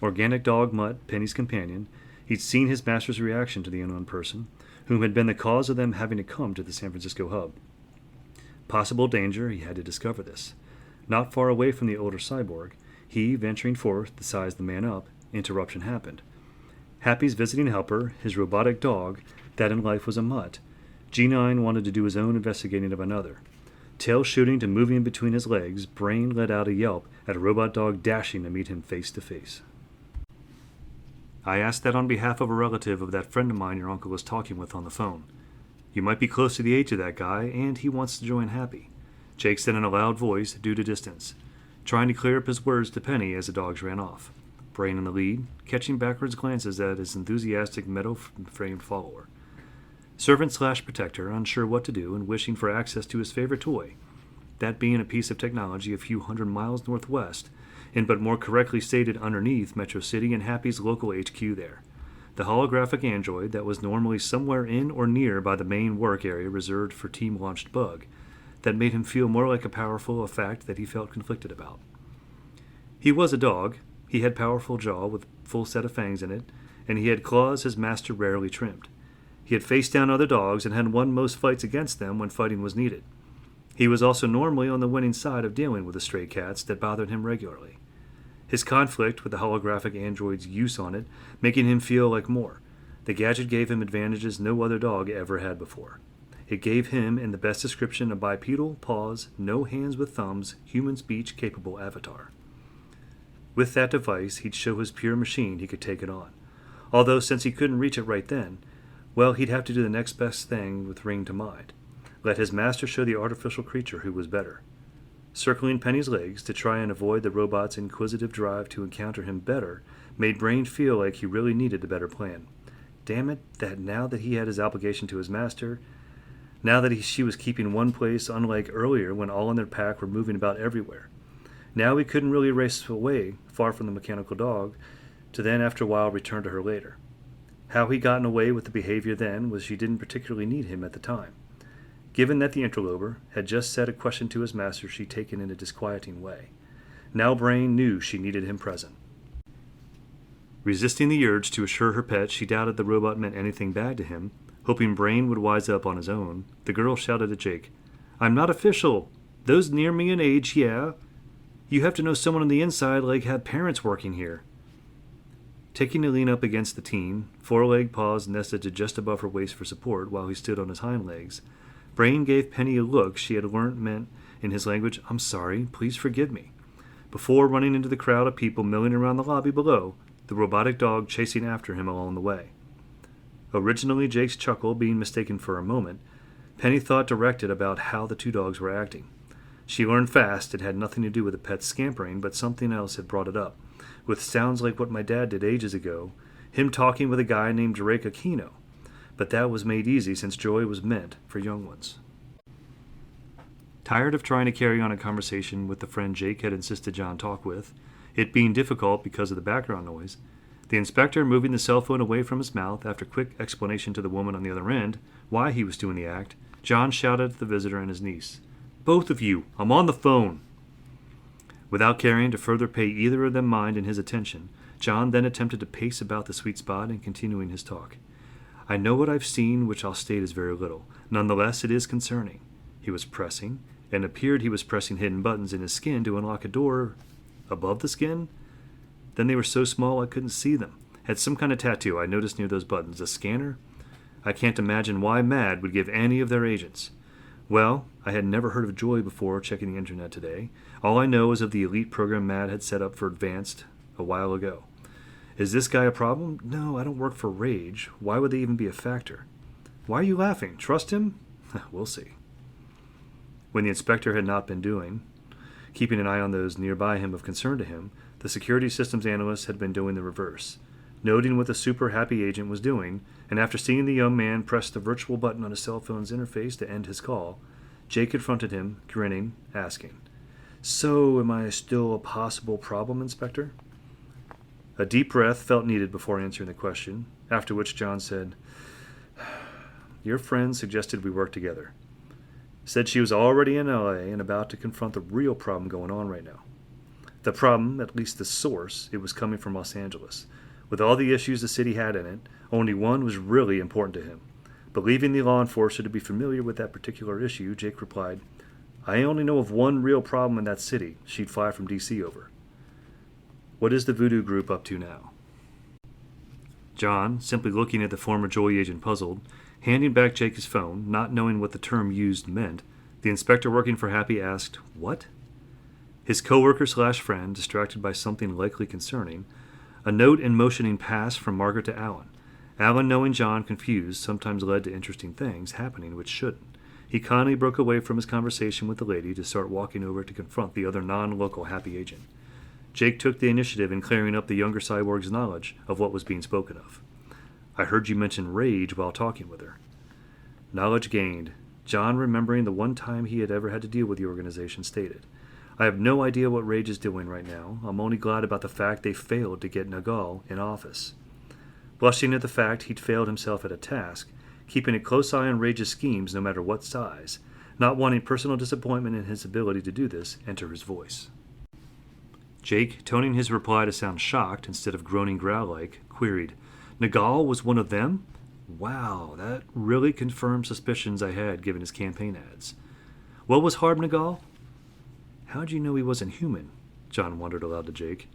Organic dog Mutt, Penny's companion, he'd seen his master's reaction to the unknown person, whom had been the cause of them having to come to the San Francisco hub. Possible danger, he had to discover this. Not far away from the older cyborg, he, venturing forth to size the man up, interruption happened. Happy's visiting helper, his robotic dog, that in life was a mutt, G9 wanted to do his own investigating of another. Tail shooting to moving between his legs, Brain let out a yelp at a robot dog dashing to meet him face to face. "I asked that on behalf of a relative of that friend of mine your uncle was talking with on the phone. You might be close to the age of that guy, and he wants to join Happy," Jake said in a loud voice due to distance, trying to clear up his words to Penny as the dogs ran off. Brain in the lead, catching backwards glances at his enthusiastic metal-framed follower. Servant/protector, unsure what to do and wishing for access to his favorite toy, that being a piece of technology a few hundred miles northwest, and but more correctly stated underneath Metro City and Happy's local HQ there. The holographic android that was normally somewhere in or near by the main work area reserved for team-launched Bug, that made him feel more like a powerful a fact that he felt conflicted about. He was a dog, he had powerful jaw with full set of fangs in it, and he had claws his master rarely trimmed. He had faced down other dogs and had won most fights against them when fighting was needed. He was also normally on the winning side of dealing with the stray cats that bothered him regularly. his conflict with the holographic android's use on it making him feel like more. The gadget gave him advantages no other dog ever had before. It gave him, in the best description, a bipedal, paws, no hands with thumbs, human speech capable avatar. With that device, he'd show his pure machine he could take it on. Although, since he couldn't reach it right then, well, he'd have to do the next best thing with Ring to mind. Let his master show the artificial creature who was better. Circling Penny's legs to try and avoid the robot's inquisitive drive to encounter him better made Brain feel like he really needed a better plan. Damn it, that now that he had his obligation to his master, now that she was keeping one place unlike earlier when all in their pack were moving about everywhere. Now he couldn't really race away far from the mechanical dog, to then after a while return to her later. How he gotten away with the behavior then was she didn't particularly need him at the time. Given that the interloper had just said a question to his master she'd taken in a disquieting way. Now Brain knew she needed him present. Resisting the urge to assure her pet she doubted the robot meant anything bad to him, hoping Brain would wise up on his own, the girl shouted at Jake, "I'm not official. Those near me in age, yeah. You have to know someone on the inside, like have parents working here." Taking a lean up against the teen, four-legged paws nested to just above her waist for support while he stood on his hind legs, Brain gave Penny a look she had learnt meant in his language, "I'm sorry, please forgive me," before running into the crowd of people milling around the lobby below, the robotic dog chasing after him along the way. Originally Jake's chuckle being mistaken for a moment, Penny thought directed about how the two dogs were acting. She learned fast it had nothing to do with the pet's scampering, but something else had brought it up, with sounds like what my dad did ages ago, him talking with a guy named Drake Aquino. But that was made easy since joy was meant for young ones. Tired of trying to carry on a conversation with the friend Jake had insisted John talk with, it being difficult because of the background noise, the inspector moving the cell phone away from his mouth after quick explanation to the woman on the other end why he was doing the act, John shouted at the visitor and his niece, "Both of you, I'm on the phone." Without caring to further pay either of them mind and his attention, John then attempted to pace about the sweet spot and continuing his talk. "I know what I've seen, which I'll state is very little. Nonetheless, it is concerning." He was pressing, and appeared he was pressing hidden buttons in his skin to unlock a door above the skin. Then they were so small I couldn't see them. Had some kind of tattoo I noticed near those buttons. A scanner? I can't imagine why MAD would give any of their agents. Well, I had never heard of Joy before checking the internet today. All I know is of the elite program MAD had set up for Advanced a while ago. Is this guy a problem? No, I don't work for Rage. Why would they even be a factor? Why are you laughing? Trust him? We'll see. When the inspector had not been keeping an eye on those nearby him of concern to him, the security systems analyst had been doing the reverse, noting what the super happy agent was doing, and after seeing the young man press the virtual button on his cell phone's interface to end his call, Jake confronted him, grinning, asking, "So, am I still a possible problem, Inspector?" A deep breath felt needed before answering the question, after which John said, "Your friend suggested we work together. Said she was already in LA and about to confront the real problem going on right now. The problem, at least the source, it was coming from Los Angeles. With all the issues the city had in it, only one was really important to him. Believing the law enforcer to be familiar with that particular issue, Jake replied, I only know of one real problem in that city she'd fly from D.C. over. What is the voodoo group up to now?" John, simply looking at the former Joy agent puzzled, handing back Jake his phone, not knowing what the term used meant, the inspector working for Happy asked, "What?" His co-worker/friend, distracted by something likely concerning, a note in motioning passed from Margaret to Alan. Alan, knowing John confused, sometimes led to interesting things happening which shouldn't. He kindly broke away from his conversation with the lady to start walking over to confront the other non-local Happy agent. Jake took the initiative in clearing up the younger cyborg's knowledge of what was being spoken of. "I heard you mention Rage while talking with her." Knowledge gained. John, remembering the one time he had ever had to deal with the organization, stated, "I have no idea what Rage is doing right now. I'm only glad about the fact they failed to get Nagal in office." Blushing at the fact he'd failed himself at a task, keeping a close eye on Rage's schemes no matter what size, not wanting personal disappointment in his ability to do this enter his voice. Jake, toning his reply to sound shocked instead of groaning growl-like, queried, "Nagal was one of them? Wow, that really confirmed suspicions I had given his campaign ads. What was Harb Nagal?" "How'd you know he wasn't human?" John wondered aloud to Jake.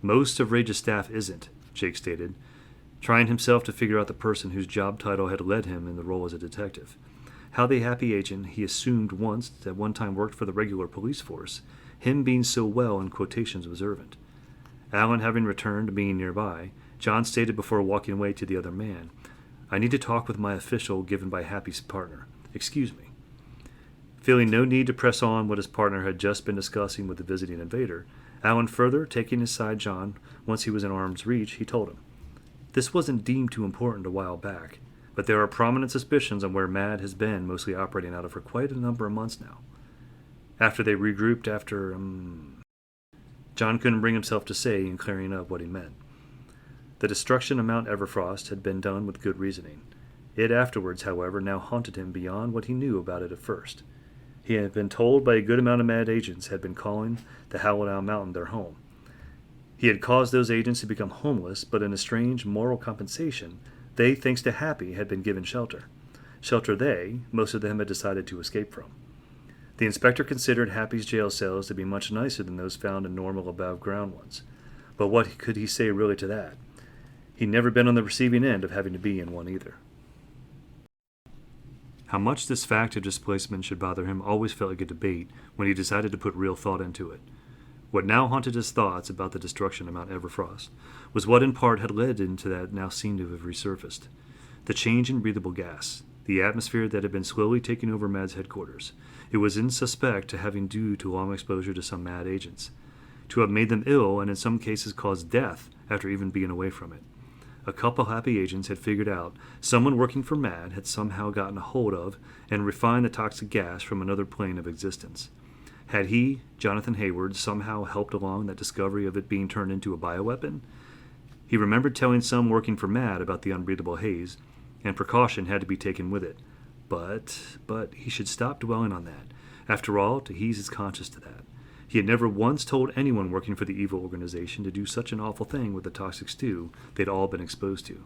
Most of Rage's staff isn't, Jake stated, trying himself to figure out the person whose job title had led him in the role as a detective. How the happy agent he assumed once at one time worked for the regular police force, him being so well in quotations observant. Alan having returned to being nearby, John stated before walking away to the other man, "I need to talk with my official given by Happy's partner. Excuse me." Feeling no need to press on what his partner had just been discussing with the visiting invader, Alan further taking aside John once he was in arm's reach, he told him, "This wasn't deemed too important a while back, but there are prominent suspicions on where Mad has been mostly operating out of for quite a number of months now. After they regrouped John couldn't bring himself to say in clearing up what he meant. The destruction of Mount Everfrost had been done with good reasoning. It afterwards, however, now haunted him beyond what he knew about it at first. He had been told by a good amount of Mad agents had been calling the Howldown Mountain their home. He had caused those agents to become homeless, but in a strange moral compensation, they, thanks to Happy, had been given shelter. Shelter they, most of them, had decided to escape from. The inspector considered Happy's jail cells to be much nicer than those found in normal above-ground ones. But what could he say really to that? He'd never been on the receiving end of having to be in one either. How much this fact of displacement should bother him always felt like a debate when he decided to put real thought into it. What now haunted his thoughts about the destruction of Mount Everfrost was what in part had led into that now seemed to have resurfaced. The change in breathable gas, the atmosphere that had been slowly taking over Mad's headquarters. It was insuspect to having due to long exposure to some Mad agents, to have made them ill and in some cases caused death after even being away from it. A couple Happy agents had figured out someone working for Mad had somehow gotten a hold of and refined the toxic gas from another plane of existence. Had he, Jonathan Hayward, somehow helped along that discovery of it being turned into a bioweapon? He remembered telling some working for Mad about the unbreathable haze, and precaution had to be taken with it. But he should stop dwelling on that. After all, to ease his conscience to that. He had never once told anyone working for the evil organization to do such an awful thing with the toxic stew they'd all been exposed to.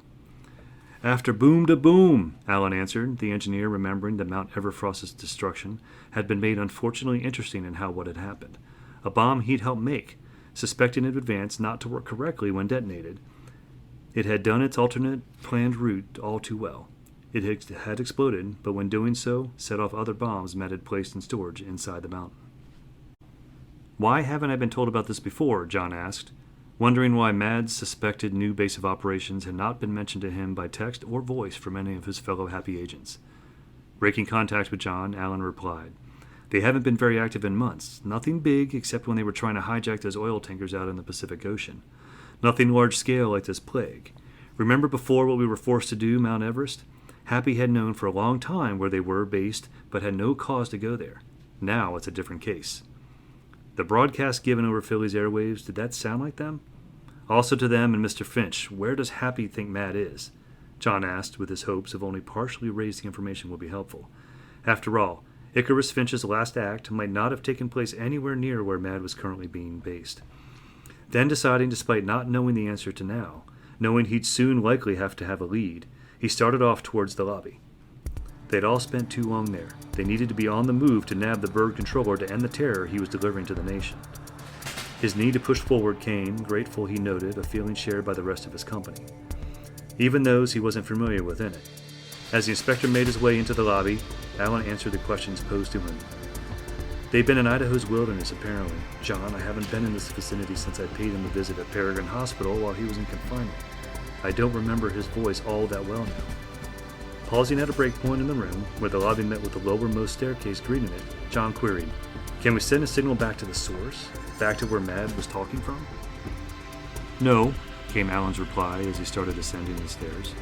"After boom to boom," Alan answered, the engineer remembering that Mount Everfrost's destruction had been made unfortunately interesting in how what had happened. A bomb he'd helped make, suspecting in advance not to work correctly when detonated. It had done its alternate planned route all too well. It had exploded, but when doing so, set off other bombs Matt had placed in storage inside the mountain. "Why haven't I been told about this before?" John asked, wondering why Mad's suspected new base of operations had not been mentioned to him by text or voice from any of his fellow Happy agents. Breaking contact with John, Alan replied, "They haven't been very active in months. Nothing big except when they were trying to hijack those oil tankers out in the Pacific Ocean. Nothing large-scale like this plague. Remember before what we were forced to do, Mount Everest? Happy had known for a long time where they were based, but had no cause to go there. Now it's a different case." The broadcast given over Philly's airwaves, did that sound like them? Also to them and Mr. Finch, where does Happy think Mad is? John asked, with his hopes of only partially raising information will be helpful. After all, Icarus Finch's last act might not have taken place anywhere near where Mad was currently being based. Then deciding, despite not knowing the answer to now, knowing he'd soon likely have to have a lead, he started off towards the lobby. They'd all spent too long there. They needed to be on the move to nab the bird controller to end the terror he was delivering to the nation. His need to push forward came, grateful he noted, a feeling shared by the rest of his company, even those he wasn't familiar with in it. As the inspector made his way into the lobby, Alan answered the questions posed to him. "They've been in Idaho's wilderness, apparently. John, I haven't been in this vicinity since I paid him a visit at Peregrine Hospital while he was in confinement. I don't remember his voice all that well now." Pausing at a break point in the room, where the lobby met with the lowermost staircase greeting it, John queried, "Can we send a signal back to the source? Back to where Mad was talking from?" "No," came Alan's reply as he started ascending the stairs.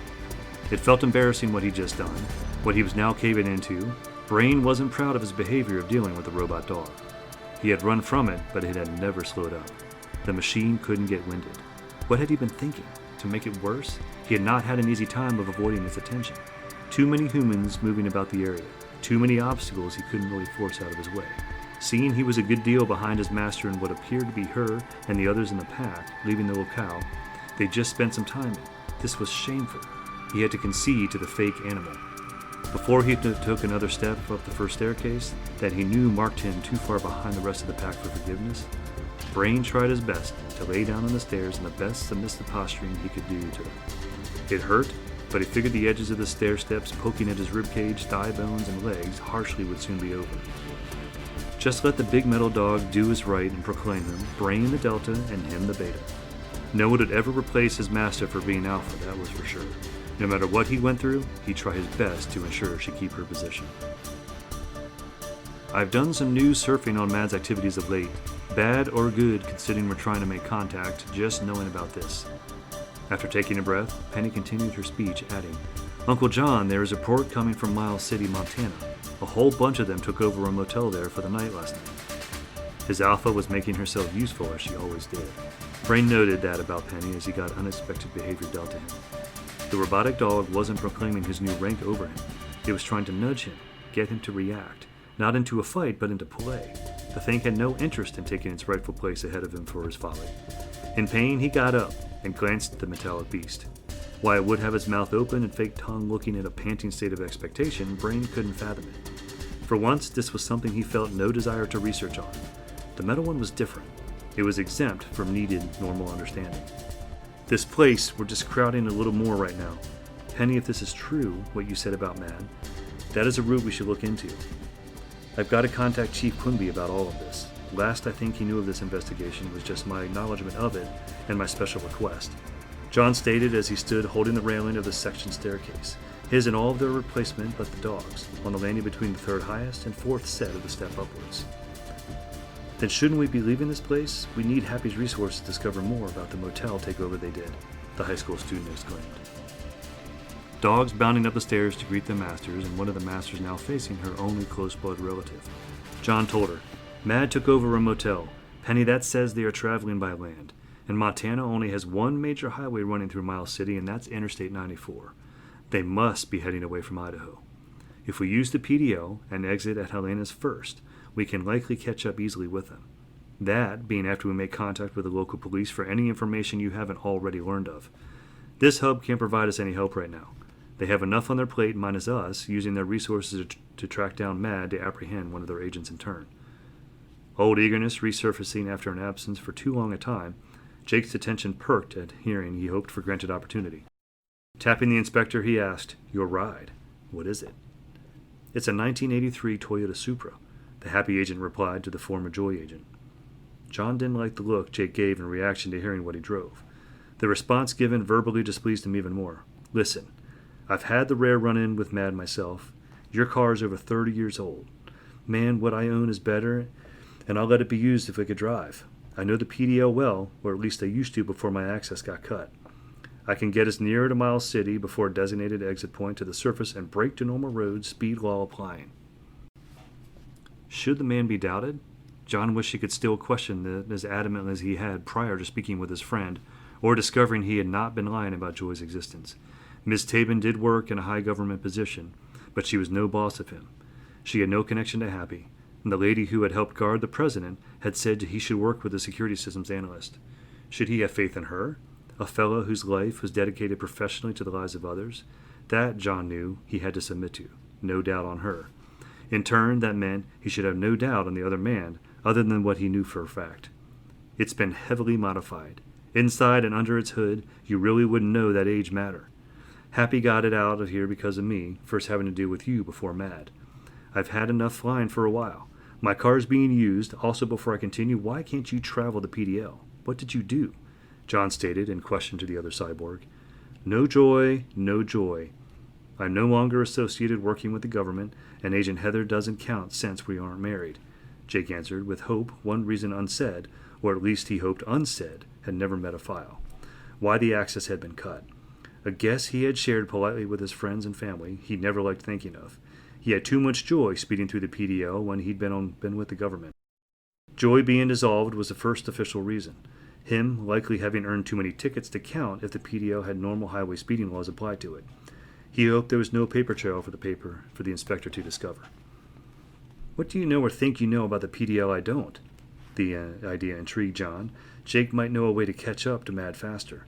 It felt embarrassing what he'd just done, what he was now caving into. Brain wasn't proud of his behavior of dealing with the robot dog. He had run from it, but it had never slowed up. The machine couldn't get winded. What had he been thinking? To make it worse, he had not had an easy time of avoiding its attention. Too many humans moving about the area, too many obstacles he couldn't really force out of his way. Seeing he was a good deal behind his master in what appeared to be her and the others in the pack, leaving the locale, they'd just spent some time in. This was shameful. He had to concede to the fake animal. Before he took another step up the first staircase, that he knew marked him too far behind the rest of the pack for forgiveness, Brain tried his best to lay down on the stairs in the best submissive posturing he could do to them. It hurt, but he figured the edges of the stair steps poking at his ribcage, thigh bones, and legs harshly would soon be over. Just let the big metal dog do his right and proclaim him, Brain the Delta and him the Beta. No one would ever replace his master for being Alpha, that was for sure. No matter what he went through, he'd try his best to ensure she keep her position. I've done some news surfing on Mad's activities of late. Bad or good, considering we're trying to make contact, just knowing about this. After taking a breath, Penny continued her speech, adding, Uncle John, there is a report coming from Miles City, Montana. A whole bunch of them took over a motel there for the night last night. His Alpha was making herself useful, as she always did. Brain noted that about Penny as he got unexpected behavior dealt to him. The robotic dog wasn't proclaiming his new rank over him. It was trying to nudge him, get him to react, not into a fight, but into play. The thing had no interest in taking its rightful place ahead of him for his folly. In pain, he got up and glanced at the metallic beast. Why it would have its mouth open and fake tongue looking in a panting state of expectation, Brain couldn't fathom it. For once, this was something he felt no desire to research on. The metal one was different. It was exempt from needed normal understanding. This place, we're just crowding a little more right now. Penny, if this is true, what you said about Mad, that is a route we should look into. I've got to contact Chief Quimby about all of this. Last I think he knew of this investigation was just my acknowledgement of it and my special request. John stated as he stood holding the railing of the section staircase, his and all of their replacement but the dog's, on the landing between the third highest and fourth set of the step upwards. Then shouldn't we be leaving this place? We need Happy's resources to discover more about the motel takeover they did, the high school student exclaimed. Dogs bounding up the stairs to greet their masters, and one of the masters now facing her only close-blood relative. John told her, Mad took over a motel. Penny, that says they are traveling by land. And Montana only has one major highway running through Miles City, and that's Interstate 94. They must be heading away from Idaho. If we use the PDO and exit at Helena's first, we can likely catch up easily with them. That being after we make contact with the local police for any information you haven't already learned of. This hub can't provide us any help right now. They have enough on their plate minus us using their resources to track down Mad to apprehend one of their agents in turn. Old eagerness resurfacing after an absence for too long a time, Jake's attention perked at hearing he hoped for granted opportunity. Tapping the inspector, he asked, Your ride, what is it? It's a 1983 Toyota Supra, the Happy agent replied to the former Joy agent. John didn't like the look Jake gave in reaction to hearing what he drove. The response given verbally displeased him even more. Listen, I've had the rare run-in with Mad myself. Your car is over 30 years old. Man, what I own is better, and I'll let it be used if I could drive. I know the PDO well, or at least I used to before my access got cut. I can get us nearer to Miles City before a designated exit point to the surface and break to normal roads, speed law applying. Should the man be doubted? John wished he could still question it as adamantly as he had prior to speaking with his friend, or discovering he had not been lying about Joy's existence. Miss Tabin did work in a high government position, but she was no boss of him. She had no connection to Happy, and the lady who had helped guard the president had said he should work with a security systems analyst. Should he have faith in her, a fellow whose life was dedicated professionally to the lives of others? That, John knew, he had to submit to, no doubt on her. In turn, that meant he should have no doubt on the other man, other than what he knew for a fact. It's been heavily modified. Inside and under its hood, you really wouldn't know that age matter. Happy got it out of here because of me, first having to do with you before Mad. I've had enough flying for a while. My car's being used. Also, before I continue, why can't you travel the PDL? What did you do? John stated in question to the other cyborg. No joy, no joy. I'm no longer associated working with the government, and Agent Heather doesn't count since we aren't married. Jake answered, with hope one reason unsaid, or at least he hoped unsaid, had never met a file. Why the access had been cut. A guess he had shared politely with his friends and family he never liked thinking of. He had too much joy speeding through the PDO when he'd been with the government. Joy being dissolved was the first official reason. Him likely having earned too many tickets to count if the PDO had normal highway speeding laws applied to it. He hoped there was no paper trail for the inspector to discover. What do you know or think you know about the PDL I don't? The idea intrigued John. Jake might know a way to catch up to Mad faster.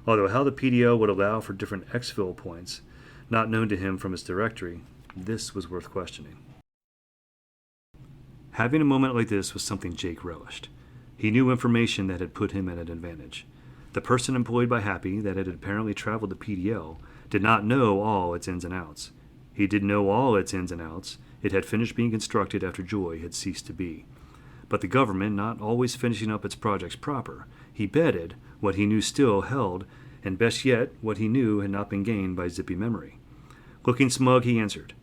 Although how the PDO would allow for different exfil points, not known to him from his directory, this was worth questioning. Having a moment like this was something Jake relished. He knew information that had put him at an advantage. The person employed by Happy that had apparently traveled to PDL did not know all its ins and outs. He did know all its ins and outs. It had finished being constructed after Joy had ceased to be. But the government not always finishing up its projects proper, he betted what he knew still held, and best yet, what he knew had not been gained by zippy memory. Looking smug, he answered,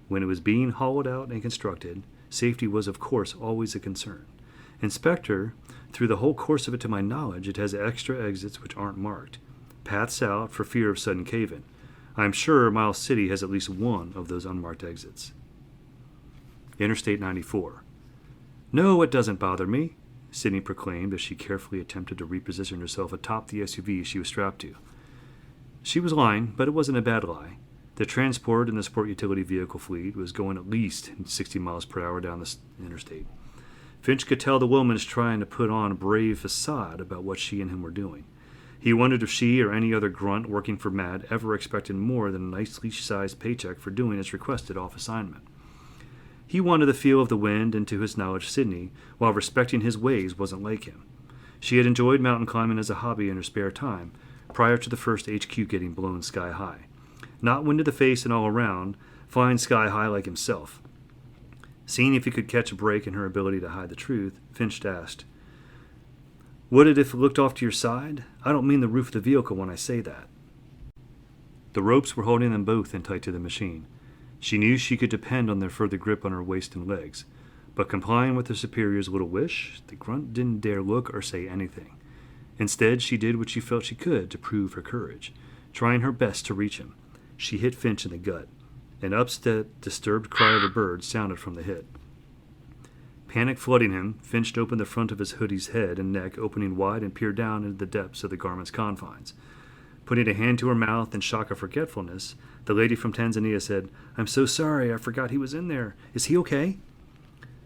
"When it was being hollowed out and constructed, safety was of course always a concern. Inspector, through the whole course of it to my knowledge, it has extra exits which aren't marked. Paths out for fear of sudden cave-in. I am sure Miles City has at least one of those unmarked exits." Interstate 94. "No, it doesn't bother me," Sydney proclaimed as she carefully attempted to reposition herself atop the SUV she was strapped to. She was lying, but it wasn't a bad lie. The transport in the sport utility vehicle fleet was going at least 60 miles per hour down the interstate. Finch could tell the woman was trying to put on a brave facade about what she and him were doing. He wondered if she or any other grunt working for Mad ever expected more than a nicely sized paycheck for doing as requested off assignment. He wanted the feel of the wind, and to his knowledge Sydney, while respecting his ways, wasn't like him. She had enjoyed mountain climbing as a hobby in her spare time, prior to the first HQ getting blown sky high. Not wind to the face and all around, flying sky high like himself. Seeing if he could catch a break in her ability to hide the truth, Finch asked, "Would it if it looked off to your side? I don't mean the roof of the vehicle when I say that." The ropes were holding them both in tight to the machine. She knew she could depend on their further grip on her waist and legs, but complying with her superior's little wish, the grunt didn't dare look or say anything. Instead, she did what she felt she could to prove her courage, trying her best to reach him. She hit Finch in the gut. An upset, disturbed cry of a bird sounded from the hit. Panic flooding him, Finch opened the front of his hoodie's head and neck, opening wide, and peered down into the depths of the garment's confines. Putting a hand to her mouth in shock of forgetfulness, the lady from Tanzania said, "I'm so sorry, I forgot he was in there. Is he okay?"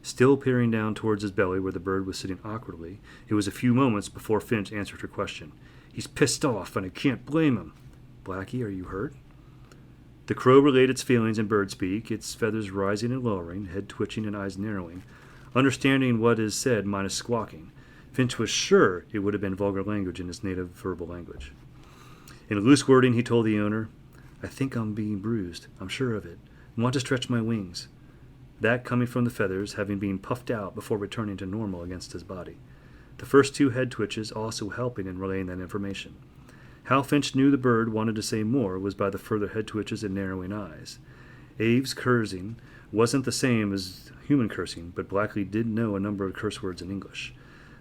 Still peering down towards his belly where the bird was sitting awkwardly, it was a few moments before Finch answered her question. "He's pissed off, and I can't blame him. Blackie, are you hurt?" The crow relayed its feelings in bird speak, its feathers rising and lowering, head twitching and eyes narrowing. Understanding what is said minus squawking, Finch was sure it would have been vulgar language in his native verbal language. In loose wording, he told the owner, "I think I'm being bruised. I'm sure of it. I want to stretch my wings." That coming from the feathers, having been puffed out before returning to normal against his body. The first two head twitches also helping in relaying that information. How Finch knew the bird wanted to say more was by the further head twitches and narrowing eyes. Abe's cursing wasn't the same as human cursing, but Blackley did know a number of curse words in English.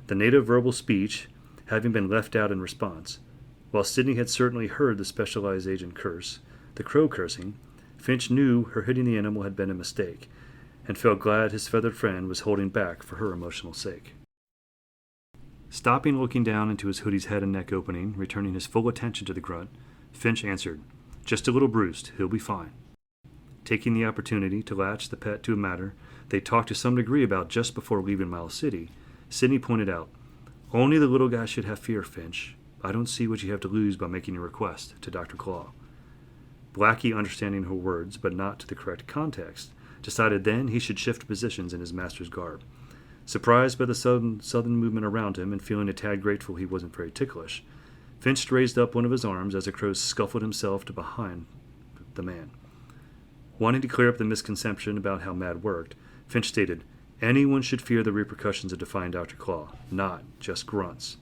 The native verbal speech having been left out in response. While Sydney had certainly heard the specialized agent curse, the crow cursing, Finch knew her hitting the animal had been a mistake, and felt glad his feathered friend was holding back for her emotional sake. Stopping, looking down into his hoodie's head and neck opening, returning his full attention to the grunt, Finch answered, "Just a little bruised. He'll be fine." Taking the opportunity to latch the pet to a matter they talked to some degree about just before leaving Miles City, Sydney pointed out, "Only the little guy should have fear, Finch. I don't see what you have to lose by making your request to Dr. Claw." Blackie, understanding her words, but not to the correct context, decided then he should shift positions in his master's garb. Surprised by the sudden movement around him and feeling a tad grateful he wasn't very ticklish, Finch raised up one of his arms as the crow scuffled himself to behind the man. Wanting to clear up the misconception about how Mad worked, Finch stated, "Anyone should fear the repercussions of defying Dr. Claw, not just grunts."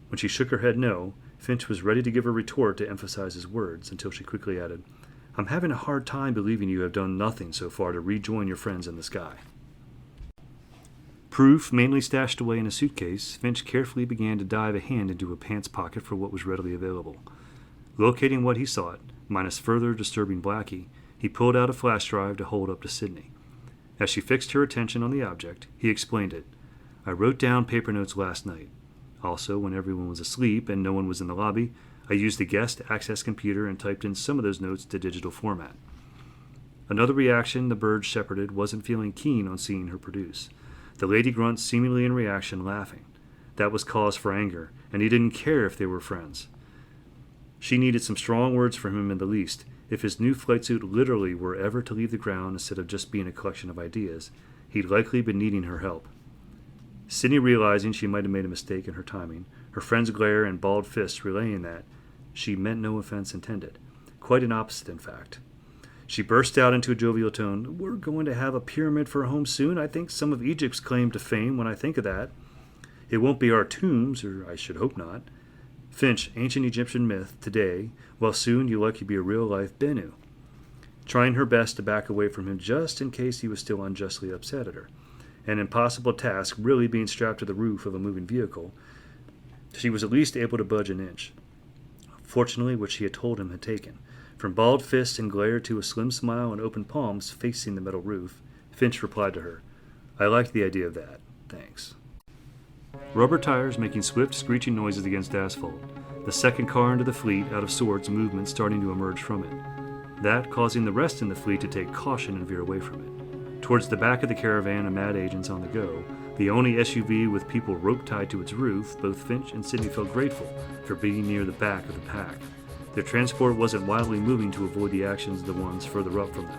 When she shook her head no, Finch was ready to give a retort to emphasize his words, until she quickly added, "I'm having a hard time believing you have done nothing so far to rejoin your friends in the sky." Proof mainly stashed away in a suitcase, Finch carefully began to dive a hand into a pants pocket for what was readily available. Locating what he sought, minus further disturbing Blackie, he pulled out a flash drive to hold up to Sydney. As she fixed her attention on the object, he explained it. "I wrote down paper notes last night. Also, when everyone was asleep and no one was in the lobby, I used the guest access computer and typed in some of those notes to digital format." Another reaction the bird shepherded wasn't feeling keen on seeing her produce. The lady grunt seemingly in reaction laughing. That was cause for anger, and he didn't care if they were friends. She needed some strong words from him at the least. If his new flight suit literally were ever to leave the ground instead of just being a collection of ideas, he'd likely been needing her help. Sydney, realizing she might have made a mistake in her timing, her friend's glare and balled fists relaying that she meant no offense intended. Quite an opposite, in fact. She burst out into a jovial tone. "We're going to have a pyramid for a home soon. I think some of Egypt's claim to fame when I think of that. It won't be our tombs, or I should hope not. Finch, ancient Egyptian myth, today, well soon you'll likely be a real-life Bennu." Trying her best to back away from him just in case he was still unjustly upset at her. An impossible task, really being strapped to the roof of a moving vehicle, she was at least able to budge an inch. Fortunately, what she had told him had taken. From balled fists and glare to a slim smile and open palms facing the metal roof, Finch replied to her, "I like the idea of that. Thanks." Rubber tires making swift, screeching noises against asphalt. The second car into the fleet, out of sorts, movement starting to emerge from it. That causing the rest in the fleet to take caution and veer away from it. Towards the back of the caravan of mad agents on the go, the only SUV with people rope tied to its roof, both Finch and Sydney felt grateful for being near the back of the pack. Their transport wasn't wildly moving to avoid the actions of the ones further up from them.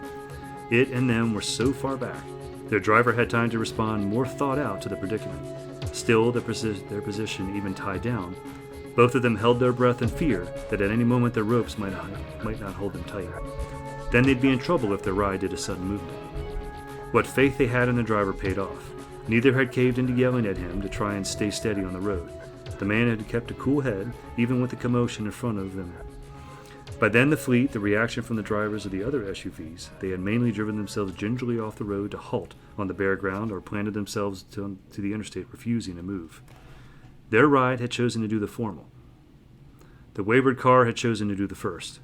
It and them were so far back, their driver had time to respond more thought out to the predicament. Still, their position even tied down, both of them held their breath in fear that at any moment their ropes might not hold them tight. Then they'd be in trouble if their ride did a sudden movement. What faith they had in the driver paid off. Neither had caved into yelling at him to try and stay steady on the road. The man had kept a cool head, even with the commotion in front of them. By then the fleet, the reaction from the drivers of the other SUVs, they had mainly driven themselves gingerly off the road to halt on the bare ground or planted themselves to the interstate, refusing to move. Their ride had chosen to do the formal. The wayward car had chosen to do the first.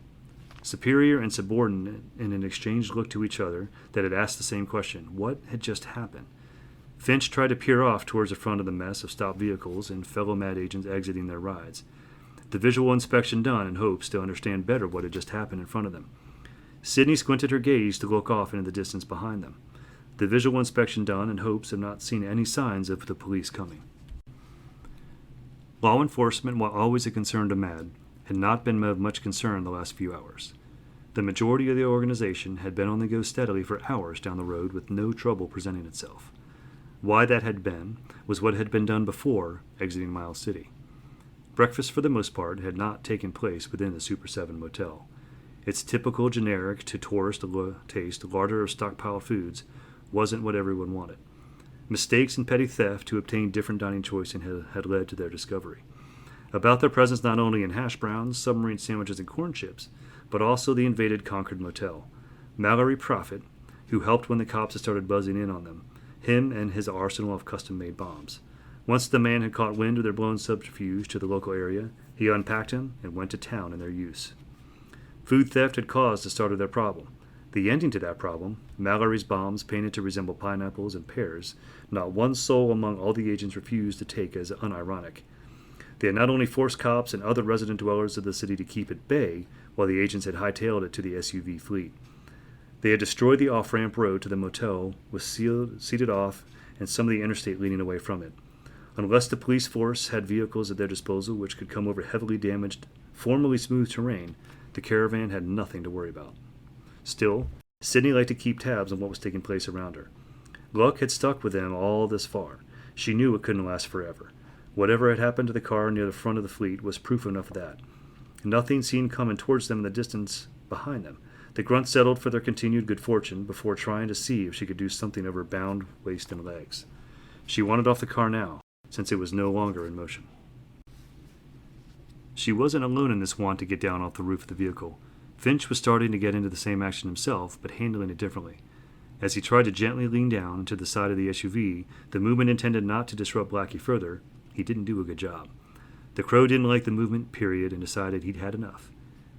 Superior and subordinate in an exchanged look to each other that had asked the same question. What had just happened? Finch tried to peer off towards the front of the mess of stopped vehicles and fellow mad agents exiting their rides. The visual inspection done in hopes to understand better what had just happened in front of them. Sydney squinted her gaze to look off into the distance behind them. The visual inspection done in hopes of not seeing any signs of the police coming. Law enforcement, while always a concern to Mad, had not been of much concern the last few hours. The majority of the organization had been on the go steadily for hours down the road with no trouble presenting itself. Why that had been was what had been done before exiting Miles City. Breakfast, for the most part, had not taken place within the Super 7 motel. Its typical generic to tourist taste larder of stockpile foods wasn't what everyone wanted. Mistakes and petty theft to obtain different dining choicing had led to their discovery. About their presence not only in hash browns, submarine sandwiches, and corn chips, but also the invaded Concord motel. Mallory Prophet, who helped when the cops had started buzzing in on them, him and his arsenal of custom-made bombs. Once the man had caught wind of their blown subterfuge to the local area, he unpacked him and went to town in their use. Food theft had caused the start of their problem. The ending to that problem, Mallory's bombs painted to resemble pineapples and pears, not one soul among all the agents refused to take as unironic. They had not only forced cops and other resident dwellers of the city to keep at bay, while the agents had hightailed it to the SUV fleet. They had destroyed the off-ramp road to the motel, with seated off, and some of the interstate leading away from it. Unless the police force had vehicles at their disposal which could come over heavily damaged, formerly smooth terrain, the caravan had nothing to worry about. Still, Sydney liked to keep tabs on what was taking place around her. Luck had stuck with them all this far. She knew it couldn't last forever. Whatever had happened to the car near the front of the fleet was proof enough of that. Nothing seen coming towards them in the distance behind them. The grunt settled for their continued good fortune before trying to see if she could do something of her bound waist and legs. She wanted off the car now, since it was no longer in motion. She wasn't alone in this want to get down off the roof of the vehicle. Finch was starting to get into the same action himself, but handling it differently. As he tried to gently lean down to the side of the SUV, the movement intended not to disrupt Blackie further, he didn't do a good job. The Crow didn't like the movement, period, and decided he'd had enough.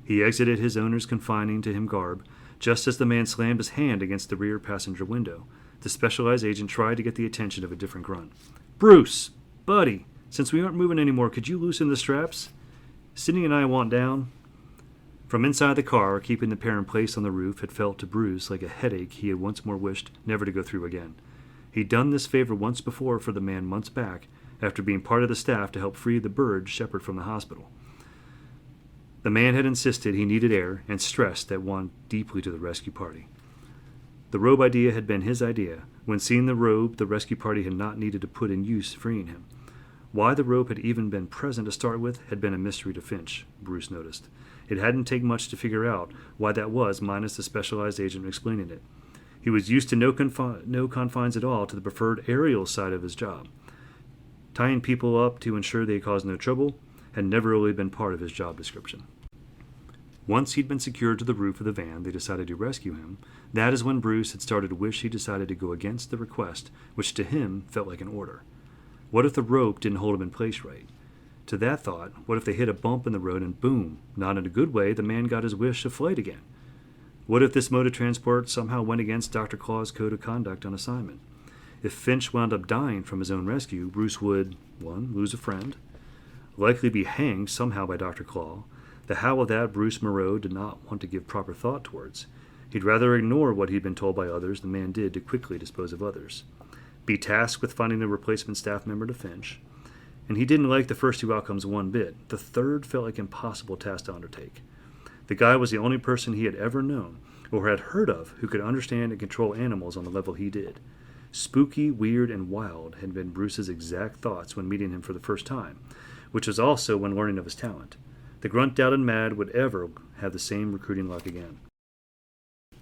He exited his owner's confining to him garb, just as the man slammed his hand against the rear passenger window. The specialized agent tried to get the attention of a different grunt. "Bruce! Buddy! Since we aren't moving anymore, could you loosen the straps? Sydney and I want down." From inside the car, keeping the pair in place on the roof had felt to Bruce like a headache he had once more wished never to go through again. He'd done this favor once before for the man months back, after being part of the staff to help free the bird Shepard from the hospital. The man had insisted he needed air and stressed that won deeply to the rescue party. The robe idea had been his idea. When seeing the robe, the rescue party had not needed to put in use freeing him. Why the rope had even been present to start with had been a mystery to Finch, Bruce noticed. It hadn't taken much to figure out why that was, minus the specialized agent explaining it. He was used to no confines at all to the preferred aerial side of his job. Tying people up to ensure they caused no trouble had never really been part of his job description. Once he'd been secured to the roof of the van they decided to rescue him, that is when Bruce had started to wish he decided to go against the request, which to him felt like an order. What if the rope didn't hold him in place right? To that thought, what if they hit a bump in the road and boom, not in a good way, the man got his wish of flight again? What if this mode of transport somehow went against Dr. Claw's code of conduct on assignment? If Finch wound up dying from his own rescue, Bruce would, 1, lose a friend, likely be hanged somehow by Dr. Claw. The how of that Bruce Moreau did not want to give proper thought towards. He'd rather ignore what he'd been told by others the man did to quickly dispose of others. Be tasked with finding a replacement staff member to Finch. And he didn't like the first 2 outcomes one bit. The third felt like an impossible task to undertake. The guy was the only person he had ever known, or had heard of, who could understand and control animals on the level he did. Spooky, weird, and wild had been Bruce's exact thoughts when meeting him for the first time, which was also when learning of his talent. The grunt doubted Mad would ever have the same recruiting luck again.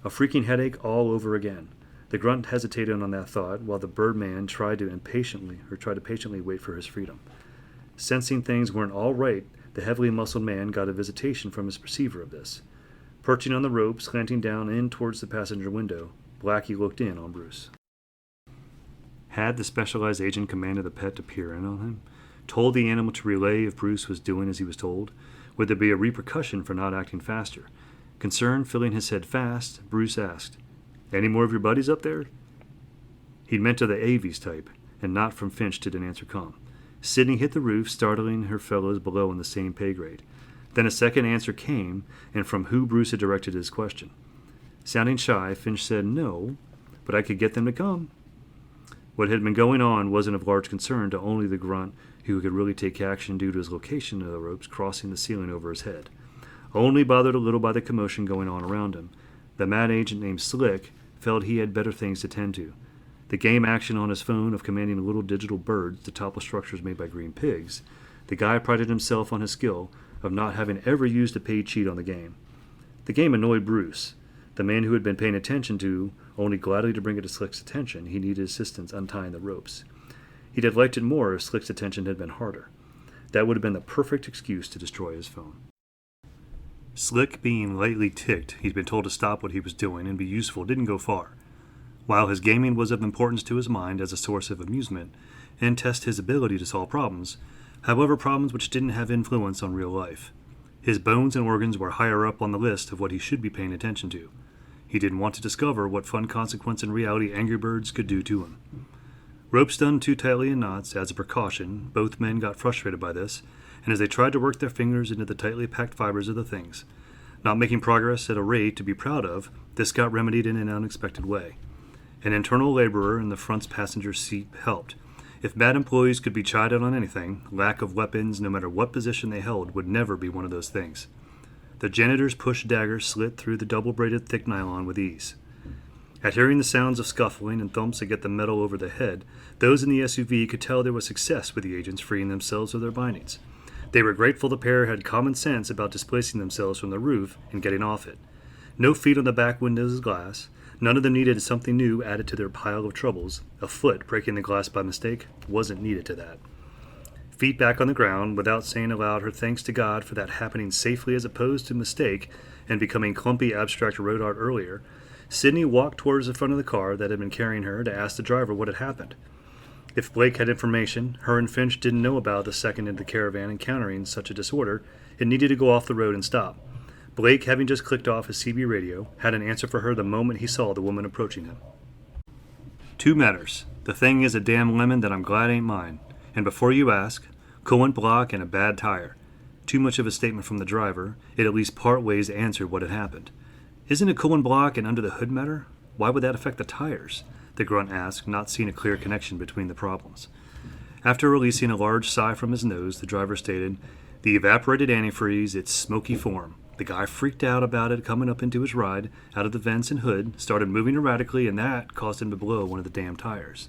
A freaking headache all over again. The grunt hesitated on that thought, while the Birdman tried to patiently wait for his freedom. Sensing things weren't all right, the heavily muscled man got a visitation from his perceiver of this. Perching on the rope, slanting down in towards the passenger window, Blackie looked in on Bruce. Had the specialized agent commanded the pet to peer in on him? Told the animal to relay if Bruce was doing as he was told? Would there be a repercussion for not acting faster? Concern filling his head fast, Bruce asked, "Any more of your buddies up there?" He'd meant to the Avies type, and not from Finch did an answer come. Sydney hit the roof, startling her fellows below in the same pay grade. Then a second answer came, and from who Bruce had directed his question. Sounding shy, Finch said, "No, but I could get them to come." What had been going on wasn't of large concern to only the grunt who could really take action due to his location of the ropes crossing the ceiling over his head. Only bothered a little by the commotion going on around him. The mad agent named Slick felt he had better things to tend to. The game action on his phone of commanding little digital birds to topple structures made by green pigs. The guy prided himself on his skill of not having ever used a paid cheat on the game. The game annoyed Bruce. The man who had been paying attention to, only gladly to bring it to Slick's attention, he needed assistance untying the ropes. He'd have liked it more if Slick's attention had been harder. That would have been the perfect excuse to destroy his phone. Slick, being lightly ticked he'd been told to stop what he was doing and be useful, didn't go far. While his gaming was of importance to his mind as a source of amusement, and test his ability to solve problems, however problems which didn't have influence on real life. His bones and organs were higher up on the list of what he should be paying attention to. He didn't want to discover what fun consequence in reality Angry Birds could do to him. Ropes done too tightly in knots, as a precaution, both men got frustrated by this, and as they tried to work their fingers into the tightly packed fibers of the things. Not making progress at a rate to be proud of, this got remedied in an unexpected way. An internal laborer in the front passenger seat helped. If bad employees could be chided on anything, lack of weapons, no matter what position they held, would never be one of those things. The janitor's push dagger slit through the double-braided thick nylon with ease. At hearing the sounds of scuffling and thumps that get the metal over the head, those in the SUV could tell there was success with the agents freeing themselves of their bindings. They were grateful the pair had common sense about displacing themselves from the roof and getting off it. No feet on the back windows of glass. None of them needed something new added to their pile of troubles. A foot breaking the glass by mistake wasn't needed to that. Feet back on the ground, without saying aloud her thanks to God for that happening safely as opposed to mistake and becoming clumpy abstract road art earlier, Sydney walked towards the front of the car that had been carrying her to ask the driver what had happened. If Blake had information her and Finch didn't know about the second in the caravan encountering such a disorder, it needed to go off the road and stop. Blake, having just clicked off his CB radio, had an answer for her the moment he saw the woman approaching him. 2 matters. The thing is a damn lemon that I'm glad ain't mine. And before you ask, coolant block and a bad tire. Too much of a statement from the driver, it at least part ways answered what had happened. Isn't a coolant block and under the hood matter? Why would that affect the tires? The grunt asked, not seeing a clear connection between the problems. After releasing a large sigh from his nose, the driver stated, "The evaporated antifreeze, its smoky form. The guy freaked out about it coming up into his ride, out of the vents and hood, started moving erratically, and that caused him to blow one of the damn tires.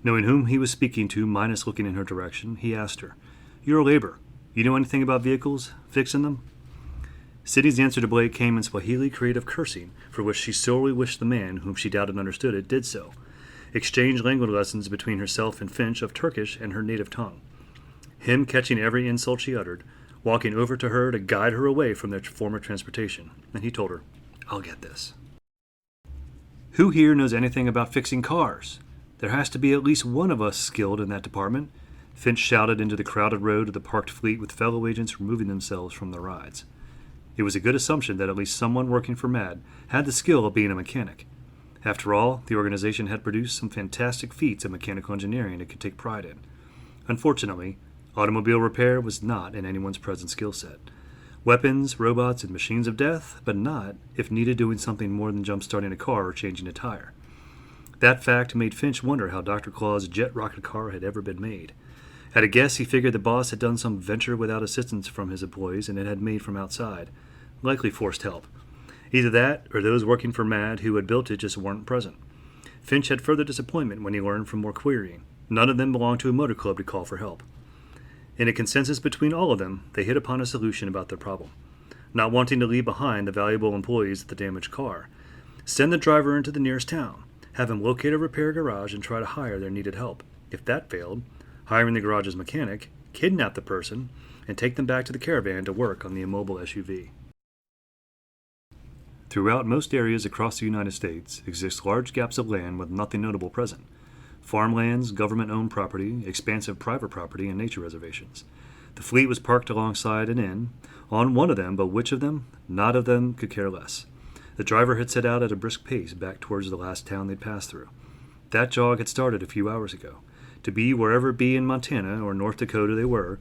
Knowing whom he was speaking to, minus looking in her direction, he asked her, "You're a laborer. You know anything about vehicles? Fixing them?" Sydney's answer to Blake came in Swahili creative cursing, for which she sorely wished the man, whom she doubted understood it, did so. Exchanged language lessons between herself and Finch of Turkish and her native tongue. Him catching every insult she uttered, walking over to her to guide her away from their former transportation, and he told her, "I'll get this." Who here knows anything about fixing cars? There has to be at least one of us skilled in that department, Finch shouted into the crowded road of the parked fleet with fellow agents removing themselves from their rides. It was a good assumption that at least someone working for MAD had the skill of being a mechanic. After all, the organization had produced some fantastic feats of mechanical engineering it could take pride in. Unfortunately, automobile repair was not in anyone's present skill set. Weapons, robots, and machines of death, but not, if needed, doing something more than jump-starting a car or changing a tire. That fact made Finch wonder how Dr. Claw's jet rocket car had ever been made. At a guess, he figured the boss had done some venture without assistance from his employees and it had made from outside, likely forced help. Either that, or those working for MAD who had built it just weren't present. Finch had further disappointment when he learned from more querying. None of them belonged to a motor club to call for help. In a consensus between all of them, they hit upon a solution about their problem. Not wanting to leave behind the valuable employees of the damaged car, send the driver into the nearest town, have him locate a repair garage and try to hire their needed help. If that failed, hiring the garage's mechanic, kidnap the person, and take them back to the caravan to work on the immobile SUV. Throughout most areas across the United States exist large gaps of land with nothing notable present. Farmlands, government-owned property, expansive private property, and nature reservations. The fleet was parked alongside an inn, on one of them, but which of them? Not of them could care less. The driver had set out at a brisk pace back towards the last town they'd passed through. That jog had started a few hours ago. To be wherever it be in Montana or North Dakota they were,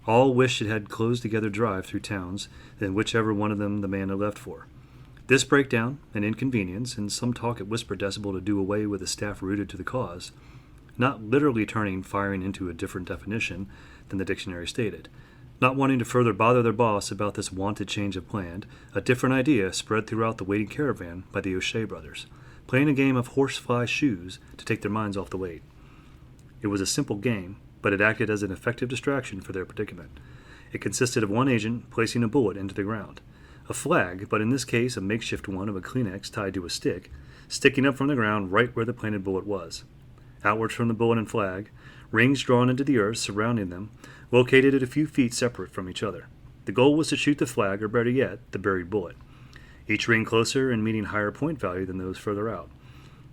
all wished it had closed-together drive through towns than whichever one of them the man had left for. This breakdown, an inconvenience, and some talk at whisper decibel to do away with the staff rooted to the cause, not literally turning firing into a different definition than the dictionary stated, not wanting to further bother their boss about this wanted change of plan, a different idea spread throughout the waiting caravan by the O'Shea brothers, playing a game of horsefly shoes to take their minds off the wait. It was a simple game, but it acted as an effective distraction for their predicament. It consisted of one agent placing a bullet into the ground. A flag, but in this case a makeshift one of a Kleenex tied to a stick, sticking up from the ground right where the planted bullet was. Outwards from the bullet and flag, rings drawn into the earth surrounding them, located at a few feet separate from each other. The goal was to shoot the flag, or better yet, the buried bullet. Each ring closer and meaning higher point value than those further out.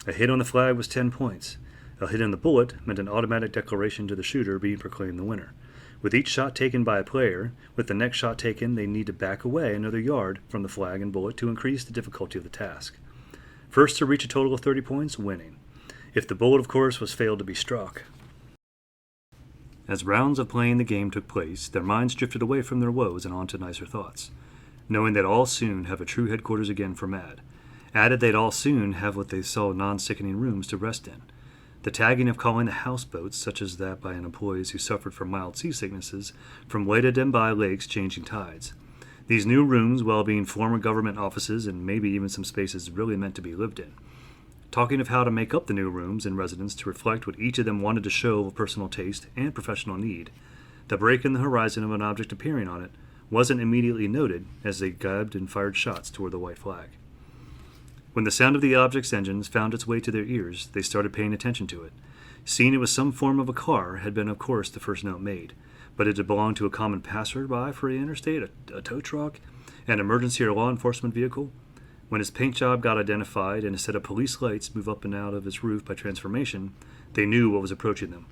A hit on the flag was 10 points. A hit on the bullet meant an automatic declaration to the shooter being proclaimed the winner. With each shot taken by a player, with the next shot taken, they need to back away another yard from the flag and bullet to increase the difficulty of the task. First to reach a total of 30 points, winning. If the bullet, of course, was failed to be struck. As rounds of playing the game took place, their minds drifted away from their woes and onto nicer thoughts, knowing they'd all soon have a true headquarters again for MAD. Added they'd all soon have what they saw non-sickening rooms to rest in. The tagging of calling the houseboats, such as that by an employees who suffered from mild seasicknesses, from weighted and by lakes changing tides. These new rooms, while being former government offices and maybe even some spaces really meant to be lived in. Talking of how to make up the new rooms and residents to reflect what each of them wanted to show of personal taste and professional need, the break in the horizon of an object appearing on it wasn't immediately noted as they gibed and fired shots toward the white flag. When the sound of the object's engines found its way to their ears, they started paying attention to it. Seeing it was some form of a car had been, of course, the first note made, but it had belonged to a common passerby for the interstate, a tow truck, an emergency or law enforcement vehicle. When his paint job got identified and a set of police lights moved up and out of his roof by transformation, they knew what was approaching them.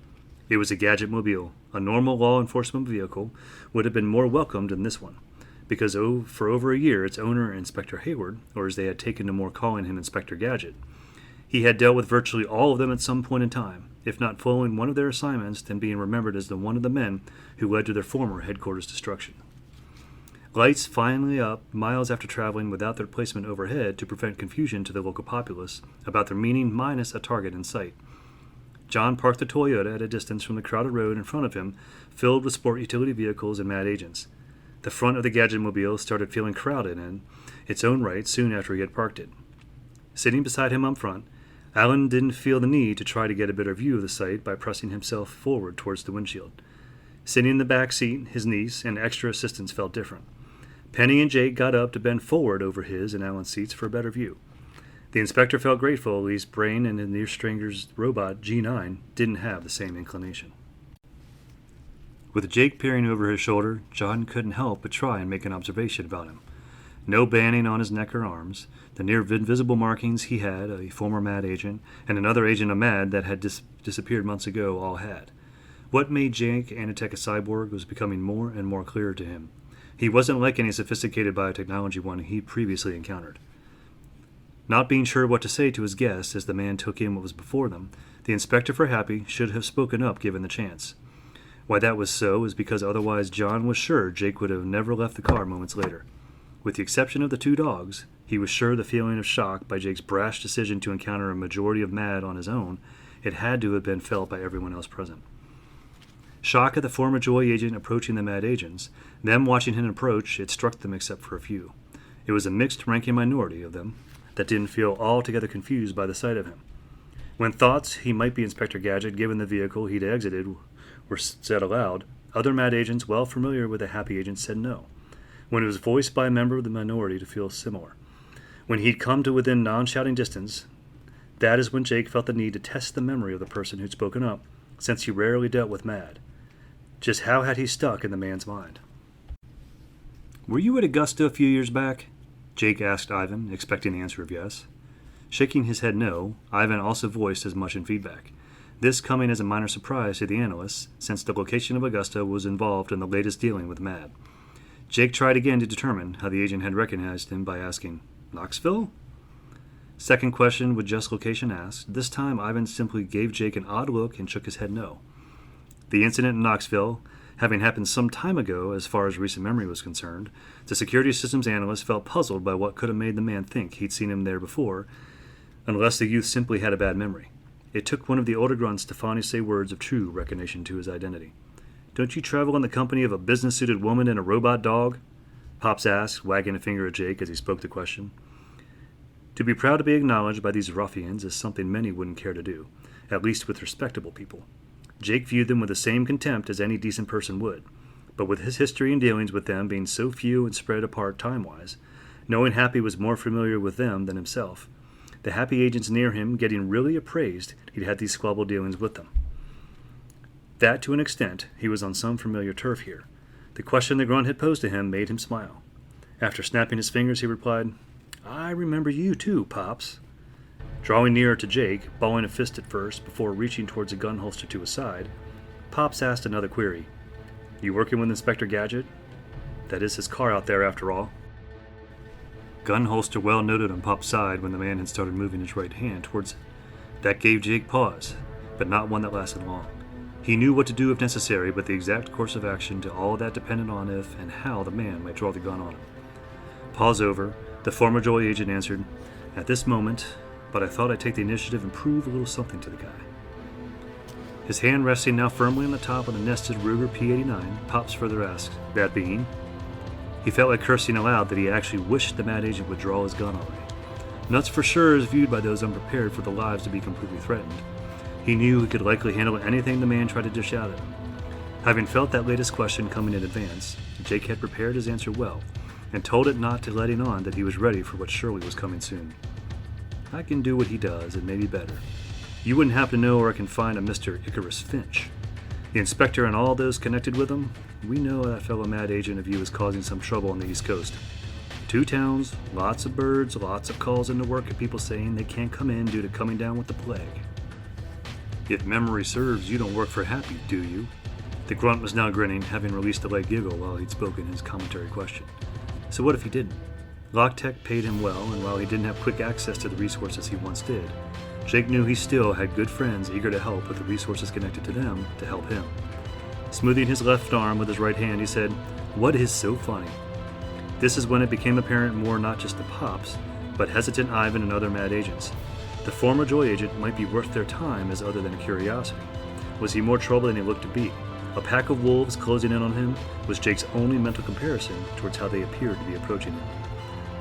It was a Gadget Mobile. A normal law enforcement vehicle would have been more welcomed than this one, because for over a year its owner, Inspector Hayward, or as they had taken to more calling him Inspector Gadget, he had dealt with virtually all of them at some point in time, if not following one of their assignments, then being remembered as the one of the men who led to their former headquarters destruction. Lights finally up miles after traveling without their placement overhead to prevent confusion to the local populace about their meaning minus a target in sight. John parked the Toyota at a distance from the crowded road in front of him, filled with sport utility vehicles and MAD agents. The front of the Gadgetmobile started feeling crowded in its own right soon after he had parked it. Sitting beside him up front, Alan didn't feel the need to try to get a better view of the site by pressing himself forward towards the windshield. Sitting in the back seat, his niece and extra assistants felt different. Penny and Jake got up to bend forward over his and Alan's seats for a better view. The inspector felt grateful Lee's brain and the near stranger's robot, G9, didn't have the same inclination. With Jake peering over his shoulder, John couldn't help but try and make an observation about him. No banding on his neck or arms, the near invisible markings he had, a former MAD agent, and another agent of MAD that had disappeared months ago, all had. What made Jake Animatic a cyborg was becoming more and more clear to him. He wasn't like any sophisticated biotechnology one he'd previously encountered. Not being sure what to say to his guest as the man took in what was before them, the inspector for Happy should have spoken up given the chance. Why that was so is because otherwise John was sure Jake would have never left the car moments later. With the exception of the two dogs, he was sure the feeling of shock by Jake's brash decision to encounter a majority of MAD on his own, it had to have been felt by everyone else present. Shock at the former Joy agent approaching the MAD agents, them watching him approach, it struck them except for a few. It was a mixed ranking minority of them that didn't feel altogether confused by the sight of him. When thoughts he might be Inspector Gadget given the vehicle he'd exited were said aloud, other MAD agents well familiar with the Happy agent said no. When it was voiced by a member of the minority to feel similar. When he'd come to within non-shouting distance, that is when Jake felt the need to test the memory of the person who'd spoken up, since he rarely dealt with MAD. Just how had he stuck in the man's mind? "Were you at Augusta a few years back?" Jake asked Ivan, expecting the answer of yes. Shaking his head no, Ivan also voiced as much in feedback. This coming as a minor surprise to the analysts, since the location of Augusta was involved in the latest dealing with MAD. Jake tried again to determine how the agent had recognized him by asking, "Knoxville?" Second question with just location asked. This time Ivan simply gave Jake an odd look and shook his head no. The incident in Knoxville, having happened some time ago as far as recent memory was concerned, the security systems analyst felt puzzled by what could have made the man think he'd seen him there before, unless the youth simply had a bad memory. It took one of the older grunts to finally say words of true recognition to his identity. "Don't you travel in the company of a business-suited woman and a robot dog?" Pops asked, wagging a finger at Jake as he spoke the question. To be proud to be acknowledged by these ruffians is something many wouldn't care to do, at least with respectable people. Jake viewed them with the same contempt as any decent person would, but with his history and dealings with them being so few and spread apart time-wise, knowing Happy was more familiar with them than himself, the Happy agents near him getting really appraised he'd had these squabble dealings with them. That, to an extent, he was on some familiar turf here. The question the grunt had posed to him made him smile. After snapping his fingers, he replied, "I remember you too, Pops." Drawing nearer to Jake, balling a fist at first before reaching towards a gun holster to his side, Pops asked another query. "You working with Inspector Gadget? That is his car out there, after all." Gun holster well noted on Pop's side when the man had started moving his right hand towards it. That gave Jake pause, but not one that lasted long. He knew what to do if necessary, but the exact course of action to all that depended on if and how the man might draw the gun on him. Pause over, the former Joy agent answered, "At this moment, but I thought I'd take the initiative and prove a little something to the guy." His hand resting now firmly on the top of the nested Ruger P-89, Pops further asked, "That being?" He felt like cursing aloud that he actually wished the MAD agent would draw his gun already. Nuts for sure is viewed by those unprepared for the lives to be completely threatened. He knew he could likely handle anything the man tried to dish out at him. Having felt that latest question coming in advance, Jake had prepared his answer well, and told it not to letting on that he was ready for what surely was coming soon. "I can do what he does, and maybe better. You wouldn't happen to know where I can find a Mr. Icarus Finch. The inspector and all those connected with him, we know that fellow MAD agent of you is causing some trouble on the East Coast. 2 towns, lots of birds, lots of calls into work of people saying they can't come in due to coming down with the plague. If memory serves, you don't work for Happy, do you?" The grunt was now grinning, having released a light giggle while he'd spoken his commentary question. So what if he didn't? Loctech paid him well, and while he didn't have quick access to the resources he once did, Jake knew he still had good friends eager to help with the resources connected to them to help him. Smoothing his left arm with his right hand, he said, "What is so funny?" This is when it became apparent more not just to Pops, but hesitant Ivan and other MAD agents. The former Joy agent might be worth their time as other than a curiosity. Was he more trouble than he looked to be? A pack of wolves closing in on him was Jake's only mental comparison towards how they appeared to be approaching him.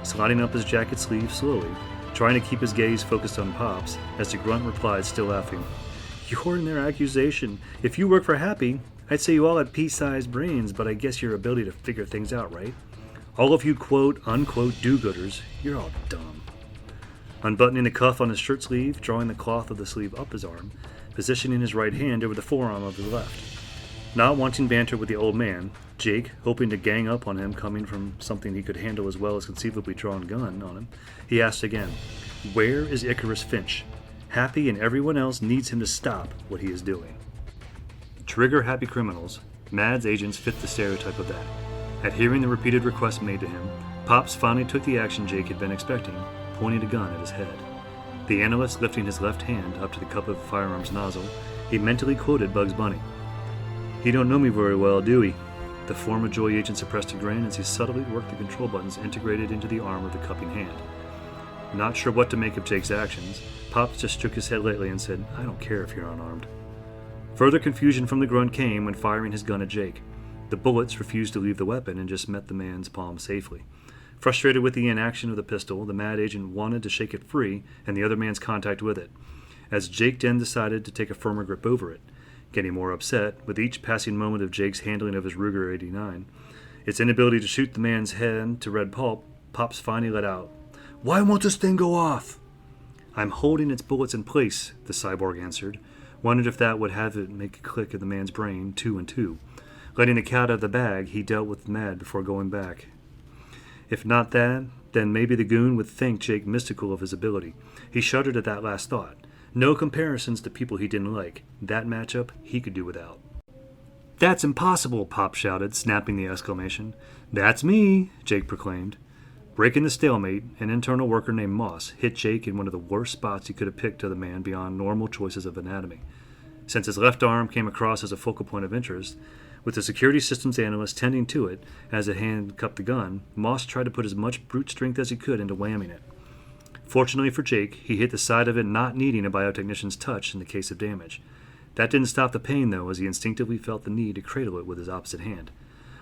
Sliding up his jacket sleeve slowly, trying to keep his gaze focused on Pops, as the grunt replied, still laughing, "You're in their accusation. If you work for Happy, I'd say you all had pea-sized brains, but I guess your ability to figure things out, right? All of you quote-unquote do-gooders, you're all dumb." Unbuttoning the cuff on his shirt sleeve, drawing the cloth of the sleeve up his arm, positioning his right hand over the forearm of his left. Not wanting banter with the old man, Jake, hoping to gang up on him coming from something he could handle as well as conceivably drawn gun on him, he asked again, "Where is Icarus Finch? Happy and everyone else needs him to stop what he is doing." Trigger-happy criminals, Mad's agents fit the stereotype of that. At hearing the repeated requests made to him, Pops finally took the action Jake had been expecting, pointing a gun at his head. The analyst lifting his left hand up to the cup of the firearm's nozzle, he mentally quoted Bugs Bunny. "He don't know me very well, do he?" The former Joy agent suppressed a grin as he subtly worked the control buttons integrated into the arm of the cupping hand. Not sure what to make of Jake's actions, Pops just shook his head lightly and said, "I don't care if you're unarmed." Further confusion from the grunt came when firing his gun at Jake. The bullets refused to leave the weapon and just met the man's palm safely. Frustrated with the inaction of the pistol, the Mad agent wanted to shake it free and the other man's contact with it, as Jake then decided to take a firmer grip over it. Getting more upset with each passing moment of Jake's handling of his Ruger 89. Its inability to shoot the man's head to red pulp, Pops finally let out, "Why won't this thing go off?" "I'm holding its bullets in place," the cyborg answered, wondered if that would have it make a click in the man's brain, 2 and 2. Letting the cat out of the bag, he dealt with Mad before going back. If not that, then maybe the goon would think Jake mystical of his ability. He shuddered at that last thought. No comparisons to people he didn't like. That matchup he could do without. "That's impossible," Pop shouted, snapping the exclamation. "That's me," Jake proclaimed. Breaking the stalemate, an internal worker named Moss hit Jake in one of the worst spots he could have picked to the man beyond normal choices of anatomy. Since his left arm came across as a focal point of interest, with the security systems analyst tending to it as a hand cupped the gun, Moss tried to put as much brute strength as he could into whamming it. Fortunately for Jake, he hit the side of it not needing a biotechnician's touch in the case of damage. That didn't stop the pain, though, as he instinctively felt the need to cradle it with his opposite hand.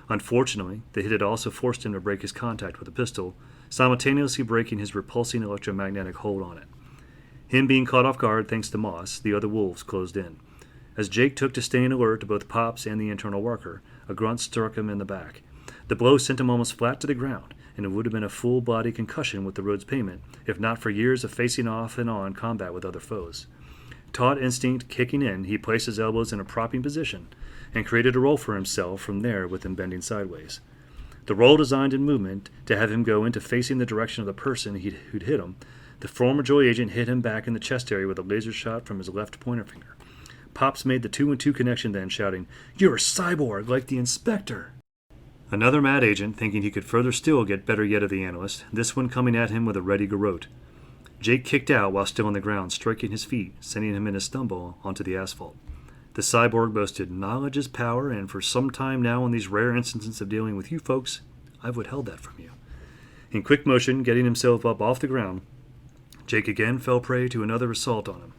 Unfortunately, the hit had also forced him to break his contact with the pistol, simultaneously breaking his repulsing electromagnetic hold on it. Him being caught off guard thanks to Moss, the other wolves closed in. As Jake took to staying alert to both Pops and the internal worker, a grunt struck him in the back. The blow sent him almost flat to the ground, and it would have been a full-body concussion with the road's payment, if not for years of facing off and on combat with other foes. Taut instinct kicking in, he placed his elbows in a propping position, and created a roll for himself from there with him bending sideways. The roll designed in movement to have him go into facing the direction of the person who'd hit him. The former Joy agent hit him back in the chest area with a laser shot from his left pointer finger. Pops made the 2 and 2 connection then, shouting, "You're a cyborg, like the inspector!" Another Mad agent, thinking he could further still get better yet of the analyst, this one coming at him with a ready garrote. Jake kicked out while still on the ground, striking his feet, sending him in a stumble onto the asphalt. The cyborg boasted, "Knowledge is power, and for some time now in these rare instances of dealing with you folks, I've withheld that from you." In quick motion, getting himself up off the ground, Jake again fell prey to another assault on him.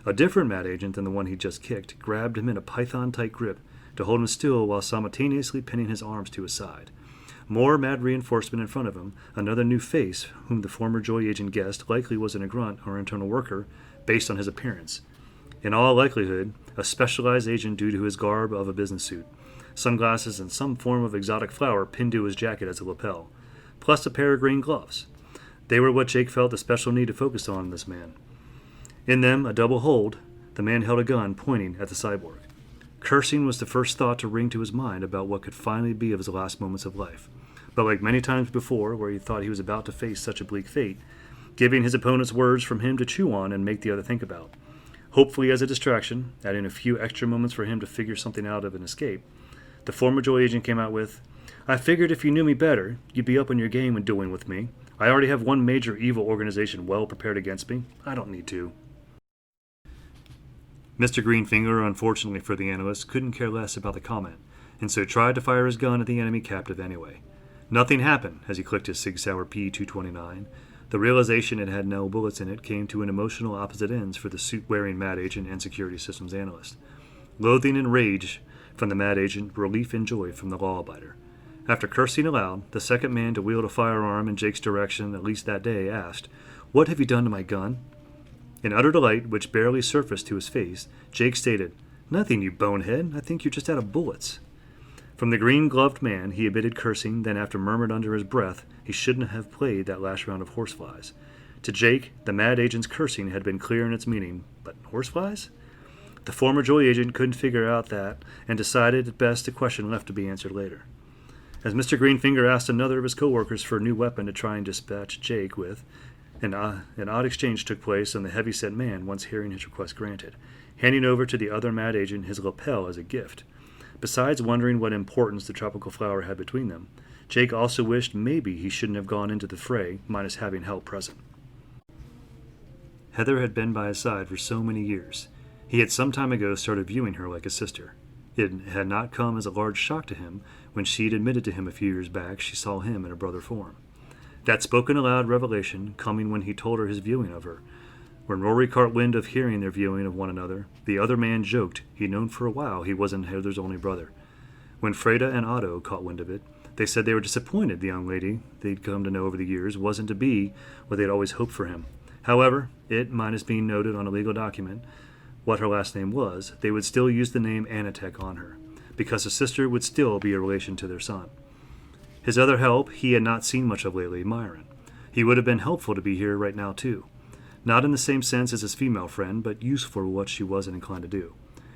A different Mad agent than the one he just kicked grabbed him in a python-tight grip to hold him still while simultaneously pinning his arms to his side. More Mad reinforcement in front of him, another new face, whom the former Joy agent guessed likely wasn't a grunt or internal worker, based on his appearance. In all likelihood, a specialized agent due to his garb of a business suit, sunglasses and some form of exotic flower pinned to his jacket as a lapel, plus a pair of green gloves. They were what Jake felt the special need to focus on in this man. In them, a double hold, the man held a gun pointing at the cyborg. Cursing was the first thought to ring to his mind about what could finally be of his last moments of life. But like many times before, where he thought he was about to face such a bleak fate, giving his opponents words from him to chew on and make the other think about. Hopefully as a distraction, adding a few extra moments for him to figure something out of an escape, the former Joy agent came out with, "I figured if you knew me better, you'd be up on your game when dueling with me. I already have one major evil organization well prepared against me. I don't need to." Mr. Greenfinger, unfortunately for the analyst, couldn't care less about the comment, and so tried to fire his gun at the enemy captive anyway. Nothing happened as he clicked his Sig Sauer P229. The realization it had no bullets in it came to an emotional opposite ends for the suit-wearing Mad agent and security systems analyst. Loathing and rage from the mad agent, relief and joy from the law-abider. After cursing aloud, the second man to wield a firearm in Jake's direction, at least that day, asked, "What have you done to my gun?" In utter delight, which barely surfaced to his face, Jake stated, "Nothing, you bonehead. I think you're just out of bullets." From the green-gloved man, he emitted cursing, then after murmured under his breath, he shouldn't have played that last round of horseflies. To Jake, the mad agent's cursing had been clear in its meaning, but horseflies? The former Joy agent couldn't figure out that, and decided it best a question left to be answered later. As Mr. Greenfinger asked another of his co-workers for a new weapon to try and dispatch Jake with, an odd exchange took place, and the heavy-set man, once hearing his request granted, handing over to the other mad agent his lapel as a gift. Besides wondering what importance the tropical flower had between them, Jake also wished maybe he shouldn't have gone into the fray, minus having help present. Heather had been by his side for so many years. He had some time ago started viewing her like a sister. It had not come as a large shock to him when she'd admitted to him a few years back she saw him in a brother form. That spoken-aloud revelation, coming when he told her his viewing of her. When Rory caught wind of hearing their viewing of one another, the other man joked he'd known for a while he wasn't Heather's only brother. When Freda and Otto caught wind of it, they said they were disappointed the young lady they'd come to know over the years wasn't to be what they'd always hoped for him. However, it, minus being noted on a legal document what her last name was, they would still use the name animatic on her, because a sister would still be a relation to their son. His other help he had not seen much of lately, Myron. He would have been helpful to be here right now, too. Not in the same sense as his female friend, but useful for what she wasn't inclined to do.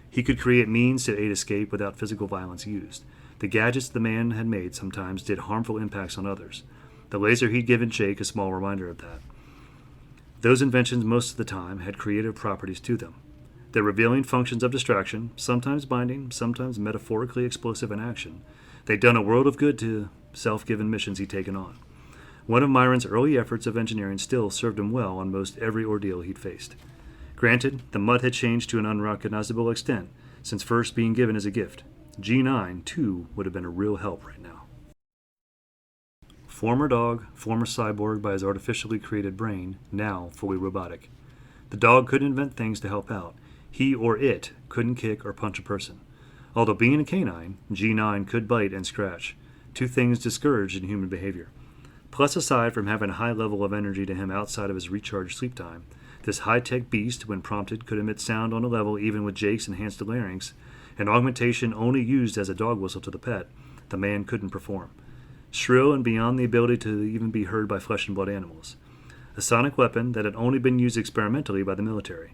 He could create means to aid escape without physical violence used. The gadgets the man had made sometimes did harmful impacts on others. The laser he'd given Jake a small reminder of that. Those inventions most of the time had creative properties to them. Their revealing functions of distraction, sometimes binding, sometimes metaphorically explosive in action, they'd done a world of good to self-given missions he'd taken on. One of Myron's early efforts of engineering still served him well on most every ordeal he'd faced. Granted, the mutt had changed to an unrecognizable extent since first being given as a gift. G9, too, would have been a real help right now. Former dog, former cyborg by his artificially created brain, now fully robotic. The dog couldn't invent things to help out. He or it couldn't kick or punch a person. Although being a canine, G9 could bite and scratch, two things discouraged in human behavior. Plus, aside from having a high level of energy to him outside of his recharged sleep time, this high-tech beast, when prompted, could emit sound on a level even with Jake's enhanced larynx, an augmentation only used as a dog whistle to the pet, the man couldn't perform. Shrill and beyond the ability to even be heard by flesh-and-blood animals. A sonic weapon that had only been used experimentally by the military.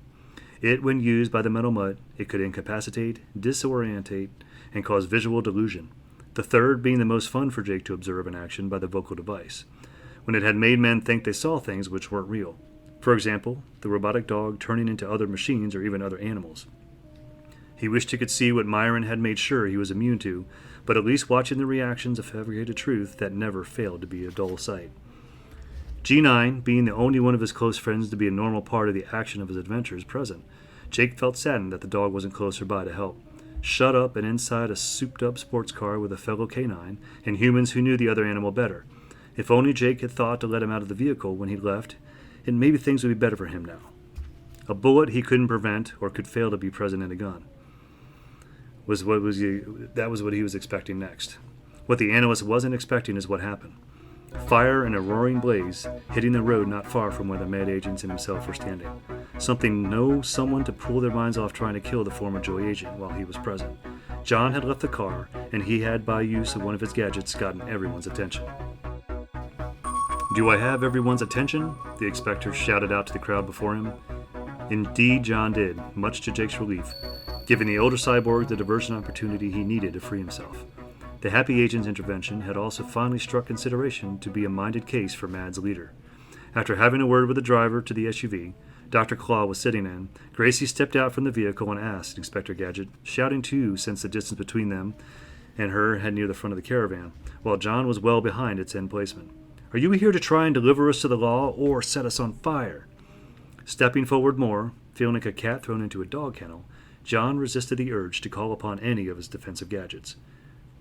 It, when used by the metal mutt, it could incapacitate, disorientate, and cause visual delusion. The third being the most fun for Jake to observe in action by the vocal device, when it had made men think they saw things which weren't real. For example, the robotic dog turning into other machines or even other animals. He wished he could see what Myron had made sure he was immune to, but at least watching the reactions of fabricated truth that never failed to be a dull sight. G9, being the only one of his close friends to be a normal part of the action of his adventures present, Jake felt saddened that the dog wasn't closer by to help. Shut up and inside a souped-up sports car with a fellow canine and humans who knew the other animal better. If only Jake had thought to let him out of the vehicle when he'd left, and maybe things would be better for him now. A bullet he couldn't prevent or could fail to be present in a gun. That was what he was expecting next. What the analyst wasn't expecting is what happened. Fire and a roaring blaze, hitting the road not far from where the mad agents and himself were standing. Someone to pull their minds off trying to kill the former Joy agent while he was present. John had left the car, and he had, by use of one of his gadgets, gotten everyone's attention. "Do I have everyone's attention?" the inspector shouted out to the crowd before him. Indeed, John did, much to Jake's relief, giving the older cyborg the diversion opportunity he needed to free himself. The happy agent's intervention had also finally struck consideration to be a minded case for Mad's leader. After having a word with the driver to the SUV Dr. Claw was sitting in, Gracie stepped out from the vehicle and asked Inspector Gadget, shouting too since the distance between them and her had near the front of the caravan, while John was well behind its end placement. "Are you here to try and deliver us to the law or set us on fire?" Stepping forward more, feeling like a cat thrown into a dog kennel, John resisted the urge to call upon any of his defensive gadgets.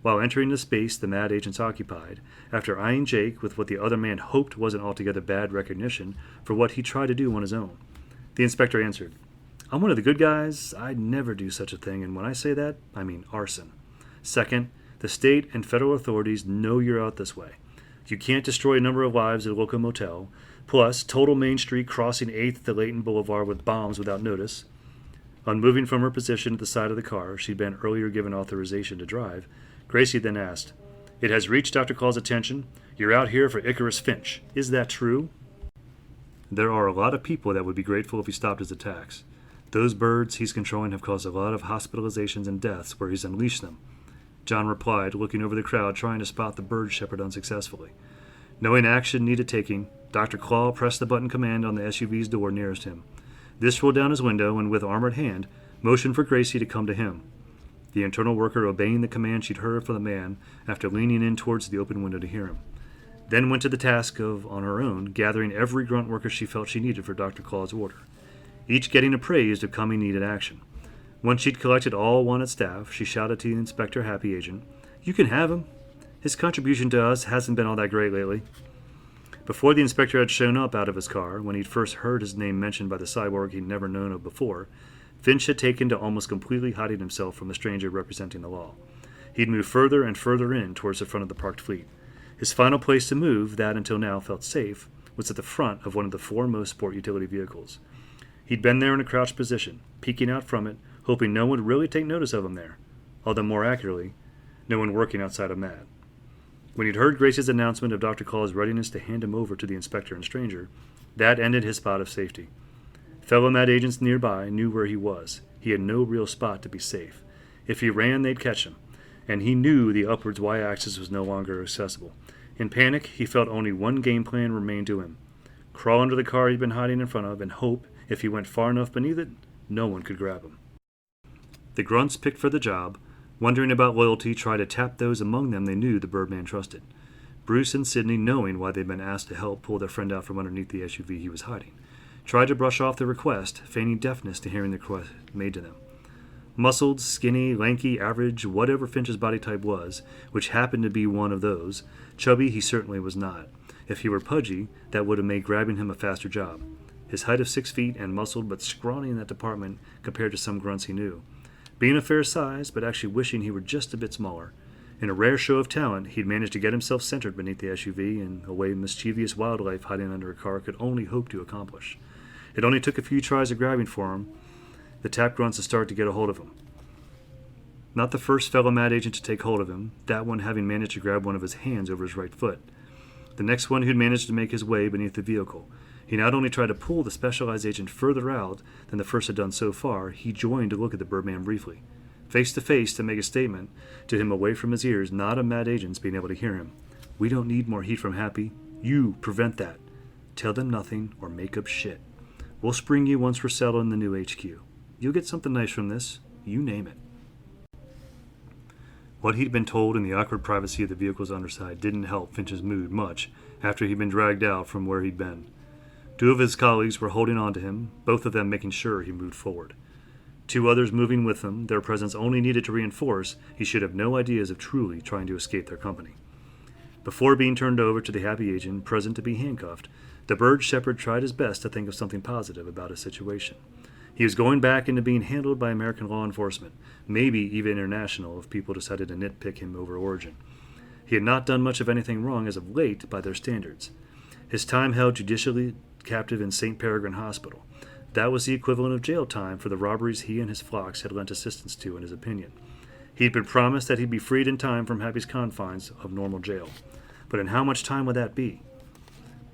While entering the space the mad agents occupied, after eyeing Jake with what the other man hoped wasn't altogether bad recognition for what he tried to do on his own, the inspector answered, I'm one of the good guys. I'd never do such a thing, and when I say that, I mean arson. Second, the state and federal authorities know you're out this way. You can't destroy a number of lives at a local motel. Plus, total Main Street crossing 8th to Layton Boulevard with bombs without notice. Unmoving from her position at the side of the car she'd been earlier given authorization to drive, Gracie then asked, "It has reached Dr. Claw's attention. You're out here for Icarus Finch. Is that true?" There are a lot of people that would be grateful if he stopped his attacks. Those birds he's controlling have caused a lot of hospitalizations and deaths where he's unleashed them. John replied, looking over the crowd, trying to spot the bird shepherd unsuccessfully. Knowing action needed taking, Dr. Claw pressed the button command on the SUV's door nearest him. This rolled down his window and, with armored hand, motioned for Gracie to come to him. The internal worker obeying the command she'd heard from the man after leaning in towards the open window to hear him. Then went to the task of, on her own, gathering every grunt worker she felt she needed for Dr. Claw's order, each getting appraised of coming needed action. Once she'd collected all wanted staff, she shouted to the Inspector Happy Agent, "You can have him. His contribution to us hasn't been all that great lately." Before the inspector had shown up out of his car, when he'd first heard his name mentioned by the cyborg he'd never known of before, Finch had taken to almost completely hiding himself from the stranger representing the law. He'd moved further and further in towards the front of the parked fleet. His final place to move, that until now felt safe, was at the front of one of the foremost sport utility vehicles. He'd been there in a crouched position, peeking out from it, hoping no one would really take notice of him there, although more accurately, no one working outside of Matt. When he'd heard Grace's announcement of Dr. Claw's readiness to hand him over to the inspector and stranger, that ended his spot of safety. Fellow Mad agents nearby knew where he was. He had no real spot to be safe. If he ran, they'd catch him, and he knew the upwards y-axis was no longer accessible. In panic, he felt only one game plan remained to him. Crawl under the car he'd been hiding in front of and hope, if he went far enough beneath it, no one could grab him. The grunts picked for the job, wondering about loyalty, tried to tap those among them they knew the Birdman trusted. Bruce and Sidney, knowing why they'd been asked to help pull their friend out from underneath the SUV he was hiding, tried to brush off the request, feigning deafness to hearing the request made to them. Muscled, skinny, lanky, average, whatever Finch's body type was, which happened to be one of those, chubby he certainly was not. If he were pudgy, that would have made grabbing him a faster job. His height of 6 feet and muscled but scrawny in that department compared to some grunts he knew. Being a fair size, but actually wishing he were just a bit smaller. In a rare show of talent, he'd managed to get himself centered beneath the SUV in a way mischievous wildlife hiding under a car could only hope to accomplish. It only took a few tries of grabbing for him, the tap grunts to start to get a hold of him. Not the first fellow Mad agent to take hold of him, that one having managed to grab one of his hands over his right foot. The next one who'd managed to make his way beneath the vehicle. He not only tried to pull the specialized agent further out than the first had done so far, he joined to look at the Birdman briefly. Face to face to make a statement to him away from his ears, not a Mad agent's being able to hear him. "We don't need more heat from Happy. You prevent that. Tell them nothing or make up shit. We'll spring you once we're settled in the new HQ. You'll get something nice from this. You name it." What he'd been told in the awkward privacy of the vehicle's underside didn't help Finch's mood much after he'd been dragged out from where he'd been. 2 of his colleagues were holding on to him, both of them making sure he moved forward. 2 others moving with him, their presence only needed to reinforce he should have no ideas of truly trying to escape their company. Before being turned over to the Happy Agent, present to be handcuffed, the bird shepherd tried his best to think of something positive about his situation. He was going back into being handled by American law enforcement, maybe even international if people decided to nitpick him over origin. He had not done much of anything wrong as of late by their standards. His time held judicially captive in St. Peregrine Hospital. That was the equivalent of jail time for the robberies he and his flocks had lent assistance to, in his opinion. He'd been promised that he'd be freed in time from Happy's confines of normal jail. But in how much time would that be?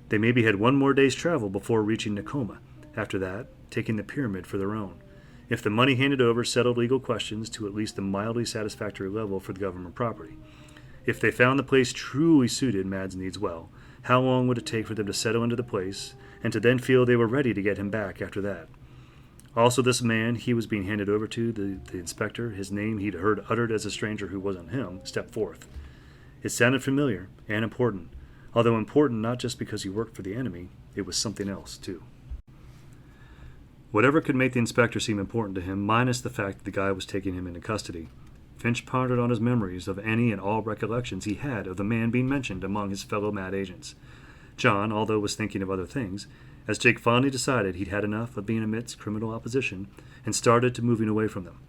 They maybe had 1 more day's travel before reaching Nakoma. After that, taking the pyramid for their own. If the money handed over settled legal questions to at least a mildly satisfactory level for the government property. If they found the place truly suited Mad's needs well, how long would it take for them to settle into the place and to then feel they were ready to get him back after that? Also, this man he was being handed over to, the inspector, his name he'd heard uttered as a stranger who wasn't him, stepped forth. It sounded familiar and important, although important not just because he worked for the enemy, it was something else, too. Whatever could make the inspector seem important to him, minus the fact that the guy was taking him into custody, Finch pondered on his memories of any and all recollections he had of the man being mentioned among his fellow Mad agents. John, although was thinking of other things, as Jake finally decided he'd had enough of being amidst criminal opposition and started to moving away from them.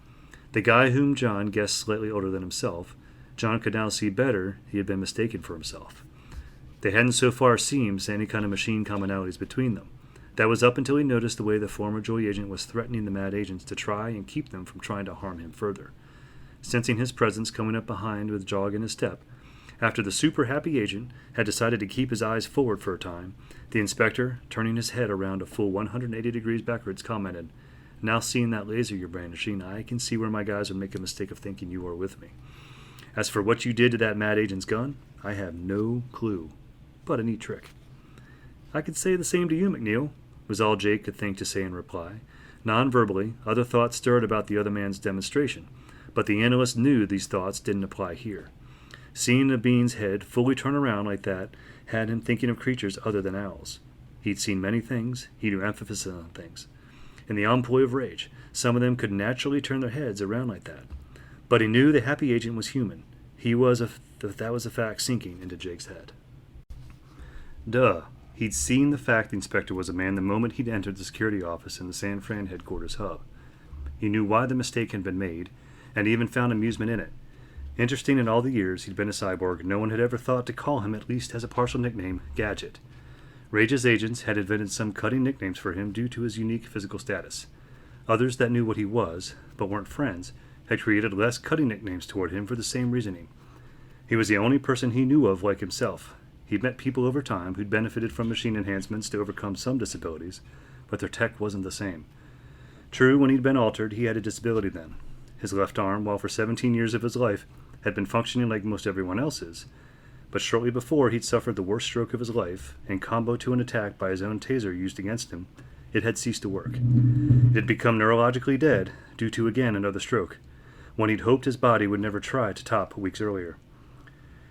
The guy whom John guessed slightly older than himself, John could now see better he had been mistaken for himself. They hadn't so far seemed any kind of machine commonalities between them. That was up until he noticed the way the former Joy agent was threatening the mad agents to try and keep them from trying to harm him further. Sensing his presence coming up behind with a jog in his step, after the super happy agent had decided to keep his eyes forward for a time, the inspector, turning his head around a full 180 degrees backwards, commented, "Now seeing that laser you're brandishing, I can see where my guys would make a mistake of thinking you are with me. As for what you did to that mad agent's gun, I have no clue. But a neat trick." "I could say the same to you, McNeil," was all Jake could think to say in reply. Non-verbally, other thoughts stirred about the other man's demonstration, but the analyst knew these thoughts didn't apply here. Seeing the being's head fully turn around like that had him thinking of creatures other than owls. He'd seen many things, he knew emphasis on things. In the employ of rage, some of them could naturally turn their heads around like that. But he knew the happy agent was human. That was a fact sinking into Jake's head. Duh. He'd seen the fact the inspector was a man the moment he'd entered the security office in the San Fran headquarters hub. He knew why the mistake had been made, and he even found amusement in it. Interesting, in all the years he'd been a cyborg, no one had ever thought to call him, at least as a partial nickname, Gadget. Rage's agents had invented some cutting nicknames for him due to his unique physical status. Others that knew what he was, but weren't friends, had created less cutting nicknames toward him for the same reasoning. He was the only person he knew of like himself. He'd met people over time who'd benefited from machine enhancements to overcome some disabilities, but their tech wasn't the same. True, when he'd been altered, he had a disability then. His left arm, while for 17 years of his life, had been functioning like most everyone else's, but shortly before he'd suffered the worst stroke of his life, in combo to an attack by his own taser used against him, it had ceased to work. It had become neurologically dead, due to again another stroke, one he'd hoped his body would never try to top weeks earlier.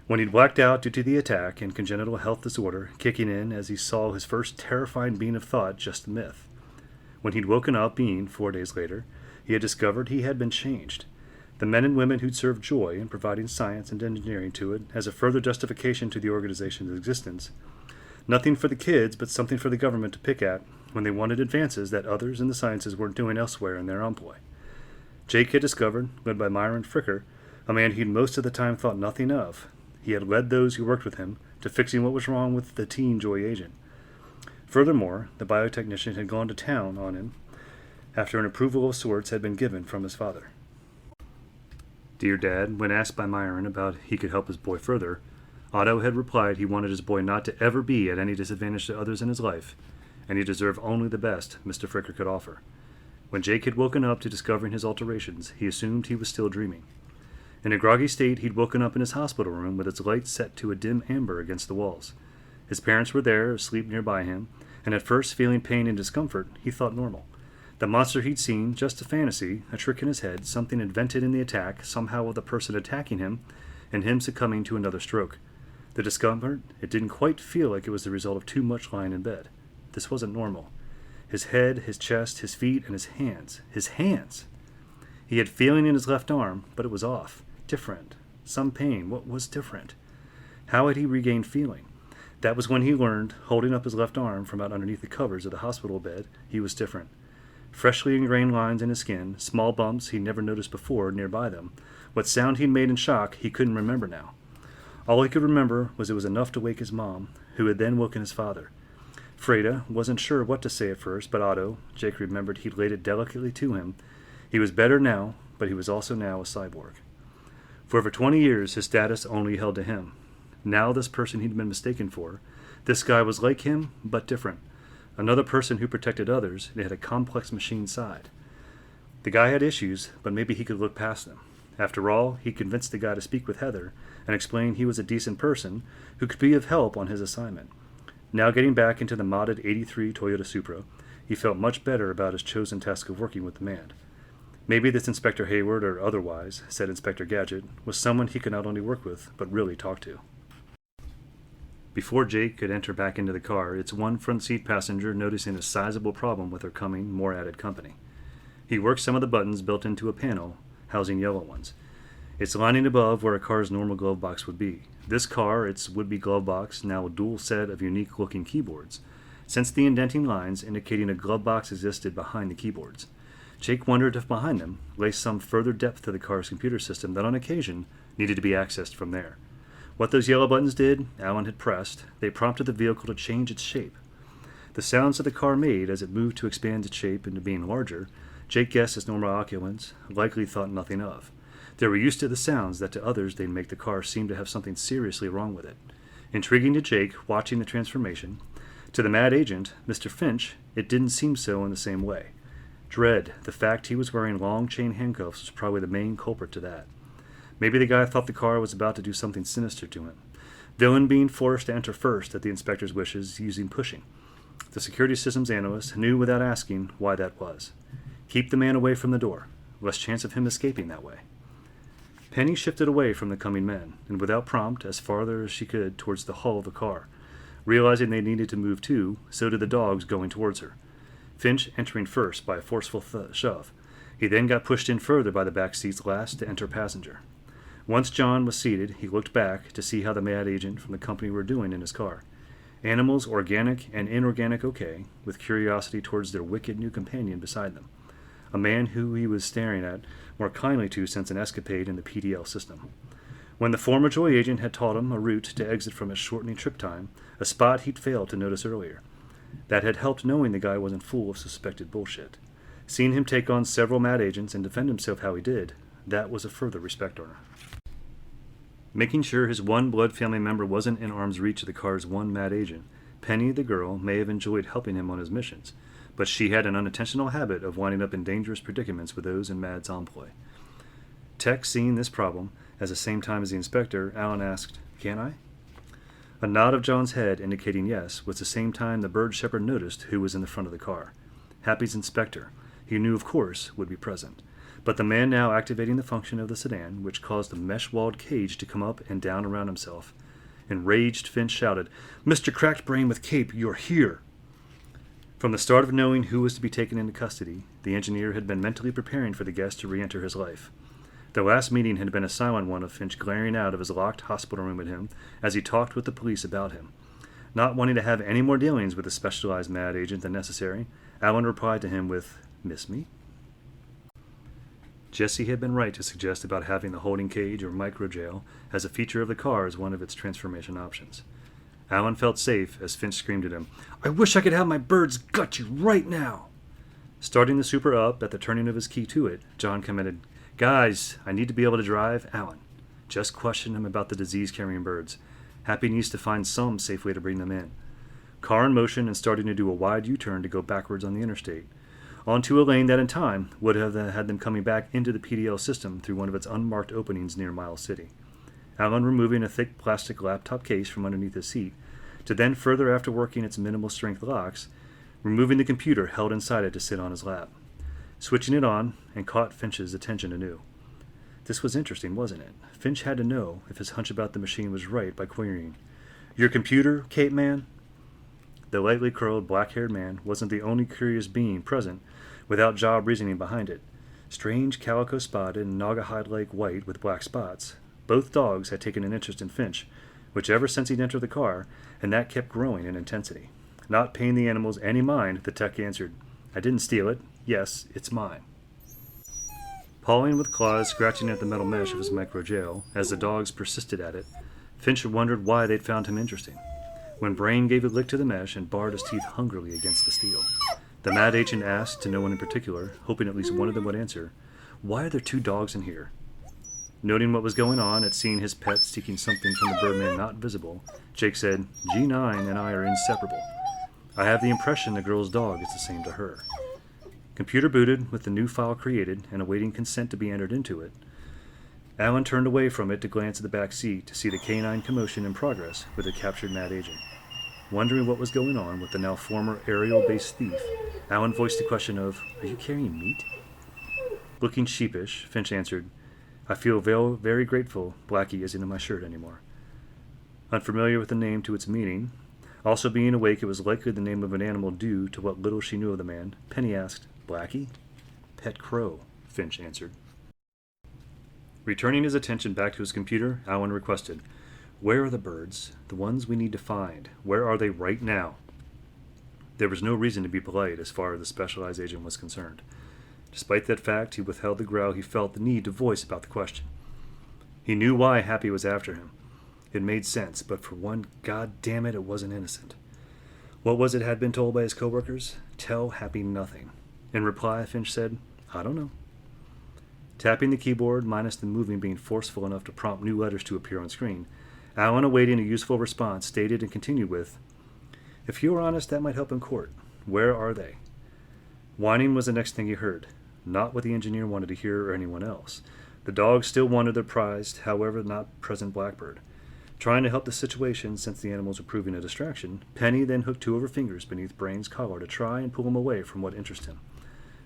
When he'd blacked out due to the attack and congenital health disorder kicking in as he saw his first terrifying being of thought just a myth. When he'd woken up being, 4 days later, he had discovered he had been changed. The men and women who'd served Joy in providing science and engineering to it as a further justification to the organization's existence. Nothing for the kids, but something for the government to pick at when they wanted advances that others in the sciences weren't doing elsewhere in their employ. Jake had discovered, led by Myron Fricker, a man he'd most of the time thought nothing of. He had led those who worked with him to fixing what was wrong with the teen Joy agent. Furthermore, the biotechnician had gone to town on him after an approval of sorts had been given from his father. Dear Dad, when asked by Myron about he could help his boy further, Otto had replied he wanted his boy not to ever be at any disadvantage to others in his life, and he deserved only the best Mr. Fricker could offer. When Jake had woken up to discovering his alterations, he assumed he was still dreaming. In a groggy state, he'd woken up in his hospital room with its lights set to a dim amber against the walls. His parents were there, asleep nearby him, and at first feeling pain and discomfort, he thought normal. The monster he'd seen, just a fantasy, a trick in his head, something invented in the attack, somehow with the person attacking him, and him succumbing to another stroke. The discomfort, it didn't quite feel like it was the result of too much lying in bed. This wasn't normal. His head, his chest, his feet, and his hands. His hands! He had feeling in his left arm, but it was off. Different. Some pain. What was different? How had he regained feeling? That was when he learned, holding up his left arm from out underneath the covers of the hospital bed, he was different. Freshly ingrained lines in his skin, small bumps he'd never noticed before nearby them. What sound he'd made in shock he couldn't remember now. All he could remember was it was enough to wake his mom, who had then woken his father. Freda wasn't sure what to say at first, but Otto, Jake remembered he'd laid it delicately to him. He was better now, but he was also now a cyborg. For over 20 years his status only held to him. Now this person he'd been mistaken for, this guy was like him, but different. Another person who protected others, and had a complex machine side. The guy had issues, but maybe he could look past them. After all, he convinced the guy to speak with Heather and explain he was a decent person who could be of help on his assignment. Now getting back into the modded 83 Toyota Supra, he felt much better about his chosen task of working with the man. Maybe this Inspector Hayward, or otherwise, said Inspector Gadget, was someone he could not only work with, but really talk to. Before Jake could enter back into the car, its one front seat passenger noticing a sizable problem with her coming, more added company. He worked some of the buttons built into a panel, housing yellow ones. It's lining above where a car's normal glove box would be. This car, its would-be glove box, now a dual set of unique-looking keyboards, sensed the indenting lines indicating a glove box existed behind the keyboards. Jake wondered if behind them lay some further depth to the car's computer system that on occasion needed to be accessed from there. What those yellow buttons did, Alan had pressed. They prompted the vehicle to change its shape. The sounds that the car made as it moved to expand its shape into being larger, Jake guessed his normal occupants likely thought nothing of. They were used to the sounds that to others they'd make the car seem to have something seriously wrong with it. Intriguing to Jake, watching the transformation. To the mad agent, Mr. Finch, it didn't seem so in the same way. Dread, the fact he was wearing long chain handcuffs, was probably the main culprit to that. Maybe the guy thought the car was about to do something sinister to him. Villain being forced to enter first at the inspector's wishes using pushing. The security systems analyst knew without asking why that was. Keep the man away from the door. Less chance of him escaping that way. Penny shifted away from the coming men, and without prompt, as farther as she could towards the hull of the car. Realizing they needed to move too, so did the dogs going towards her. Finch entering first by a forceful shove. He then got pushed in further by the back seat's last to enter passenger. Once John was seated, he looked back to see how the mad agent from the company were doing in his car. Animals, organic and inorganic okay, with curiosity towards their wicked new companion beside them. A man who he was staring at more kindly to since an escapade in the PDL system. When the former Joy agent had taught him a route to exit from his shortening trip time, a spot he'd failed to notice earlier. That had helped knowing the guy wasn't full of suspected bullshit. Seeing him take on several mad agents and defend himself how he did, that was a further respect earner. Making sure his one blood family member wasn't in arm's reach of the car's one mad agent, Penny, the girl, may have enjoyed helping him on his missions, but she had an unintentional habit of winding up in dangerous predicaments with those in Mad's employ. Tech seeing this problem, at the same time as the inspector, Alan asked, "Can I?" A nod of John's head indicating yes was the same time the bird shepherd noticed who was in the front of the car. Happy's inspector, he knew of course, would be present, but the man now activating the function of the sedan, which caused the mesh-walled cage to come up and down around himself. Enraged, Finch shouted, "Mr. Cracked Brain with Cape, you're here!" From the start of knowing who was to be taken into custody, the engineer had been mentally preparing for the guest to re-enter his life. The last meeting had been a silent one of Finch glaring out of his locked hospital room at him as he talked with the police about him. Not wanting to have any more dealings with the specialized mad agent than necessary, Alan replied to him with, "Miss me?" Jesse had been right to suggest about having the holding cage or micro-jail as a feature of the car as one of its transformation options. Alan felt safe as Finch screamed at him, "I wish I could have my birds gut you right now!" Starting the super up at the turning of his key to it, John commented, "Guys, I need to be able to drive Alan. Just question him about the disease-carrying birds. Happy needs to find some safe way to bring them in." Car in motion and starting to do a wide U-turn to go backwards on the interstate, onto a lane that in time would have had them coming back into the PDL system through one of its unmarked openings near Miles City. Alan removing a thick plastic laptop case from underneath his seat, to then further after working its minimal strength locks, removing the computer held inside it to sit on his lap. Switching it on, and caught Finch's attention anew. This was interesting, wasn't it? Finch had to know if his hunch about the machine was right by querying, "Your computer, Cape Man?" The lightly curled, black-haired man wasn't the only curious being present without job reasoning behind it. Strange calico-spotted and naugahyde-like white with black spots. Both dogs had taken an interest in Finch, whichever since he'd entered the car, and that kept growing in intensity. Not paying the animals any mind, the tech answered, "I didn't steal it. Yes, it's mine." Pawing with claws scratching at the metal mesh of his micro-jail, as the dogs persisted at it, Finch wondered why they'd found him interesting. When Brain gave a lick to the mesh and bared his teeth hungrily against the steel, the mad agent asked, to no one in particular, hoping at least one of them would answer, "Why are there two dogs in here?" Noting what was going on at seeing his pet seeking something from the birdman not visible, Jake said, "G9 and I are inseparable. I have the impression the girl's dog is the same to her." Computer booted with the new file created and awaiting consent to be entered into it, Alan turned away from it to glance at the back seat to see the canine commotion in progress with the captured mad agent. Wondering what was going on with the now former aerial-based thief, Alan voiced the question of, "Are you carrying meat?" Looking sheepish, Finch answered, "I feel very grateful Blackie isn't in my shirt anymore." Unfamiliar with the name to its meaning, also being awake it was likely the name of an animal due to what little she knew of the man, Penny asked, "Blackie?" "Pet crow," Finch answered. Returning his attention back to his computer, Alan requested, "Where are the birds? The ones we need to find. Where are they right now?" There was no reason to be polite as far as the specialized agent was concerned. Despite that fact, he withheld the growl he felt the need to voice about the question. He knew why Happy was after him. It made sense, but for one, god damn it wasn't innocent. What was it had been told by his coworkers? Tell Happy nothing. In reply, Finch said, "I don't know." Tapping the keyboard, minus the moving being forceful enough to prompt new letters to appear on screen, Alan, awaiting a useful response, stated and continued with, "If you are honest, that might help in court. Where are they?" Whining was the next thing he heard. Not what the engineer wanted to hear or anyone else. The dogs still wanted their prized, however not present blackbird. Trying to help the situation since the animals were proving a distraction, Penny then hooked two of her fingers beneath Brain's collar to try and pull him away from what interested him,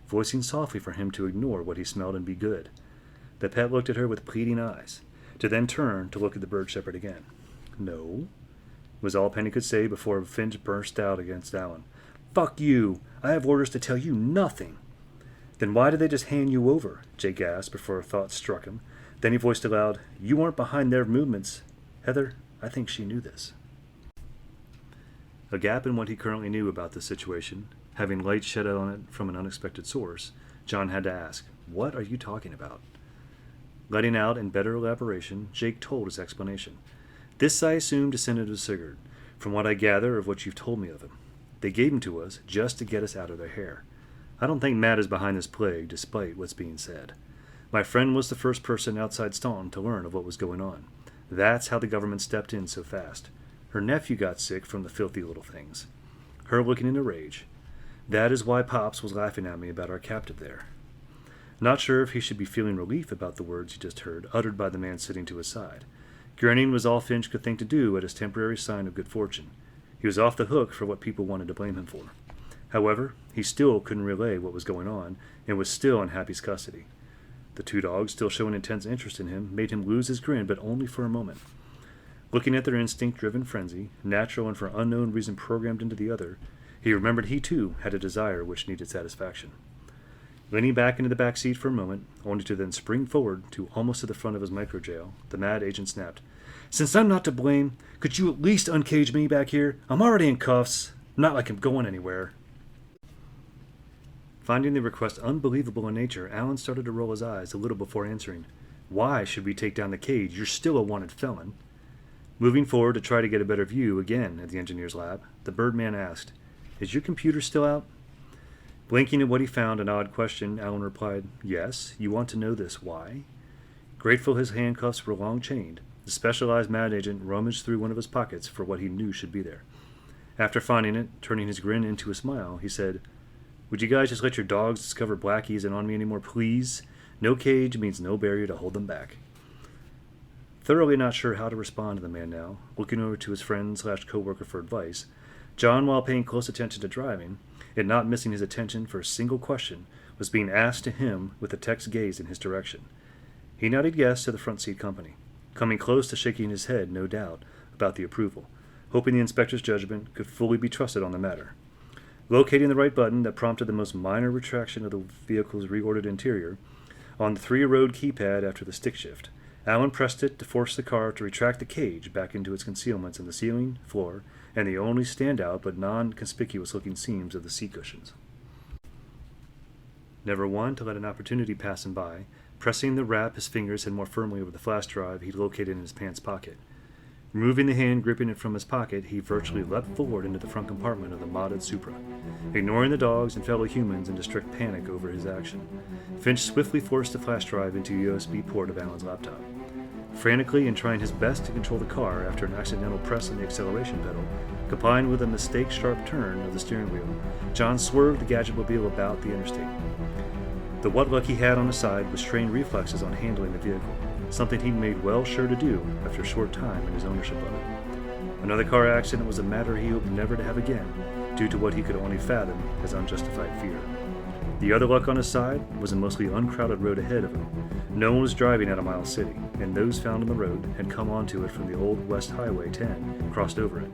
voicing softly for him to ignore what he smelled and be good. The pet looked at her with pleading eyes, to then turn to look at the bird shepherd again. "No," was all Penny could say before Finch burst out against Alan. "Fuck you! I have orders to tell you nothing!" "Then why did they just hand you over?" Jake asked before a thought struck him. Then he voiced aloud, "You weren't behind their movements." Heather, I think she knew this. A gap in what he currently knew about the situation, having light shed on it from an unexpected source, John had to ask, "What are you talking about?" Letting out in better elaboration, Jake told his explanation. "This, I assume, descended of Sigurd, from what I gather of what you've told me of him. They gave him to us just to get us out of their hair. I don't think Matt is behind this plague, despite what's being said. My friend was the first person outside Staunton to learn of what was going on. That's how the government stepped in so fast. Her nephew got sick from the filthy little things. Her looking into rage. That is why Pops was laughing at me about our captive there." Not sure if he should be feeling relief about the words he just heard, uttered by the man sitting to his side. Grinning was all Finch could think to do at his temporary sign of good fortune. He was off the hook for what people wanted to blame him for. However, he still couldn't relay what was going on, and was still in Happy's custody. The two dogs, still showing intense interest in him, made him lose his grin, but only for a moment. Looking at their instinct-driven frenzy, natural and for unknown reason programmed into the other, he remembered he too had a desire which needed satisfaction. Leaning back into the back seat for a moment, only to then spring forward to almost to the front of his micro-jail, the mad agent snapped, "Since I'm not to blame, could you at least uncage me back here? I'm already in cuffs. Not like I'm going anywhere." Finding the request unbelievable in nature, Alan started to roll his eyes a little before answering, "Why should we take down the cage? You're still a wanted felon." Moving forward to try to get a better view again at the engineer's lab, the Birdman asked, "Is your computer still out?" Blinking at what he found an odd question, Alan replied, "Yes. You want to know this. Why?" Grateful his handcuffs were long chained, the specialized mad agent rummaged through one of his pockets for what he knew should be there. After finding it, turning his grin into a smile, he said, "Would you guys just let your dogs discover Blackie isn't on me anymore, please? No cage means no barrier to hold them back." Thoroughly not sure how to respond to the man now, looking over to his friend/co-worker for advice, John, while paying close attention to driving, and not missing his attention for a single question, was being asked to him with a text gaze in his direction. He nodded yes to the front seat company, coming close to shaking his head, no doubt, about the approval, hoping the inspector's judgment could fully be trusted on the matter. Locating the right button that prompted the most minor retraction of the vehicle's reordered interior, on the 3-road keypad after the stick shift, Alan pressed it to force the car to retract the cage back into its concealments in the ceiling, floor, and the only standout but non-conspicuous-looking seams of the seat cushions. Never one to let an opportunity pass him by, pressing the wrap his fingers had more firmly over the flash drive he'd located in his pants pocket. Removing the hand gripping it from his pocket, he virtually leapt forward into the front compartment of the modded Supra, ignoring the dogs and fellow humans in strict panic over his action. Finch swiftly forced the flash drive into a USB port of Alan's laptop. Frantically and trying his best to control the car after an accidental press on the acceleration pedal, combined with a mistake-sharp turn of the steering wheel, John swerved the Gadgetmobile about the interstate. The what luck he had on his side was trained reflexes on handling the vehicle, something he made well sure to do after a short time in his ownership of it. Another car accident was a matter he hoped never to have again, due to what he could only fathom as unjustified fear. The other luck on his side was a mostly uncrowded road ahead of him. No one was driving out of Miles City, and those found on the road had come onto it from the old West Highway 10 and crossed over it,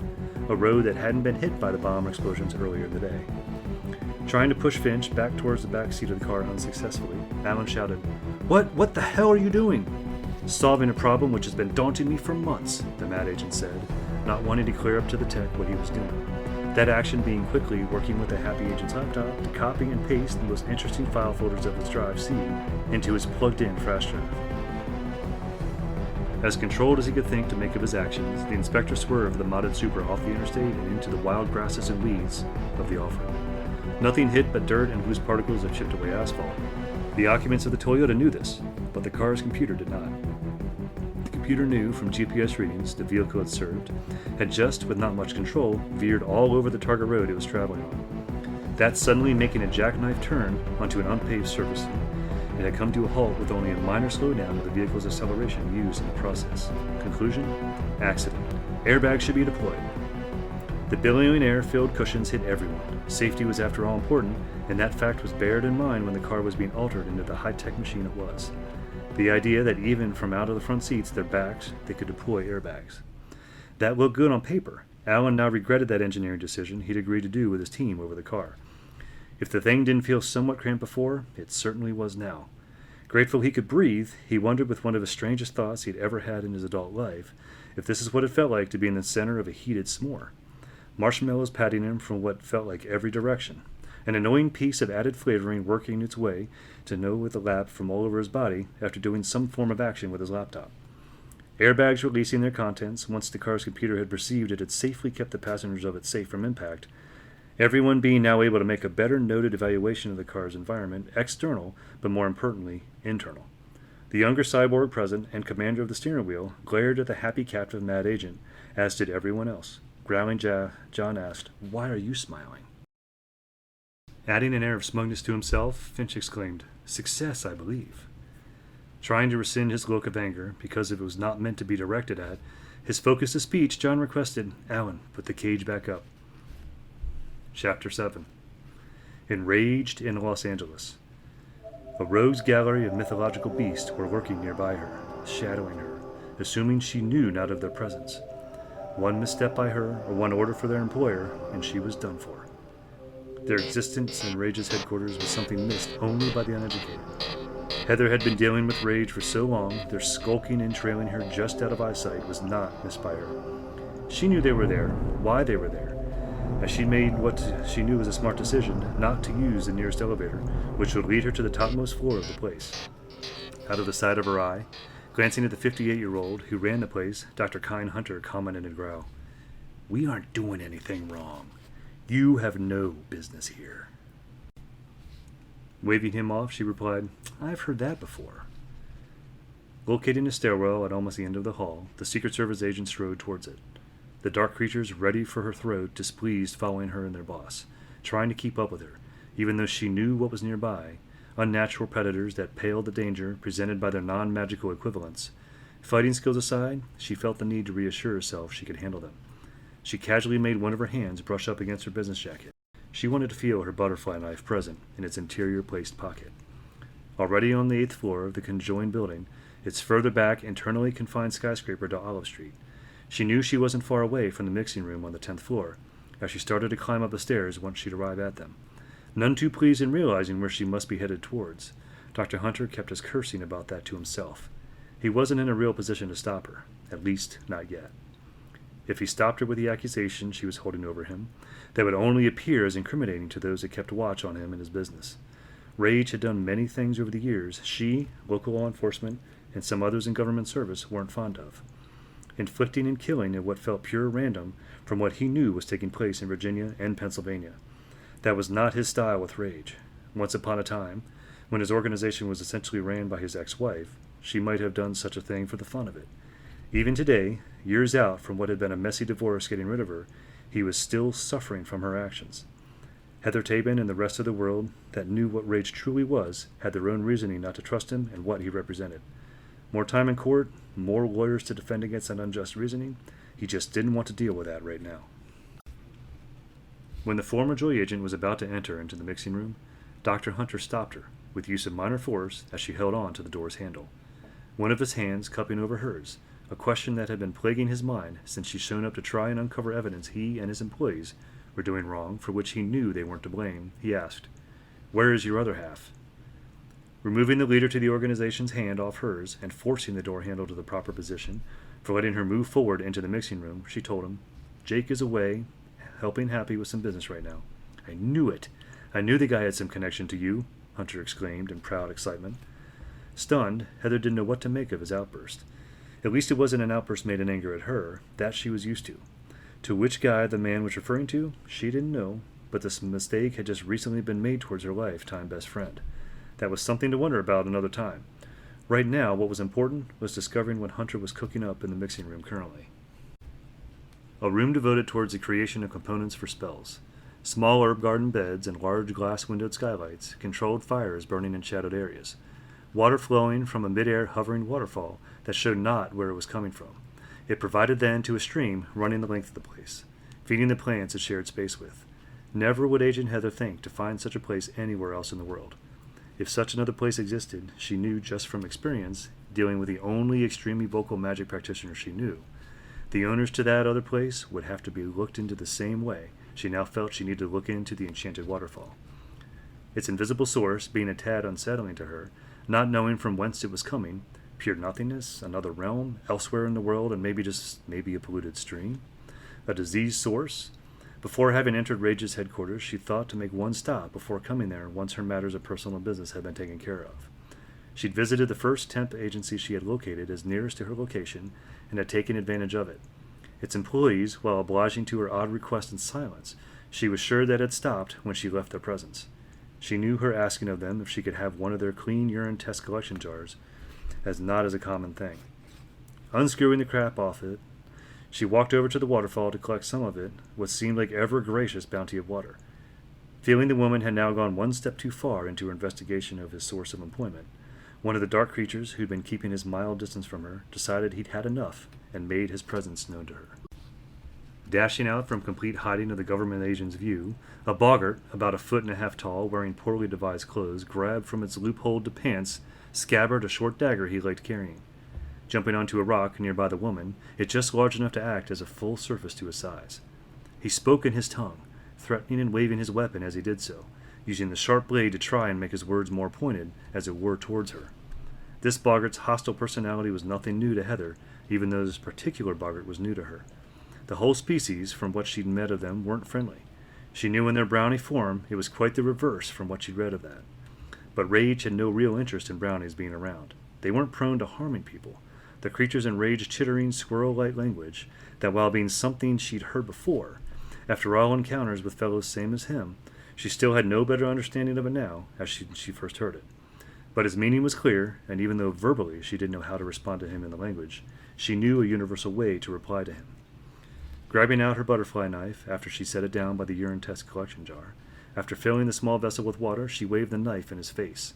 a road that hadn't been hit by the bomb explosions earlier in the day. Trying to push Finch back towards the back seat of the car unsuccessfully, Alan shouted, What the hell are you doing?" "Solving a problem which has been daunting me for months," the Mad Agent said, not wanting to clear up to the tech what he was doing. That action being quickly working with the Happy Agent's laptop to copy and paste the most interesting file folders of his Drive C into his plugged-in flash drive. As controlled as he could think to make of his actions, the inspector swerved the modded Supra off the interstate and into the wild grasses and weeds of the off-road. Nothing hit but dirt and loose particles of chipped away asphalt. The occupants of the Toyota knew this, but the car's computer did not. The computer knew from GPS readings the vehicle it served had just, with not much control, veered all over the target road it was traveling on. That suddenly making a jackknife turn onto an unpaved surface. It had come to a halt with only a minor slowdown of the vehicle's acceleration used in the process. Conclusion? Accident. Airbags should be deployed. The billowing air-filled cushions hit everyone. Safety was after all important, and that fact was bared in mind when the car was being altered into the high-tech machine it was. The idea that even from out of the front seats, their backs, they could deploy airbags. That looked good on paper. Alan now regretted that engineering decision he'd agreed to do with his team over the car. If the thing didn't feel somewhat cramped before, it certainly was now. Grateful he could breathe, he wondered with one of the strangest thoughts he'd ever had in his adult life, if this is what it felt like to be in the center of a heated s'more. Marshmallows patting him from what felt like every direction. An annoying piece of added flavoring working its way to know with a lap from all over his body after doing some form of action with his laptop. Airbags releasing their contents once the car's computer had perceived it had safely kept the passengers of it safe from impact. Everyone being now able to make a better noted evaluation of the car's environment, external, but more importantly, internal. The younger cyborg present and commander of the steering wheel glared at the happy captive Mad Agent, as did everyone else. Growling, John asked, "Why are you smiling?" Adding an air of smugness to himself, Finch exclaimed, "Success, I believe." Trying to rescind his look of anger, because it was not meant to be directed at his focus of speech, John requested, "Alan, put the cage back up." Chapter 7. Enraged in Los Angeles. A rogues gallery of mythological beasts were lurking nearby her, shadowing her, assuming she knew not of their presence. One misstep by her, or one order for their employer, and she was done for. Their existence in Rage's headquarters was something missed only by the uneducated. Heather had been dealing with Rage for so long, their skulking and trailing her just out of eyesight was not missed by her. She knew they were there, why they were there, as she made what she knew was a smart decision not to use the nearest elevator, which would lead her to the topmost floor of the place. Out of the side of her eye, glancing at the 58-year-old who ran the place, Dr. Kine Hunter commented in a growl, "We aren't doing anything wrong. You have no business here." Waving him off, she replied, "I've heard that before." Locating a stairwell at almost the end of the hall, the Secret Service agent strode towards it. The dark creatures ready for her throat, displeased following her and their boss, trying to keep up with her, even though she knew what was nearby, unnatural predators that paled the danger presented by their non-magical equivalents. Fighting skills aside, she felt the need to reassure herself she could handle them. She casually made one of her hands brush up against her business jacket. She wanted to feel her butterfly knife present in its interior placed pocket. Already on the 8th floor of the conjoined building, its further back, internally confined skyscraper to Olive Street. She knew she wasn't far away from the mixing room on the 10th floor, as she started to climb up the stairs once she'd arrive at them. None too pleased in realizing where she must be headed towards. Dr. Hunter kept his cursing about that to himself. He wasn't in a real position to stop her, at least not yet. If he stopped her with the accusation she was holding over him, that would only appear as incriminating to those that kept watch on him and his business. Rage had done many things over the years she, local law enforcement, and some others in government service weren't fond of. Inflicting and killing at what felt pure random from what he knew was taking place in Virginia and Pennsylvania. That was not his style with Rage. Once upon a time, when his organization was essentially ran by his ex-wife, she might have done such a thing for the fun of it. Even today, years out from what had been a messy divorce getting rid of her, he was still suffering from her actions. Heather Tabin and the rest of the world that knew what Rage truly was had their own reasoning not to trust him and what he represented. More time in court, more lawyers to defend against that unjust reasoning. He just didn't want to deal with that right now. When the former Joy agent was about to enter into the mixing room, Dr. Hunter stopped her, with use of minor force as she held on to the door's handle. One of his hands cupping over hers, a question that had been plaguing his mind since she'd shown up to try and uncover evidence he and his employees were doing wrong, for which he knew they weren't to blame. He asked, "Where is your other half?" Removing the leader to the organization's hand off hers and forcing the door handle to the proper position, for letting her move forward into the mixing room, she told him, "Jake is away, helping Happy with some business right now." "I knew it! I knew the guy had some connection to you," Hunter exclaimed in proud excitement. Stunned, Heather didn't know what to make of his outburst. At least it wasn't an outburst made in anger at her. That she was used to. To which guy the man was referring to, she didn't know, but this mistake had just recently been made towards her lifetime best friend. That was something to wonder about another time. Right now, what was important was discovering what Hunter was cooking up in the mixing room currently. A room devoted towards the creation of components for spells. Small herb garden beds and large glass-windowed skylights controlled fires burning in shadowed areas. Water flowing from a mid-air hovering waterfall that showed not where it was coming from. It provided then to a stream running the length of the place, feeding the plants it shared space with. Never would Agent Heather think to find such a place anywhere else in the world. If such another place existed, she knew just from experience, dealing with the only extremely vocal magic practitioner she knew, the owners to that other place would have to be looked into the same way she now felt she needed to look into the enchanted waterfall. Its invisible source being a tad unsettling to her, not knowing from whence it was coming, pure nothingness, another realm, elsewhere in the world, and maybe a polluted stream? A diseased source? Before having entered Rage's headquarters, she thought to make one stop before coming there once her matters of personal business had been taken care of. She'd visited the first temp agency she had located as nearest to her location and had taken advantage of it. Its employees, while obliging to her odd request in silence, she was sure that had stopped when she left their presence. She knew her asking of them if she could have one of their clean urine test collection jars as not as a common thing. Unscrewing the crap off it, she walked over to the waterfall to collect some of it, what seemed like ever-gracious bounty of water. Feeling the woman had now gone one step too far into her investigation of his source of employment, one of the dark creatures who'd been keeping his mild distance from her decided he'd had enough and made his presence known to her. Dashing out from complete hiding of the government agent's view, a boggart, about 1.5 feet tall, wearing poorly devised clothes, grabbed from its loopholed pants scabbard a short dagger he liked carrying. Jumping onto a rock nearby the woman, it just large enough to act as a full surface to his size. He spoke in his tongue, threatening and waving his weapon as he did so, using the sharp blade to try and make his words more pointed, as it were, towards her. This boggart's hostile personality was nothing new to Heather, even though this particular boggart was new to her. The whole species, from what she'd met of them, weren't friendly. She knew in their brownie form it was quite the reverse from what she'd read of that. But Rage had no real interest in brownies being around. They weren't prone to harming people. The creatures in Rage's chittering, squirrel-like language, that while being something she'd heard before, after all encounters with fellows same as him, she still had no better understanding of it now as she first heard it. But his meaning was clear, and even though verbally she didn't know how to respond to him in the language, she knew a universal way to reply to him. Grabbing out her butterfly knife after she set it down by the urine test collection jar, after filling the small vessel with water, she waved the knife in his face.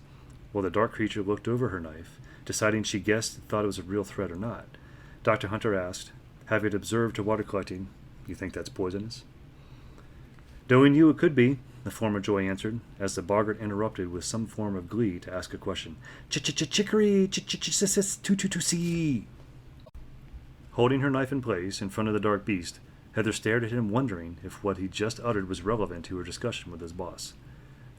While the dark creature looked over her knife, deciding she guessed and thought it was a real threat or not, Dr. Hunter asked, "Having observed her water collecting, you think that's poisonous?" "Knowing you, it could be," the former Joy answered, as the boggart interrupted with some form of glee to ask a question. "Chicory, sis, Holding her knife in place in front of the dark beast, Heather stared at him, wondering if what he'd just uttered was relevant to her discussion with his boss.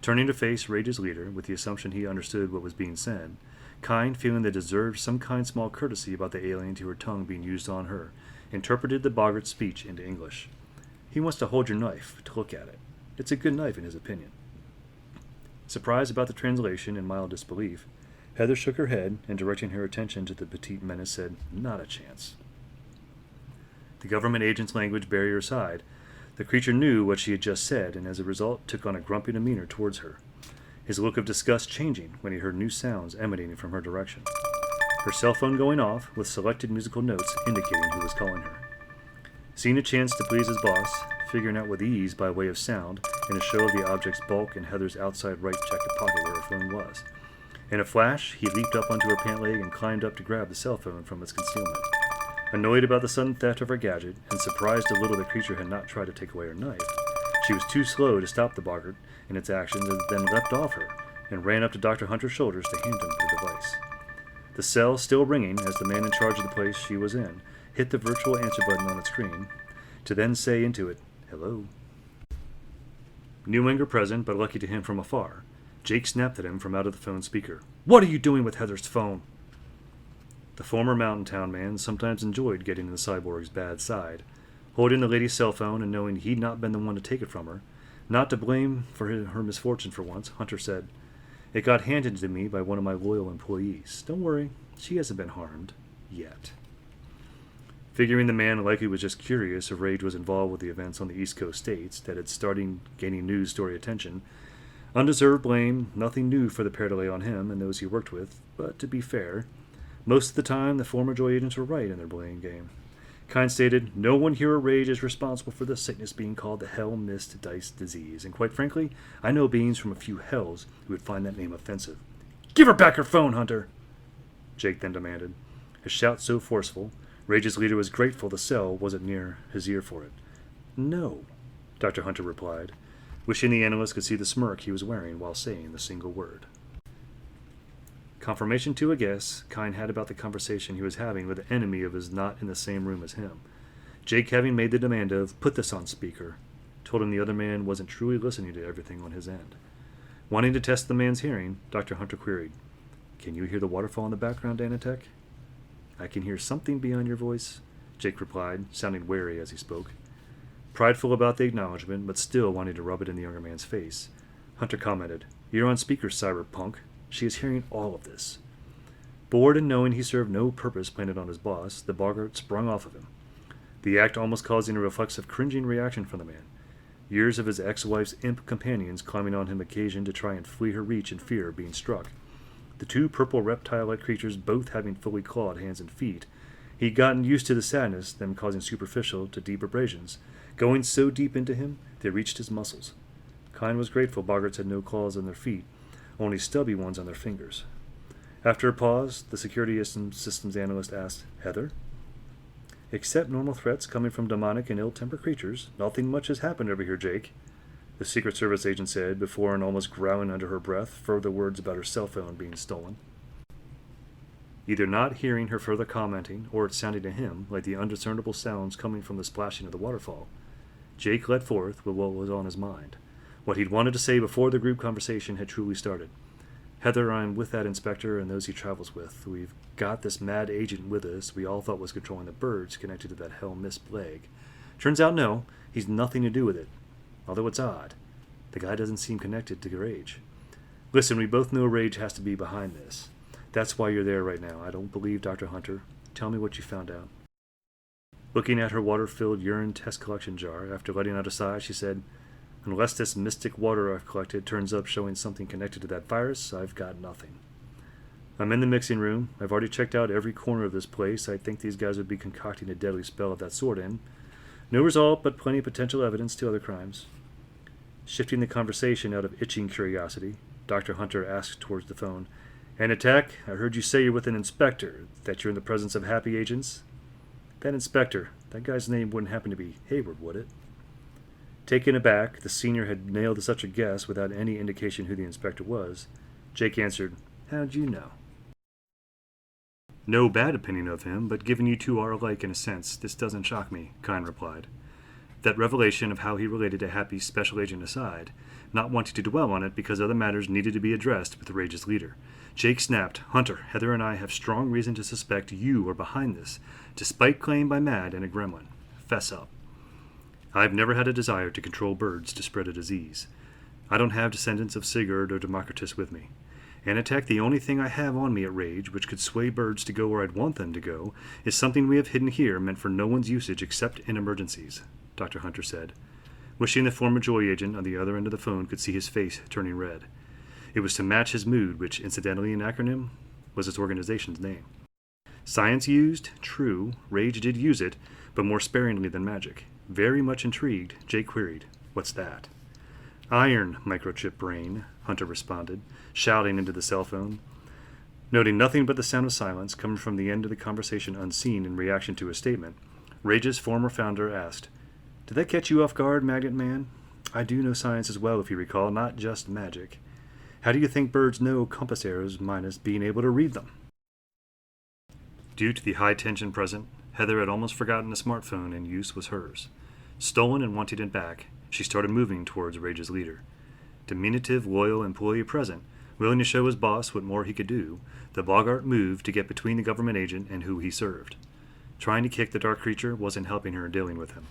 Turning to face Rage's leader, with the assumption he understood what was being said, Kyne, feeling they deserved some kind small courtesy about the alien to her tongue being used on her, interpreted the boggart's speech into English. He wants to hold your knife, to look at it. It's a good knife in his opinion. Surprised about the translation and mild disbelief, Heather shook her head and, directing her attention to the petite menace, said, "Not a chance." The government agent's language barrier aside, the creature knew what she had just said, and as a result took on a grumpy demeanor towards her, his look of disgust changing when he heard new sounds emanating from her direction. Her cell phone going off, with selected musical notes indicating who was calling her. Seeing a chance to please his boss, figuring out with ease by way of sound and a show of the object's bulk in Heather's outside right jacket pocket where her phone was. In a flash, he leaped up onto her pant leg and climbed up to grab the cell phone from its concealment. Annoyed about the sudden theft of her gadget, and surprised a little the creature had not tried to take away her knife, she was too slow to stop the boggart in its actions and then leapt off her, and ran up to Dr. Hunter's shoulders to hand him the device. The cell, still ringing as the man in charge of the place she was in, hit the virtual answer button on its screen, to then say into it, "Hello." New anger present, but lucky to him from afar. Jake snapped at him from out of the phone speaker. "What are you doing with Heather's phone?" The former Mountain Town man sometimes enjoyed getting in the cyborg's bad side, holding the lady's cell phone and knowing he'd not been the one to take it from her. Not to blame for her misfortune for once, Hunter said. "It got handed to me by one of my loyal employees. Don't worry, she hasn't been harmed. Yet." Figuring the man likely was just curious if Rage was involved with the events on the East Coast states that had started gaining news story attention. Undeserved blame, nothing new for the pair to lay on him and those he worked with, but to be fair, most of the time the former Joy agents were right in their blame game. Kine stated, "No one here at Rage is responsible for the sickness being called the Hell Mist Dice Disease, and quite frankly, I know beings from a few hells who would find that name offensive." "Give her back her phone, Hunter!" Jake then demanded. His shout so forceful, Rage's leader was grateful the cell wasn't near his ear for it. "No," Dr. Hunter replied, wishing the analyst could see the smirk he was wearing while saying the single word. Confirmation to a guess Kine had about the conversation he was having with the enemy of his not in the same room as him. Jake, having made the demand of, "Put this on speaker," told him the other man wasn't truly listening to everything on his end. Wanting to test the man's hearing, Dr. Hunter queried, "Can you hear the waterfall in the background, Animatic?" "I can hear something beyond your voice," Jake replied, sounding wary as he spoke. Prideful about the acknowledgement, but still wanting to rub it in the younger man's face, Hunter commented, "You're on speaker, cyberpunk. She is hearing all of this." Bored and knowing he served no purpose planted on his boss, the boggart sprung off of him, the act almost causing a reflexive cringing reaction from the man. Years of his ex-wife's imp companions climbing on him occasion to try and flee her reach in fear of being struck. The two purple reptile-like creatures both having fully clawed hands and feet, he'd gotten used to the sadness, them causing superficial to deep abrasions, going so deep into him they reached his muscles. Kine was grateful boggarts had no claws on their feet, only stubby ones on their fingers. After a pause, the security systems analyst asked, "Heather?" "Except normal threats coming from demonic and ill-tempered creatures, nothing much has happened over here, Jake," the Secret Service agent said, before and almost growling under her breath further words about her cell phone being stolen. Either not hearing her further commenting, or it sounding to him like the undiscernible sounds coming from the splashing of the waterfall, Jake let forth with what was on his mind. What he'd wanted to say before the group conversation had truly started. "Heather, I'm with that inspector and those he travels with. We've got this mad agent with us we all thought was controlling the birds connected to that Hell Mist plague. Turns out no, he's nothing to do with it. Although it's odd. The guy doesn't seem connected to Rage. Listen, we both know Rage has to be behind this. That's why you're there right now. I don't believe Dr. Hunter. Tell me what you found out." Looking at her water-filled urine test collection jar, after letting out a sigh, she said, "Unless this mystic water I've collected turns up showing something connected to that virus, I've got nothing. I'm in the mixing room. I've already checked out every corner of this place. I think these guys would be concocting a deadly spell of that sort in. No result, but plenty of potential evidence to other crimes." Shifting the conversation out of itching curiosity, Dr. Hunter asked towards the phone, "Animatic, I heard you say you're with an inspector, that you're in the presence of happy agents?" "That inspector, that guy's name wouldn't happen to be Hayward, would it?" Taken aback, the senior had nailed such a guess without any indication who the inspector was. Jake answered, "How'd you know?" "No bad opinion of him, but given you two are alike in a sense, this doesn't shock me," Kine replied. That revelation of how he related to Happy's special agent aside, not wanting to dwell on it because other matters needed to be addressed with Rage's leader, Jake snapped, "Hunter, Heather and I have strong reason to suspect you are behind this, despite claim by Mad and a gremlin. Fess up." "I've never had a desire to control birds to spread a disease. I don't have descendants of Sigurd or Democritus with me. Animatic, the only thing I have on me at Rage which could sway birds to go where I'd want them to go is something we have hidden here meant for no one's usage except in emergencies," Dr. Hunter said, wishing the former Joy agent on the other end of the phone could see his face turning red. It was to match his mood, which, incidentally, an acronym, was its organization's name. Science used, true, Rage did use it, but more sparingly than magic. Very much intrigued, Jake queried, "What's that?" "Iron, microchip brain," Hunter responded, shouting into the cell phone. Noting nothing but the sound of silence coming from the end of the conversation unseen in reaction to his statement, Rage's former founder asked, "Did that catch you off guard, Magnet Man? I do know science as well, if you recall, not just magic. How do you think birds know compass arrows minus being able to read them?" Due to the high tension present, Heather had almost forgotten the smartphone in use was hers. Stolen and wanting it back, she started moving towards Rage's leader. Diminutive, loyal employee present, willing to show his boss what more he could do, the Boggart moved to get between the government agent and who he served. Trying to kick the dark creature wasn't helping her in dealing with him.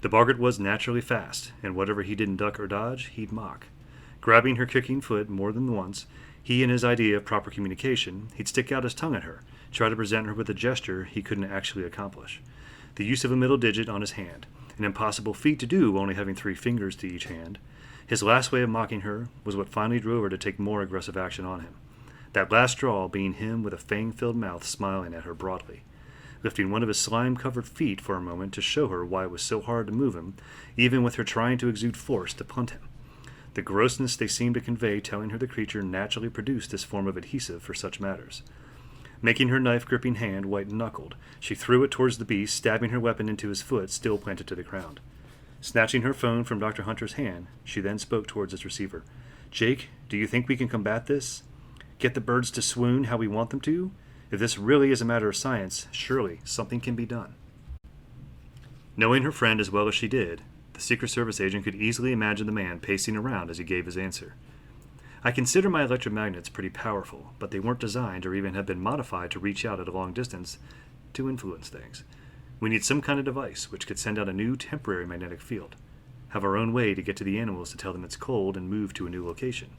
The Boggart was naturally fast, and whatever he didn't duck or dodge, he'd mock. Grabbing her kicking foot more than once, he and his idea of proper communication, he'd stick out his tongue at her, try to present her with a gesture he couldn't actually accomplish. The use of a middle digit on his hand, an impossible feat to do only having 3 fingers to each hand. His last way of mocking her was what finally drove her to take more aggressive action on him. That last straw being him with a fang-filled mouth smiling at her broadly, lifting one of his slime-covered feet for a moment to show her why it was so hard to move him, even with her trying to exude force to punt him. The grossness they seemed to convey telling her the creature naturally produced this form of adhesive for such matters. Making her knife-gripping hand white-knuckled, she threw it towards the beast, stabbing her weapon into his foot, still planted to the ground. Snatching her phone from Dr. Hunter's hand, she then spoke towards its receiver. "Jake, do you think we can combat this? Get the birds to swoon how we want them to? If this really is a matter of science, surely something can be done." Knowing her friend as well as she did, the Secret Service agent could easily imagine the man pacing around as he gave his answer. "I consider my electromagnets pretty powerful, but they weren't designed or even have been modified to reach out at a long distance to influence things. We need some kind of device which could send out a new temporary magnetic field. Have our own way to get to the animals to tell them it's cold and move to a new location."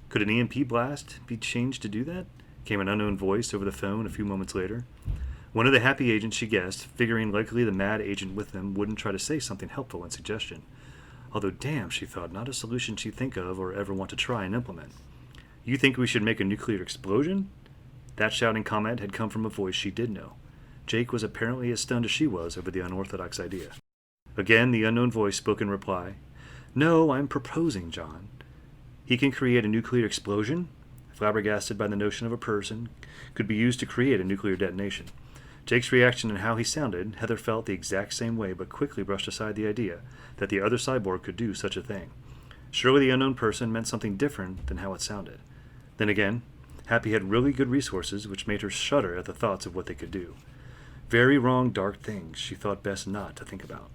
Could an EMP blast be changed to do that? Came an unknown voice over the phone a few moments later. One of the happy agents, she guessed, figuring likely the mad agent with them wouldn't try to say something helpful in suggestion. Although, damn, she thought, not a solution she'd think of or ever want to try and implement. "You think we should make a nuclear explosion?" That shouting comment had come from a voice she did know. Jake was apparently as stunned as she was over the unorthodox idea. Again, the unknown voice spoke in reply. "No, I'm proposing, John." "He can create a nuclear explosion?" Flabbergasted by the notion of a person could be used to create a nuclear detonation. Jake's reaction and how he sounded, Heather felt the exact same way, but quickly brushed aside the idea that the other cyborg could do such a thing. Surely the unknown person meant something different than how it sounded. Then again, Happy had really good resources, which made her shudder at the thoughts of what they could do. Very wrong, dark things she thought best not to think about.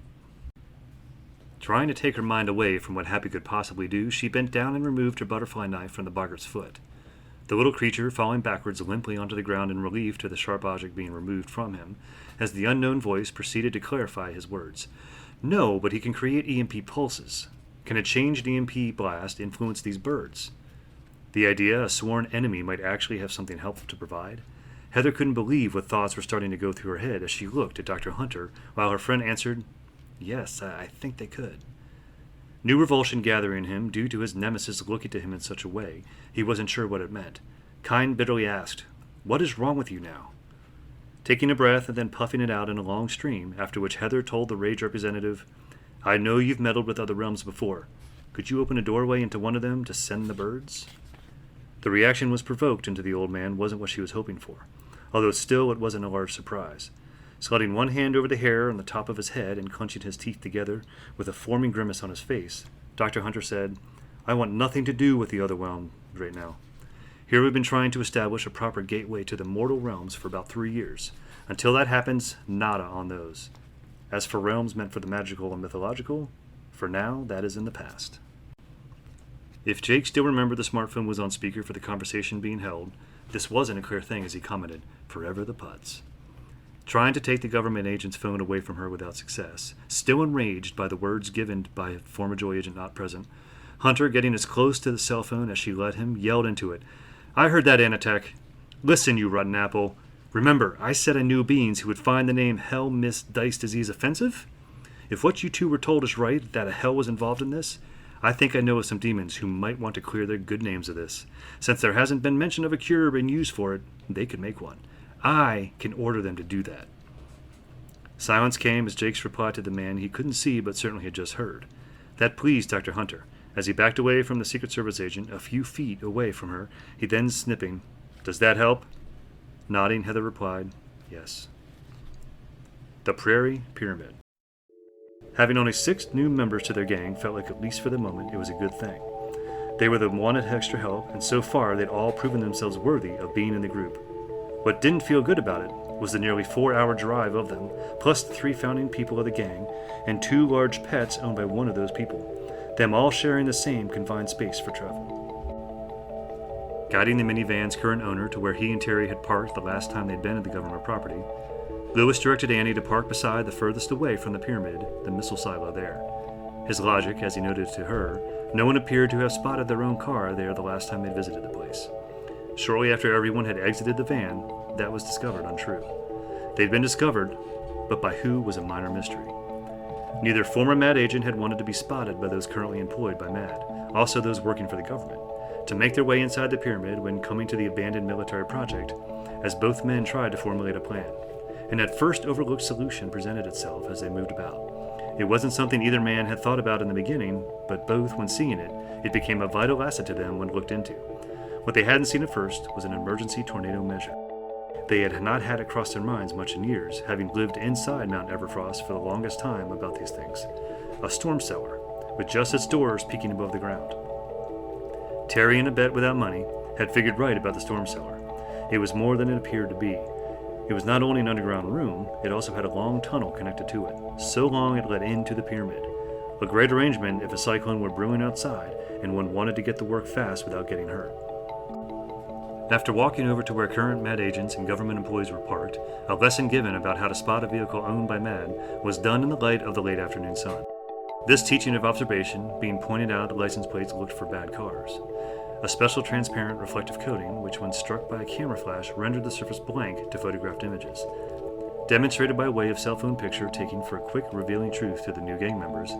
Trying to take her mind away from what Happy could possibly do, she bent down and removed her butterfly knife from the Boggart's foot. The little creature falling backwards limply onto the ground in relief to the sharp object being removed from him, as the unknown voice proceeded to clarify his words. "No, but he can create EMP pulses. Can a changed EMP blast influence these birds?" The idea a sworn enemy might actually have something helpful to provide? Heather couldn't believe what thoughts were starting to go through her head as she looked at Dr. Hunter, while her friend answered, "Yes, I think they could." New revulsion gathering in him due to his nemesis looking to him in such a way, he wasn't sure what it meant. Kind bitterly asked, "What is wrong with you now?" Taking a breath and then puffing it out in a long stream, after which Heather told the rage representative, "I know you've meddled with other realms before. Could you open a doorway into one of them to send the birds?" The reaction was provoked into the old man wasn't what she was hoping for, although still it wasn't a large surprise. Sliding one hand over the hair on the top of his head and clenching his teeth together with a forming grimace on his face, Dr. Hunter said, "I want nothing to do with the other realm right now. Here we've been trying to establish a proper gateway to the mortal realms for about 3 years. Until that happens, nada on those. As for realms meant for the magical and mythological, for now, that is in the past." If Jake still remembered the smartphone was on speaker for the conversation being held, this wasn't a clear thing as he commented, "Forever the putz." Trying to take the government agent's phone away from her without success, still enraged by the words given by a former Joy agent not present, Hunter, getting as close to the cell phone as she let him, yelled into it, "I heard that, Anatech. Listen, you rotten apple. Remember, I said I knew beings who would find the name Hell Mist Dice Disease offensive? If what you two were told is right, that a hell was involved in this, I think I know of some demons who might want to clear their good names of this. Since there hasn't been mention of a cure being used for it, they could make one. I can order them to do that." Silence came as Jake's reply to the man he couldn't see but certainly had just heard. That pleased Dr. Hunter. As he backed away from the Secret Service agent, a few feet away from her, he then snipping, "Does that help?" Nodding, Heather replied, "Yes." The Prairie Pyramid. Having only 6 new members to their gang felt like, at least for the moment, it was a good thing. They were the wanted extra help, and so far they'd all proven themselves worthy of being in the group. What didn't feel good about it was the nearly 4-hour drive of them, plus the 3 founding people of the gang, and 2 large pets owned by one of those people. them all sharing the same confined space for travel. Guiding the minivan's current owner to where he and Terry had parked the last time they'd been at the government property, Lewis directed Annie to park beside the furthest away from the pyramid, the missile silo there. His logic, as he noted to her, no one appeared to have spotted their own car there the last time they'd visited the place. Shortly after everyone had exited the van, that was discovered untrue. They'd been discovered, but by who was a minor mystery. Neither former MAD agent had wanted to be spotted by those currently employed by MAD, also those working for the government, to make their way inside the pyramid when coming to the abandoned military project, as both men tried to formulate a plan. An at first overlooked solution presented itself as they moved about. It wasn't something either man had thought about in the beginning, but both, when seeing it, it became a vital asset to them when looked into. What they hadn't seen at first was an emergency tornado measure. They had not had it cross their minds much in years, having lived inside Mount Everfrost for the longest time about these things. A storm cellar, with just its doors peeking above the ground. Terry, in a bet without money, had figured right about the storm cellar. It was more than it appeared to be. It was not only an underground room, it also had a long tunnel connected to it, so long it led into the pyramid. A great arrangement if a cyclone were brewing outside and one wanted to get to work fast without getting hurt. After walking over to where current MAD agents and government employees were parked, a lesson given about how to spot a vehicle owned by MAD was done in the light of the late afternoon sun. This teaching of observation being pointed out the license plates looked for bad cars. A special transparent reflective coating, which when struck by a camera flash rendered the surface blank to photographed images. Demonstrated by way of cell phone picture taken for a quick revealing truth to the new gang members,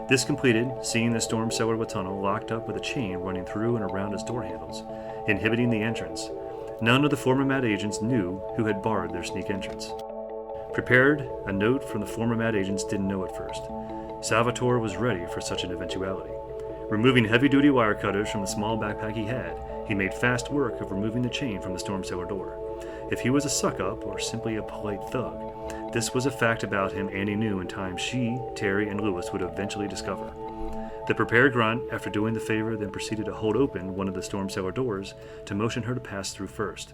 this completed, seeing the storm cellar with tunnel locked up with a chain running through and around its door handles, inhibiting the entrance. None of the former MAD agents knew who had barred their sneak entrance. Prepared, a note from the former MAD agents didn't know at first. Salvatore was ready for such an eventuality. Removing heavy-duty wire cutters from the small backpack he had, he made fast work of removing the chain from the storm cellar door. If he was a suck-up or simply a polite thug, this was a fact about him Annie knew in time she, Terry, and Lewis would eventually discover. The prepared grunt, after doing the favor, then proceeded to hold open one of the storm cellar doors to motion her to pass through first.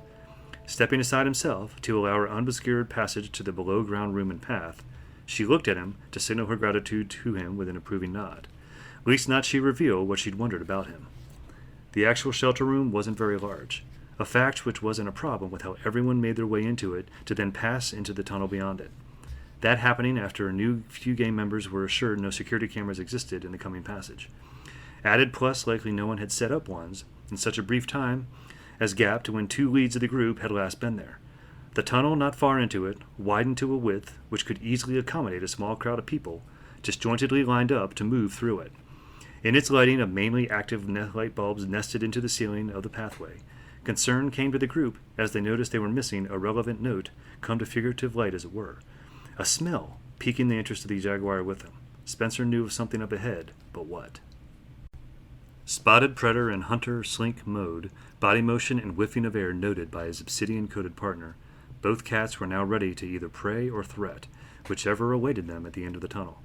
Stepping aside himself to allow her unobscured passage to the below-ground room and path, she looked at him to signal her gratitude to him with an approving nod. Least not she reveal what she'd wondered about him. The actual shelter room wasn't very large, a fact which wasn't a problem with how everyone made their way into it to then pass into the tunnel beyond it. That happening after a new few gang members were assured no security cameras existed in the coming passage. Added plus likely no one had set up ones in such a brief time as gap to when two leads of the group had last been there. The tunnel not far into it widened to a width which could easily accommodate a small crowd of people disjointedly lined up to move through it. In its lighting of mainly active light bulbs nested into the ceiling of the pathway, concern came to the group as they noticed they were missing a relevant note come to figurative light as it were. A smell piquing the interest of the Jaguar with them. Spencer knew of something up ahead, but what? Spotted predator in hunter slink mode, body motion and whiffing of air noted by his obsidian-coated partner, both cats were now ready to either prey or threat, whichever awaited them at the end of the tunnel.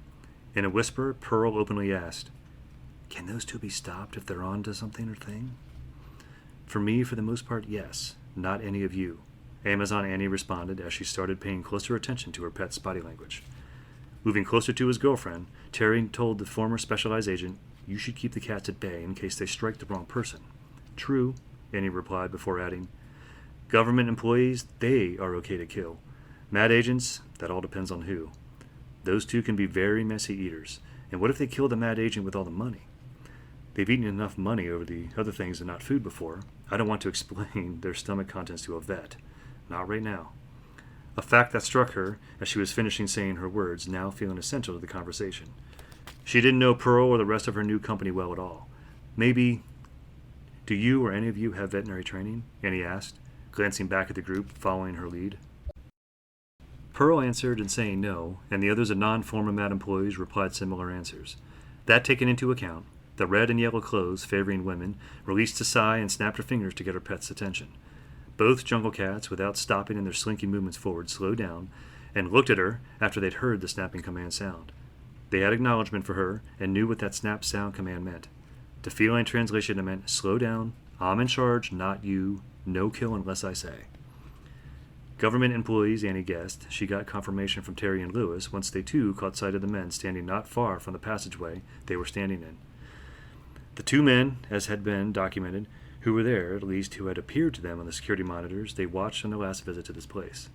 In a whisper, Pearl openly asked, "Can those two be stopped if they're on to something or thing?" "For me, for the most part, yes. Not any of you," Amazon Annie responded as she started paying closer attention to her pet's body language. Moving closer to his girlfriend, Terry told the former specialized agent, "You should keep the cats at bay in case they strike the wrong person." "True," Annie replied before adding, "Government employees, they are okay to kill. MAD agents, that all depends on who. Those two can be very messy eaters. And what if they kill the MAD agent with all the money? They've eaten enough money over the other things and not food before. I don't want to explain their stomach contents to a vet. Not right now." A fact that struck her as she was finishing saying her words, now feeling essential to the conversation. She didn't know Pearl or the rest of her new company well at all. "Maybe, do you or any of you have veterinary training?" Annie asked, glancing back at the group, following her lead. Pearl answered in saying no, and the others of non-former MAD employees replied similar answers. That taken into account, the red and yellow clothes favoring women released a sigh and snapped her fingers to get her pet's attention. Both jungle cats, without stopping in their slinking movements forward, slowed down and looked at her after they'd heard the snapping command sound. They had acknowledgement for her and knew what that snap sound command meant. To feline translation, it meant, "Slow down, I'm in charge, not you, no kill unless I say." Government employees, Annie guessed. She got confirmation from Terry and Lewis once they too caught sight of the men standing not far from the passageway they were standing in. The two men, as had been documented, who were there, at least who had appeared to them on the security monitors they watched on their last visit to this place.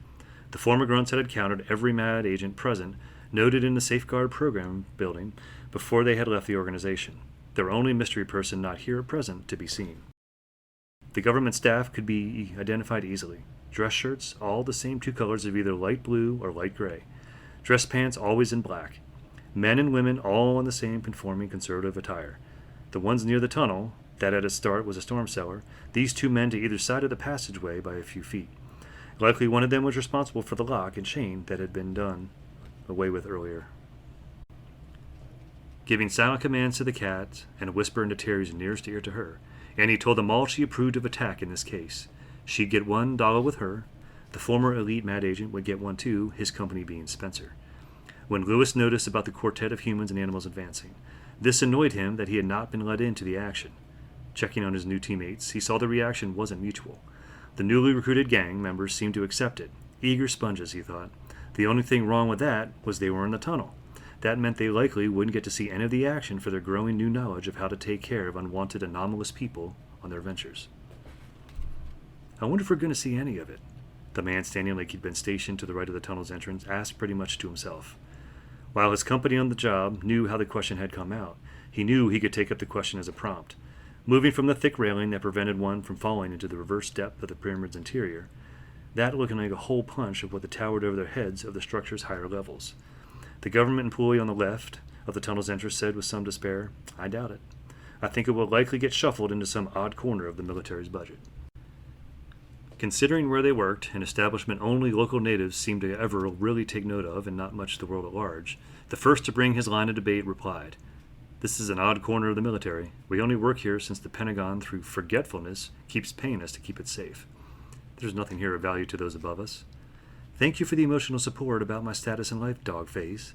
The former grunts had encountered every mad agent present, noted in the Safeguard Program building, before they had left the organization. Their only mystery person not here at present to be seen. The government staff could be identified easily. Dress shirts, all the same two colors of either light blue or light gray. Dress pants always in black. Men and women all in the same conforming conservative attire. The ones near the tunnel, that at its start was a storm cellar, these two men to either side of the passageway by a few feet. Likely one of them was responsible for the lock and chain that had been done away with earlier. Giving silent commands to the cat and a whisper into Terry's nearest ear to her, Annie told them all she approved of attack in this case. She'd get one, Dollar with her. The former elite mad agent would get one too, his company being Spencer. When Lewis noticed about the quartet of humans and animals advancing, this annoyed him that he had not been let into the action. Checking on his new teammates, he saw the reaction wasn't mutual. The newly recruited gang members seemed to accept it. Eager sponges, he thought. The only thing wrong with that was they were in the tunnel. That meant they likely wouldn't get to see any of the action for their growing new knowledge of how to take care of unwanted anomalous people on their ventures. I wonder if we're going to see any of it, the man standing like he'd been stationed to the right of the tunnel's entrance asked pretty much to himself. While his company on the job knew how the question had come out, he knew he could take up the question as a prompt. Moving from the thick railing that prevented one from falling into the reverse depth of the pyramid's interior, that looking like a hole punch of what that towered over their heads of the structure's higher levels. The government employee on the left of the tunnel's entrance said with some despair, "I doubt it. I think it will likely get shuffled into some odd corner of the military's budget." Considering where they worked, an establishment only local natives seemed to ever really take note of and not much the world at large, the first to bring his line of debate replied, "This is an odd corner of the military. We only work here since the Pentagon, through forgetfulness, keeps paying us to keep it safe. There's nothing here of value to those above us. Thank you for the emotional support about my status in life, Dogface."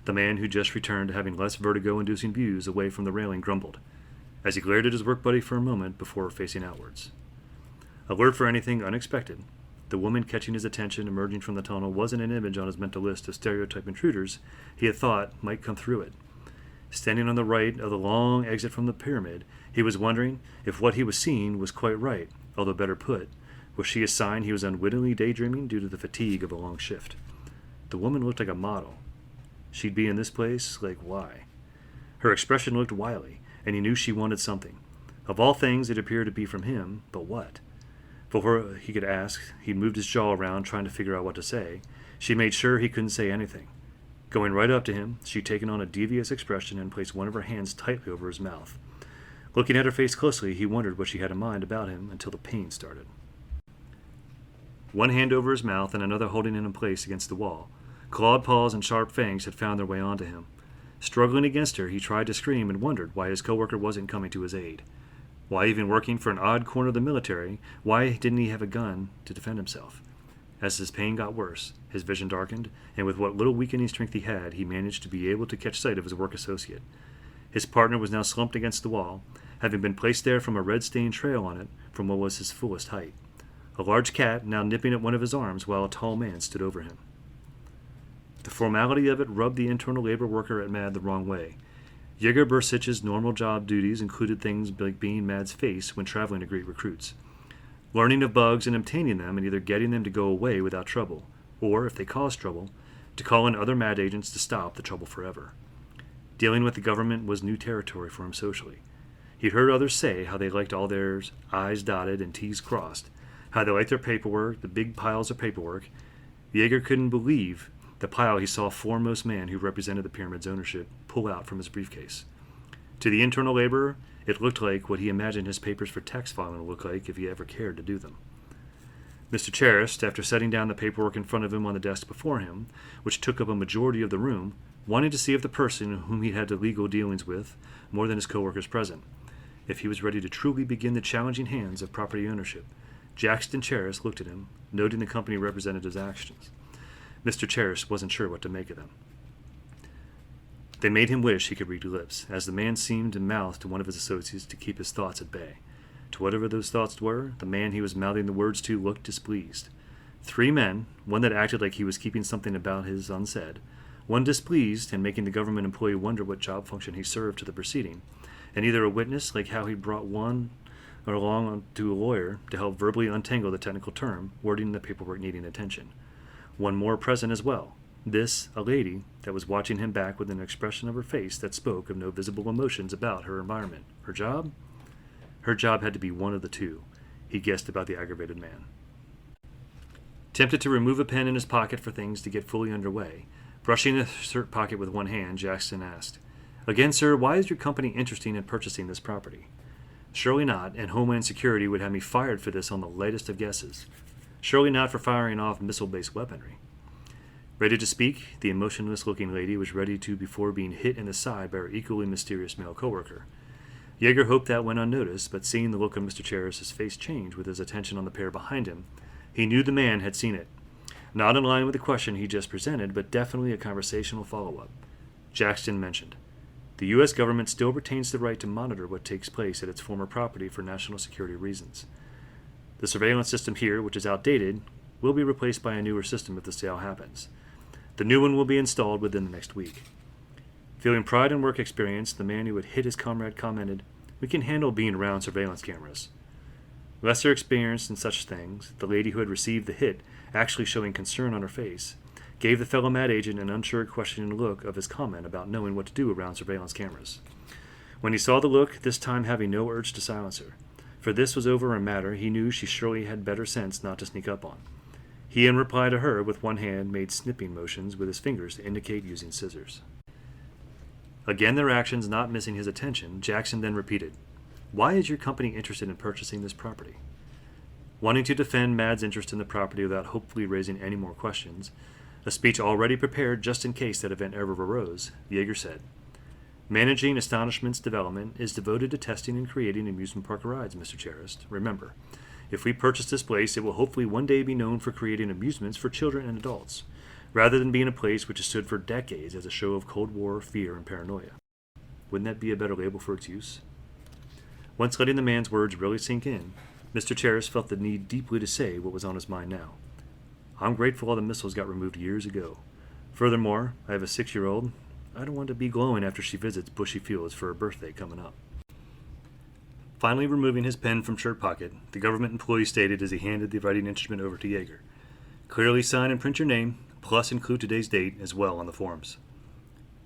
The man who just returned to having less vertigo-inducing views away from the railing grumbled, as he glared at his work buddy for a moment before facing outwards. Alert for anything unexpected, the woman catching his attention emerging from the tunnel wasn't an image on his mental list of stereotype intruders he had thought might come through it. Standing on the right of the long exit from the pyramid, he was wondering if what he was seeing was quite right, although better put, was she a sign he was unwittingly daydreaming due to the fatigue of a long shift? The woman looked like a model. She'd be in this place, like why? Her expression looked wily, and he knew she wanted something. Of all things, it appeared to be from him, but what? Before he could ask, he'd moved his jaw around trying to figure out what to say. She made sure he couldn't say anything. Going right up to him, she'd taken on a devious expression and placed one of her hands tightly over his mouth. Looking at her face closely, he wondered what she had in mind about him until the pain started. One hand over his mouth and another holding him in place against the wall. Clawed paws and sharp fangs had found their way onto him. Struggling against her, he tried to scream and wondered why his coworker wasn't coming to his aid. Why, even working for an odd corner of the military, why didn't he have a gun to defend himself? As his pain got worse, his vision darkened, and with what little weakening strength he had, he managed to be able to catch sight of his work associate. His partner was now slumped against the wall, having been placed there from a red-stained trail on it from what was his fullest height. A large cat now nipping at one of his arms while a tall man stood over him. The formality of it rubbed the internal labor worker at Mad the wrong way. Yegor Bursich's normal job duties included things like being Mad's face when traveling to greet recruits, learning of bugs and obtaining them and either getting them to go away without trouble, or, if they caused trouble, to call in other Mad agents to stop the trouble forever. Dealing with the government was new territory for him socially. He'd heard others say how they liked all their I's dotted and T's crossed, how they liked their paperwork, the big piles of paperwork. Yegor couldn't believe the pile he saw foremost man who represented the pyramid's ownership pull out from his briefcase. To the internal laborer, it looked like what he imagined his papers for tax filing would look like if he ever cared to do them. Mr. Charist, after setting down the paperwork in front of him on the desk before him, which took up a majority of the room, wanted to see if the person whom he had the legal dealings with, more than his co-workers present, if he was ready to truly begin the challenging hands of property ownership. Jackson Charist looked at him, noting the company representative's actions. Mr. Charist wasn't sure what to make of them. They made him wish he could read lips, as the man seemed to mouth to one of his associates to keep his thoughts at bay. To whatever those thoughts were, the man he was mouthing the words to looked displeased. 3 men, one that acted like he was keeping something about his unsaid, one displeased and making the government employee wonder what job function he served to the proceeding, and either a witness, like how he brought one along to a lawyer to help verbally untangle the technical term, wording the paperwork needing attention. One more present as well. This, a lady that was watching him back with an expression of her face that spoke of no visible emotions about her environment. Her job? Her job had to be one of the two. He guessed about the aggravated man. Tempted to remove a pen in his pocket for things to get fully underway, brushing the shirt pocket with one hand, Jackson asked, "Again, sir, why is your company interested in purchasing this property?" "Surely not, and Homeland Security would have me fired for this on the lightest of guesses. Surely not for firing off missile-based weaponry." Ready to speak, the emotionless-looking lady was ready to before being hit in the side by her equally mysterious male coworker. Yeager hoped that went unnoticed, but seeing the look on Mr. Cheris's face change with his attention on the pair behind him, he knew the man had seen it. Not in line with the question he just presented, but definitely a conversational follow-up. Jackson mentioned, "The U.S. government still retains the right to monitor what takes place at its former property for national security reasons. The surveillance system here, which is outdated, will be replaced by a newer system if the sale happens. The new one will be installed within the next week." Feeling pride in work experience, the man who had hit his comrade commented, "We can handle being around surveillance cameras." Lesser experienced in such things, the lady who had received the hit, actually showing concern on her face, gave the fellow mad agent an unsure questioning look of his comment about knowing what to do around surveillance cameras. When he saw the look, this time having no urge to silence her, for this was over a matter he knew she surely had better sense not to sneak up on. He, in reply to her, with one hand, made snipping motions with his fingers to indicate using scissors. Again their actions not missing his attention, Jackson then repeated, "Why is your company interested in purchasing this property?" Wanting to defend Mad's interest in the property without hopefully raising any more questions, a speech already prepared just in case that event ever arose, Yeager said, "Managing Astonishment's development is devoted to testing and creating amusement park rides, Mr. Cheris. Remember, if we purchase this place, it will hopefully one day be known for creating amusements for children and adults, rather than being a place which has stood for decades as a show of Cold War fear and paranoia. Wouldn't that be a better label for its use?" Once letting the man's words really sink in, Mr. Cheris felt the need deeply to say what was on his mind now. "I'm grateful all the missiles got removed years ago. Furthermore, I have a 6-year-old. I don't want to be glowing after she visits Bushy Fields for her birthday coming up." Finally removing his pen from shirt pocket, the government employee stated as he handed the writing instrument over to Yeager, "Clearly sign and print your name, plus include today's date as well on the forms."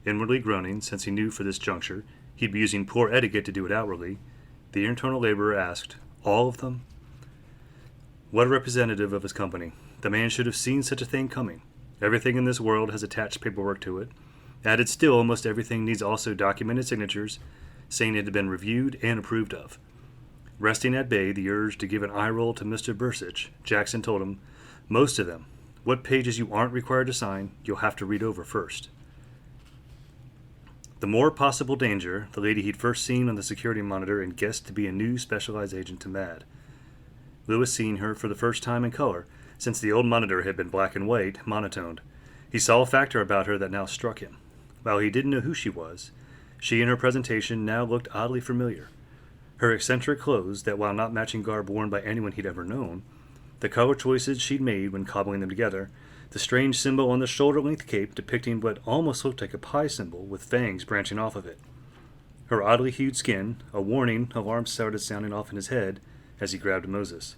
Inwardly groaning, since he knew for this juncture he'd be using poor etiquette to do it outwardly, the internal laborer asked, "All of them?" What a representative of his company. The man should have seen such a thing coming. Everything in this world has attached paperwork to it. Added still, almost everything needs also documented signatures, saying it had been reviewed and approved of. Resting at bay the urge to give an eye roll to Mr. Bursich, Jackson told him, "Most of them. What pages you aren't required to sign, you'll have to read over first." The more possible danger, the lady he'd first seen on the security monitor and guessed to be a new specialized agent to Mad. Lewis seeing her for the first time in color, since the old monitor had been black and white, monotoned. He saw a factor about her that now struck him. While he didn't know who she was, she and her presentation now looked oddly familiar. Her eccentric clothes, that while not matching garb worn by anyone he'd ever known, the color choices she'd made when cobbling them together, the strange symbol on the shoulder-length cape depicting what almost looked like a pie symbol with fangs branching off of it. Her oddly hued skin, a warning alarm started sounding off in his head as he grabbed Moses.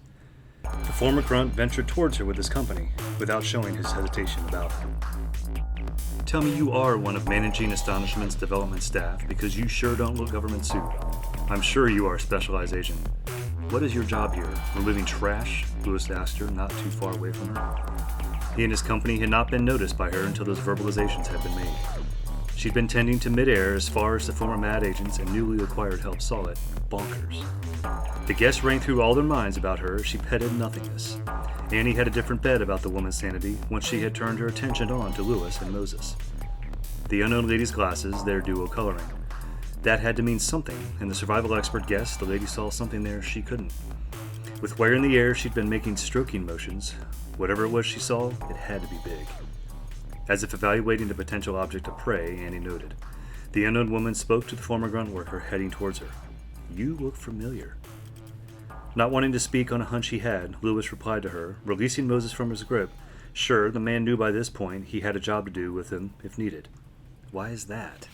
The former grunt ventured towards her with his company, without showing his hesitation about her. "Tell me you are one of Managing Astonishment's development staff, because you sure don't look government suit. I'm sure you are a specialized agent. What is your job here? Removing trash?" Lewis asked her, not too far away from her. He and his company had not been noticed by her until those verbalizations had been made. She'd been tending to midair as far as the former Mad agents and newly acquired help saw it. Bonkers. The guess rang through all their minds about her as she petted nothingness. Annie had a different bet about the woman's sanity once she had turned her attention on to Lewis and Moses. The unknown lady's glasses, their duo coloring. That had to mean something, and the survival expert guessed the lady saw something there she couldn't. With wire in the air, she'd been making stroking motions. Whatever it was she saw, it had to be big. As if evaluating the potential object of prey, Annie noted. The unknown woman spoke to the former grunt worker heading towards her. "You look familiar." Not wanting to speak on a hunch he had, Lewis replied to her, releasing Moses from his grip. Sure, the man knew by this point he had a job to do with him if needed. "Why is that?"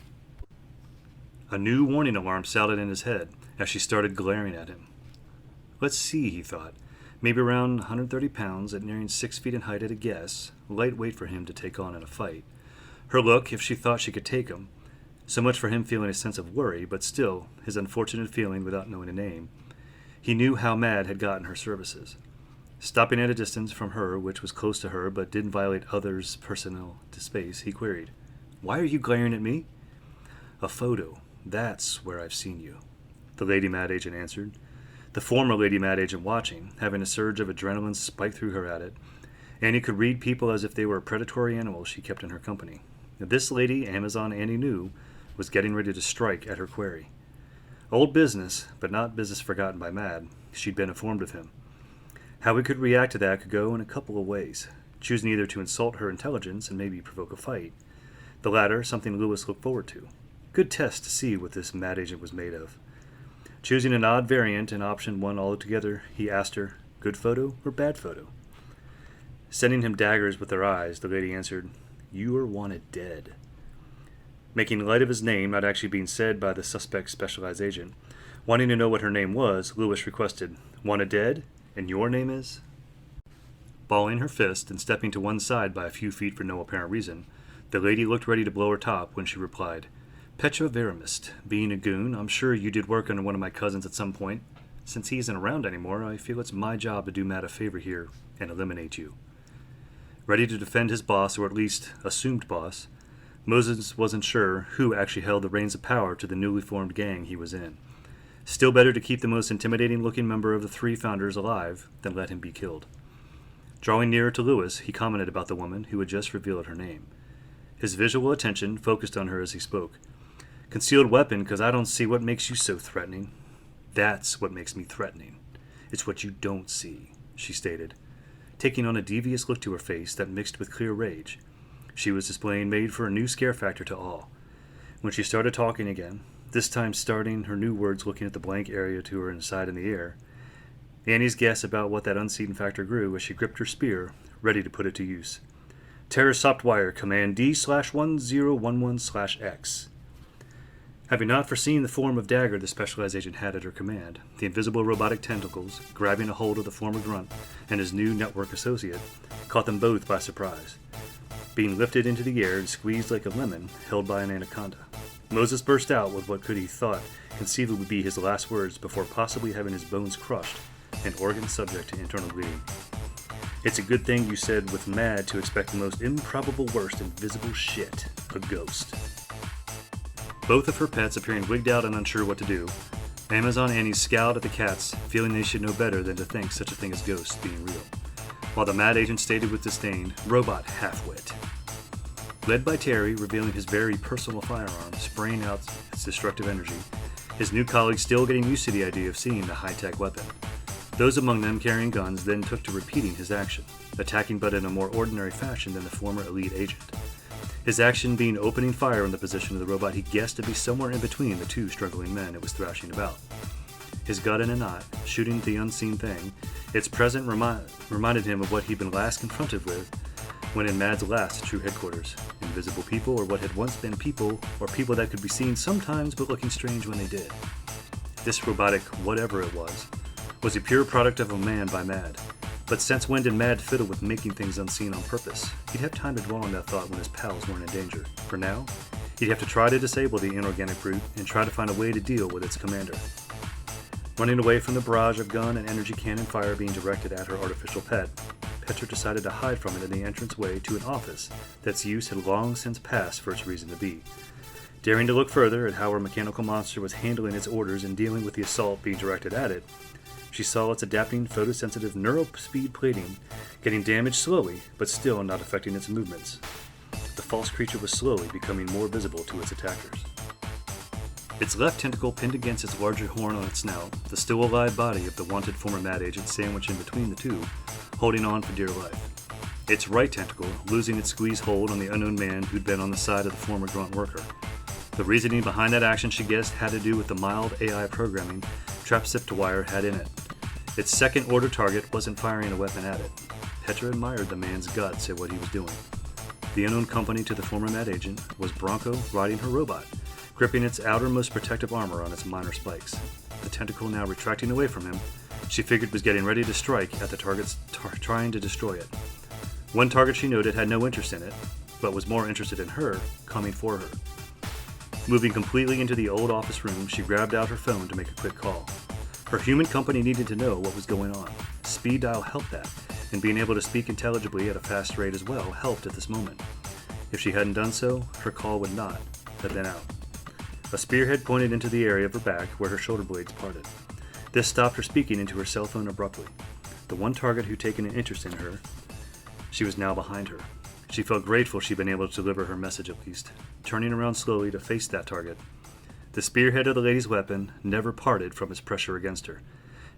A new warning alarm sounded in his head as she started glaring at him. Let's see, he thought. Maybe around 130 pounds at nearing 6 feet in height at a guess. Lightweight for him to take on in a fight. Her look, if she thought she could take him. So much for him feeling a sense of worry, but still, his unfortunate feeling without knowing a name. He knew how Mad had gotten her services. Stopping at a distance from her, which was close to her but didn't violate others' personal space, he queried, "Why are you glaring at me?" "A photo. That's where I've seen you," the Lady Mad Agent answered. The former Lady Mad Agent watching, having a surge of adrenaline spike through her at it. Annie could read people as if they were predatory animals she kept in her company. This lady, Amazon Annie knew, was getting ready to strike at her query. Old business, but not business forgotten by Mad. She'd been informed of him. How he could react to that could go in a couple of ways, choosing either to insult her intelligence and maybe provoke a fight. The latter, something Lewis looked forward to. Good test to see what this Mad Agent was made of. Choosing an odd variant and option one altogether, he asked her, "Good photo or bad photo?" Sending him daggers with her eyes, the lady answered, "You are wanted dead." Making light of his name not actually being said by the suspect's specialized agent, wanting to know what her name was, Lewis requested, "Wanted dead? And your name is?" Balling her fist and stepping to one side by a few feet for no apparent reason, the lady looked ready to blow her top when she replied, "Petra Veramist. Being a goon, I'm sure you did work under one of my cousins at some point. Since he isn't around anymore, I feel it's my job to do Matt a favor here and eliminate you." Ready to defend his boss, or at least assumed boss, Moses wasn't sure who actually held the reins of power to the newly formed gang he was in. Still better to keep the most intimidating-looking member of the three founders alive than let him be killed. Drawing nearer to Lewis, he commented about the woman who had just revealed her name. His visual attention focused on her as he spoke. "Concealed weapon, 'cause I don't see what makes you so threatening." "That's what makes me threatening. It's what you don't see," she stated, taking on a devious look to her face that mixed with clear rage. She was displaying made for a new scare factor to all. When she started talking again, this time starting her new words looking at the blank area to her inside in the air, Annie's guess about what that unseen factor grew as she gripped her spear, ready to put it to use. "Terror stopped wire, command D/1011/X. Having not foreseen the form of dagger the specialized agent had at her command, the invisible robotic tentacles, grabbing a hold of the former grunt and his new network associate, caught them both by surprise. Being lifted into the air and squeezed like a lemon held by an anaconda, Moses burst out with what could he thought conceivably be his last words before possibly having his bones crushed and organs subject to internal bleeding. "It's a good thing you said with Mad to expect the most improbable worst invisible shit, a ghost." Both of her pets appearing wigged out and unsure what to do, Amazon Annie scowled at the cats, feeling they should know better than to think such a thing as ghosts being real, while the Mad Agent stated with disdain, "Robot half-wit." Led by Terry, revealing his very personal firearm, spraying out its destructive energy, his new colleagues still getting used to the idea of seeing the high-tech weapon. Those among them carrying guns then took to repeating his action, attacking but in a more ordinary fashion than the former elite agent. His action being opening fire on the position of the robot he guessed to be somewhere in between the two struggling men it was thrashing about. His gut in a knot, shooting at the unseen thing, its present reminded him of what he'd been last confronted with when in Mad's last true headquarters. Invisible people, or what had once been people, or people that could be seen sometimes but looking strange when they did. This robotic whatever it was a pure product of a man by Mad. But since when did Mad fiddle with making things unseen on purpose? He'd have time to dwell on that thought when his pals weren't in danger. For now, he'd have to try to disable the inorganic brute and try to find a way to deal with its commander. Running away from the barrage of gun and energy cannon fire being directed at her artificial pet, Petra decided to hide from it in the entranceway to an office that's use had long since passed for its reason to be. Daring to look further at how her mechanical monster was handling its orders and dealing with the assault being directed at it, she saw its adapting photosensitive neurospeed plating getting damaged slowly, but still not affecting its movements. The false creature was slowly becoming more visible to its attackers. Its left tentacle pinned against its larger horn on its snout, the still alive body of the wanted former Mad Agent sandwiched in between the two, holding on for dear life. Its right tentacle losing its squeeze hold on the unknown man who'd been on the side of the former grunt worker. The reasoning behind that action, she guessed, had to do with the mild AI programming Trapsiptwire had in it. Its second-order target wasn't firing a weapon at it. Petra admired the man's guts at what he was doing. The unknown company to the former Mad Agent was Bronco riding her robot, gripping its outermost protective armor on its minor spikes. The tentacle now retracting away from him, she figured was getting ready to strike at the targets trying to destroy it. One target she noted had no interest in it, but was more interested in her, coming for her. Moving completely into the old office room, she grabbed out her phone to make a quick call. Her human company needed to know what was going on. Speed dial helped that, and being able to speak intelligibly at a fast rate as well helped at this moment. If she hadn't done so, her call would not have been out. A spearhead pointed into the area of her back where her shoulder blades parted. This stopped her speaking into her cell phone abruptly. The one target who'd taken an interest in her, she was now behind her. She felt grateful she'd been able to deliver her message at least. Turning around slowly to face that target, the spearhead of the lady's weapon never parted from its pressure against her,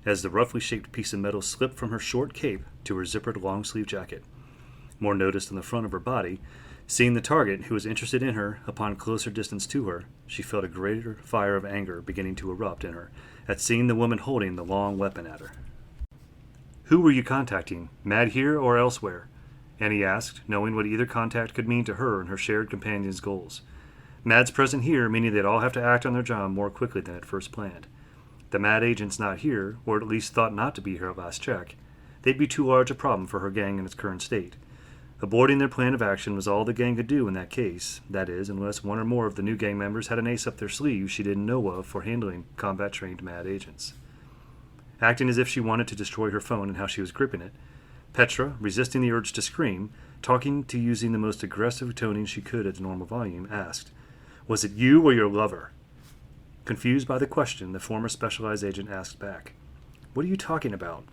as the roughly shaped piece of metal slipped from her short cape to her zippered long-sleeve jacket. More noticed on the front of her body, seeing the target who was interested in her upon closer distance to her, she felt a greater fire of anger beginning to erupt in her at seeing the woman holding the long weapon at her. "Who were you contacting? Mad here or elsewhere?" Annie asked, knowing what either contact could mean to her and her shared companion's goals. Mad's present here, meaning they'd all have to act on their job more quickly than at first planned. The Mad agent's not here, or at least thought not to be here at last check. They'd be too large a problem for her gang in its current state. Aborting their plan of action was all the gang could do in that case, that is, unless one or more of the new gang members had an ace up their sleeve she didn't know of for handling combat-trained Mad agents. Acting as if she wanted to destroy her phone and how she was gripping it, Petra, resisting the urge to scream, talking to using the most aggressive toning she could at normal volume, asked, "Was it you or your lover?" Confused by the question, the former specialized agent asked back, "What are you talking about?"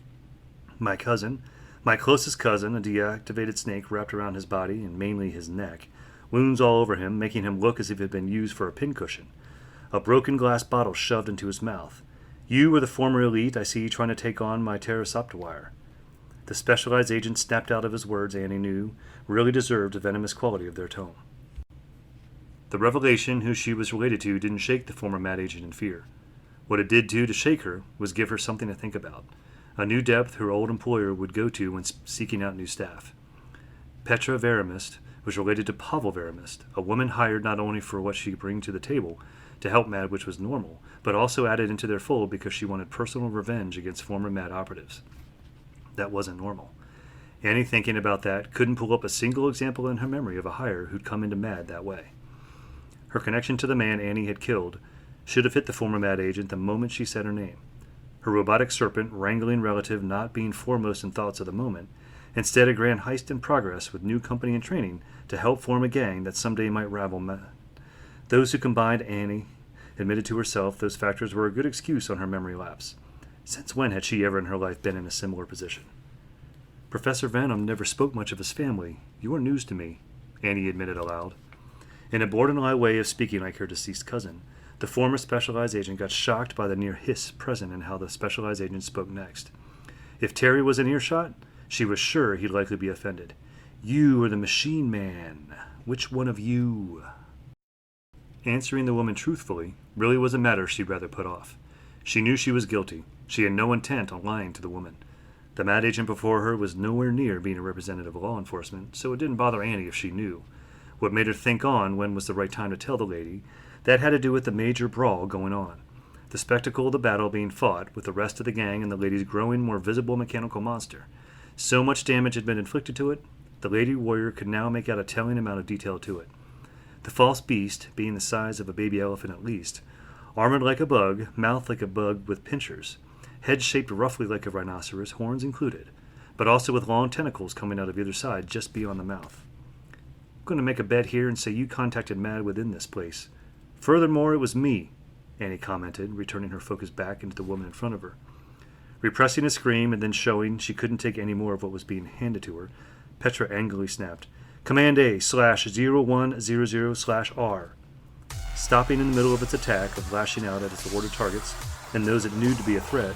"My cousin. My closest cousin, a deactivated snake wrapped around his body and mainly his neck, wounds all over him, making him look as if it had been used for a pincushion. A broken glass bottle shoved into his mouth. You are the former elite I see trying to take on my Pterosaurus." The specialized agent snapped out of his words Annie knew really deserved the venomous quality of their tone. The revelation who she was related to didn't shake the former Mad agent in fear. What it did to shake her was give her something to think about, a new depth her old employer would go to when seeking out new staff. Petra Veramist was related to Pavel Veramist, a woman hired not only for what she could bring to the table to help Mad, which was normal, but also added into their fold because she wanted personal revenge against former Mad operatives. That wasn't normal. Annie, thinking about that, couldn't pull up a single example in her memory of a hire who'd come into Mad that way. Her connection to the man Annie had killed should have hit the former Mad agent the moment she said her name. Her robotic serpent wrangling relative not being foremost in thoughts of the moment, instead a grand heist in progress with new company in training to help form a gang that someday might rival Mad. Those who combined Annie admitted to herself those factors were a good excuse on her memory lapse. Since when had she ever in her life been in a similar position? "Professor Venom never spoke much of his family. You are news to me," Annie admitted aloud. In a borderline way of speaking like her deceased cousin, the former specialized agent got shocked by the near hiss present in how the specialized agent spoke next. If Terry was in earshot, she was sure he'd likely be offended. "You are the machine man. Which one of you?" Answering the woman truthfully really was a matter she'd rather put off. She knew she was guilty. She had no intent on lying to the woman. The Mad agent before her was nowhere near being a representative of law enforcement, so it didn't bother Annie if she knew. What made her think on when was the right time to tell the lady, that had to do with the major brawl going on. The spectacle of the battle being fought with the rest of the gang and the lady's growing, more visible mechanical monster. So much damage had been inflicted to it, the lady warrior could now make out a telling amount of detail to it. The false beast, being the size of a baby elephant at least, armored like a bug, mouth like a bug with pincers, head shaped roughly like a rhinoceros, horns included, but also with long tentacles coming out of either side just beyond the mouth. "I'm going to make a bet here and say you contacted Mad within this place. Furthermore, it was me," Annie commented, returning her focus back into the woman in front of her. Repressing a scream and then showing she couldn't take any more of what was being handed to her, Petra angrily snapped, "Command A/0100/R." Stopping in the middle of its attack of lashing out at its ordered targets and those it knew to be a threat,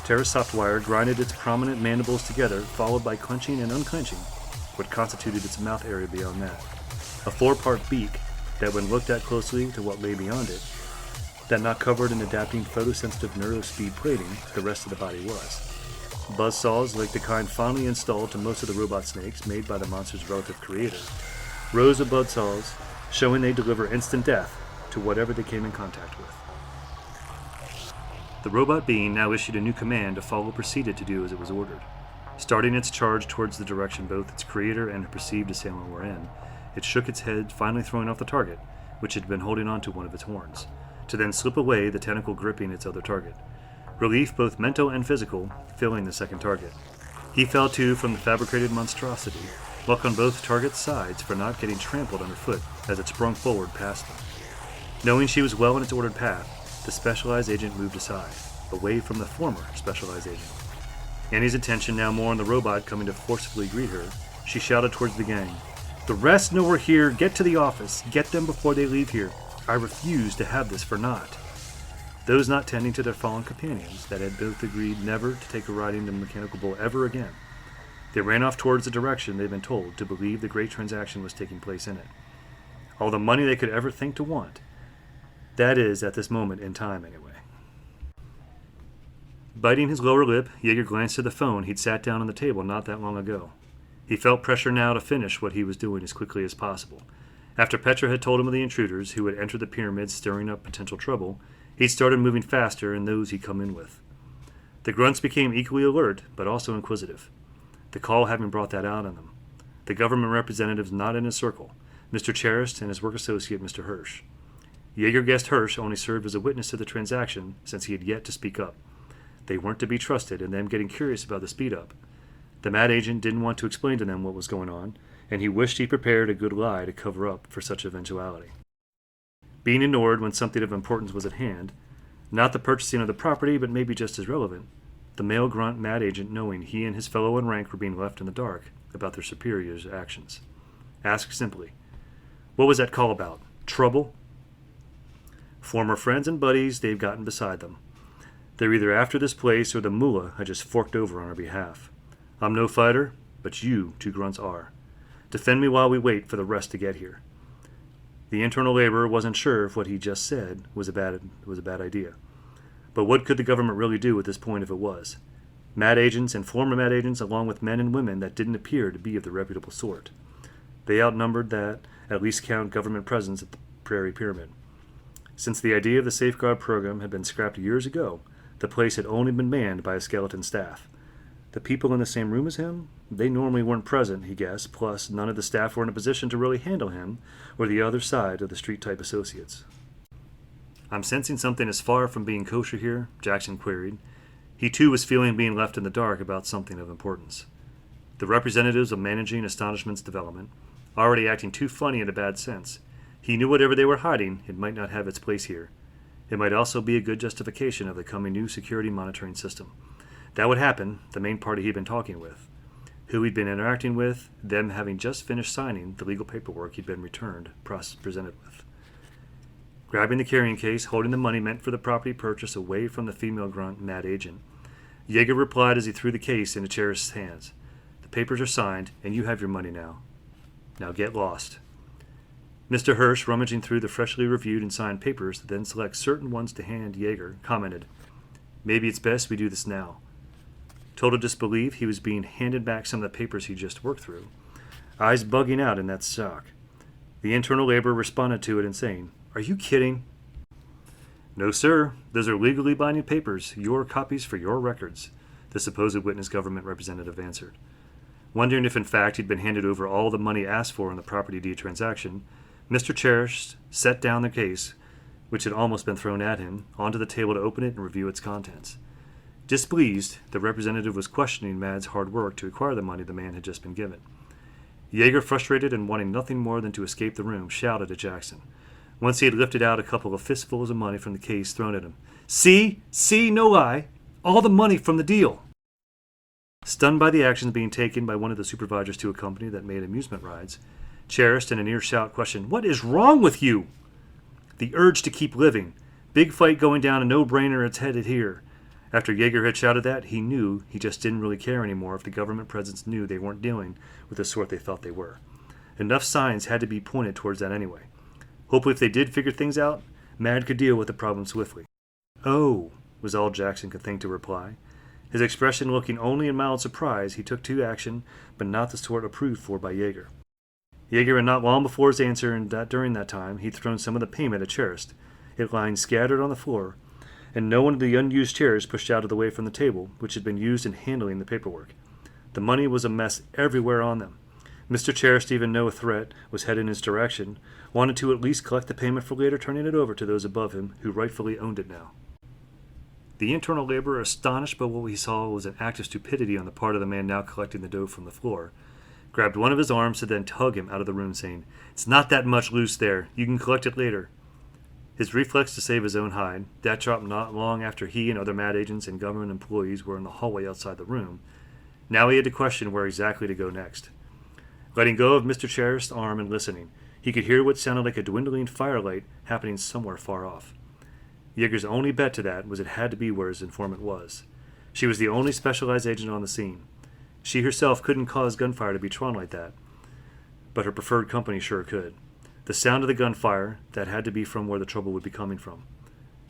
Pterosaurus grinded its prominent mandibles together, followed by clenching and unclenching what constituted its mouth area beyond that. A four-part beak that, when looked at closely to what lay beyond it, that not covered in adapting photosensitive neurospeed plating, the rest of the body was. Buzzsaws, like the kind fondly installed to most of the robot snakes made by the monster's relative creator, rows of buzzsaws showing they deliver instant death to whatever they came in contact with. The robot being now issued a new command Apollo proceeded to do as it was ordered. Starting its charge towards the direction both its creator and her perceived assailant were in, it shook its head, finally throwing off the target, which had been holding onto one of its horns, to then slip away, the tentacle gripping its other target. Relief, both mental and physical, filling the second target. He fell too from the fabricated monstrosity, luck on both targets' sides for not getting trampled underfoot as it sprung forward past them. Knowing she was well in its ordered path, the specialized agent moved aside, away from the former specialized agent. Annie's attention now more on the robot coming to forcibly greet her, she shouted towards the gang, "The rest know we're here. Get to the office. Get them before they leave here. I refuse to have this for naught." Those not tending to their fallen companions that had both agreed never to take a ride in the mechanical bull ever again, they ran off towards the direction they'd been told to believe the great transaction was taking place in it. All the money they could ever think to want. That is, at this moment in time, anyway. Biting his lower lip, Jaeger glanced at the phone he'd sat down on the table not that long ago. He felt pressure now to finish what he was doing as quickly as possible. After Petra had told him of the intruders who had entered the pyramid stirring up potential trouble, he'd started moving faster in those he'd come in with. The grunts became equally alert, but also inquisitive. The call having brought that out on them. The government representatives not in his circle, Mr. Charist and his work associate, Mr. Hirsch. Jaeger guessed Hirsch only served as a witness to the transaction since he had yet to speak up. They weren't to be trusted, and them getting curious about the speed-up. The mad agent didn't want to explain to them what was going on, and he wished he prepared a good lie to cover up for such eventuality. Being ignored when something of importance was at hand, not the purchasing of the property, but maybe just as relevant, the male grunt mad agent knowing he and his fellow in rank were being left in the dark about their superiors' actions. Asked simply, "What was that call about? Trouble?" Former friends and buddies, they've gotten beside them. They're either after this place or the mullah I just forked over on our behalf. I'm no fighter, but you two grunts are. Defend me while we wait for the rest to get here. The internal laborer wasn't sure if what he just said was a bad idea. But what could the government really do at this point if it was? Mad agents and former mad agents along with men and women that didn't appear to be of the reputable sort. They outnumbered that, at least count government presence at the Prairie Pyramid. Since the idea of the safeguard program had been scrapped years ago, the place had only been manned by a skeleton staff. The people in the same room as him, they normally weren't present, he guessed, plus none of the staff were in a position to really handle him or the other side of the street-type associates. "I'm sensing something is far from being kosher here," Jackson queried. He too was feeling being left in the dark about something of importance. The representatives of managing Astonishment's development, already acting too funny in a bad sense, he knew whatever they were hiding, it might not have its place here. It might also be a good justification of the coming new security monitoring system. That would happen, the main party he'd been talking with, who he'd been interacting with, them having just finished signing the legal paperwork he'd been presented with. Grabbing the carrying case, holding the money meant for the property purchase away from the female grunt mad agent, Jaeger replied as he threw the case into Cherish's hands. "The papers are signed, and you have your money now. Now get lost." Mr. Hirsch, rummaging through the freshly reviewed and signed papers to then select certain ones to hand Jaeger, commented, "Maybe it's best we do this now." Total disbelief, he was being handed back some of the papers he just worked through, eyes bugging out in that shock. The internal laborer responded to it and saying, "Are you kidding?" "No, sir. Those are legally binding papers, your copies for your records," the supposed witness government representative answered. Wondering if in fact he'd been handed over all the money asked for in the property deed transaction, Mr. Cherish set down the case, which had almost been thrown at him, onto the table to open it and review its contents. Displeased, the representative was questioning Mad's hard work to acquire the money the man had just been given. Jaeger, frustrated and wanting nothing more than to escape the room, shouted at Jackson. Once he had lifted out a couple of fistfuls of money from the case thrown at him. See, no lie, all the money from the deal." Stunned by the actions being taken by one of the supervisors to a company that made amusement rides, Cherished in an ear-shout questioned, "What is wrong with you?" The urge to keep living. Big fight going down, a no-brainer, it's headed here. After Jaeger had shouted that, he knew he just didn't really care anymore if the government presence knew they weren't dealing with the sort they thought they were. Enough signs had to be pointed towards that anyway. Hopefully if they did figure things out, Mad could deal with the problem swiftly. "Oh," was all Jackson could think to reply. His expression looking only in mild surprise, he took to action, but not the sort approved for by Jaeger. Jaeger had not long before his answer, and that during that time he'd thrown some of the payment at Cherist, it lying scattered on the floor, and no one of the unused chairs pushed out of the way from the table, which had been used in handling the paperwork. The money was a mess everywhere on them. Mr. Cherist, even though a threat was headed in his direction, wanted to at least collect the payment for later turning it over to those above him who rightfully owned it now. The internal laborer, astonished by what he saw was an act of stupidity on the part of the man now collecting the dough from the floor, grabbed one of his arms to then tug him out of the room, saying, "It's not that much loose there. You can collect it later." His reflex to save his own hide, that dropped not long after he and other mad agents and government employees were in the hallway outside the room. Now he had to question where exactly to go next. Letting go of Mr. Cherist's arm and listening, he could hear what sounded like a dwindling firelight happening somewhere far off. Jaeger's only bet to that was it had to be where his informant was. She was the only specialized agent on the scene. She herself couldn't cause gunfire to be drawn like that, but her preferred company sure could. The sound of the gunfire, that had to be from where the trouble would be coming from.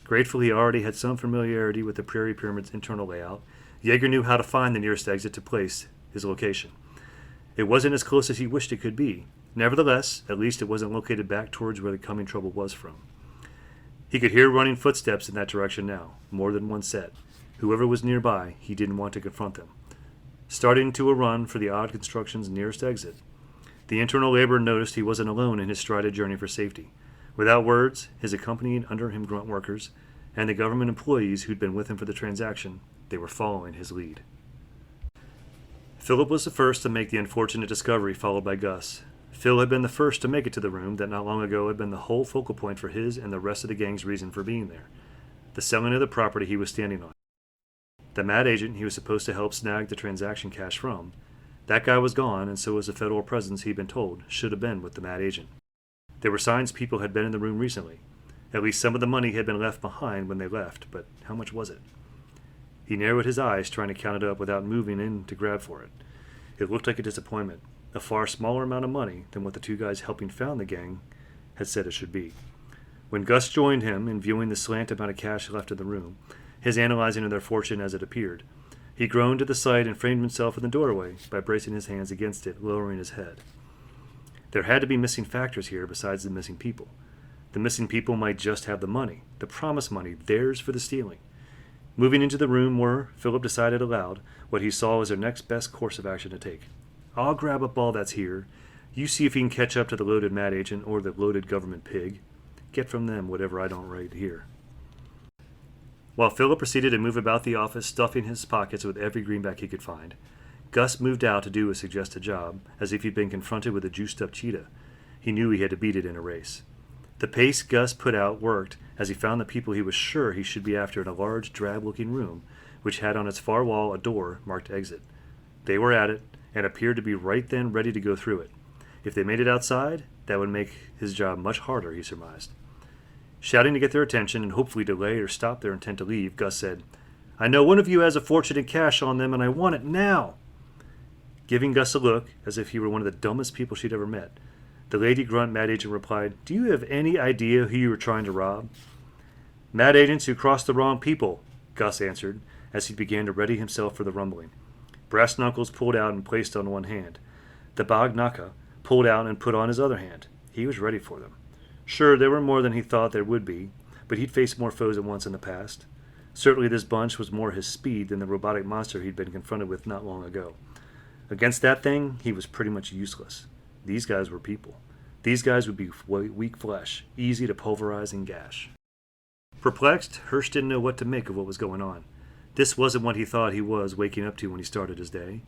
Grateful he already had some familiarity with the Prairie Pyramid's internal layout, Jaeger knew how to find the nearest exit to place his location. It wasn't as close as he wished it could be. Nevertheless, at least it wasn't located back towards where the coming trouble was from. He could hear running footsteps in that direction now, more than one set. Whoever was nearby, he didn't want to confront them. Starting to a run for the odd construction's nearest exit, the internal laborer noticed he wasn't alone in his strided journey for safety. Without words, his accompanying under him grunt workers, and the government employees who'd been with him for the transaction, they were following his lead. Philip was the first to make the unfortunate discovery, followed by Gus. Phil had been the first to make it to the room that not long ago had been the whole focal point for his and the rest of the gang's reason for being there, the selling of the property he was standing on. The mad agent he was supposed to help snag the transaction cash from, that guy was gone, and so was the federal presence he'd been told should have been with the mad agent. There were signs people had been in the room recently. At least some of the money had been left behind when they left, but how much was it? He narrowed his eyes, trying to count it up without moving in to grab for it. It looked like a disappointment, a far smaller amount of money than what the two guys helping found the gang had said it should be. When Gus joined him in viewing the slant amount of cash left in the room, his analyzing of their fortune as it appeared, he groaned at the sight and framed himself in the doorway by bracing his hands against it, lowering his head. There had to be missing factors here besides the missing people. The missing people might just have the money, the promised money, theirs for the stealing. Moving into the room where Philip decided aloud what he saw was their next best course of action to take. "I'll grab up all that's here. You see if you can catch up to the loaded mad agent or the loaded government pig. Get from them whatever I don't right here." While Philip proceeded to move about the office, stuffing his pockets with every greenback he could find, Gus moved out to do a suggested job, as if he'd been confronted with a juiced-up cheetah. He knew he had to beat it in a race. The pace Gus put out worked as he found the people he was sure he should be after in a large, drab-looking room, which had on its far wall a door marked exit. They were at it, and appeared to be right then ready to go through it. If they made it outside, that would make his job much harder, he surmised. Shouting to get their attention and hopefully delay or stop their intent to leave, Gus said, "I know one of you has a fortune in cash on them, and I want it now." Giving Gus a look, as if he were one of the dumbest people she'd ever met, the lady grunt mad agent replied, "Do you have any idea who you were trying to rob?" "Mad agents who crossed the wrong people," Gus answered, as he began to ready himself for the rumbling. Brass knuckles pulled out and placed on one hand. The Bagnaka pulled out and put on his other hand. He was ready for them. Sure, there were more than he thought there would be, but he'd faced more foes than once in the past. Certainly this bunch was more his speed than the robotic monster he'd been confronted with not long ago. Against that thing, he was pretty much useless. These guys were people. These guys would be weak flesh, easy to pulverize and gash. Perplexed, Hirsch didn't know what to make of what was going on. This wasn't what he thought he was waking up to when he started his day.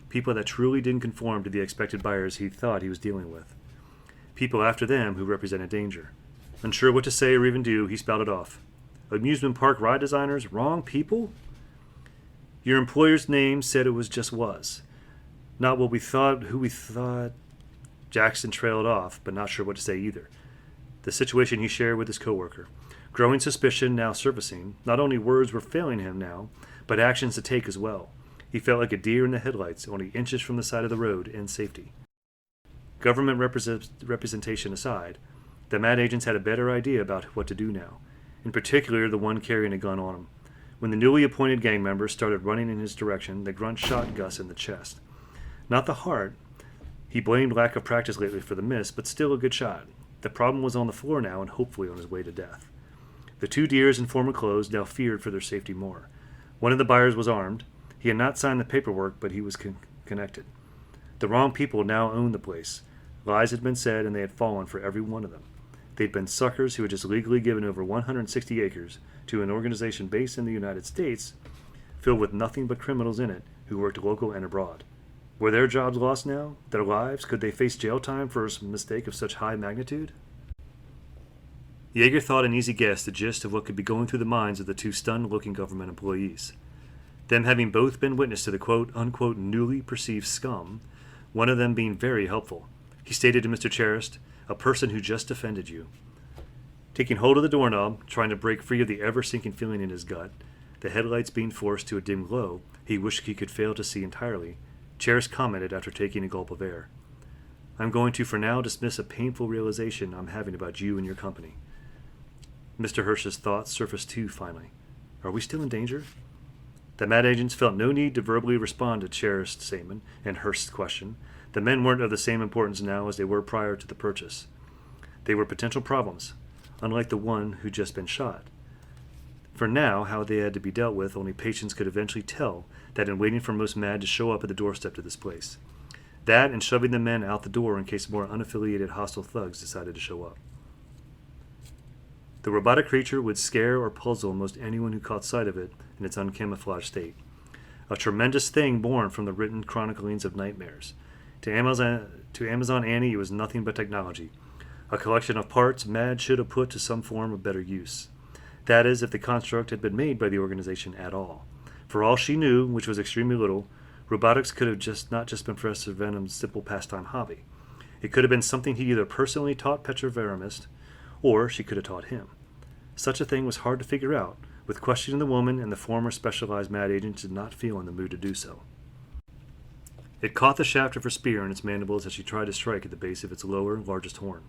People that truly didn't conform to the expected buyers he thought he was dealing with. People after them who represented danger. Unsure what to say or even do, he spouted off. "Amusement park ride designers, wrong people? Your employer's name said it was just was. Not what we thought, who we thought." Jackson trailed off, but not sure what to say either. The situation he shared with his coworker. Growing suspicion now surfacing, not only words were failing him now, but actions to take as well. He felt like a deer in the headlights, only inches from the side of the road in safety. Government representation aside, the mad agents had a better idea about what to do now, in particular the one carrying a gun on him. When the newly appointed gang members started running in his direction, the grunt shot Gus in the chest. Not the heart. He blamed lack of practice lately for the miss, but still a good shot. The problem was on the floor now and hopefully on his way to death. The two deers in former clothes now feared for their safety more. One of the buyers was armed. He had not signed the paperwork, but he was connected. The wrong people now owned the place. Lies had been said, and they had fallen for every one of them. They'd been suckers who had just legally given over 160 acres to an organization based in the United States, filled with nothing but criminals in it who worked local and abroad. Were their jobs lost now? Their lives? Could they face jail time for a mistake of such high magnitude? Yeager thought an easy guess the gist of what could be going through the minds of the two stunned-looking government employees. Them having both been witness to the quote-unquote newly perceived scum, one of them being very helpful. He stated to Mr. Charest, "A person who just offended you." Taking hold of the doorknob, trying to break free of the ever-sinking feeling in his gut, the headlights being forced to a dim glow he wished he could fail to see entirely, Charest commented after taking a gulp of air, "I'm going to for now dismiss a painful realization I'm having about you and your company." Mr. Hirsch's thoughts surfaced too finally. Are we still in danger? The mad agents felt no need to verbally respond to Charest's statement and Hirsch's question. The men weren't of the same importance now as they were prior to the purchase. They were potential problems, unlike the one who'd just been shot. For now, how they had to be dealt with, only patience could eventually tell that in waiting for most mad to show up at the doorstep to this place. That and shoving the men out the door in case more unaffiliated hostile thugs decided to show up. The robotic creature would scare or puzzle most anyone who caught sight of it in its uncamouflaged state. A tremendous thing born from the written chroniclings of nightmares. To Amazon Annie, it was nothing but technology. A collection of parts Mad should have put to some form of better use. That is, if the construct had been made by the organization at all. For all she knew, which was extremely little, robotics could have not just been Professor Venom's simple pastime hobby. It could have been something he either personally taught Petra Venomist, or she could have taught him. Such a thing was hard to figure out, with questioning the woman and the former specialized mad agent did not feel in the mood to do so. It caught the shaft of her spear in its mandibles as she tried to strike at the base of its lower, largest horn.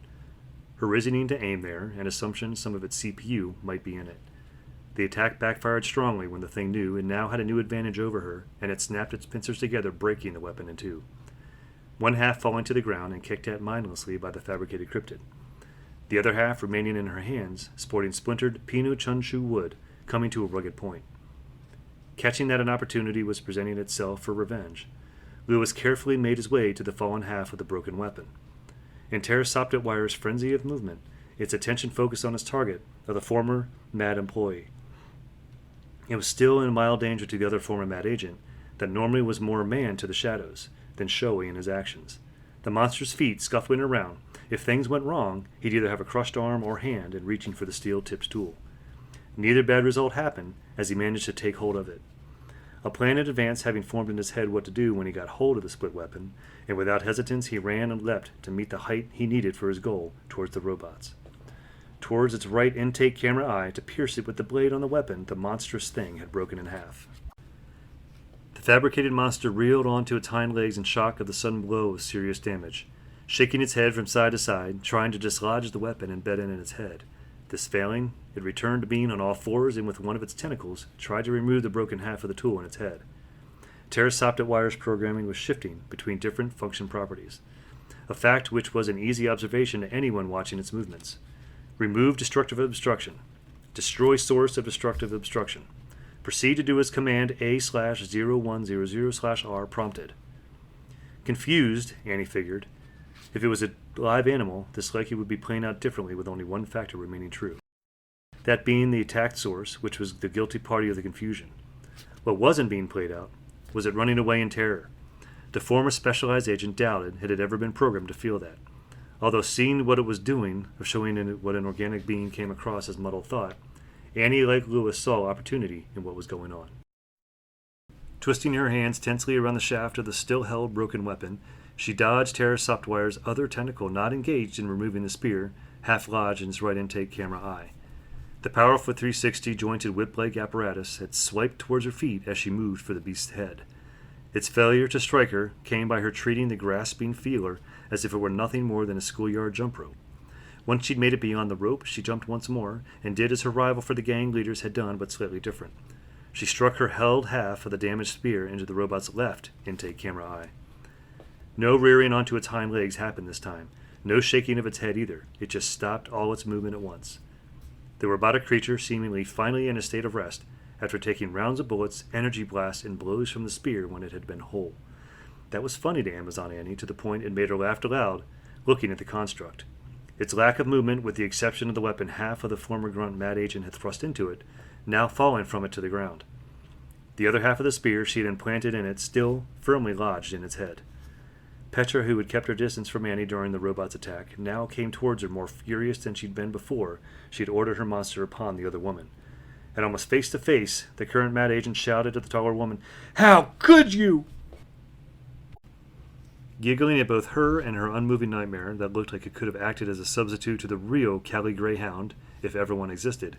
Her reasoning to aim there, and assumption some of its CPU might be in it. The attack backfired strongly when the thing knew it now had a new advantage over her, and it snapped its pincers together, breaking the weapon in two. One half falling to the ground and kicked at mindlessly by the fabricated cryptid. The other half remaining in her hands, sporting splintered Pino Chunshu wood, coming to a rugged point. Catching that an opportunity was presenting itself for revenge, Lewis carefully made his way to the fallen half of the broken weapon. In Terrasoptitwire's frenzy of movement, its attention focused on its target of the former mad employee. It was still in mild danger to the other former mad agent that normally was more man to the shadows than showy in his actions. The monster's feet scuffling around. If things went wrong, he'd either have a crushed arm or hand in reaching for the steel-tipped tool. Neither bad result happened as he managed to take hold of it. A plan in advance having formed in his head what to do when he got hold of the split weapon, and without hesitance he ran and leapt to meet the height he needed for his goal towards the robots. Towards its right intake camera eye to pierce it with the blade on the weapon the monstrous thing had broken in half. The fabricated monster reeled onto its hind legs in shock of the sudden blow of serious damage, shaking its head from side to side, trying to dislodge the weapon embedded in its head. This failing, it returned to being on all fours and with one of its tentacles tried to remove the broken half of the tool in its head. Terrasoptitwire's programming was shifting between different function properties, a fact which was an easy observation to anyone watching its movements. Remove destructive obstruction. Destroy source of destructive obstruction. Proceed to do as command A/0100/R prompted. Confused, Annie figured. If it was a live animal, this likely would be playing out differently with only one factor remaining true. That being the attacked source, which was the guilty party of the confusion. What wasn't being played out was it running away in terror. The former specialized agent doubted it had ever been programmed to feel that. Although seeing what it was doing, of showing what an organic being came across as muddled thought, Annie, like Lewis, saw opportunity in what was going on. Twisting her hands tensely around the shaft of the still-held broken weapon, she dodged Terrasoptwire's other tentacle not engaged in removing the spear, half lodged in its right intake camera eye. The powerful 360 jointed whip-like apparatus had swiped towards her feet as she moved for the beast's head. Its failure to strike her came by her treating the grasping feeler as if it were nothing more than a schoolyard jump rope. Once she'd made it beyond the rope, she jumped once more, and did as her rival for the gang leaders had done, but slightly different. She struck her held half of the damaged spear into the robot's left intake camera eye. No rearing onto its hind legs happened this time. No shaking of its head either. It just stopped all its movement at once. The robotic creature, seemingly finally in a state of rest, after taking rounds of bullets, energy blasts, and blows from the spear when it had been whole. That was funny to Amazon Annie, to the point it made her laugh aloud, looking at the construct. Its lack of movement, with the exception of the weapon half of the former grunt mad agent had thrust into it, now falling from it to the ground. The other half of the spear she had implanted in it still firmly lodged in its head. Petra, who had kept her distance from Annie during the robot's attack, now came towards her more furious than she'd been before she had ordered her monster upon the other woman. And almost face to face, the current mad agent shouted to the taller woman, "How could you?" Giggling at both her and her unmoving nightmare that looked like it could have acted as a substitute to the real Cali Greyhound, if ever one existed,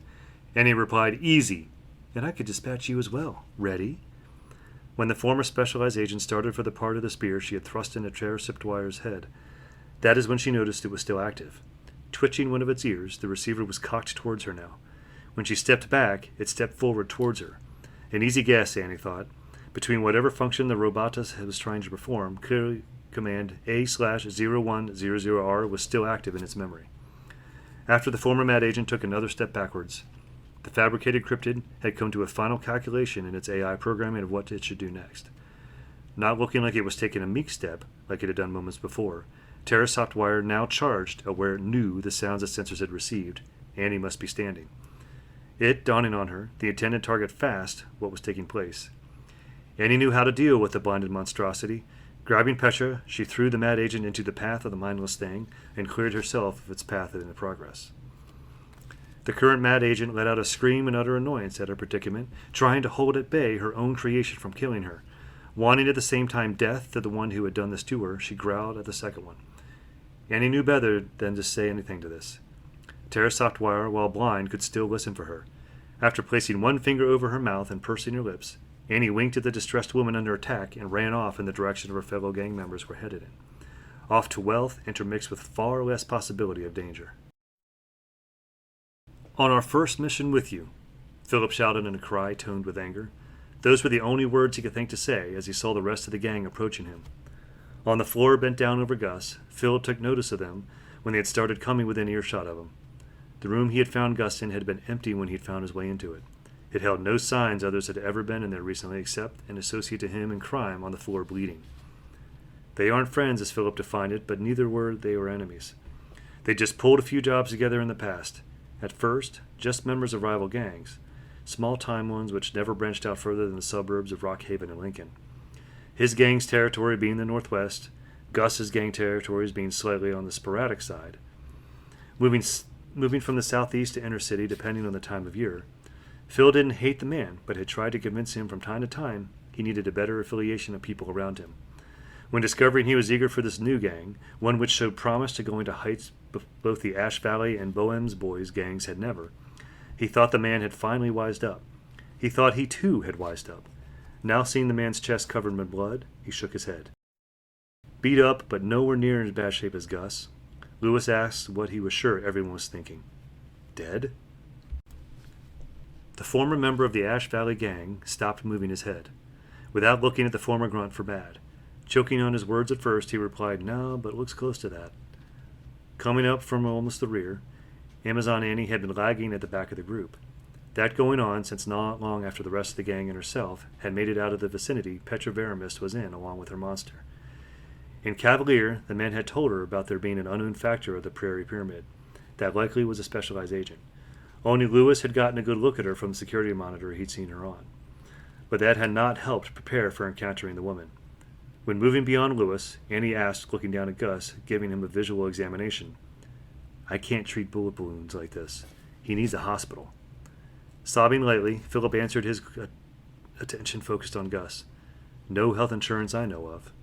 Annie replied, "Easy, and I could dispatch you as well. Ready?" When the former specialized agent started for the part of the spear she had thrust into Terrasiptwire's head, that is when she noticed it was still active. Twitching one of its ears, the receiver was cocked towards her now. When she stepped back, it stepped forward towards her. An easy guess, Annie thought. Between whatever function the Robotus was trying to perform, clearly command A/0100R was still active in its memory. After the former mad agent took another step backwards, the fabricated cryptid had come to a final calculation in its AI programming of what it should do next. Not looking like it was taking a meek step, like it had done moments before, Terrasiptwire now charged at where it knew the sounds its sensors had received. Annie must be standing. It, dawning on her, the intended target fast, what was taking place. Annie knew how to deal with the blinded monstrosity. Grabbing Petra, she threw the mad agent into the path of the mindless thing and cleared herself of its path in the progress. The current mad agent let out a scream in utter annoyance at her predicament, trying to hold at bay her own creation from killing her. Wanting at the same time death to the one who had done this to her, she growled at the second one. Annie knew better than to say anything to this. Terrasiptwire, while blind, could still listen for her. After placing one finger over her mouth and pursing her lips, Annie winked at the distressed woman under attack and ran off in the direction her fellow gang members were headed in. Off to wealth intermixed with far less possibility of danger. "On our first mission with you," Philip shouted in a cry toned with anger. Those were the only words he could think to say as he saw the rest of the gang approaching him. On the floor, bent down over Gus, Philip took notice of them when they had started coming within earshot of him. The room he had found Gus in had been empty when he had found his way into it. It held no signs others had ever been in there recently except an associate to him in crime on the floor bleeding. They aren't friends, as Philip defined it, but neither were they enemies. They just pulled a few jobs together in the past. At first, just members of rival gangs, small-time ones which never branched out further than the suburbs of Rockhaven and Lincoln. His gang's territory being the Northwest, Gus's gang territories being slightly on the sporadic side. Moving from the southeast to inner city, depending on the time of year, Phil didn't hate the man, but had tried to convince him from time to time he needed a better affiliation of people around him. When discovering he was eager for this new gang, one which showed promise to going to heights both the Ash Valley and Bohem's Boys gangs had never, he thought the man had finally wised up. He thought he too had wised up. Now seeing the man's chest covered in blood, he shook his head. Beat up, but nowhere near in as bad shape as Gus, Lewis asked what he was sure everyone was thinking. Dead? The former member of the Ash Valley gang stopped moving his head, without looking at the former grunt for bad. Choking on his words at first, he replied, "No, but it looks close to that." Coming up from almost the rear, Amazon Annie had been lagging at the back of the group. That going on since not long after the rest of the gang and herself had made it out of the vicinity Petra Veramist was in along with her monster. In Cavalier, the man had told her about there being an unknown factor of the Prairie Pyramid. That likely was a specialized agent. Only Lewis had gotten a good look at her from the security monitor he'd seen her on. But that had not helped prepare for encountering the woman. When moving beyond Lewis, Annie asked, looking down at Gus, giving him a visual examination, "I can't treat bullet wounds like this. He needs a hospital." Sobbing lightly, Philip answered, his attention focused on Gus. "No health insurance I know of."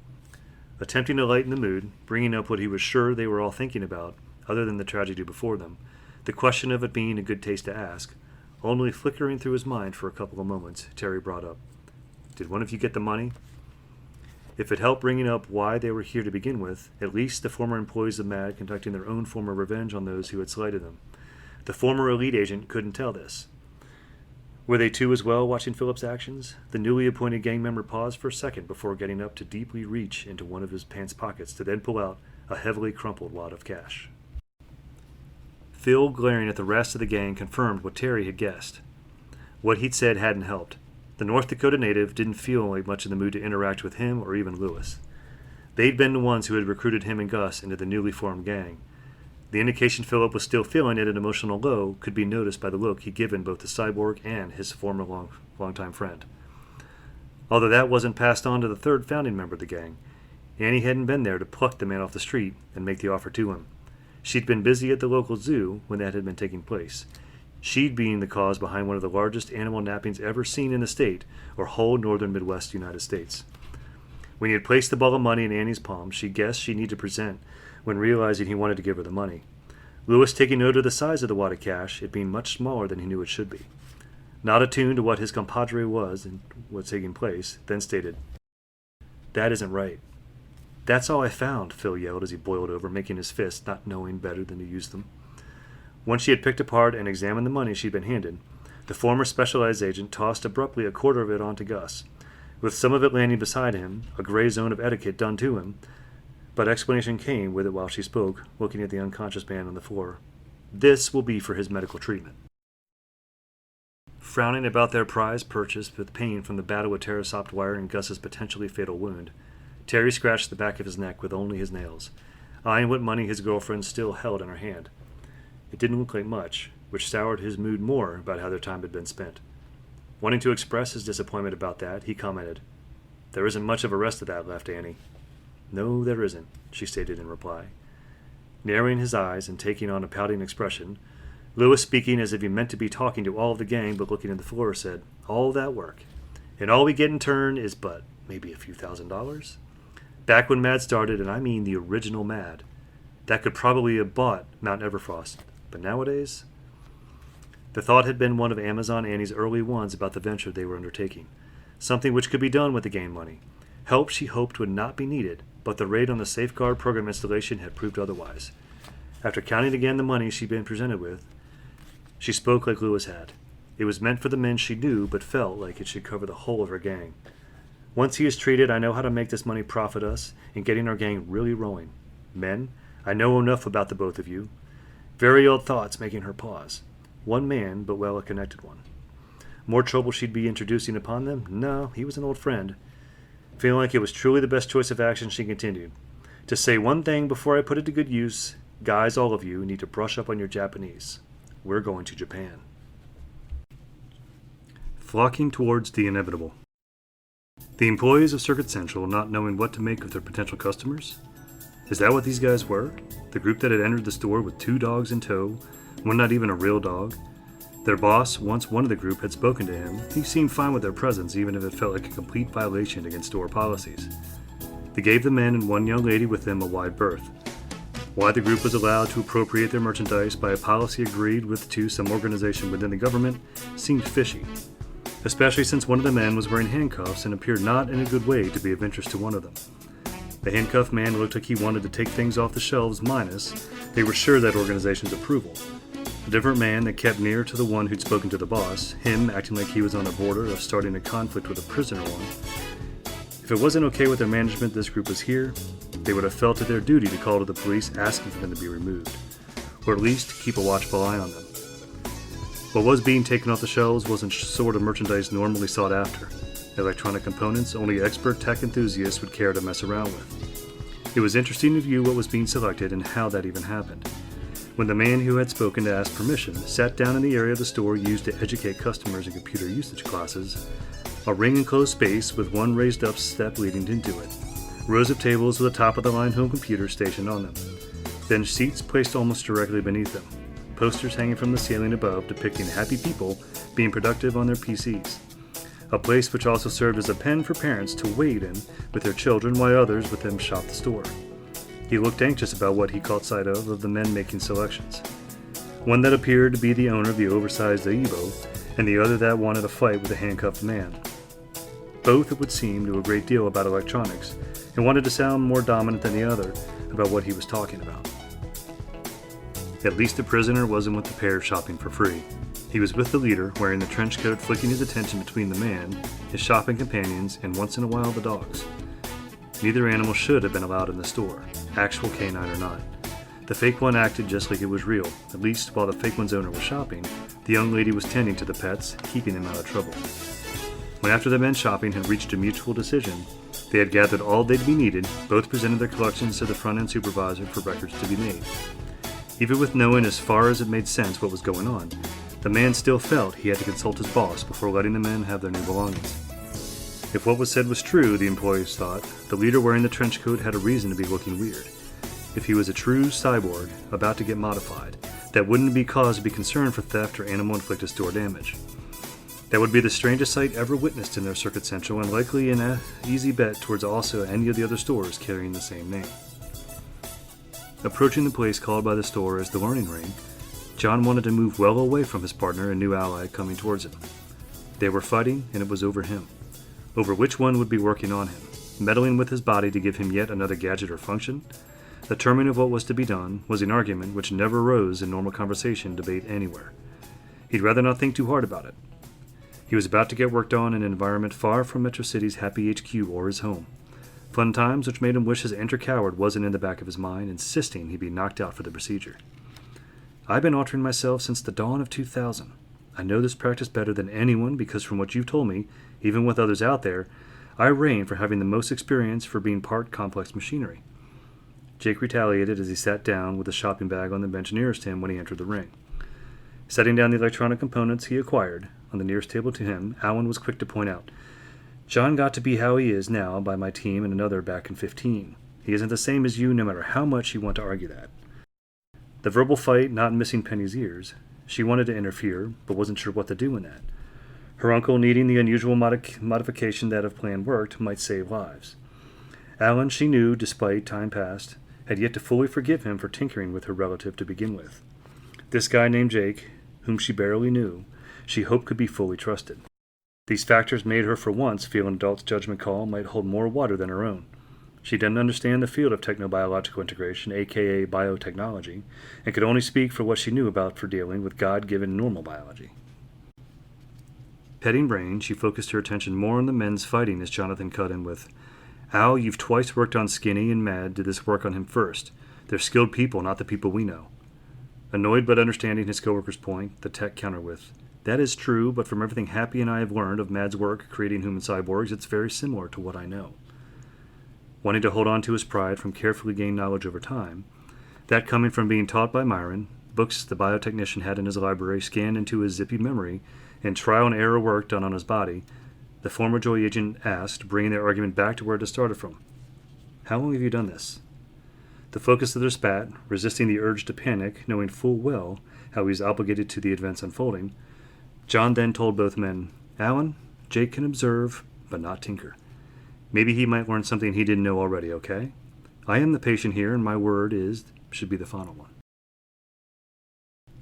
Attempting to lighten the mood, bringing up what he was sure they were all thinking about, other than the tragedy before them, the question of it being in good taste to ask, only flickering through his mind for a couple of moments, Terry brought up, "Did one of you get the money?" If it helped bringing up why they were here to begin with, at least the former employees of MAD conducting their own form of revenge on those who had slighted them. The former elite agent couldn't tell this. Were they too as well watching Philip's actions? The newly appointed gang member paused for a second before getting up to deeply reach into one of his pants pockets to then pull out a heavily crumpled wad of cash. Phil, glaring at the rest of the gang, confirmed what Terry had guessed. What he'd said hadn't helped. The North Dakota native didn't feel like much in the mood to interact with him or even Lewis. They'd been the ones who had recruited him and Gus into the newly formed gang. The indication Philip was still feeling at an emotional low could be noticed by the look he'd given both the cyborg and his former longtime friend. Although that wasn't passed on to the third founding member of the gang, Annie hadn't been there to pluck the man off the street and make the offer to him. She'd been busy at the local zoo when that had been taking place. She'd been the cause behind one of the largest animal nappings ever seen in the state or whole northern Midwest United States. When he had placed the ball of money in Annie's palm, she guessed she needed to present when realizing he wanted to give her the money. Lewis, taking note of the size of the wad of cash, it being much smaller than he knew it should be. Not attuned to what his compadre was and what's taking place, then stated, "That isn't right." "That's all I found," Phil yelled as he boiled over, making his fists, not knowing better than to use them. Once she had picked apart and examined the money she'd been handed, the former specialized agent tossed abruptly a quarter of it onto Gus, with some of it landing beside him, a gray zone of etiquette done to him, but explanation came with it while she spoke, looking at the unconscious man on the floor. "This will be for his medical treatment." Frowning about their prize purchase with pain from the battle with terrasopt wire and Gus's potentially fatal wound, Terry scratched the back of his neck with only his nails, eyeing what money his girlfriend still held in her hand. It didn't look like much, which soured his mood more about how their time had been spent. Wanting to express his disappointment about that, he commented, "There isn't much of a rest of that left, Annie." "No, there isn't," she stated in reply. Narrowing his eyes and taking on a pouting expression, Lewis, speaking as if he meant to be talking to all of the gang but looking at the floor, said, "All that work, and all we get in turn is but maybe a few $1,000s? Back when Mad started, and I mean the original Mad, that could probably have bought Mount Everfrost, but nowadays?" The thought had been one of Amazon Annie's early ones about the venture they were undertaking, something which could be done with the gang money. Help she hoped would not be needed, but the raid on the Safeguard program installation had proved otherwise. After counting again the money she'd been presented with, she spoke like Lewis had. It was meant for the men she knew, but felt like it should cover the whole of her gang. "Once he is treated, I know how to make this money profit us in getting our gang really rolling. Men, I know enough about the both of you." Very old thoughts making her pause. One man, but well a connected one. More trouble she'd be introducing upon them? No, he was an old friend. Feeling like it was truly the best choice of action, she continued, "To say one thing before I put it to good use, guys, all of you need to brush up on your Japanese. We're going to Japan." Flocking towards the inevitable. The employees of Circuit Central not knowing what to make of their potential customers? Is that what these guys were? The group that had entered the store with 2 dogs in tow, one not even a real dog? Their boss, once one of the group, had spoken to him. He seemed fine with their presence, even if it felt like a complete violation against store policies. They gave the men and one young lady with them a wide berth. Why the group was allowed to appropriate their merchandise by a policy agreed with to some organization within the government seemed fishy, especially since one of the men was wearing handcuffs and appeared not in a good way to be of interest to one of them. The handcuffed man looked like he wanted to take things off the shelves minus they were sure that organization's approval. A different man that kept near to the one who'd spoken to the boss, him acting like he was on the border of starting a conflict with a prisoner one. If it wasn't okay with their management this group was here, they would have felt it their duty to call to the police asking for them to be removed, or at least keep a watchful eye on them. What was being taken off the shelves wasn't sort of merchandise normally sought after. Electronic components only expert tech enthusiasts would care to mess around with. It was interesting to view what was being selected and how that even happened. When the man who had spoken to ask permission sat down in the area of the store used to educate customers in computer usage classes, a ring-enclosed space with one raised-up step leading into it, rows of tables with a top-of-the-line home computer stationed on them, bench seats placed almost directly beneath them, posters hanging from the ceiling above depicting happy people being productive on their PCs, a place which also served as a pen for parents to wait in with their children while others with them shopped the store. He looked anxious about what he caught sight of the men making selections. One that appeared to be the owner of the oversized Aibo, and the other that wanted a fight with a handcuffed man. Both, it would seem, knew a great deal about electronics, and wanted to sound more dominant than the other about what he was talking about. At least the prisoner wasn't with the pair shopping for free. He was with the leader, wearing the trench coat, flicking his attention between the man, his shopping companions, and once in a while the dogs. Neither animal should have been allowed in the store, actual canine or not. The fake one acted just like it was real. At least while the fake one's owner was shopping, the young lady was tending to the pets, keeping them out of trouble. When after the men shopping had reached a mutual decision, they had gathered all they'd be needed, both presented their collections to the front-end supervisor for records to be made. Even with knowing as far as it made sense what was going on, the man still felt he had to consult his boss before letting the men have their new belongings. If what was said was true, the employees thought, the leader wearing the trench coat had a reason to be looking weird. If he was a true cyborg, about to get modified, that wouldn't be cause to be concerned for theft or animal-inflicted store damage. That would be the strangest sight ever witnessed in their Circuit Central, and likely an easy bet towards also any of the other stores carrying the same name. Approaching the place called by the store as the Learning Ring, John wanted to move well away from his partner and new ally coming towards him. They were fighting, and it was over him. Over which one would be working on him, meddling with his body to give him yet another gadget or function. Determining what was to be done was an argument which never rose in normal conversation debate anywhere. He'd rather not think too hard about it. He was about to get worked on in an environment far from Metro City's happy HQ or his home. Fun times which made him wish his inner coward wasn't in the back of his mind, insisting he be knocked out for the procedure. I've been altering myself since the dawn of 2000. I know this practice better than anyone because from what you've told me, even with others out there, I reign for having the most experience for being part complex machinery. Jake retaliated as he sat down with a shopping bag on the bench nearest him when he entered the ring. Setting down the electronic components he acquired on the nearest table to him, Alan was quick to point out, John got to be how he is now by my team and another back in 15. He isn't the same as you no matter how much you want to argue that. The verbal fight not missing Penny's ears. She wanted to interfere, but wasn't sure what to do in that. Her uncle needing the unusual modification that if planned worked might save lives. Alan, she knew, despite time past, had yet to fully forgive him for tinkering with her relative to begin with. This guy named Jake, whom she barely knew, she hoped could be fully trusted. These factors made her for once feel an adult's judgment call might hold more water than her own. She didn't understand the field of technobiological integration, aka biotechnology, and could only speak for what she knew about for dealing with God-given normal biology. Petting brain, she focused her attention more on the men's fighting as Jonathan cut in with, Al, you've twice worked on Skinny and Mad. Did this work on him first? They're skilled people, not the people we know. Annoyed but understanding his coworker's point, the tech countered with, that is true, but from everything Happy and I have learned of Mad's work creating human cyborgs, it's very similar to what I know. Wanting to hold on to his pride from carefully gained knowledge over time, that coming from being taught by Myron, books the biotechnician had in his library scanned into his zippy memory, and trial and error work done on his body, the former Joy agent asked, bringing their argument back to where it started from. How long have you done this? The focus of their spat, resisting the urge to panic, knowing full well how he was obligated to the events unfolding, John then told both men, Alan, Jake can observe, but not tinker. Maybe he might learn something he didn't know already, okay? I am the patient here, and my word should be the final one.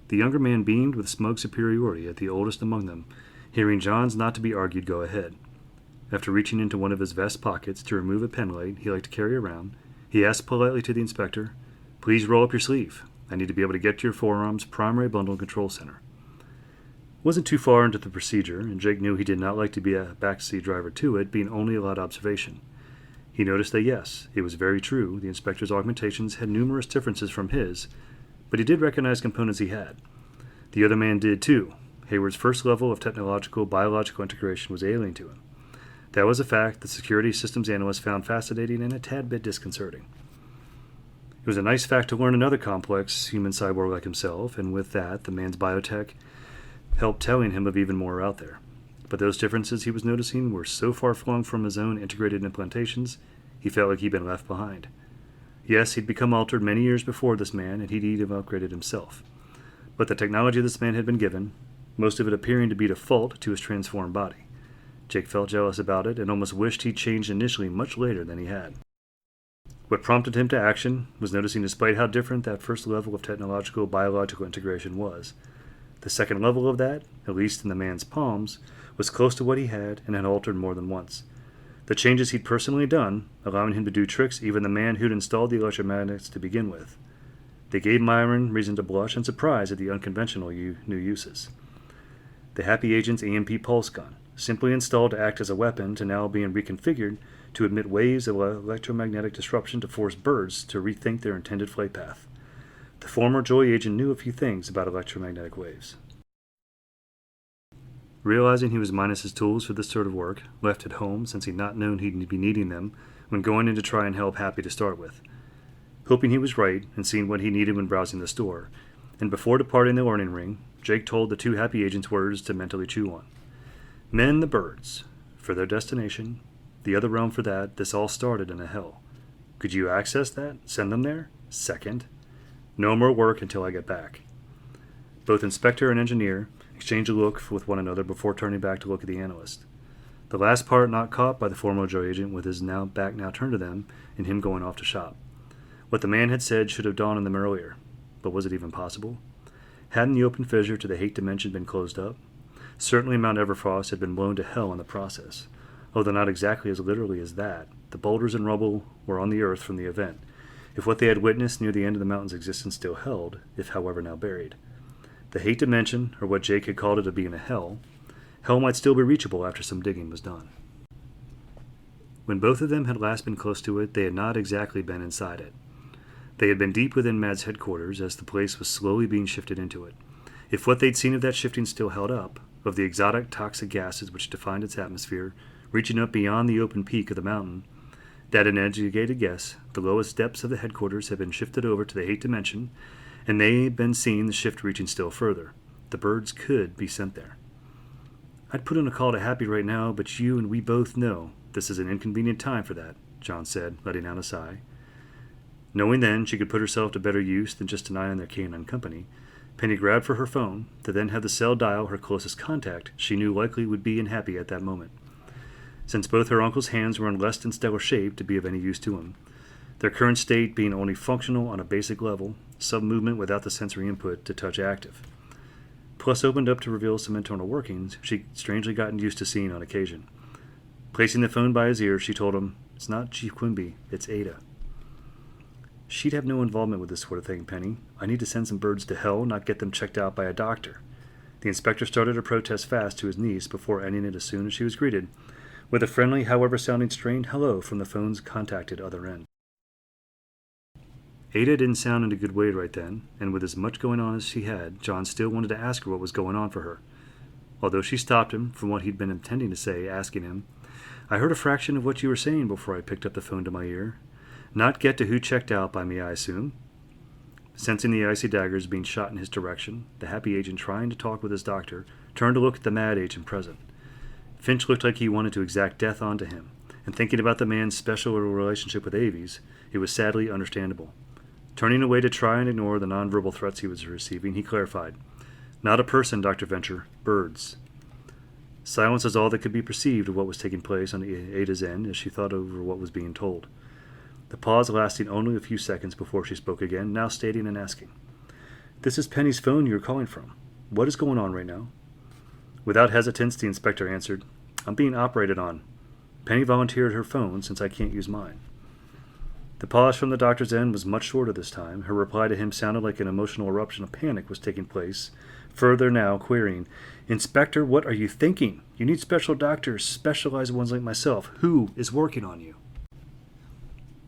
The younger man beamed with smug superiority at the oldest among them, hearing John's not to be argued go ahead. After reaching into one of his vest pockets to remove a pen light he liked to carry around, he asked politely to the inspector, Please roll up your sleeve. I need to be able to get to your forearm's primary bundle control center. It wasn't too far into the procedure, and Jake knew he did not like to be a backseat driver to it, being only allowed observation. He noticed that yes, it was very true, the inspector's augmentations had numerous differences from his, but he did recognize components he had. The other man did too. Hayward's first level of technological biological integration was alien to him. That was a fact the security systems analyst found fascinating and a tad bit disconcerting. It was a nice fact to learn another complex human cyborg like himself, and with that, the man's biotech helped telling him of even more out there. But those differences he was noticing were so far flung from his own integrated implantations, he felt like he'd been left behind. Yes, he'd become altered many years before this man, and he'd even upgraded himself. But the technology this man had been given, most of it appearing to be default to his transformed body. Jake felt jealous about it and almost wished he'd changed initially much later than he had. What prompted him to action was noticing despite how different that first level of technological biological integration was, the second level of that, at least in the man's palms, was close to what he had and had altered more than once. The changes he'd personally done, allowing him to do tricks even the man who'd installed the electromagnets to begin with. They gave Myron reason to blush and surprise at the unconventional new uses. The Happy Agent's EMP pulse gun, simply installed to act as a weapon, to now being reconfigured to emit waves of electromagnetic disruption to force birds to rethink their intended flight path. The former Joy agent knew a few things about electromagnetic waves. Realizing he was minus his tools for this sort of work, left at home since he'd not known he'd be needing them when going in to try and help Happy to start with. Hoping he was right and seeing what he needed when browsing the store, and before departing the learning ring, Jake told the two Happy Agents words to mentally chew on. Men the birds, for their destination, the other realm for that, this all started in a hell. Could you access that? Send them there? Second. No more work until I get back. Both inspector and engineer exchanged a look with one another before turning back to look at the analyst. The last part not caught by the former Joy agent, with his back now turned to them and him going off to shop. What the man had said should have dawned on them earlier, but was it even possible? Hadn't the open fissure to the hate dimension been closed up? Certainly Mount Everfrost had been blown to hell in the process, although not exactly as literally as that. The boulders and rubble were on the earth from the event, if what they had witnessed near the end of the mountain's existence still held, if however now buried. The hate dimension, or what Jake had called it of being a hell might still be reachable after some digging was done. When both of them had last been close to it, they had not exactly been inside it. They had been deep within Mad's headquarters as the place was slowly being shifted into it. If what they'd seen of that shifting still held up, of the exotic toxic gases which defined its atmosphere, reaching up beyond the open peak of the mountain, that an educated guess, the lowest depths of the headquarters had been shifted over to the hate dimension, and they had been seeing the shift reaching still further. The birds could be sent there. I'd put in a call to Happy right now, but you and we both know this is an inconvenient time for that, John said, letting out a sigh. Knowing then she could put herself to better use than just denying their canine company, Penny grabbed for her phone to then have the cell dial her closest contact she knew likely would be in Happy at that moment. Since both her uncle's hands were in less than stellar shape to be of any use to him, their current state being only functional on a basic level, some movement without the sensory input to touch active. Plus opened up to reveal some internal workings she'd strangely gotten used to seeing on occasion. Placing the phone by his ear, she told him, "It's not Chief Quimby, it's Ada." "She'd have no involvement with this sort of thing, Penny. I need to send some birds to hell, not get them checked out by a doctor." The inspector started to protest fast to his niece before ending it as soon as she was greeted with a friendly, however sounding strained hello from the phone's contacted other end. Ada didn't sound in a good way right then, and with as much going on as she had, John still wanted to ask her what was going on for her. Although she stopped him from what he'd been intending to say, asking him, "I heard a fraction of what you were saying before I picked up the phone to my ear. Not get to who checked out by me, I assume?" Sensing the icy daggers being shot in his direction, the Happy Agent, trying to talk with his doctor, turned to look at the Mad Agent present. Finch looked like he wanted to exact death onto him, and thinking about the man's special relationship with Aves, it was sadly understandable. Turning away to try and ignore the nonverbal threats he was receiving, he clarified, "Not a person, Dr. Venture. Birds." Silence was all that could be perceived of what was taking place on Ada's end as she thought over what was being told. The pause lasting only a few seconds before she spoke again, now stating and asking, "This is Penny's phone you're calling from. What is going on right now?" Without hesitance, the inspector answered, "I'm being operated on. Penny volunteered her phone since I can't use mine." The pause from the doctor's end was much shorter this time. Her reply to him sounded like an emotional eruption of panic was taking place, further now querying, "Inspector, what are you thinking? You need special doctors, specialized ones like myself. Who is working on you?"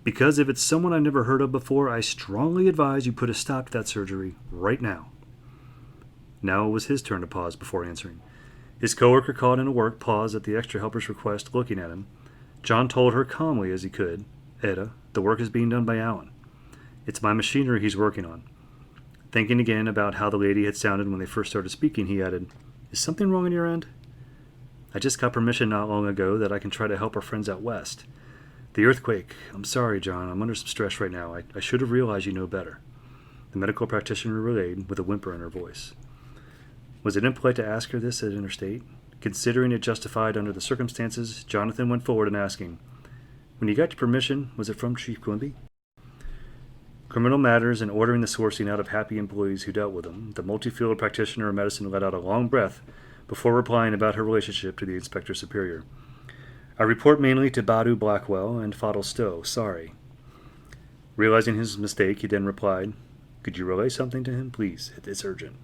"Because if it's someone I've never heard of before, I strongly advise you put a stop to that surgery right now." Now it was his turn to pause before answering. His coworker, caught in a work, paused at the extra helper's request, looking at him. John told her calmly as he could, "Etta, the work is being done by Alan. It's my machinery he's working on." Thinking again about how the lady had sounded when they first started speaking, he added, "Is something wrong on your end? I just got permission not long ago that I can try to help our friends out west. The earthquake. I'm sorry, John. I'm under some stress right now. I should have realized you know better." The medical practitioner relayed with a whimper in her voice. Was it impolite to ask her this at Interstate? Considering it justified under the circumstances, Jonathan went forward and asking, "When you got your permission, was it from Chief Quimby?" Criminal matters and ordering the sourcing out of happy employees who dealt with them, the multi-field practitioner of medicine let out a long breath before replying about her relationship to the inspector superior. "I report mainly to Badu Blackwell and Fadl Stowe. Sorry." Realizing his mistake, he then replied, Could you relay something to him, please? It's urgent.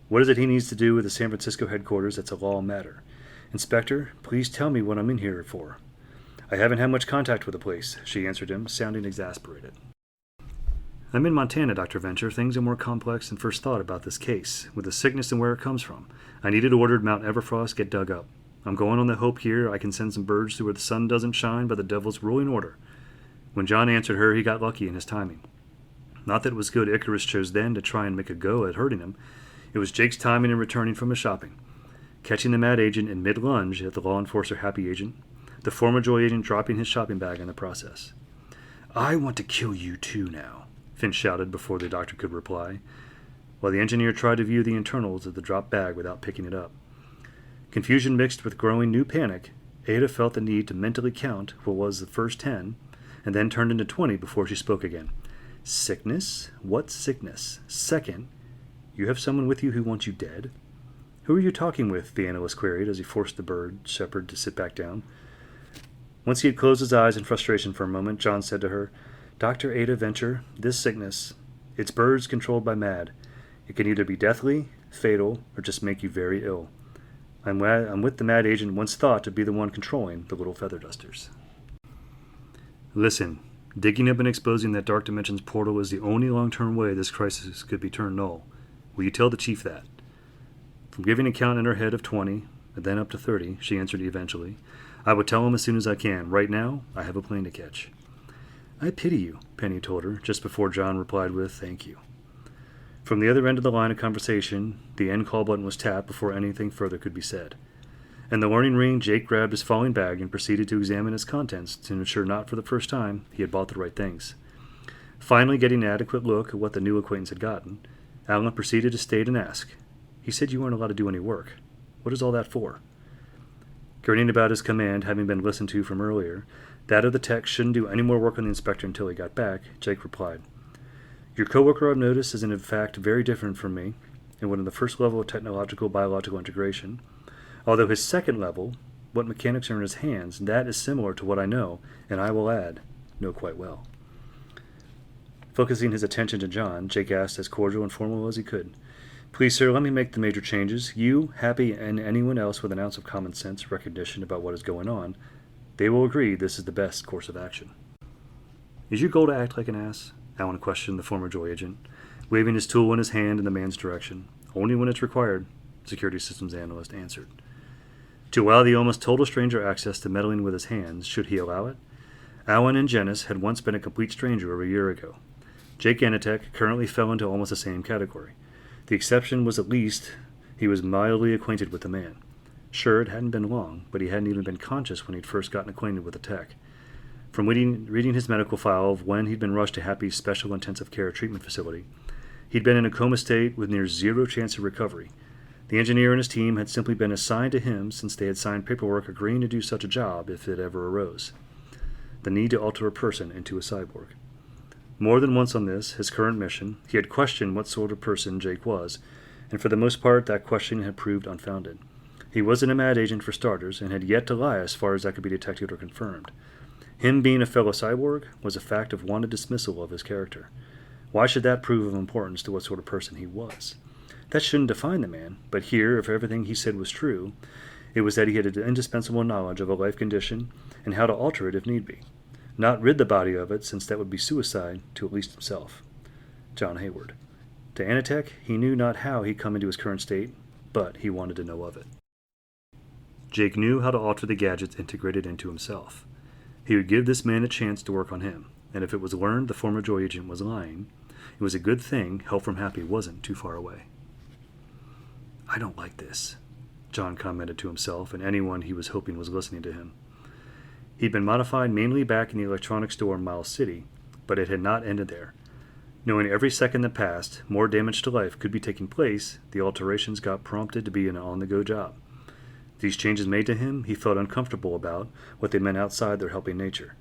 What is it he needs to do with the San Francisco headquarters that's a law matter? Inspector, please tell me what I'm in here for. I haven't had much contact with the place, she answered him, sounding exasperated. I'm in Montana, Dr. Venture. Things are more complex than first thought about this case, with the sickness and where it comes from. I needed ordered Mount Everfrost get dug up. I'm going on the hope here I can send some birds to where the sun doesn't shine by the devil's ruling order. When John answered her, he got lucky in his timing. Not that it was good Icarus chose then to try and make a go at hurting him. It was Jake's timing in returning from his shopping. Catching the mad agent in mid-lunge at the law enforcer happy agent, the former joy agent dropping his shopping bag in the process. I want to kill you too now, Finch shouted before the doctor could reply, while the engineer tried to view the internals of the dropped bag without picking it up. Confusion mixed with growing new panic, Ada felt the need to mentally count what was the first 10, and then turned into 20 before she spoke again. Sickness? What sickness? Second, you have someone with you who wants you dead? Who are you talking with? The analyst queried as he forced the bird shepherd to sit back down. Once he had closed his eyes in frustration for a moment, John said to her, Dr. Ada Venture, this sickness, it's birds controlled by mad. It can either be deathly, fatal, or just make you very ill. I'm with the mad agent once thought to be the one controlling the little feather dusters. Listen, digging up and exposing that dark dimensions portal is the only long-term way this crisis could be turned null. Will you tell the chief that? From giving a count in her head of 20, and then up to 30, she answered eventually, I will tell him as soon as I can. Right now, I have a plane to catch. I pity you, Penny told her, just before John replied with, thank you. From the other end of the line of conversation, the end call button was tapped before anything further could be said. In the learning ring, Jake grabbed his falling bag and proceeded to examine its contents to ensure not for the first time he had bought the right things. Finally getting an adequate look at what the new acquaintance had gotten, Alan proceeded to state and ask, He said you weren't allowed to do any work. What is all that for? Grinning about his command having been listened to from earlier, that of the tech shouldn't do any more work on the inspector until he got back, Jake replied, Your coworker I've noticed is in fact very different from me, and one of the first level of technological-biological integration, although his second level, what mechanics are in his hands, that is similar to what I know, and I will add, know quite well. Focusing his attention to John, Jake asked as cordial and formal as he could, Please, sir, let me make the major changes. You, Happy, and anyone else with an ounce of common sense recognition about what is going on, they will agree this is the best course of action. Is your goal to act like an ass? Alan questioned the former Joy agent, waving his tool in his hand in the man's direction. Only when it's required, security systems analyst answered. To allow the almost total stranger access to meddling with his hands, should he allow it? Alan and Janice had once been a complete stranger over a year ago. Jake Anitek currently fell into almost the same category. The exception was at least he was mildly acquainted with the man. Sure, it hadn't been long, but he hadn't even been conscious when he'd first gotten acquainted with the tech. From reading his medical file of when he'd been rushed to Happy's special intensive care treatment facility, he'd been in a coma state with near zero chance of recovery. The engineer and his team had simply been assigned to him since they had signed paperwork agreeing to do such a job if it ever arose. The need to alter a person into a cyborg. More than once on this, his current mission, he had questioned what sort of person Jake was, and for the most part that question had proved unfounded. He wasn't a mad agent for starters, and had yet to lie as far as that could be detected or confirmed. Him being a fellow cyborg was a fact of wanted dismissal of his character. Why should that prove of importance to what sort of person he was? That shouldn't define the man, but here, if everything he said was true, it was that he had an indispensable knowledge of a life condition and how to alter it if need be. Not rid the body of it, since that would be suicide to at least himself. John Hayward. To Anitek, he knew not how he'd come into his current state, but he wanted to know of it. Jake knew how to alter the gadgets integrated into himself. He would give this man a chance to work on him, and if it was learned the former Joy agent was lying, it was a good thing help from Happy wasn't too far away. I don't like this, John commented to himself and anyone he was hoping was listening to him. He'd been modified mainly back in the electronics store in Miles City, but it had not ended there. Knowing every second that passed, more damage to life could be taking place, the alterations got prompted to be an on-the-go job. These changes made to him, he felt uncomfortable about what they meant outside their helping nature.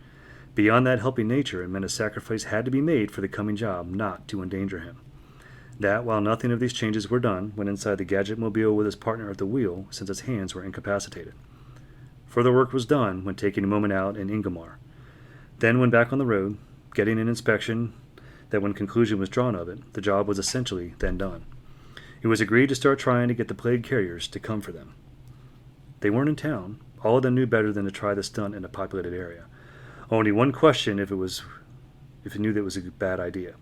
Beyond that helping nature, it meant a sacrifice had to be made for the coming job not to endanger him. That, while nothing of these changes were done, went inside the Gadget Mobile with his partner at the wheel, since his hands were incapacitated. Further work was done when taking a moment out in Ingomar. Then, when back on the road, getting an inspection, that when conclusion was drawn of it, the job was essentially then done. It was agreed to start trying to get the plague carriers to come for them. They weren't in town. All of them knew better than to try the stunt in a populated area. Only one question if it knew that it was a bad idea.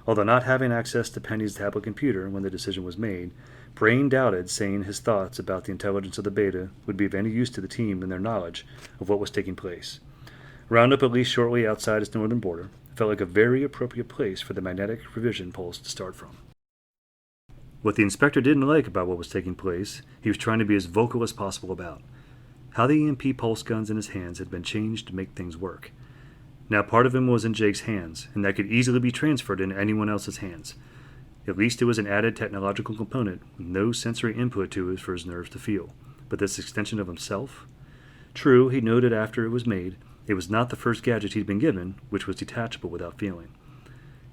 Although not having access to Penny's tablet computer when the decision was made, Brain doubted saying his thoughts about the intelligence of the beta would be of any use to the team in their knowledge of what was taking place. Roundup, at least shortly outside its northern border, felt like a very appropriate place for the magnetic revision pulse to start from. What the inspector didn't like about what was taking place, he was trying to be as vocal as possible about. How the EMP pulse guns in his hands had been changed to make things work. Now part of him was in Jake's hands, and that could easily be transferred into anyone else's hands. At least it was an added technological component with no sensory input to it for his nerves to feel. But this extension of himself? True, he noted after it was made, it was not the first gadget he'd been given, which was detachable without feeling.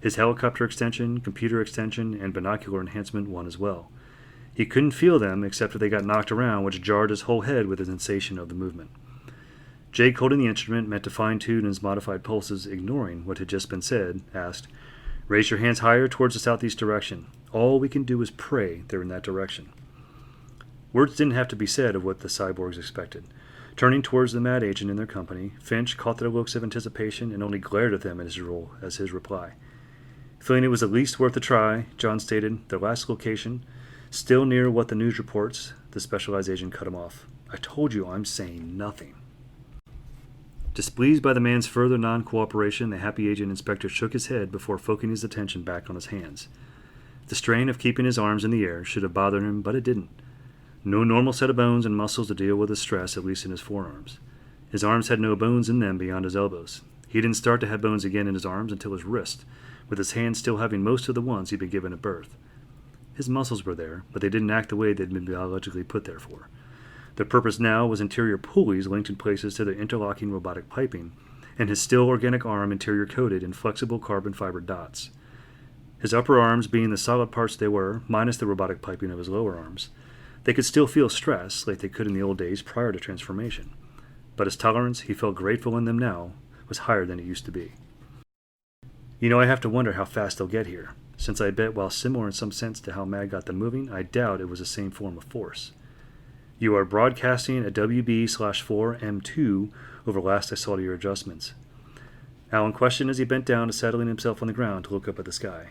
His helicopter extension, computer extension, and binocular enhancement won as well. He couldn't feel them except if they got knocked around, which jarred his whole head with the sensation of the movement. Jake, holding the instrument meant to fine-tune his modified pulses, ignoring what had just been said, asked, "Raise your hands higher towards the southeast direction. All we can do is pray they're in that direction." Words didn't have to be said of what the cyborgs expected. Turning towards the mad agent in their company, Finch caught their looks of anticipation and only glared at them as his reply. Feeling it was at least worth a try, John stated, their last location, still near what the news reports, the specialized agent cut him off. "I told you I'm saying nothing." Displeased by the man's further non-cooperation, the happy agent inspector shook his head before focusing his attention back on his hands. The strain of keeping his arms in the air should have bothered him, but it didn't. No normal set of bones and muscles to deal with the stress, at least in his forearms. His arms had no bones in them beyond his elbows. He didn't start to have bones again in his arms until his wrist, with his hands still having most of the ones he'd been given at birth. His muscles were there, but they didn't act the way they'd been biologically put there for. Their purpose now was interior pulleys linked in places to their interlocking robotic piping, and his still organic arm interior coated in flexible carbon fiber dots. His upper arms being the solid parts they were, minus the robotic piping of his lower arms, they could still feel stress like they could in the old days prior to transformation. But his tolerance, he felt grateful in them now, was higher than it used to be. I have to wonder how fast they'll get here, since I bet while similar in some sense to how Mad got them moving, I doubt it was the same form of force. You are broadcasting at WB/4M2 over last I saw to your adjustments. Alan questioned as he bent down to settling himself on the ground to look up at the sky.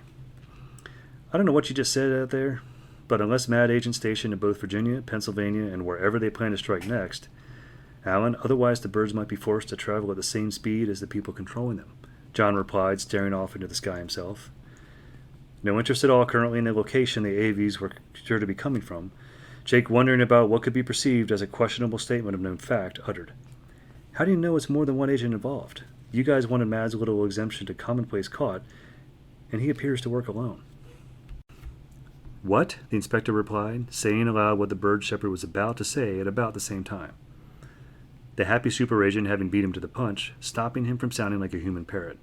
I don't know what you just said out there, but unless Mad agents stationed in both Virginia, Pennsylvania, and wherever they plan to strike next, Alan, otherwise the birds might be forced to travel at the same speed as the people controlling them, John replied, staring off into the sky himself. No interest at all currently in the location the AVs were sure to be coming from, Jake, wondering about what could be perceived as a questionable statement of known fact, uttered, "How do you know it's more than one agent involved? You guys wanted Mad's little exemption to commonplace caught, and he appears to work alone." "What?" the inspector replied, saying aloud what the bird shepherd was about to say at about the same time. The happy super agent having beat him to the punch, stopping him from sounding like a human parrot.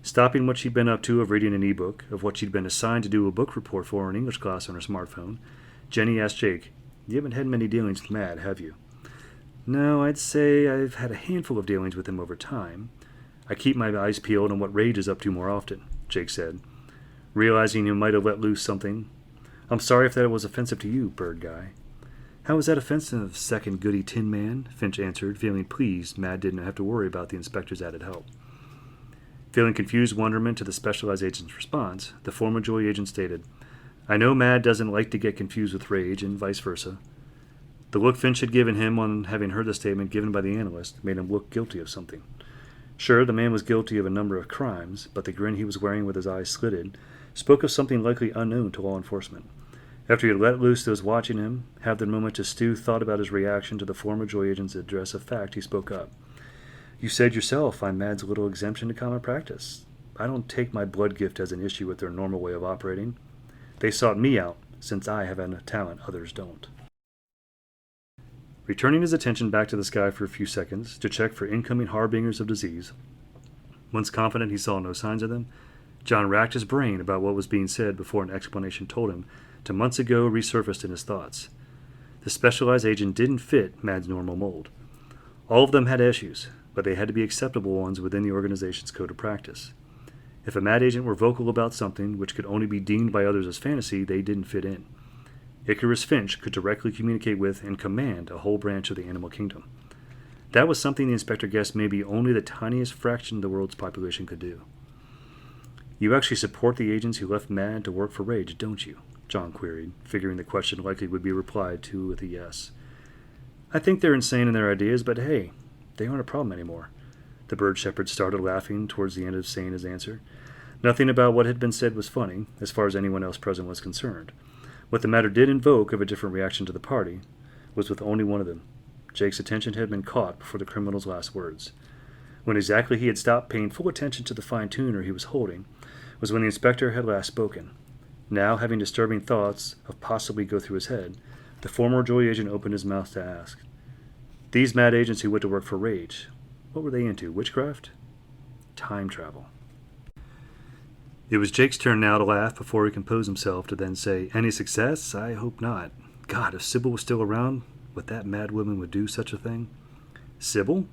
Stopping what she'd been up to of reading an e-book, of what she'd been assigned to do a book report for in English class on her smartphone, Jenny asked Jake, "You haven't had many dealings with Mad, have you?" "No, I'd say I've had a handful of dealings with him over time. I keep my eyes peeled on what Rage is up to more often," Jake said, realizing he might have let loose something. "I'm sorry if that was offensive to you, bird guy." "How is that offensive, second goody Tin Man?" Finch answered, feeling pleased Mad didn't have to worry about the inspector's added help. Feeling confused wonderment to the specialized agent's response, the former Joy agent stated, "I know Mad doesn't like to get confused with Rage, and vice versa." The look Finch had given him on having heard the statement given by the analyst made him look guilty of something. Sure, the man was guilty of a number of crimes, but the grin he was wearing with his eyes slitted spoke of something likely unknown to law enforcement. After he had let loose those watching him, have the moment to stew thought about his reaction to the former Joy agent's address of fact, he spoke up. "You said yourself I'm Mad's little exemption to common practice. I don't take my blood gift as an issue with their normal way of operating. They sought me out, since I have a talent others don't." Returning his attention back to the sky for a few seconds to check for incoming harbingers of disease, once confident he saw no signs of them, John racked his brain about what was being said before an explanation told him to months ago resurfaced in his thoughts. The specialized agent didn't fit Mad's normal mold. All of them had issues, but they had to be acceptable ones within the organization's code of practice. If a mad agent were vocal about something which could only be deemed by others as fantasy, they didn't fit in. Icarus Finch could directly communicate with and command a whole branch of the animal kingdom. That was something the inspector guessed maybe only the tiniest fraction of the world's population could do. "You actually support the agents who left Mad to work for Rage, don't you?" John queried, figuring the question likely would be replied to with a yes. "I think they're insane in their ideas, but hey, they aren't a problem anymore." The bird shepherd started laughing towards the end of saying his answer. Nothing about what had been said was funny, as far as anyone else present was concerned. What the matter did invoke of a different reaction to the party was with only one of them. Jake's attention had been caught before the criminal's last words. When exactly he had stopped paying full attention to the fine-tuner he was holding was when the inspector had last spoken. Now, having disturbing thoughts of possibly go through his head, the former Joy agent opened his mouth to ask, "These mad agents who went to work for Rage, what were they into? Witchcraft? Time travel?" It was Jake's turn now to laugh before he composed himself to then say, "Any success? I hope not. God, if Sybil was still around, what that mad woman would do such a thing." Sybil?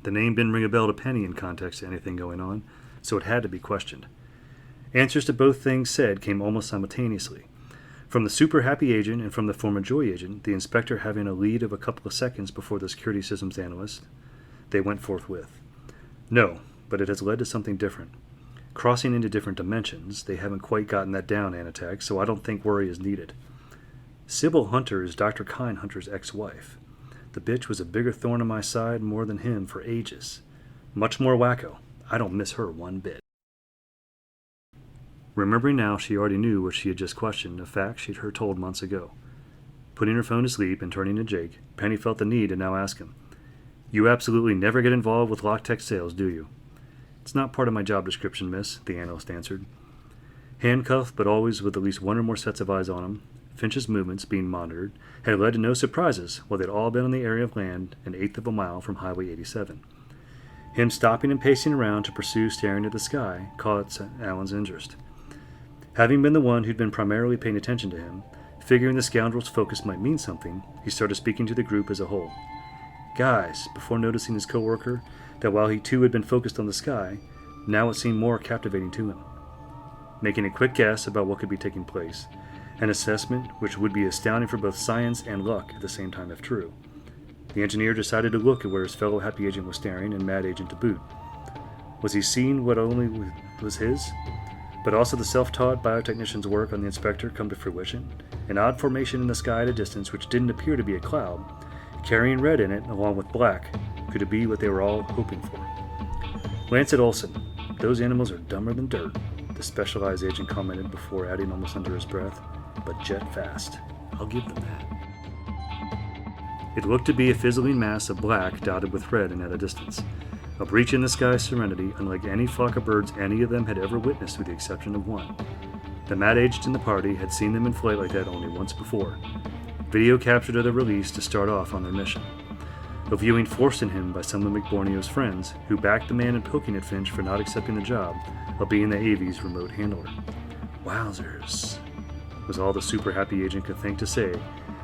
The name didn't ring a bell to Penny in context to anything going on, so it had to be questioned. Answers to both things said came almost simultaneously. From the super happy agent and from the former Joy agent, the inspector having a lead of a couple of seconds before the security systems analyst, they went forthwith. "No, but it has led to something different. Crossing into different dimensions, they haven't quite gotten that down, Anatech, so I don't think worry is needed. Sybil Hunter is Dr. Kine Hunter's ex-wife. The bitch was a bigger thorn in my side more than him for ages. Much more wacko. I don't miss her one bit." Remembering now she already knew what she had just questioned, a fact she'd heard told months ago. Putting her phone to sleep and turning to Jake, Penny felt the need to now ask him, "You absolutely never get involved with lock-tech sales, do you?" "It's not part of my job description, miss," the analyst answered. Handcuffed, but always with at least one or more sets of eyes on him, Finch's movements, being monitored, had led to no surprises while they'd all been on the area of land an eighth of a mile from Highway 87. Him stopping and pacing around to pursue staring at the sky caught Allen's interest. Having been the one who'd been primarily paying attention to him, figuring the scoundrel's focus might mean something, he started speaking to the group as a whole. "Guys," before noticing his co-worker, that while he too had been focused on the sky, now it seemed more captivating to him. Making a quick guess about what could be taking place, an assessment which would be astounding for both science and luck at the same time if true, the engineer decided to look at where his fellow happy agent was staring and mad agent to boot. Was he seeing what only was his? But also the self-taught biotechnician's work on the inspector come to fruition? An odd formation in the sky at a distance which didn't appear to be a cloud, carrying red in it along with black. Could it be what they were all hoping for? "Lancet Olson, those animals are dumber than dirt," the specialized agent commented before adding almost under his breath, "but jet fast. I'll give them that." It looked to be a fizzling mass of black dotted with red and at a distance. A breach in the sky's serenity, unlike any flock of birds any of them had ever witnessed with the exception of one. The mad agent in the party had seen them in flight like that only once before. Video captured of the release to start off on their mission. A viewing forced in him by some of McBorneo's friends, who backed the man in poking at Finch for not accepting the job of being the AV's remote handler. "Wowzers," was all the super happy agent could think to say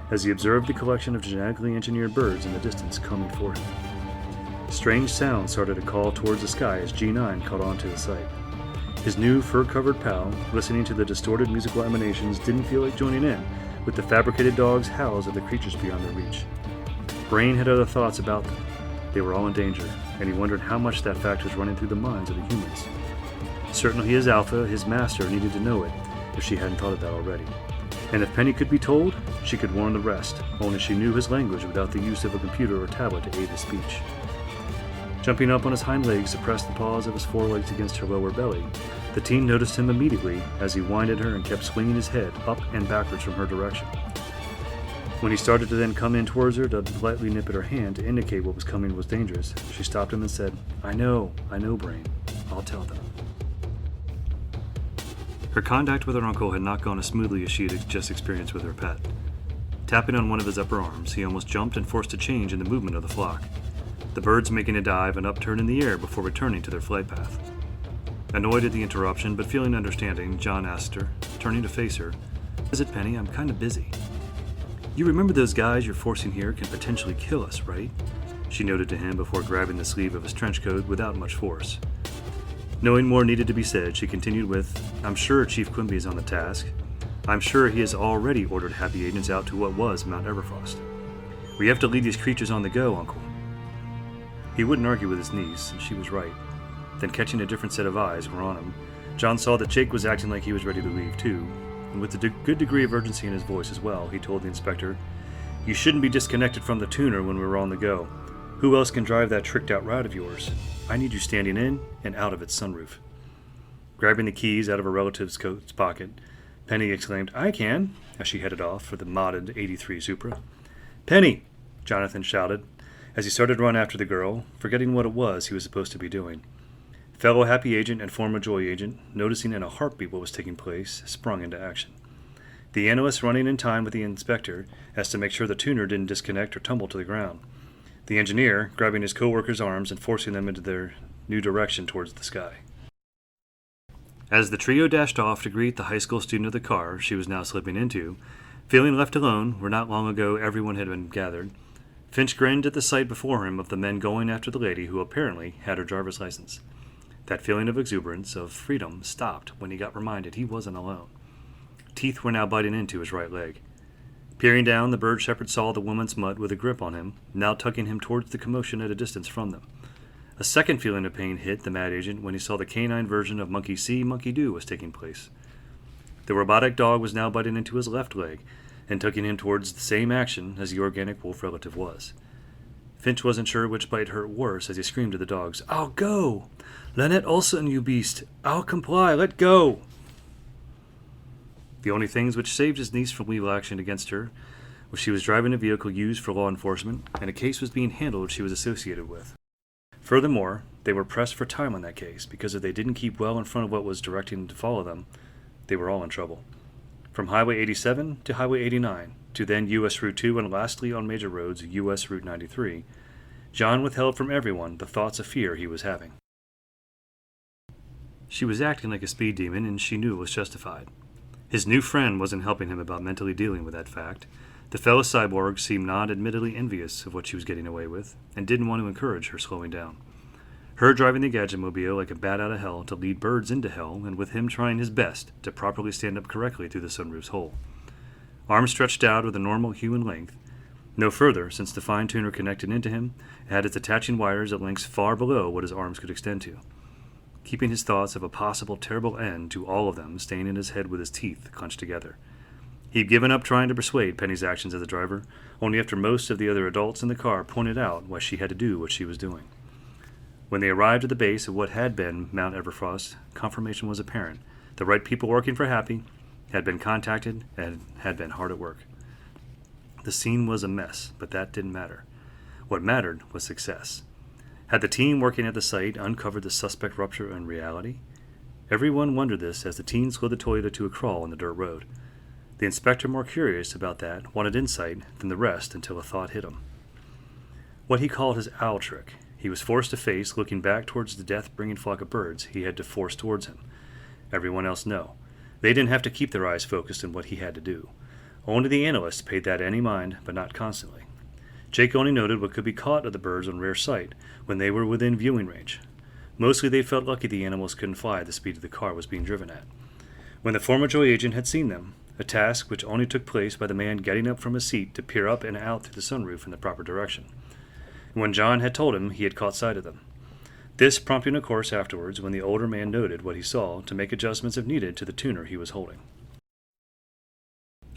as he observed the collection of genetically engineered birds in the distance coming for him. Strange sounds started to call towards the sky as G9 caught on to the sight. His new fur-covered pal, listening to the distorted musical emanations, didn't feel like joining in with the fabricated dog's howls of the creatures beyond their reach. Brain had other thoughts about them. They were all in danger, and he wondered how much that fact was running through the minds of the humans. Certainly his alpha, his master, needed to know it, if she hadn't thought of that already. And if Penny could be told, she could warn the rest, only she knew his language without the use of a computer or tablet to aid his speech. Jumping up on his hind legs to press the paws of his forelegs against her lower belly, the teen noticed him immediately as he winded her and kept swinging his head up and backwards from her direction. When he started to then come in towards her to lightly nip at her hand to indicate what was coming was dangerous, she stopped him and said, I know, Brain. I'll tell them." Her contact with her uncle had not gone as smoothly as she had just experienced with her pet. Tapping on one of his upper arms, he almost jumped and forced a change in the movement of the flock, the birds making a dive and upturn in the air before returning to their flight path. Annoyed at the interruption, but feeling understanding, John asked her, turning to face her, "What is it, Penny? I'm kind of busy." "You remember those guys you're forcing here can potentially kill us, right?" she noted to him before grabbing the sleeve of his trench coat without much force. Knowing more needed to be said, she continued with, "I'm sure Chief Quimby is on the task. I'm sure he has already ordered happy agents out to what was Mount Everfrost. We have to lead these creatures on the go, Uncle." He wouldn't argue with his niece, and she was right. Then, catching a different set of eyes were on him, John saw that Jake was acting like he was ready to leave too, and with a good degree of urgency in his voice as well, he told the inspector, "You shouldn't be disconnected from the tuner when we're on the go. Who else can drive that tricked-out ride of yours? I need you standing in and out of its sunroof." Grabbing the keys out of her relative's coat pocket, Penny exclaimed, "I can," as she headed off for the modded 83 Supra. "Penny!" Jonathan shouted, as he started to run after the girl, forgetting what it was he was supposed to be doing. Fellow Happy Agent and former Joy Agent, noticing in a heartbeat what was taking place, sprung into action. The analyst running in time with the inspector as to make sure the tuner didn't disconnect or tumble to the ground. The engineer grabbing his co-workers' arms and forcing them into their new direction towards the sky. As the trio dashed off to greet the high school student of the car she was now slipping into, feeling left alone where not long ago everyone had been gathered, Finch grinned at the sight before him of the men going after the lady who apparently had her driver's license. That feeling of exuberance, of freedom, stopped when he got reminded he wasn't alone. Teeth were now biting into his right leg. Peering down, the bird shepherd saw the woman's mutt with a grip on him, now tugging him towards the commotion at a distance from them. A second feeling of pain hit the mad agent when he saw the canine version of Monkey See, Monkey Do was taking place. The robotic dog was now biting into his left leg and tugging him towards the same action as the organic wolf relative was. Finch wasn't sure which bite hurt worse as he screamed to the dogs, "I'll go! Lynette Olson, you beast! I'll comply! Let go!" The only things which saved his niece from legal action against her was she was driving a vehicle used for law enforcement, and a case was being handled she was associated with. Furthermore, they were pressed for time on that case, because if they didn't keep well in front of what was directing to follow them, they were all in trouble. From Highway 87 to Highway 89, to then U.S. Route 2, and lastly on major roads, U.S. Route 93, John withheld from everyone the thoughts of fear he was having. She was acting like a speed demon, and she knew it was justified. His new friend wasn't helping him about mentally dealing with that fact. The fellow cyborg seemed not admittedly envious of what she was getting away with, and didn't want to encourage her slowing down. Her driving the Gadget Mobile like a bat out of hell to lead birds into hell, and with him trying his best to properly stand up correctly through the sunroof's hole. Arms stretched out with a normal human length, no further since the fine-tuner connected into him had its attaching wires at lengths far below what his arms could extend to. Keeping his thoughts of a possible terrible end to all of them staying in his head with his teeth clenched together. He'd given up trying to persuade Penny's actions as a driver, only after most of the other adults in the car pointed out why she had to do what she was doing. When they arrived at the base of what had been Mount Everfrost, confirmation was apparent. The right people working for Happy had been contacted and had been hard at work. The scene was a mess, but that didn't matter. What mattered was success. Had the team working at the site uncovered the suspect rupture in reality? Everyone wondered this as the teen slowed the Toyota to a crawl on the dirt road. The inspector, more curious about that, wanted insight than the rest until a thought hit him. What he called his owl trick, he was forced to face looking back towards the death-bringing flock of birds he had to force towards him. Everyone else no. They didn't have to keep their eyes focused on what he had to do. Only the analysts paid that any mind, but not constantly. Jake only noted what could be caught of the birds on rare sight when they were within viewing range. Mostly they felt lucky the animals couldn't fly at the speed the car was being driven at. When the former Joy agent had seen them, a task which only took place by the man getting up from his seat to peer up and out through the sunroof in the proper direction. And when John had told him he had caught sight of them. This prompting a course afterwards when the older man noted what he saw to make adjustments if needed to the tuner he was holding.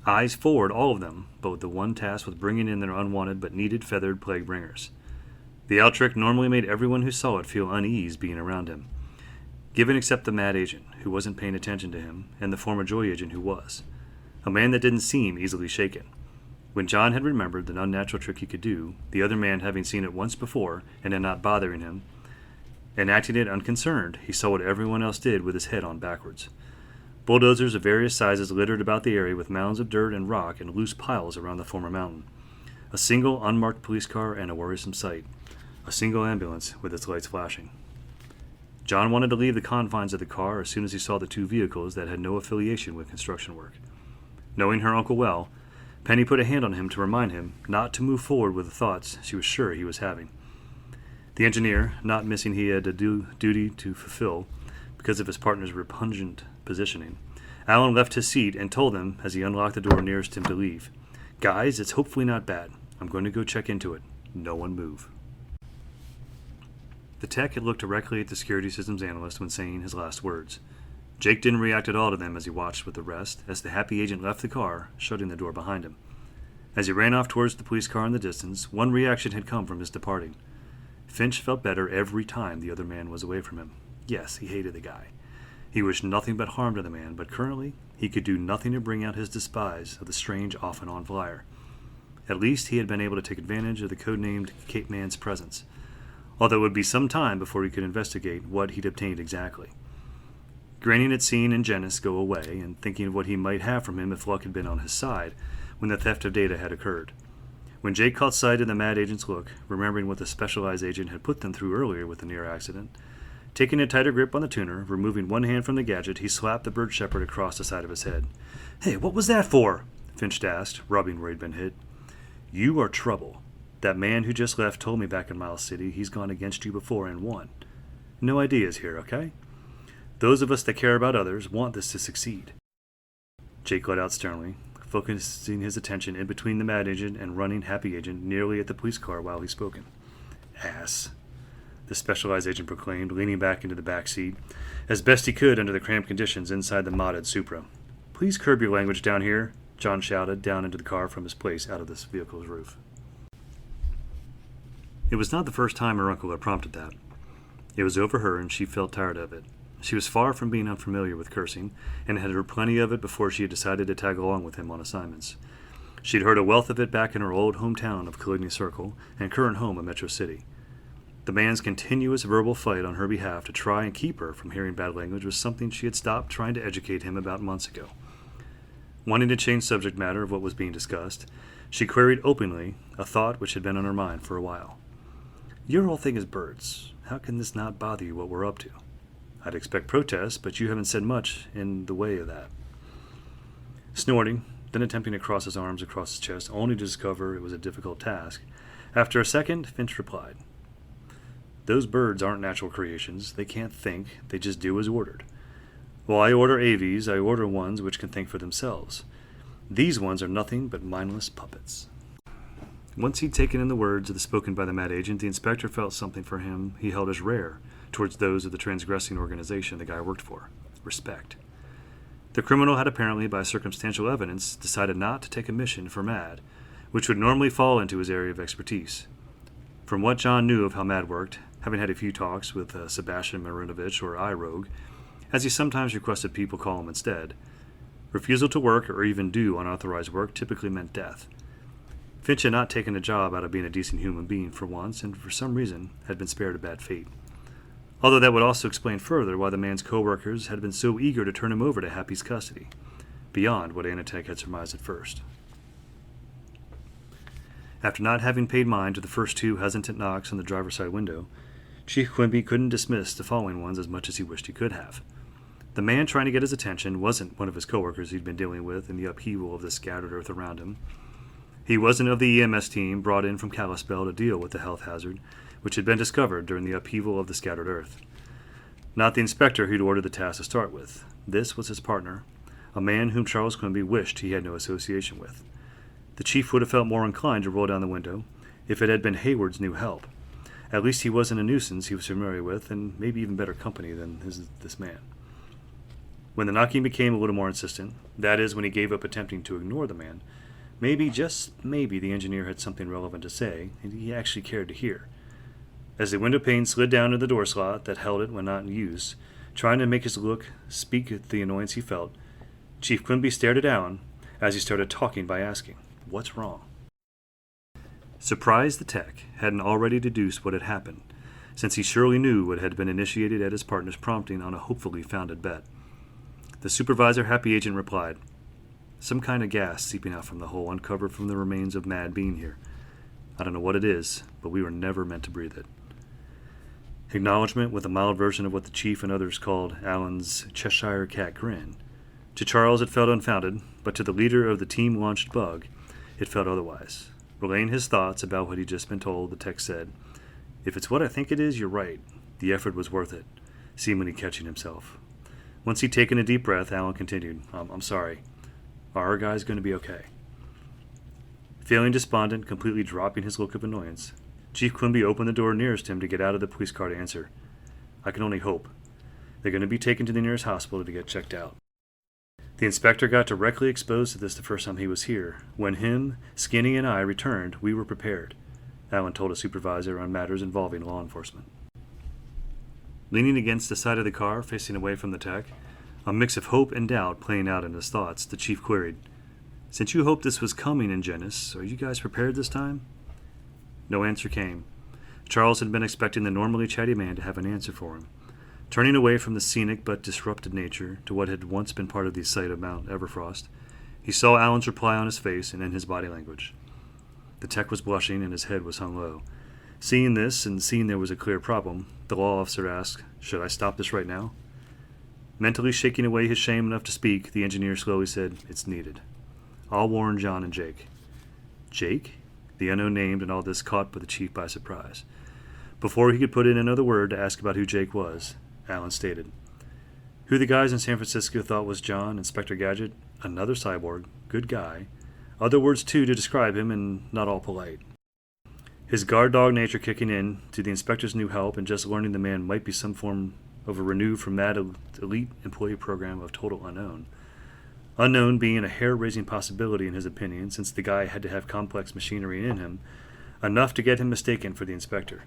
Eyes forward, all of them, but the one tasked with bringing in their unwanted but needed feathered plague bringers. The owl trick normally made everyone who saw it feel unease being around him, given except the mad agent, who wasn't paying attention to him, and the former Joy agent who was. A man that didn't seem easily shaken. When John had remembered the unnatural trick he could do, the other man having seen it once before and it not bothering him, and acting it unconcerned, he saw what everyone else did with his head on backwards. Bulldozers of various sizes littered about the area with mounds of dirt and rock and loose piles around the former mountain. A single unmarked police car and a worrisome sight. A single ambulance with its lights flashing. John wanted to leave the confines of the car as soon as he saw the two vehicles that had no affiliation with construction work. Knowing her uncle well, Penny put a hand on him to remind him not to move forward with the thoughts she was sure he was having. The engineer, not missing he had a duty to fulfill, because of his partner's repugnant positioning. Alan left his seat and told them, as he unlocked the door nearest him, to leave. "Guys, it's hopefully not bad. I'm going to go check into it. No one move." The tech had looked directly at the security systems analyst when saying his last words. Jake didn't react at all to them as he watched with the rest, as the happy agent left the car, shutting the door behind him. As he ran off towards the police car in the distance, one reaction had come from his departing. Finch felt better every time the other man was away from him. Yes, he hated the guy. He wished nothing but harm to the man, but currently he could do nothing to bring out his despise of the strange off-and-on flyer. At least he had been able to take advantage of the codenamed Cape Man's presence, although it would be some time before he could investigate what he'd obtained exactly. Grinning at seeing Ingenis go away and thinking of what he might have from him if luck had been on his side when the theft of data had occurred. When Jake caught sight of the mad agent's look, remembering what the specialized agent had put them through earlier with the near accident, taking a tighter grip on the tuner, removing one hand from the gadget, he slapped the bird shepherd across the side of his head. "Hey, what was that for?" Finch asked, rubbing where he'd been hit. "You are trouble. That man who just left told me back in Miles City he's gone against you before and won. No ideas here, okay? Those of us that care about others want this to succeed." Jake let out sternly, focusing his attention in between the mad agent and running happy agent nearly at the police car while he spoke. "Ass," the specialized agent proclaimed, leaning back into the back seat, as best he could under the cramped conditions inside the modded Supra. "Please curb your language down here," John shouted down into the car from his place out of this vehicle's roof. It was not the first time her uncle had prompted that. It was over her, and she felt tired of it. She was far from being unfamiliar with cursing, and had heard plenty of it before she had decided to tag along with him on assignments. She'd heard a wealth of it back in her old hometown of Caligny Circle and current home of Metro City. The man's continuous verbal fight on her behalf to try and keep her from hearing bad language was something she had stopped trying to educate him about months ago. Wanting to change subject matter of what was being discussed, she queried openly a thought which had been on her mind for a while. "Your whole thing is birds. How can this not bother you what we're up to? I'd expect protests, but you haven't said much in the way of that." Snorting, then attempting to cross his arms across his chest, only to discover it was a difficult task, after a second, Finch replied, "Those birds aren't natural creations. They can't think. They just do as ordered. While I order AVs, I order ones which can think for themselves. These ones are nothing but mindless puppets." Once he'd taken in the words spoken by the mad agent, the inspector felt something for him he held as rare towards those of the transgressing organization the guy worked for: respect. The criminal had apparently, by circumstantial evidence, decided not to take a mission for Mad, which would normally fall into his area of expertise. From what John knew of how Mad worked, having had a few talks with Sebastian Marinovich, or iRogue, as he sometimes requested people call him instead, refusal to work or even do unauthorized work typically meant death. Finch had not taken a job out of being a decent human being for once, and for some reason had been spared a bad fate. Although that would also explain further why the man's co-workers had been so eager to turn him over to Happy's custody, beyond what Anatech had surmised at first. After not having paid mind to the first two hesitant knocks on the driver's side window, Chief Quimby couldn't dismiss the following ones as much as he wished he could have. The man trying to get his attention wasn't one of his co-workers he'd been dealing with in the upheaval of the scattered earth around him. He wasn't of the EMS team brought in from Kalispell to deal with the health hazard which had been discovered during the upheaval of the scattered earth. Not the inspector who'd ordered the task to start with. This was his partner, a man whom Charles Quimby wished he had no association with. The chief would have felt more inclined to roll down the window if it had been Hayward's new help. At least he wasn't a nuisance he was familiar with, and maybe even better company than this man. When the knocking became a little more insistent, that is, when he gave up attempting to ignore the man, maybe, just maybe, the engineer had something relevant to say, and he actually cared to hear. As the window pane slid down to the door slot that held it when not in use, trying to make his look speak the annoyance he felt, Chief Quimby stared at Allen as he started talking by asking, "What's wrong?" Surprised the tech hadn't already deduced what had happened, since he surely knew what had been initiated at his partner's prompting on a hopefully founded bet. The supervisor happy agent replied, "Some kind of gas seeping out from the hole uncovered from the remains of Mad being here. I don't know what it is, but we were never meant to breathe it." Acknowledgement with a mild version of what the chief and others called Allen's Cheshire Cat grin. To Charles it felt unfounded, but to the leader of the team-launched bug, it felt otherwise. Relaying his thoughts about what he'd just been told, the tech said, "If it's what I think it is, you're right. The effort was worth it. seemingly catching himself. Once he'd taken a deep breath, Alan continued, I'm sorry. Are our guys going to be okay? Feeling despondent, completely dropping his look of annoyance, Chief Quimby opened the door nearest him to get out of the police car to answer. I can only hope. They're going to be taken to the nearest hospital to get checked out. The inspector got directly exposed to this the first time he was here. When him, Skinny, and I returned, we were prepared, Alan told a supervisor on matters involving law enforcement. Leaning against the side of the car, facing away from the tech, a mix of hope and doubt playing out in his thoughts, the chief queried, Since you hoped this was coming in Genis, are you guys prepared this time? No answer came. Charles had been expecting the normally chatty man to have an answer for him. Turning away from the scenic but disrupted nature to what had once been part of the site of Mount Everfrost, he saw Alan's reply on his face and in his body language. The tech was blushing and his head was hung low. Seeing this, and seeing there was a clear problem, the law officer asked, Should I stop this right now? Mentally shaking away his shame enough to speak, the engineer slowly said, It's needed. I'll warn John and Jake. Jake? The unknown named, and all this caught the chief by surprise. Before he could put in another word to ask about who Jake was, Alan stated, Who the guys in San Francisco thought was John, Inspector Gadget, another cyborg, good guy, other words too to describe him, and not all polite. His guard dog nature kicking in to the inspector's new help and just learning the man might be some form of a renewed from that elite employee program of total unknown. Unknown being a hair-raising possibility in his opinion, since the guy had to have complex machinery in him, enough to get him mistaken for the inspector.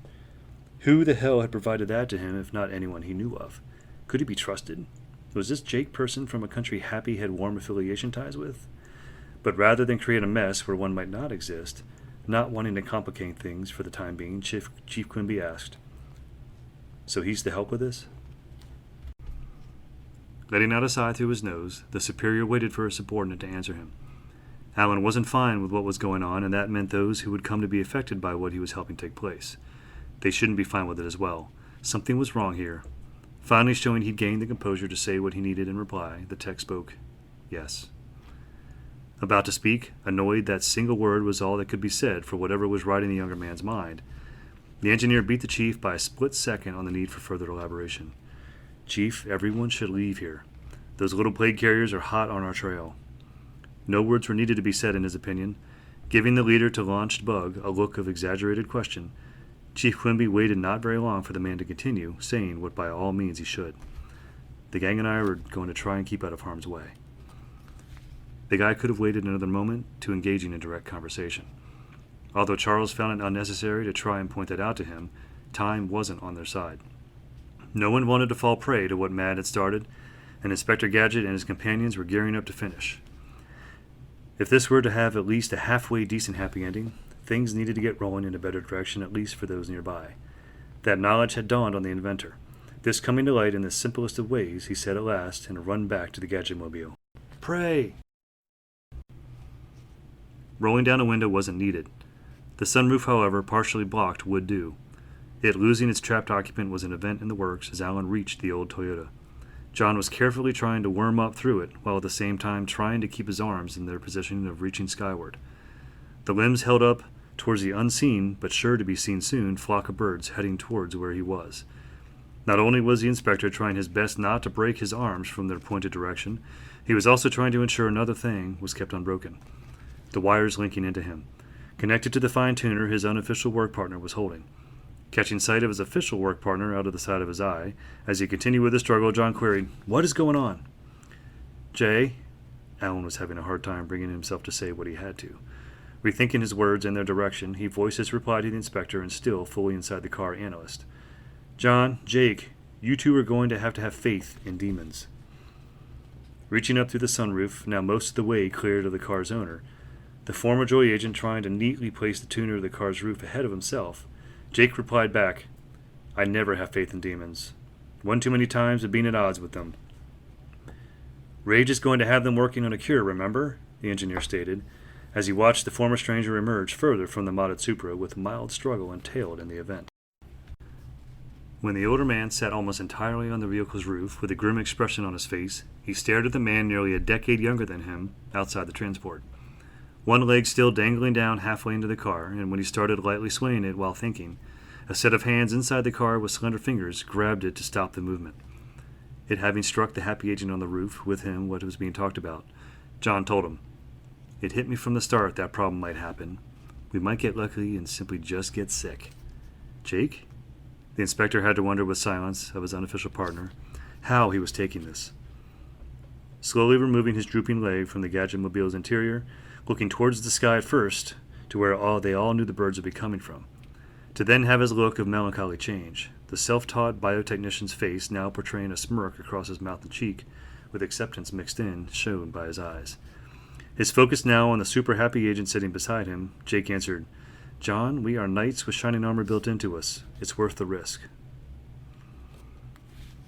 Who the hell had provided that to him if not anyone he knew of? Could he be trusted? Was this Jake person from a country Happy had warm affiliation ties with? But rather than create a mess where one might not exist, not wanting to complicate things for the time being, Chief Quimby asked, So he's to help with this? Letting out a sigh through his nose, the superior waited for his subordinate to answer him. Alan wasn't fine with what was going on, and that meant those who would come to be affected by what he was helping take place. They shouldn't be fine with it as well. Something was wrong here. Finally showing he'd gained the composure to say what he needed in reply, the tech spoke, Yes. About to speak, annoyed that single word was all that could be said for whatever was right in the younger man's mind, the engineer beat the chief by a split second on the need for further elaboration. Chief, everyone should leave here. Those little plague carriers are hot on our trail. No words were needed to be said in his opinion. Giving the leader to launched Bug a look of exaggerated question, Chief Quimby waited not very long for the man to continue, saying what by all means he should. The gang and I were going to try and keep out of harm's way. The guy could have waited another moment to engaging in direct conversation. Although Charles found it unnecessary to try and point that out to him, time wasn't on their side. No one wanted to fall prey to what Mad had started, and Inspector Gadget and his companions were gearing up to finish. If this were to have at least a halfway decent happy ending, things needed to get rolling in a better direction, at least for those nearby. That knowledge had dawned on the inventor. This coming to light in the simplest of ways, he said at last, in a run back to the Gadget Mobile. Pray! Rolling down a window wasn't needed. The sunroof, however, partially blocked, would do. It losing its trapped occupant was an event in the works as Alan reached the old Toyota. John was carefully trying to worm up through it, while at the same time trying to keep his arms in their position of reaching skyward. The limbs held up towards the unseen, but sure to be seen soon, flock of birds heading towards where he was. Not only was the inspector trying his best not to break his arms from their pointed direction, he was also trying to ensure another thing was kept unbroken. The wires linking into him, connected to the fine-tuner his unofficial work partner was holding. Catching sight of his official work partner out of the side of his eye, as he continued with the struggle, John queried, What is going on? Jay? Alan was having a hard time bringing himself to say what he had to. Rethinking his words and their direction, he voiced his reply to the inspector and still fully inside the car analyst. John, Jake, you two are going to have faith in demons. Reaching up through the sunroof, now most of the way cleared of the car's owner, the former Joy agent trying to neatly place the tuner of the car's roof ahead of himself, Jake replied back, I never have faith in demons. One too many times of being at odds with them. Rage is going to have them working on a cure, remember? The engineer stated, as he watched the former stranger emerge further from the modded Supra with mild struggle entailed in the event. When the older man sat almost entirely on the vehicle's roof with a grim expression on his face, he stared at the man nearly a decade younger than him outside the transport. One leg still dangling down halfway into the car, and when he started lightly swaying it while thinking, A set of hands inside the car with slender fingers grabbed it to stop the movement. It having struck the happy agent on the roof with him what was being talked about, John told him, "It hit me from the start that problem might happen. We might get lucky and simply just get sick." Jake? The inspector had to wonder with silence of his unofficial partner how he was taking this. Slowly removing his drooping leg from the Gadget-mobile's interior, looking towards the sky at first, to where they all knew the birds would be coming from, to then have his look of melancholy change, the self-taught biotechnician's face now portraying a smirk across his mouth and cheek, with acceptance mixed in, shown by his eyes. His focus now on the super-happy agent sitting beside him, Jake answered, "John, we are knights with shining armor built into us. It's worth the risk."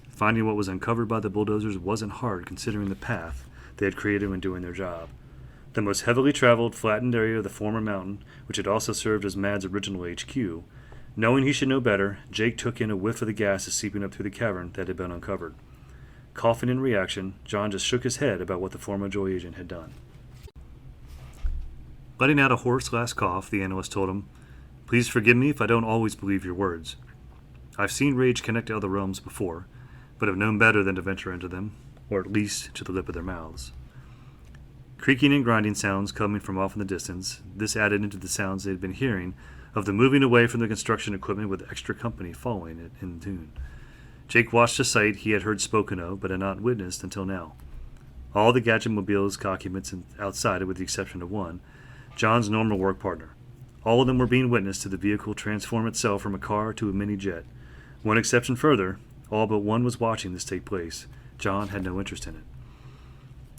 Finding what was uncovered by the bulldozers wasn't hard considering the path they had created when doing their job. The most heavily traveled, flattened area of the former mountain, which had also served as Mad's original HQ. Knowing he should know better, Jake took in a whiff of the gases seeping up through the cavern that had been uncovered. Coughing in reaction, John just shook his head about what the former Joy agent had done. Letting out a hoarse last cough, the analyst told him, "Please forgive me if I don't always believe your words. I've seen rage connect to other realms before, but have known better than to venture into them, or at least to the lip of their mouths." Creaking and grinding sounds coming from off in the distance, this added into the sounds they had been hearing of the moving away from the construction equipment with extra company following it in tune. Jake watched a sight he had heard spoken of but had not witnessed until now. All the Gadget-mobile's occupants outside it with the exception of one, John's normal work partner. All of them were being witness to the vehicle transform itself from a car to a mini-jet. One exception further, all but one was watching this take place. John had no interest in it.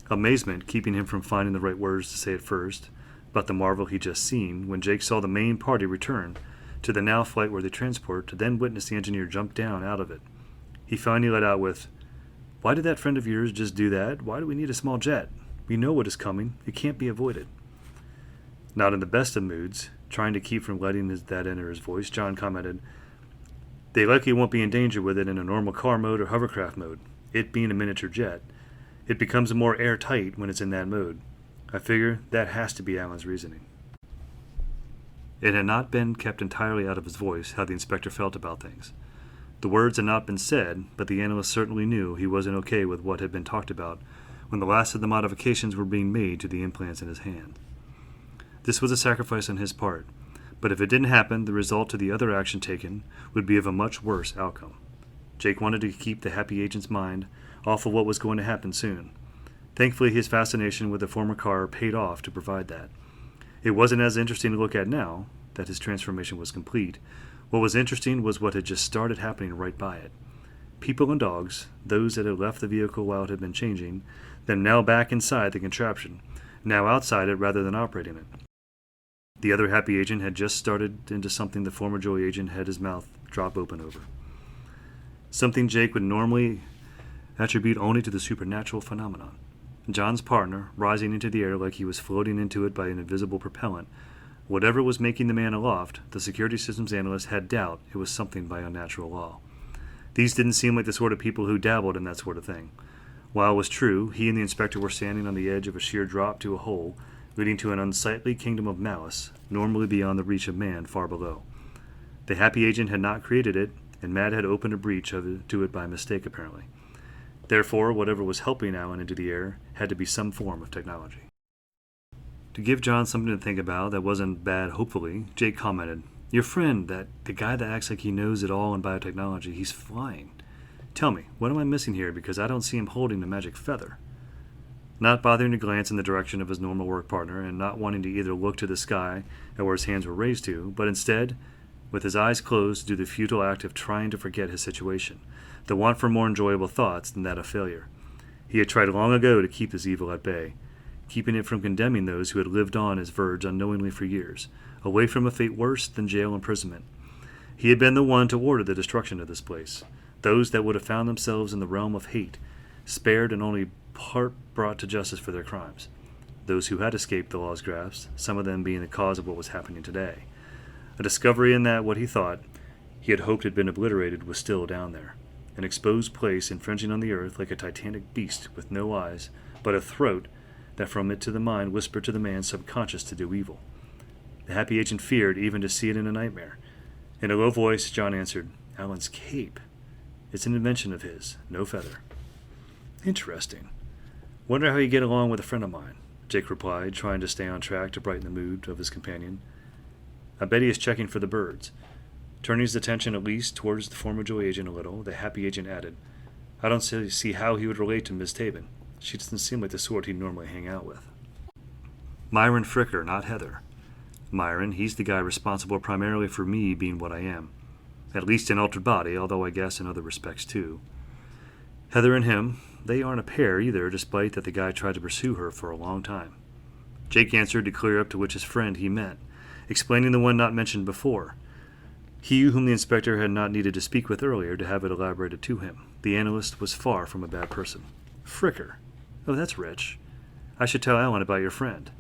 Amazement keeping him from finding the right words to say at first, about the marvel he'd just seen, when Jake saw the main party return to the now flight-worthy transport to then witness the engineer jump down out of it. He finally let out with, "Why did that friend of yours just do that? Why do we need a small jet? We know what is coming. It can't be avoided." Not in the best of moods, trying to keep from letting that enter his voice, John commented, "They likely won't be in danger with it in a normal car mode or hovercraft mode. It being a miniature jet, it becomes more airtight when it's in that mode. I figure that has to be Alan's reasoning." It had not been kept entirely out of his voice how the inspector felt about things. The words had not been said, but the analyst certainly knew he wasn't okay with what had been talked about when the last of the modifications were being made to the implants in his hand. This was a sacrifice on his part, but if it didn't happen, the result to the other action taken would be of a much worse outcome. Jake wanted to keep the happy agent's mind off of what was going to happen soon. Thankfully, his fascination with the former car paid off to provide that. It wasn't as interesting to look at now that his transformation was complete. What was interesting was what had just started happening right by it. People and dogs, those that had left the vehicle while it had been changing, them now back inside the contraption, now outside it rather than operating it. The other happy agent had just started into something the former Joy agent had his mouth drop open over. Something Jake would normally attribute only to the supernatural phenomenon. John's partner, rising into the air like he was floating into it by an invisible propellant, whatever was making the man aloft, the security systems analyst had doubt it was something by unnatural law. These didn't seem like the sort of people who dabbled in that sort of thing. While it was true, he and the inspector were standing on the edge of a sheer drop to a hole, leading to an unsightly kingdom of malice, normally beyond the reach of man far below. The happy agent had not created it, and Mad had opened a breach to it by mistake, apparently. Therefore, whatever was helping Alan into the air had to be some form of technology. To give John something to think about that wasn't bad, hopefully, Jake commented, "Your friend, the guy that acts like he knows it all in biotechnology, he's flying. Tell me, what am I missing here, because I don't see him holding a magic feather?" Not bothering to glance in the direction of his normal work partner, and not wanting to either look to the sky at where his hands were raised to, but instead, with his eyes closed, do the futile act of trying to forget his situation, the want for more enjoyable thoughts than that of failure. He had tried long ago to keep this evil at bay, keeping it from condemning those who had lived on his verge unknowingly for years, away from a fate worse than jail imprisonment. He had been the one to order the destruction of this place, those that would have found themselves in the realm of hate, spared and only part brought to justice for their crimes. Those who had escaped the law's grasp, some of them being the cause of what was happening today. A discovery in that what he thought, he had hoped had been obliterated, was still down there. An exposed place infringing on the earth like a titanic beast with no eyes, but a throat that from it to the mind whispered to the man subconscious to do evil. The happy agent feared even to see it in a nightmare. In a low voice, John answered, "Alan's cape. It's an invention of his, no feather." "Interesting. Wonder how you get along with a friend of mine," Jake replied, trying to stay on track to brighten the mood of his companion. "I bet he is checking for the birds." Turning his attention at least towards the former Joy agent a little, the happy agent added, "I don't see how he would relate to Miss Tabin. She doesn't seem like the sort he'd normally hang out with." "Myron Fricker, not Heather. Myron, he's the guy responsible primarily for me being what I am. At least in altered body, although I guess in other respects too. Heather and him, they aren't a pair either, despite that the guy tried to pursue her for a long time." Jake answered to clear up to which his friend he meant, explaining the one not mentioned before. He whom the inspector had not needed to speak with earlier to have it elaborated to him. The analyst was far from a bad person. "Fricker. Oh, that's rich. I should tell Alan about your friend."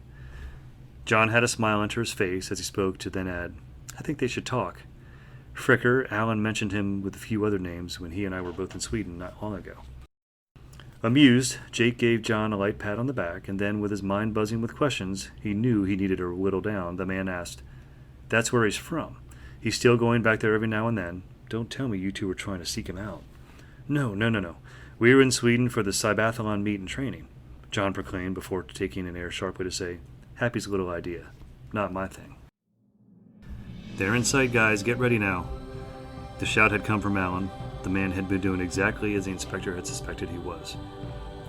John had a smile enter his face as he spoke to then add, "I think they should talk. Fricker, Alan mentioned him with a few other names when he and I were both in Sweden not long ago." Amused, Jake gave John a light pat on the back, and then, with his mind buzzing with questions he knew he needed to whittle down, the man asked, "That's where he's from? He's still going back there every now and then? Don't tell me you two were trying to seek him out." No. We were in Sweden for the Cybathlon meet and training," John proclaimed before taking an air sharply to say, "Happy's little idea. Not my thing." "They're in sight, guys. Get ready now." The shout had come from Alan. The man had been doing exactly as the inspector had suspected he was,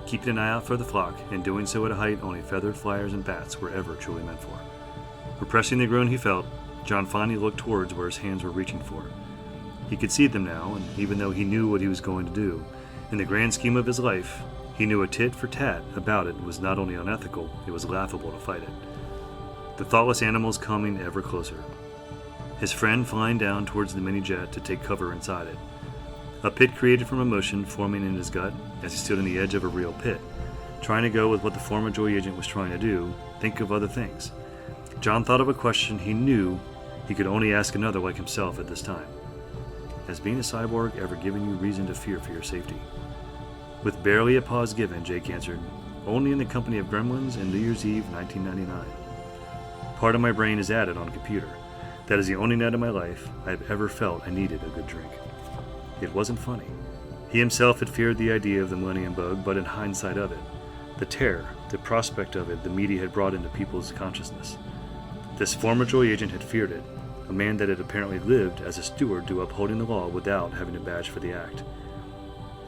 keeping an eye out for the flock, and doing so at a height only feathered flyers and bats were ever truly meant for. Repressing the groan he felt, John finally looked towards where his hands were reaching for. He could see them now, and even though he knew what he was going to do, in the grand scheme of his life, he knew a tit for tat about it was not only unethical, it was laughable to fight it. The thoughtless animals coming ever closer. His friend flying down towards the mini-jet to take cover inside it. A pit created from emotion forming in his gut as he stood on the edge of a real pit, trying to go with what the former Joy agent was trying to do, think of other things. John thought of a question he knew he could only ask another like himself at this time. Has being a cyborg ever given you reason to fear for your safety? With barely a pause given, Jake answered, "Only in the company of gremlins and New Year's Eve 1999. Part of my brain is added on a computer. That is the only night of my life I have ever felt I needed a good drink." It wasn't funny. He himself had feared the idea of the Millennium Bug, but in hindsight of it, the terror, the prospect of it the media had brought into people's consciousness. This former Joy agent had feared it, a man that had apparently lived as a steward to upholding the law without having a badge for the act.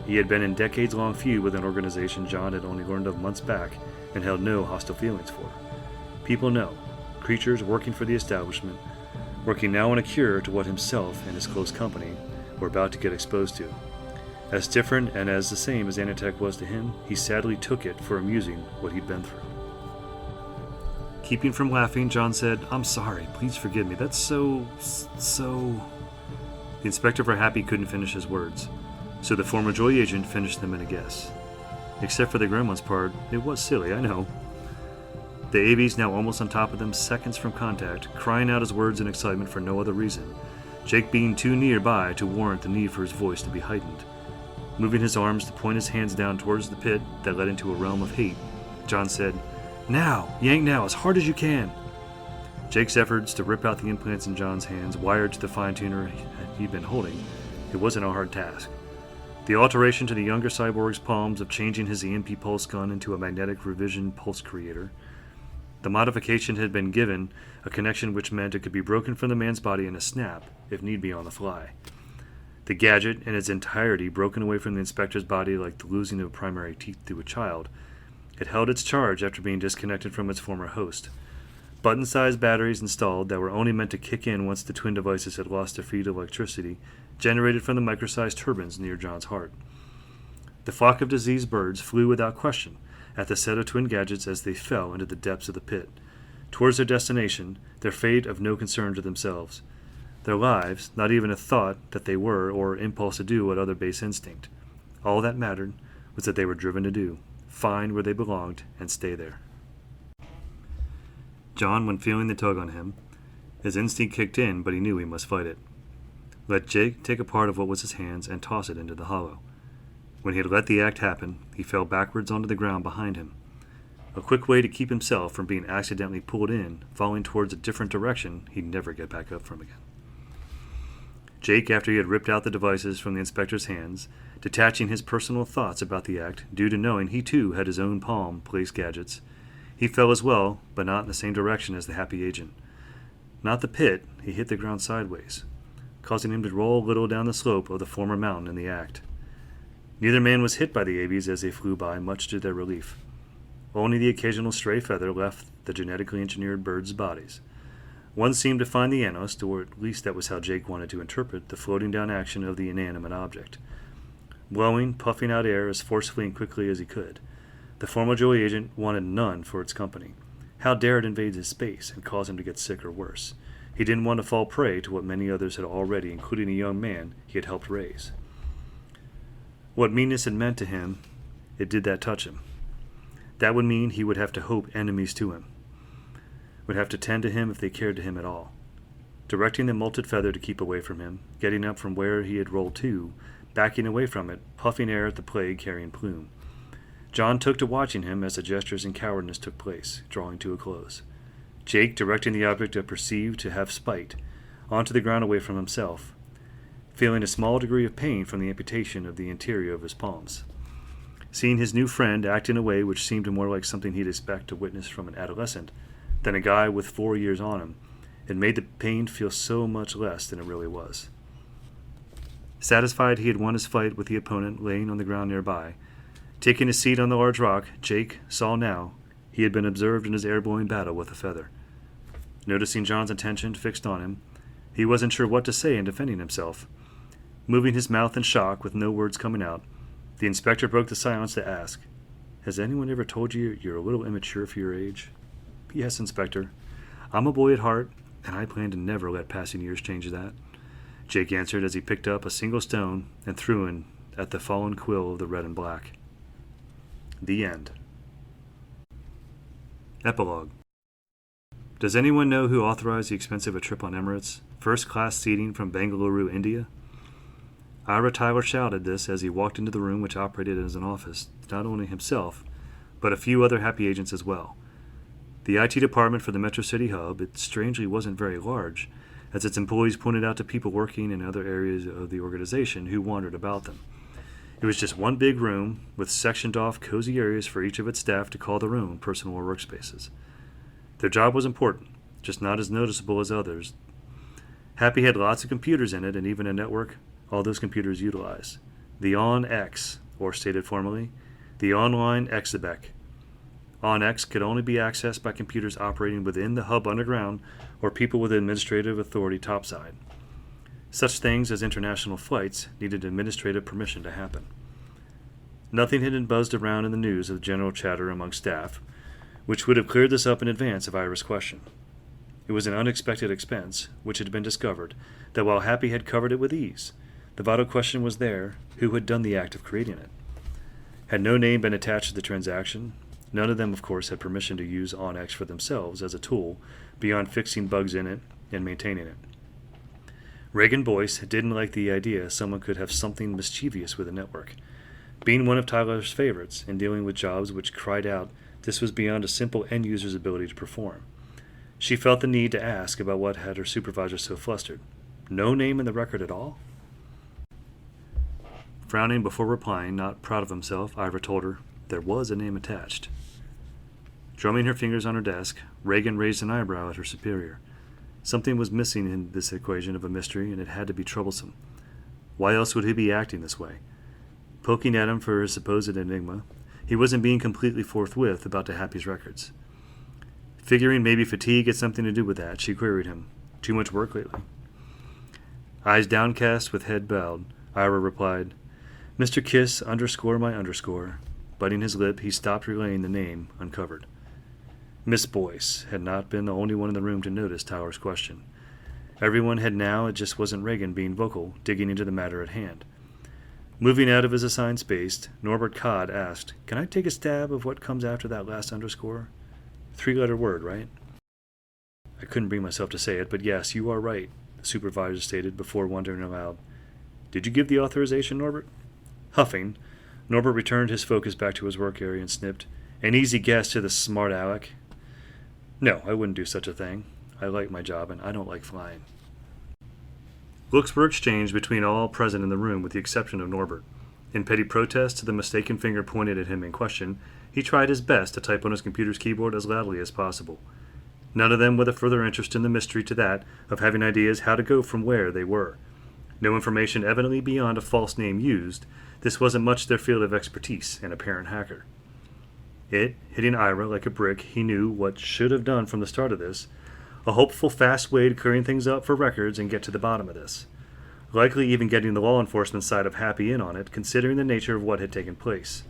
He had been in decades-long feud with an organization John had only learned of months back and held no hostile feelings for. People know, creatures working for the establishment, working now on a cure to what himself and his close company were about to get exposed to. As different and as the same as Animatic was to him, he sadly took it for amusing what he'd been through. Keeping from laughing, John said, "I'm sorry, please forgive me. That's so... The inspector for Happy couldn't finish his words, so the former Joy agent finished them in a guess. Except for the gremlins part, it was silly, I know. The AVs now almost on top of them, seconds from contact, crying out his words in excitement for no other reason, Jake being too nearby to warrant the need for his voice to be heightened. Moving his arms to point his hands down towards the pit that led into a realm of hate, John said, "Now! Yank now, as hard as you can!" Jake's efforts to rip out the implants in John's hands, wired to the fine-tuner he'd been holding, it wasn't a hard task. The alteration to the younger cyborg's palms of changing his EMP pulse gun into a magnetic revision pulse creator. The modification had been given a connection which meant it could be broken from the man's body in a snap, if need be on the fly. The gadget, in its entirety broken away from the inspector's body like the losing of primary teeth to a child, it held its charge after being disconnected from its former host. Button-sized batteries installed that were only meant to kick in once the twin devices had lost their feed of electricity, generated from the micro-sized turbines near John's heart. The flock of diseased birds flew without question at the set of twin gadgets as they fell into the depths of the pit, towards their destination, their fate of no concern to themselves. Their lives, not even a thought that they were, or impulse to do what other base instinct. All that mattered was that they were driven to do, find where they belonged, and stay there. John, when feeling the tug on him, his instinct kicked in, but he knew he must fight it. Let Jake take a part of what was his hands and toss it into the hollow. When he had let the act happen, he fell backwards onto the ground behind him. A quick way to keep himself from being accidentally pulled in, falling towards a different direction he'd never get back up from again. Jake, after he had ripped out the devices from the inspector's hands, detaching his personal thoughts about the act due to knowing he too had his own palm placed gadgets, he fell as well, but not in the same direction as the happy agent. Not the pit, he hit the ground sideways, causing him to roll a little down the slope of the former mountain in the act. Neither man was hit by the avies as they flew by, much to their relief. Only the occasional stray feather left the genetically engineered birds' bodies. One seemed to find the analyst, or at least that was how Jake wanted to interpret the floating down action of the inanimate object. Blowing, puffing out air as forcefully and quickly as he could, the former Joey agent wanted none for its company. How dare it invade his space and cause him to get sick or worse? He didn't want to fall prey to what many others had already, including a young man he had helped raise. What meanness had meant to him, it did that touch him. That would mean he would have to hope enemies to him, would have to tend to him if they cared to him at all. Directing the molted feather to keep away from him, getting up from where he had rolled to, backing away from it, puffing air at the plague-carrying plume. John took to watching him as the gestures and cowardice took place, drawing to a close. Jake directing the object of perceived to have spite, onto the ground away from himself, feeling a small degree of pain from the amputation of the interior of his palms. Seeing his new friend act in a way which seemed more like something he'd expect to witness from an adolescent than a guy with 4 years on him, it made the pain feel so much less than it really was. Satisfied he had won his fight with the opponent laying on the ground nearby, taking his seat on the large rock, Jake saw now he had been observed in his air-blowing battle with a feather. Noticing John's attention fixed on him, he wasn't sure what to say in defending himself. Moving his mouth in shock with no words coming out, the inspector broke the silence to ask, "Has anyone ever told you you're a little immature for your age?" "Yes, Inspector. I'm a boy at heart, and I plan to never let passing years change that," Jake answered as he picked up a single stone and threw it at the fallen quill of the red and black. The end. Epilogue. Does anyone know who authorized the expense of a trip on Emirates, first-class seating from Bengaluru, India? Ira Tyler shouted this as he walked into the room which operated as an office, not only himself, but a few other happy agents as well. The IT department for the Metro City Hub, it strangely wasn't very large, as its employees pointed out to people working in other areas of the organization who wandered about them. It was just one big room with sectioned-off cozy areas for each of its staff to call their own personal workspaces. Their job was important, just not as noticeable as others. Happy had lots of computers in it and even a network all those computers utilized. The ON-X, or stated formally, the Online Exhibec. ON-X could only be accessed by computers operating within the hub underground or people with administrative authority topside. Such things as international flights needed administrative permission to happen. Nothing had been buzzed around in the news of general chatter among staff, which would have cleared this up in advance of Ira's question. It was an unexpected expense, which had been discovered, that while Happy had covered it with ease, the vital question was there, who had done the act of creating it? Had no name been attached to the transaction, none of them, of course, had permission to use OnX for themselves as a tool beyond fixing bugs in it and maintaining it. Reagan Boyce didn't like the idea someone could have something mischievous with a network. Being one of Tyler's favorites and dealing with jobs which cried out this was beyond a simple end-user's ability to perform, she felt the need to ask about what had her supervisor so flustered. No name in the record at all? Frowning before replying, not proud of himself, Ira told her there was a name attached. Drumming her fingers on her desk, Reagan raised an eyebrow at her superior. Something was missing in this equation of a mystery, and it had to be troublesome. Why else would he be acting this way? Poking at him for his supposed enigma, he wasn't being completely forthwith about the Happy's records. Figuring maybe fatigue had something to do with that, she queried him. Too much work lately? Eyes downcast with head bowed, Ira replied, Mr. Kiss _my_. Biting his lip, he stopped relaying the name uncovered. Miss Boyce had not been the only one in the room to notice Tyler's question. Everyone had now, it just wasn't Reagan being vocal, digging into the matter at hand. Moving out of his assigned space, Norbert Codd asked, Can I take a stab of what comes after that last underscore? 3-letter word, right? I couldn't bring myself to say it, but yes, you are right, the supervisor stated before wondering aloud. Did you give the authorization, Norbert? Huffing, Norbert returned his focus back to his work area and snipped, An easy guess to the smart aleck. No, I wouldn't do such a thing. I like my job, and I don't like flying. Looks were exchanged between all present in the room with the exception of Norbert. In petty protest to the mistaken finger pointed at him in question, he tried his best to type on his computer's keyboard as loudly as possible. None of them with a further interest in the mystery to that of having ideas how to go from where they were. No information evidently beyond a false name used. This wasn't much their field of expertise, an apparent hacker. It, hitting Ira like a brick, he knew what should have done from the start of this. A hopeful, fast way to clearing things up for records and get to the bottom of this. Likely even getting the law enforcement side of Happy in on it, considering the nature of what had taken place.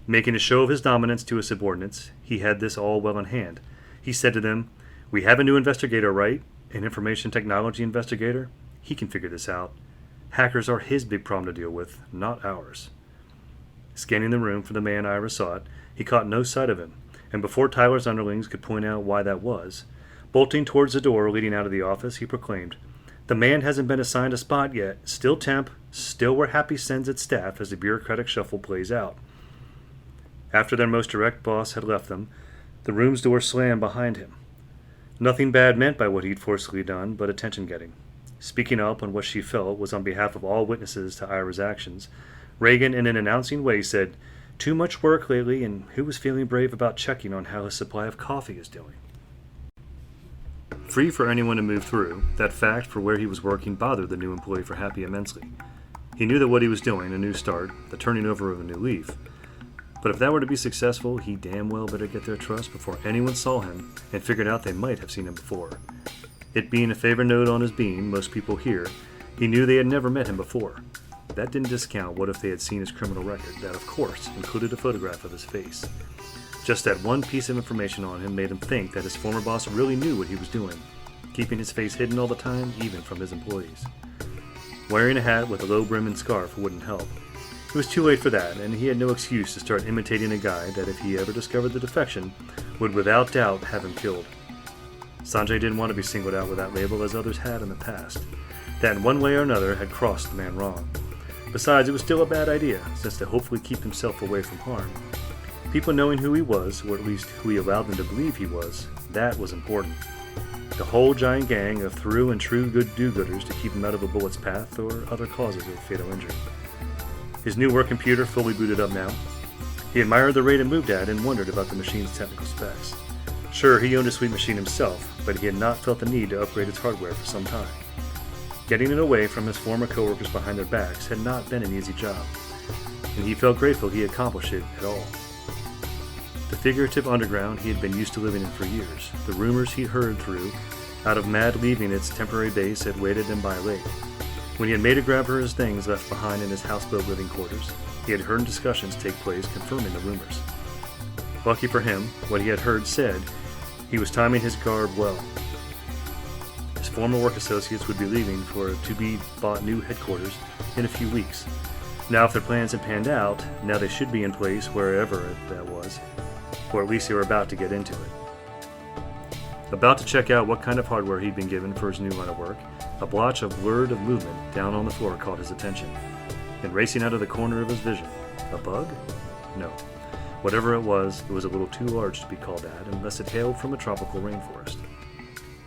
Making a show of his dominance to his subordinates, he had this all well in hand. He said to them, "We have a new investigator, right? An information technology investigator? He can figure this out. Hackers are his big problem to deal with, not ours." Scanning the room for the man Ira sought, he caught no sight of him, and before Tyler's underlings could point out why that was, bolting towards the door leading out of the office, he proclaimed, "The man hasn't been assigned a spot yet. Still temp, still where Happy sends its staff as the bureaucratic shuffle plays out." After their most direct boss had left them, the room's door slammed behind him. Nothing bad meant by what he'd forcibly done, but attention-getting. Speaking up on what she felt was on behalf of all witnesses to Ira's actions, Reagan, in an announcing way, said, "Too much work lately, and who was feeling brave about checking on how his supply of coffee is doing?" Free for anyone to move through, that fact for where he was working bothered the new employee for Happy immensely. He knew that what he was doing, a new start, the turning over of a new leaf. But if that were to be successful, he damn well better get their trust before anyone saw him and figured out they might have seen him before. It being a favor note on his being, most people here, he knew they had never met him before. That didn't discount what if they had seen his criminal record, that of course included a photograph of his face. Just that one piece of information on him made him think that his former boss really knew what he was doing, keeping his face hidden all the time, even from his employees. Wearing a hat with a low brim and scarf wouldn't help. It was too late for that, and he had no excuse to start imitating a guy that, if he ever discovered the defection, would without doubt have him killed. Sanjay didn't want to be singled out with that label as others had in the past. That in one way or another had crossed the man wrong. Besides, it was still a bad idea, since to hopefully keep himself away from harm. People knowing who he was, or at least who he allowed them to believe he was, that was important. The whole giant gang of through and true good do-gooders to keep him out of a bullet's path or other causes of fatal injury. His new work computer fully booted up now. He admired the rate it moved at and wondered about the machine's technical specs. Sure, he owned a sweet machine himself, but he had not felt the need to upgrade its hardware for some time. Getting it away from his former coworkers behind their backs had not been an easy job, and he felt grateful he accomplished it at all. The figurative underground he had been used to living in for years, the rumors he'd heard through, out of Mad leaving its temporary base had waited him by late. When he had made a grab for his things left behind in his houseboat living quarters, he had heard discussions take place confirming the rumors. Lucky for him, what he had heard said he was timing his guard well. His former work associates would be leaving for a to-be-bought new headquarters in a few weeks. Now if their plans had panned out, now they should be in place wherever that was, or at least they were about to get into it. About to check out what kind of hardware he'd been given for his new line of work, a blotch of blurred of movement down on the floor caught his attention, and racing out of the corner of his vision. A bug? No. Whatever it was a little too large to be called that unless it hailed from a tropical rainforest.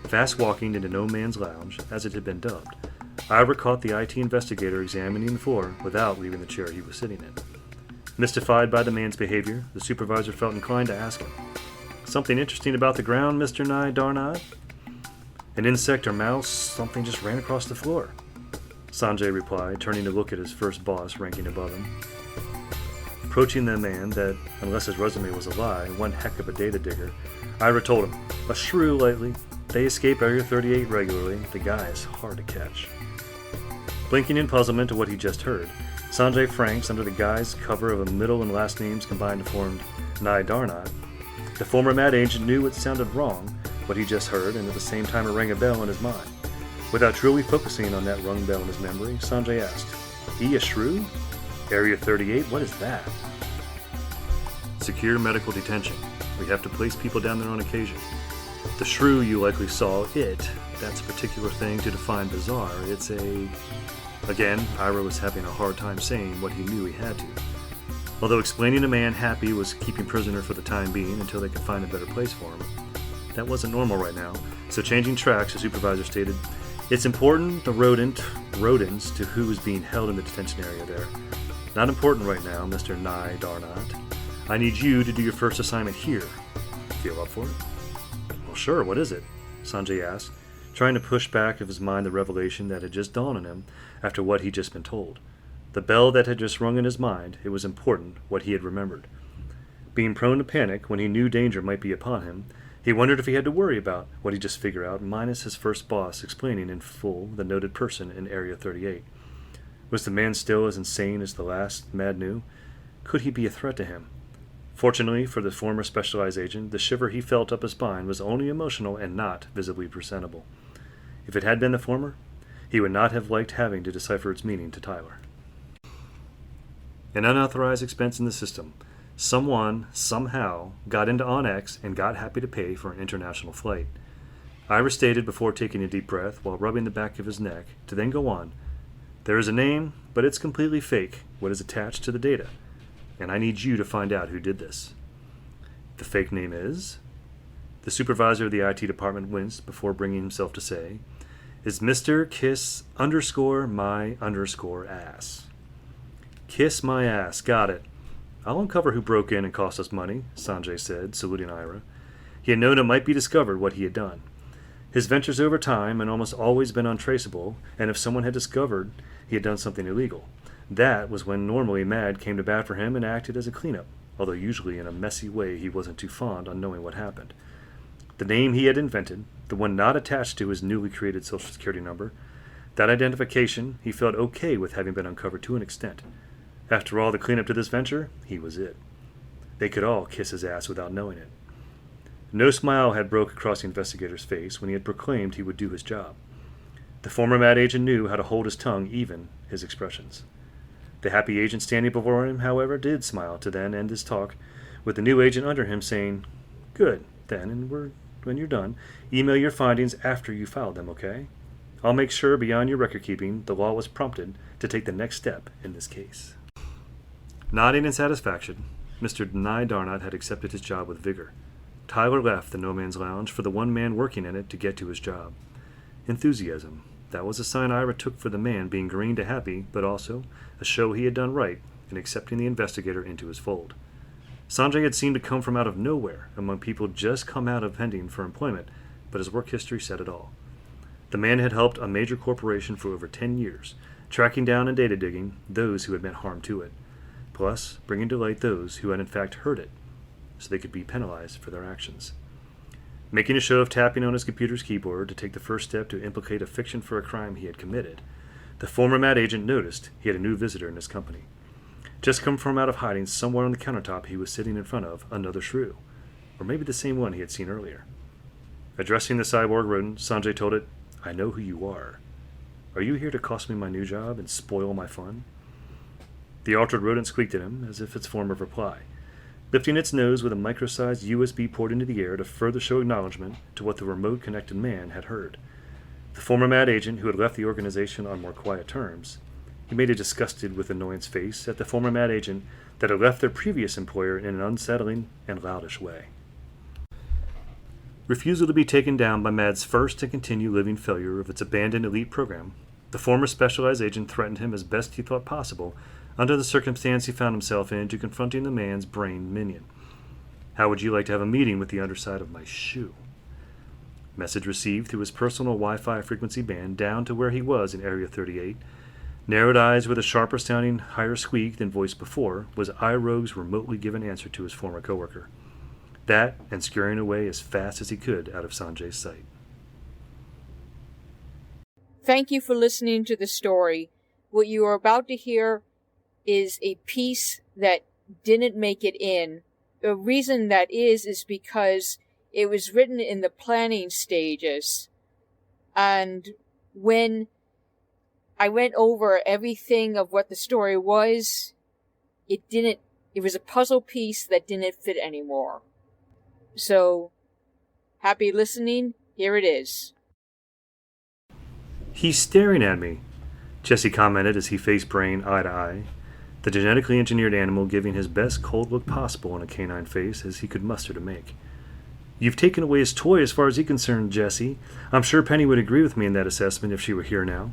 Fast walking into No Man's Lounge, as it had been dubbed, Ira caught the IT investigator examining the floor without leaving the chair he was sitting in. Mystified by the man's behavior, the supervisor felt inclined to ask him, "Something interesting about the ground, Mr. Nye Darnod? An insect or mouse, something just ran across the floor." Sanjay replied, turning to look at his first boss ranking above him. Approaching the man that, unless his resume was a lie, one heck of a data digger, Ira told him, "A shrew lately. They escape Area 38 regularly. The guy is hard to catch." Blinking in puzzlement to what he just heard, Sanjay Franks, under the guise cover of a middle and last names combined to form Nye Darnod. The former Mad agent knew it sounded wrong, what he just heard, and at the same time it rang a bell in his mind. Without truly focusing on that rung bell in his memory, Sanjay asked, "He a shrew? Area 38, what is that?" "Secure medical detention. We have to place people down there on occasion. The shrew you likely saw, that's a particular thing to define bizarre. It's a..." Again, Ira was having a hard time saying what he knew he had to. Although explaining a man Happy was keeping prisoner for the time being until they could find a better place for him, that wasn't normal right now, so changing tracks, the supervisor stated, It's important the rodents to who is being held in the detention area there. Not important right now, Mr. Nye Darnot. I need you to do your first assignment here. Feel up for it? Well, sure, what is it? Sanjay asked, trying to push back of his mind the revelation that had just dawned on him after what he'd just been told. The bell that had just rung in his mind, it was important what he had remembered. Being prone to panic when he knew danger might be upon him, he wondered if he had to worry about what he just figured out, minus his first boss explaining in full the noted person in Area 38. Was the man still as insane as the last Mad knew? Could he be a threat to him? Fortunately for the former specialized agent, the shiver he felt up his spine was only emotional and not visibly presentable. If it had been the former, he would not have liked having to decipher its meaning to Tyler. An unauthorized expense in the system. Someone, somehow, got into OnX and got happy to pay for an international flight. Ira stated before taking a deep breath while rubbing the back of his neck, to then go on. There is a name, but it's completely fake, what is attached to the data. And I need you to find out who did this. The fake name is? The supervisor of the IT department winced before bringing himself to say, is Mr. Kiss _my _ass. Kiss my ass, got it. I'll uncover who broke in and cost us money, Sanjay said, saluting Ira. He had known it might be discovered what he had done. His ventures over time had almost always been untraceable, and if someone had discovered he had done something illegal, that was when normally Mad came to bat for him and acted as a cleanup, although usually in a messy way he wasn't too fond on knowing what happened. The name he had invented, the one not attached to his newly created Social Security number, that identification he felt okay with having been uncovered to an extent. After all, the cleanup to this venture, he was it. They could all kiss his ass without knowing it. No smile had broke across the investigator's face when he had proclaimed he would do his job. The former Mad agent knew how to hold his tongue, even his expressions. The happy agent standing before him, however, did smile to then end his talk, with the new agent under him saying, Good, then, and when you're done, email your findings after you filed them, okay? I'll make sure beyond your record keeping, the law was prompted to take the next step in this case. Nodding in satisfaction, Mr. Nye Darnot had accepted his job with vigor. Tyler left the No Man's Lounge for the one man working in it to get to his job. Enthusiasm. That was a sign Ira took for the man being green to happy, but also a show he had done right in accepting the investigator into his fold. Sanjay had seemed to come from out of nowhere among people just come out of pending for employment, but his work history said it all. The man had helped a major corporation for over 10 years, tracking down and data digging those who had meant harm to it, plus bringing to light those who had in fact heard it, so they could be penalized for their actions. Making a show of tapping on his computer's keyboard to take the first step to implicate a fiction for a crime he had committed, the former Mad agent noticed he had a new visitor in his company. Just come from out of hiding somewhere on the countertop he was sitting in front of another shrew, or maybe the same one he had seen earlier. Addressing the cyborg rodent, Sanjay told it, I know who you are. Are you here to cost me my new job and spoil my fun? The altered rodent squeaked at him as if its form of reply, lifting its nose with a micro-sized USB port into the air to further show acknowledgement to what the remote-connected man had heard. The former Mad agent, who had left the organization on more quiet terms, he made a disgusted with annoyance face at the former Mad agent that had left their previous employer in an unsettling and loudish way. Refusal to be taken down by Mad's first and continued living failure of its abandoned elite program, the former specialized agent threatened him as best he thought possible under the circumstance he found himself in to confronting the man's brain minion. How would you like to have a meeting with the underside of my shoe? Message received through his personal Wi-Fi frequency band down to where he was in Area 38. Narrowed eyes with a sharper sounding, higher squeak than voice before was iRogue's remotely given answer to his former coworker. That and scurrying away as fast as he could out of Sanjay's sight. Thank you for listening to the story. What you are about to hear is a piece that didn't make it in. The reason that is because it was written in the planning stages. And when I went over everything of what the story was, it was a puzzle piece that didn't fit anymore. So, happy listening. Here it is. He's staring at me, Jesse commented as he faced Brain eye to eye, the genetically engineered animal giving his best cold look possible on a canine face as he could muster to make. You've taken away his toy as far as he's concerned, Jesse. I'm sure Penny would agree with me in that assessment if she were here now.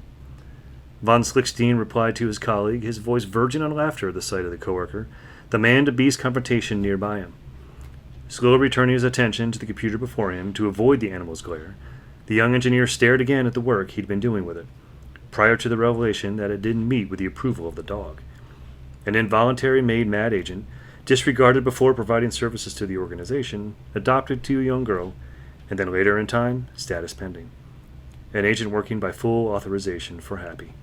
Von Slickstein replied to his colleague, his voice verging on laughter at the sight of the coworker, the man-to-beast confrontation nearby him. Slowly returning his attention to the computer before him to avoid the animal's glare, the young engineer stared again at the work he'd been doing with it, prior to the revelation that it didn't meet with the approval of the dog. An involuntary made mad agent, disregarded before providing services to the organization, adopted to a young girl, and then later in time, status pending. An agent working by full authorization for Happy.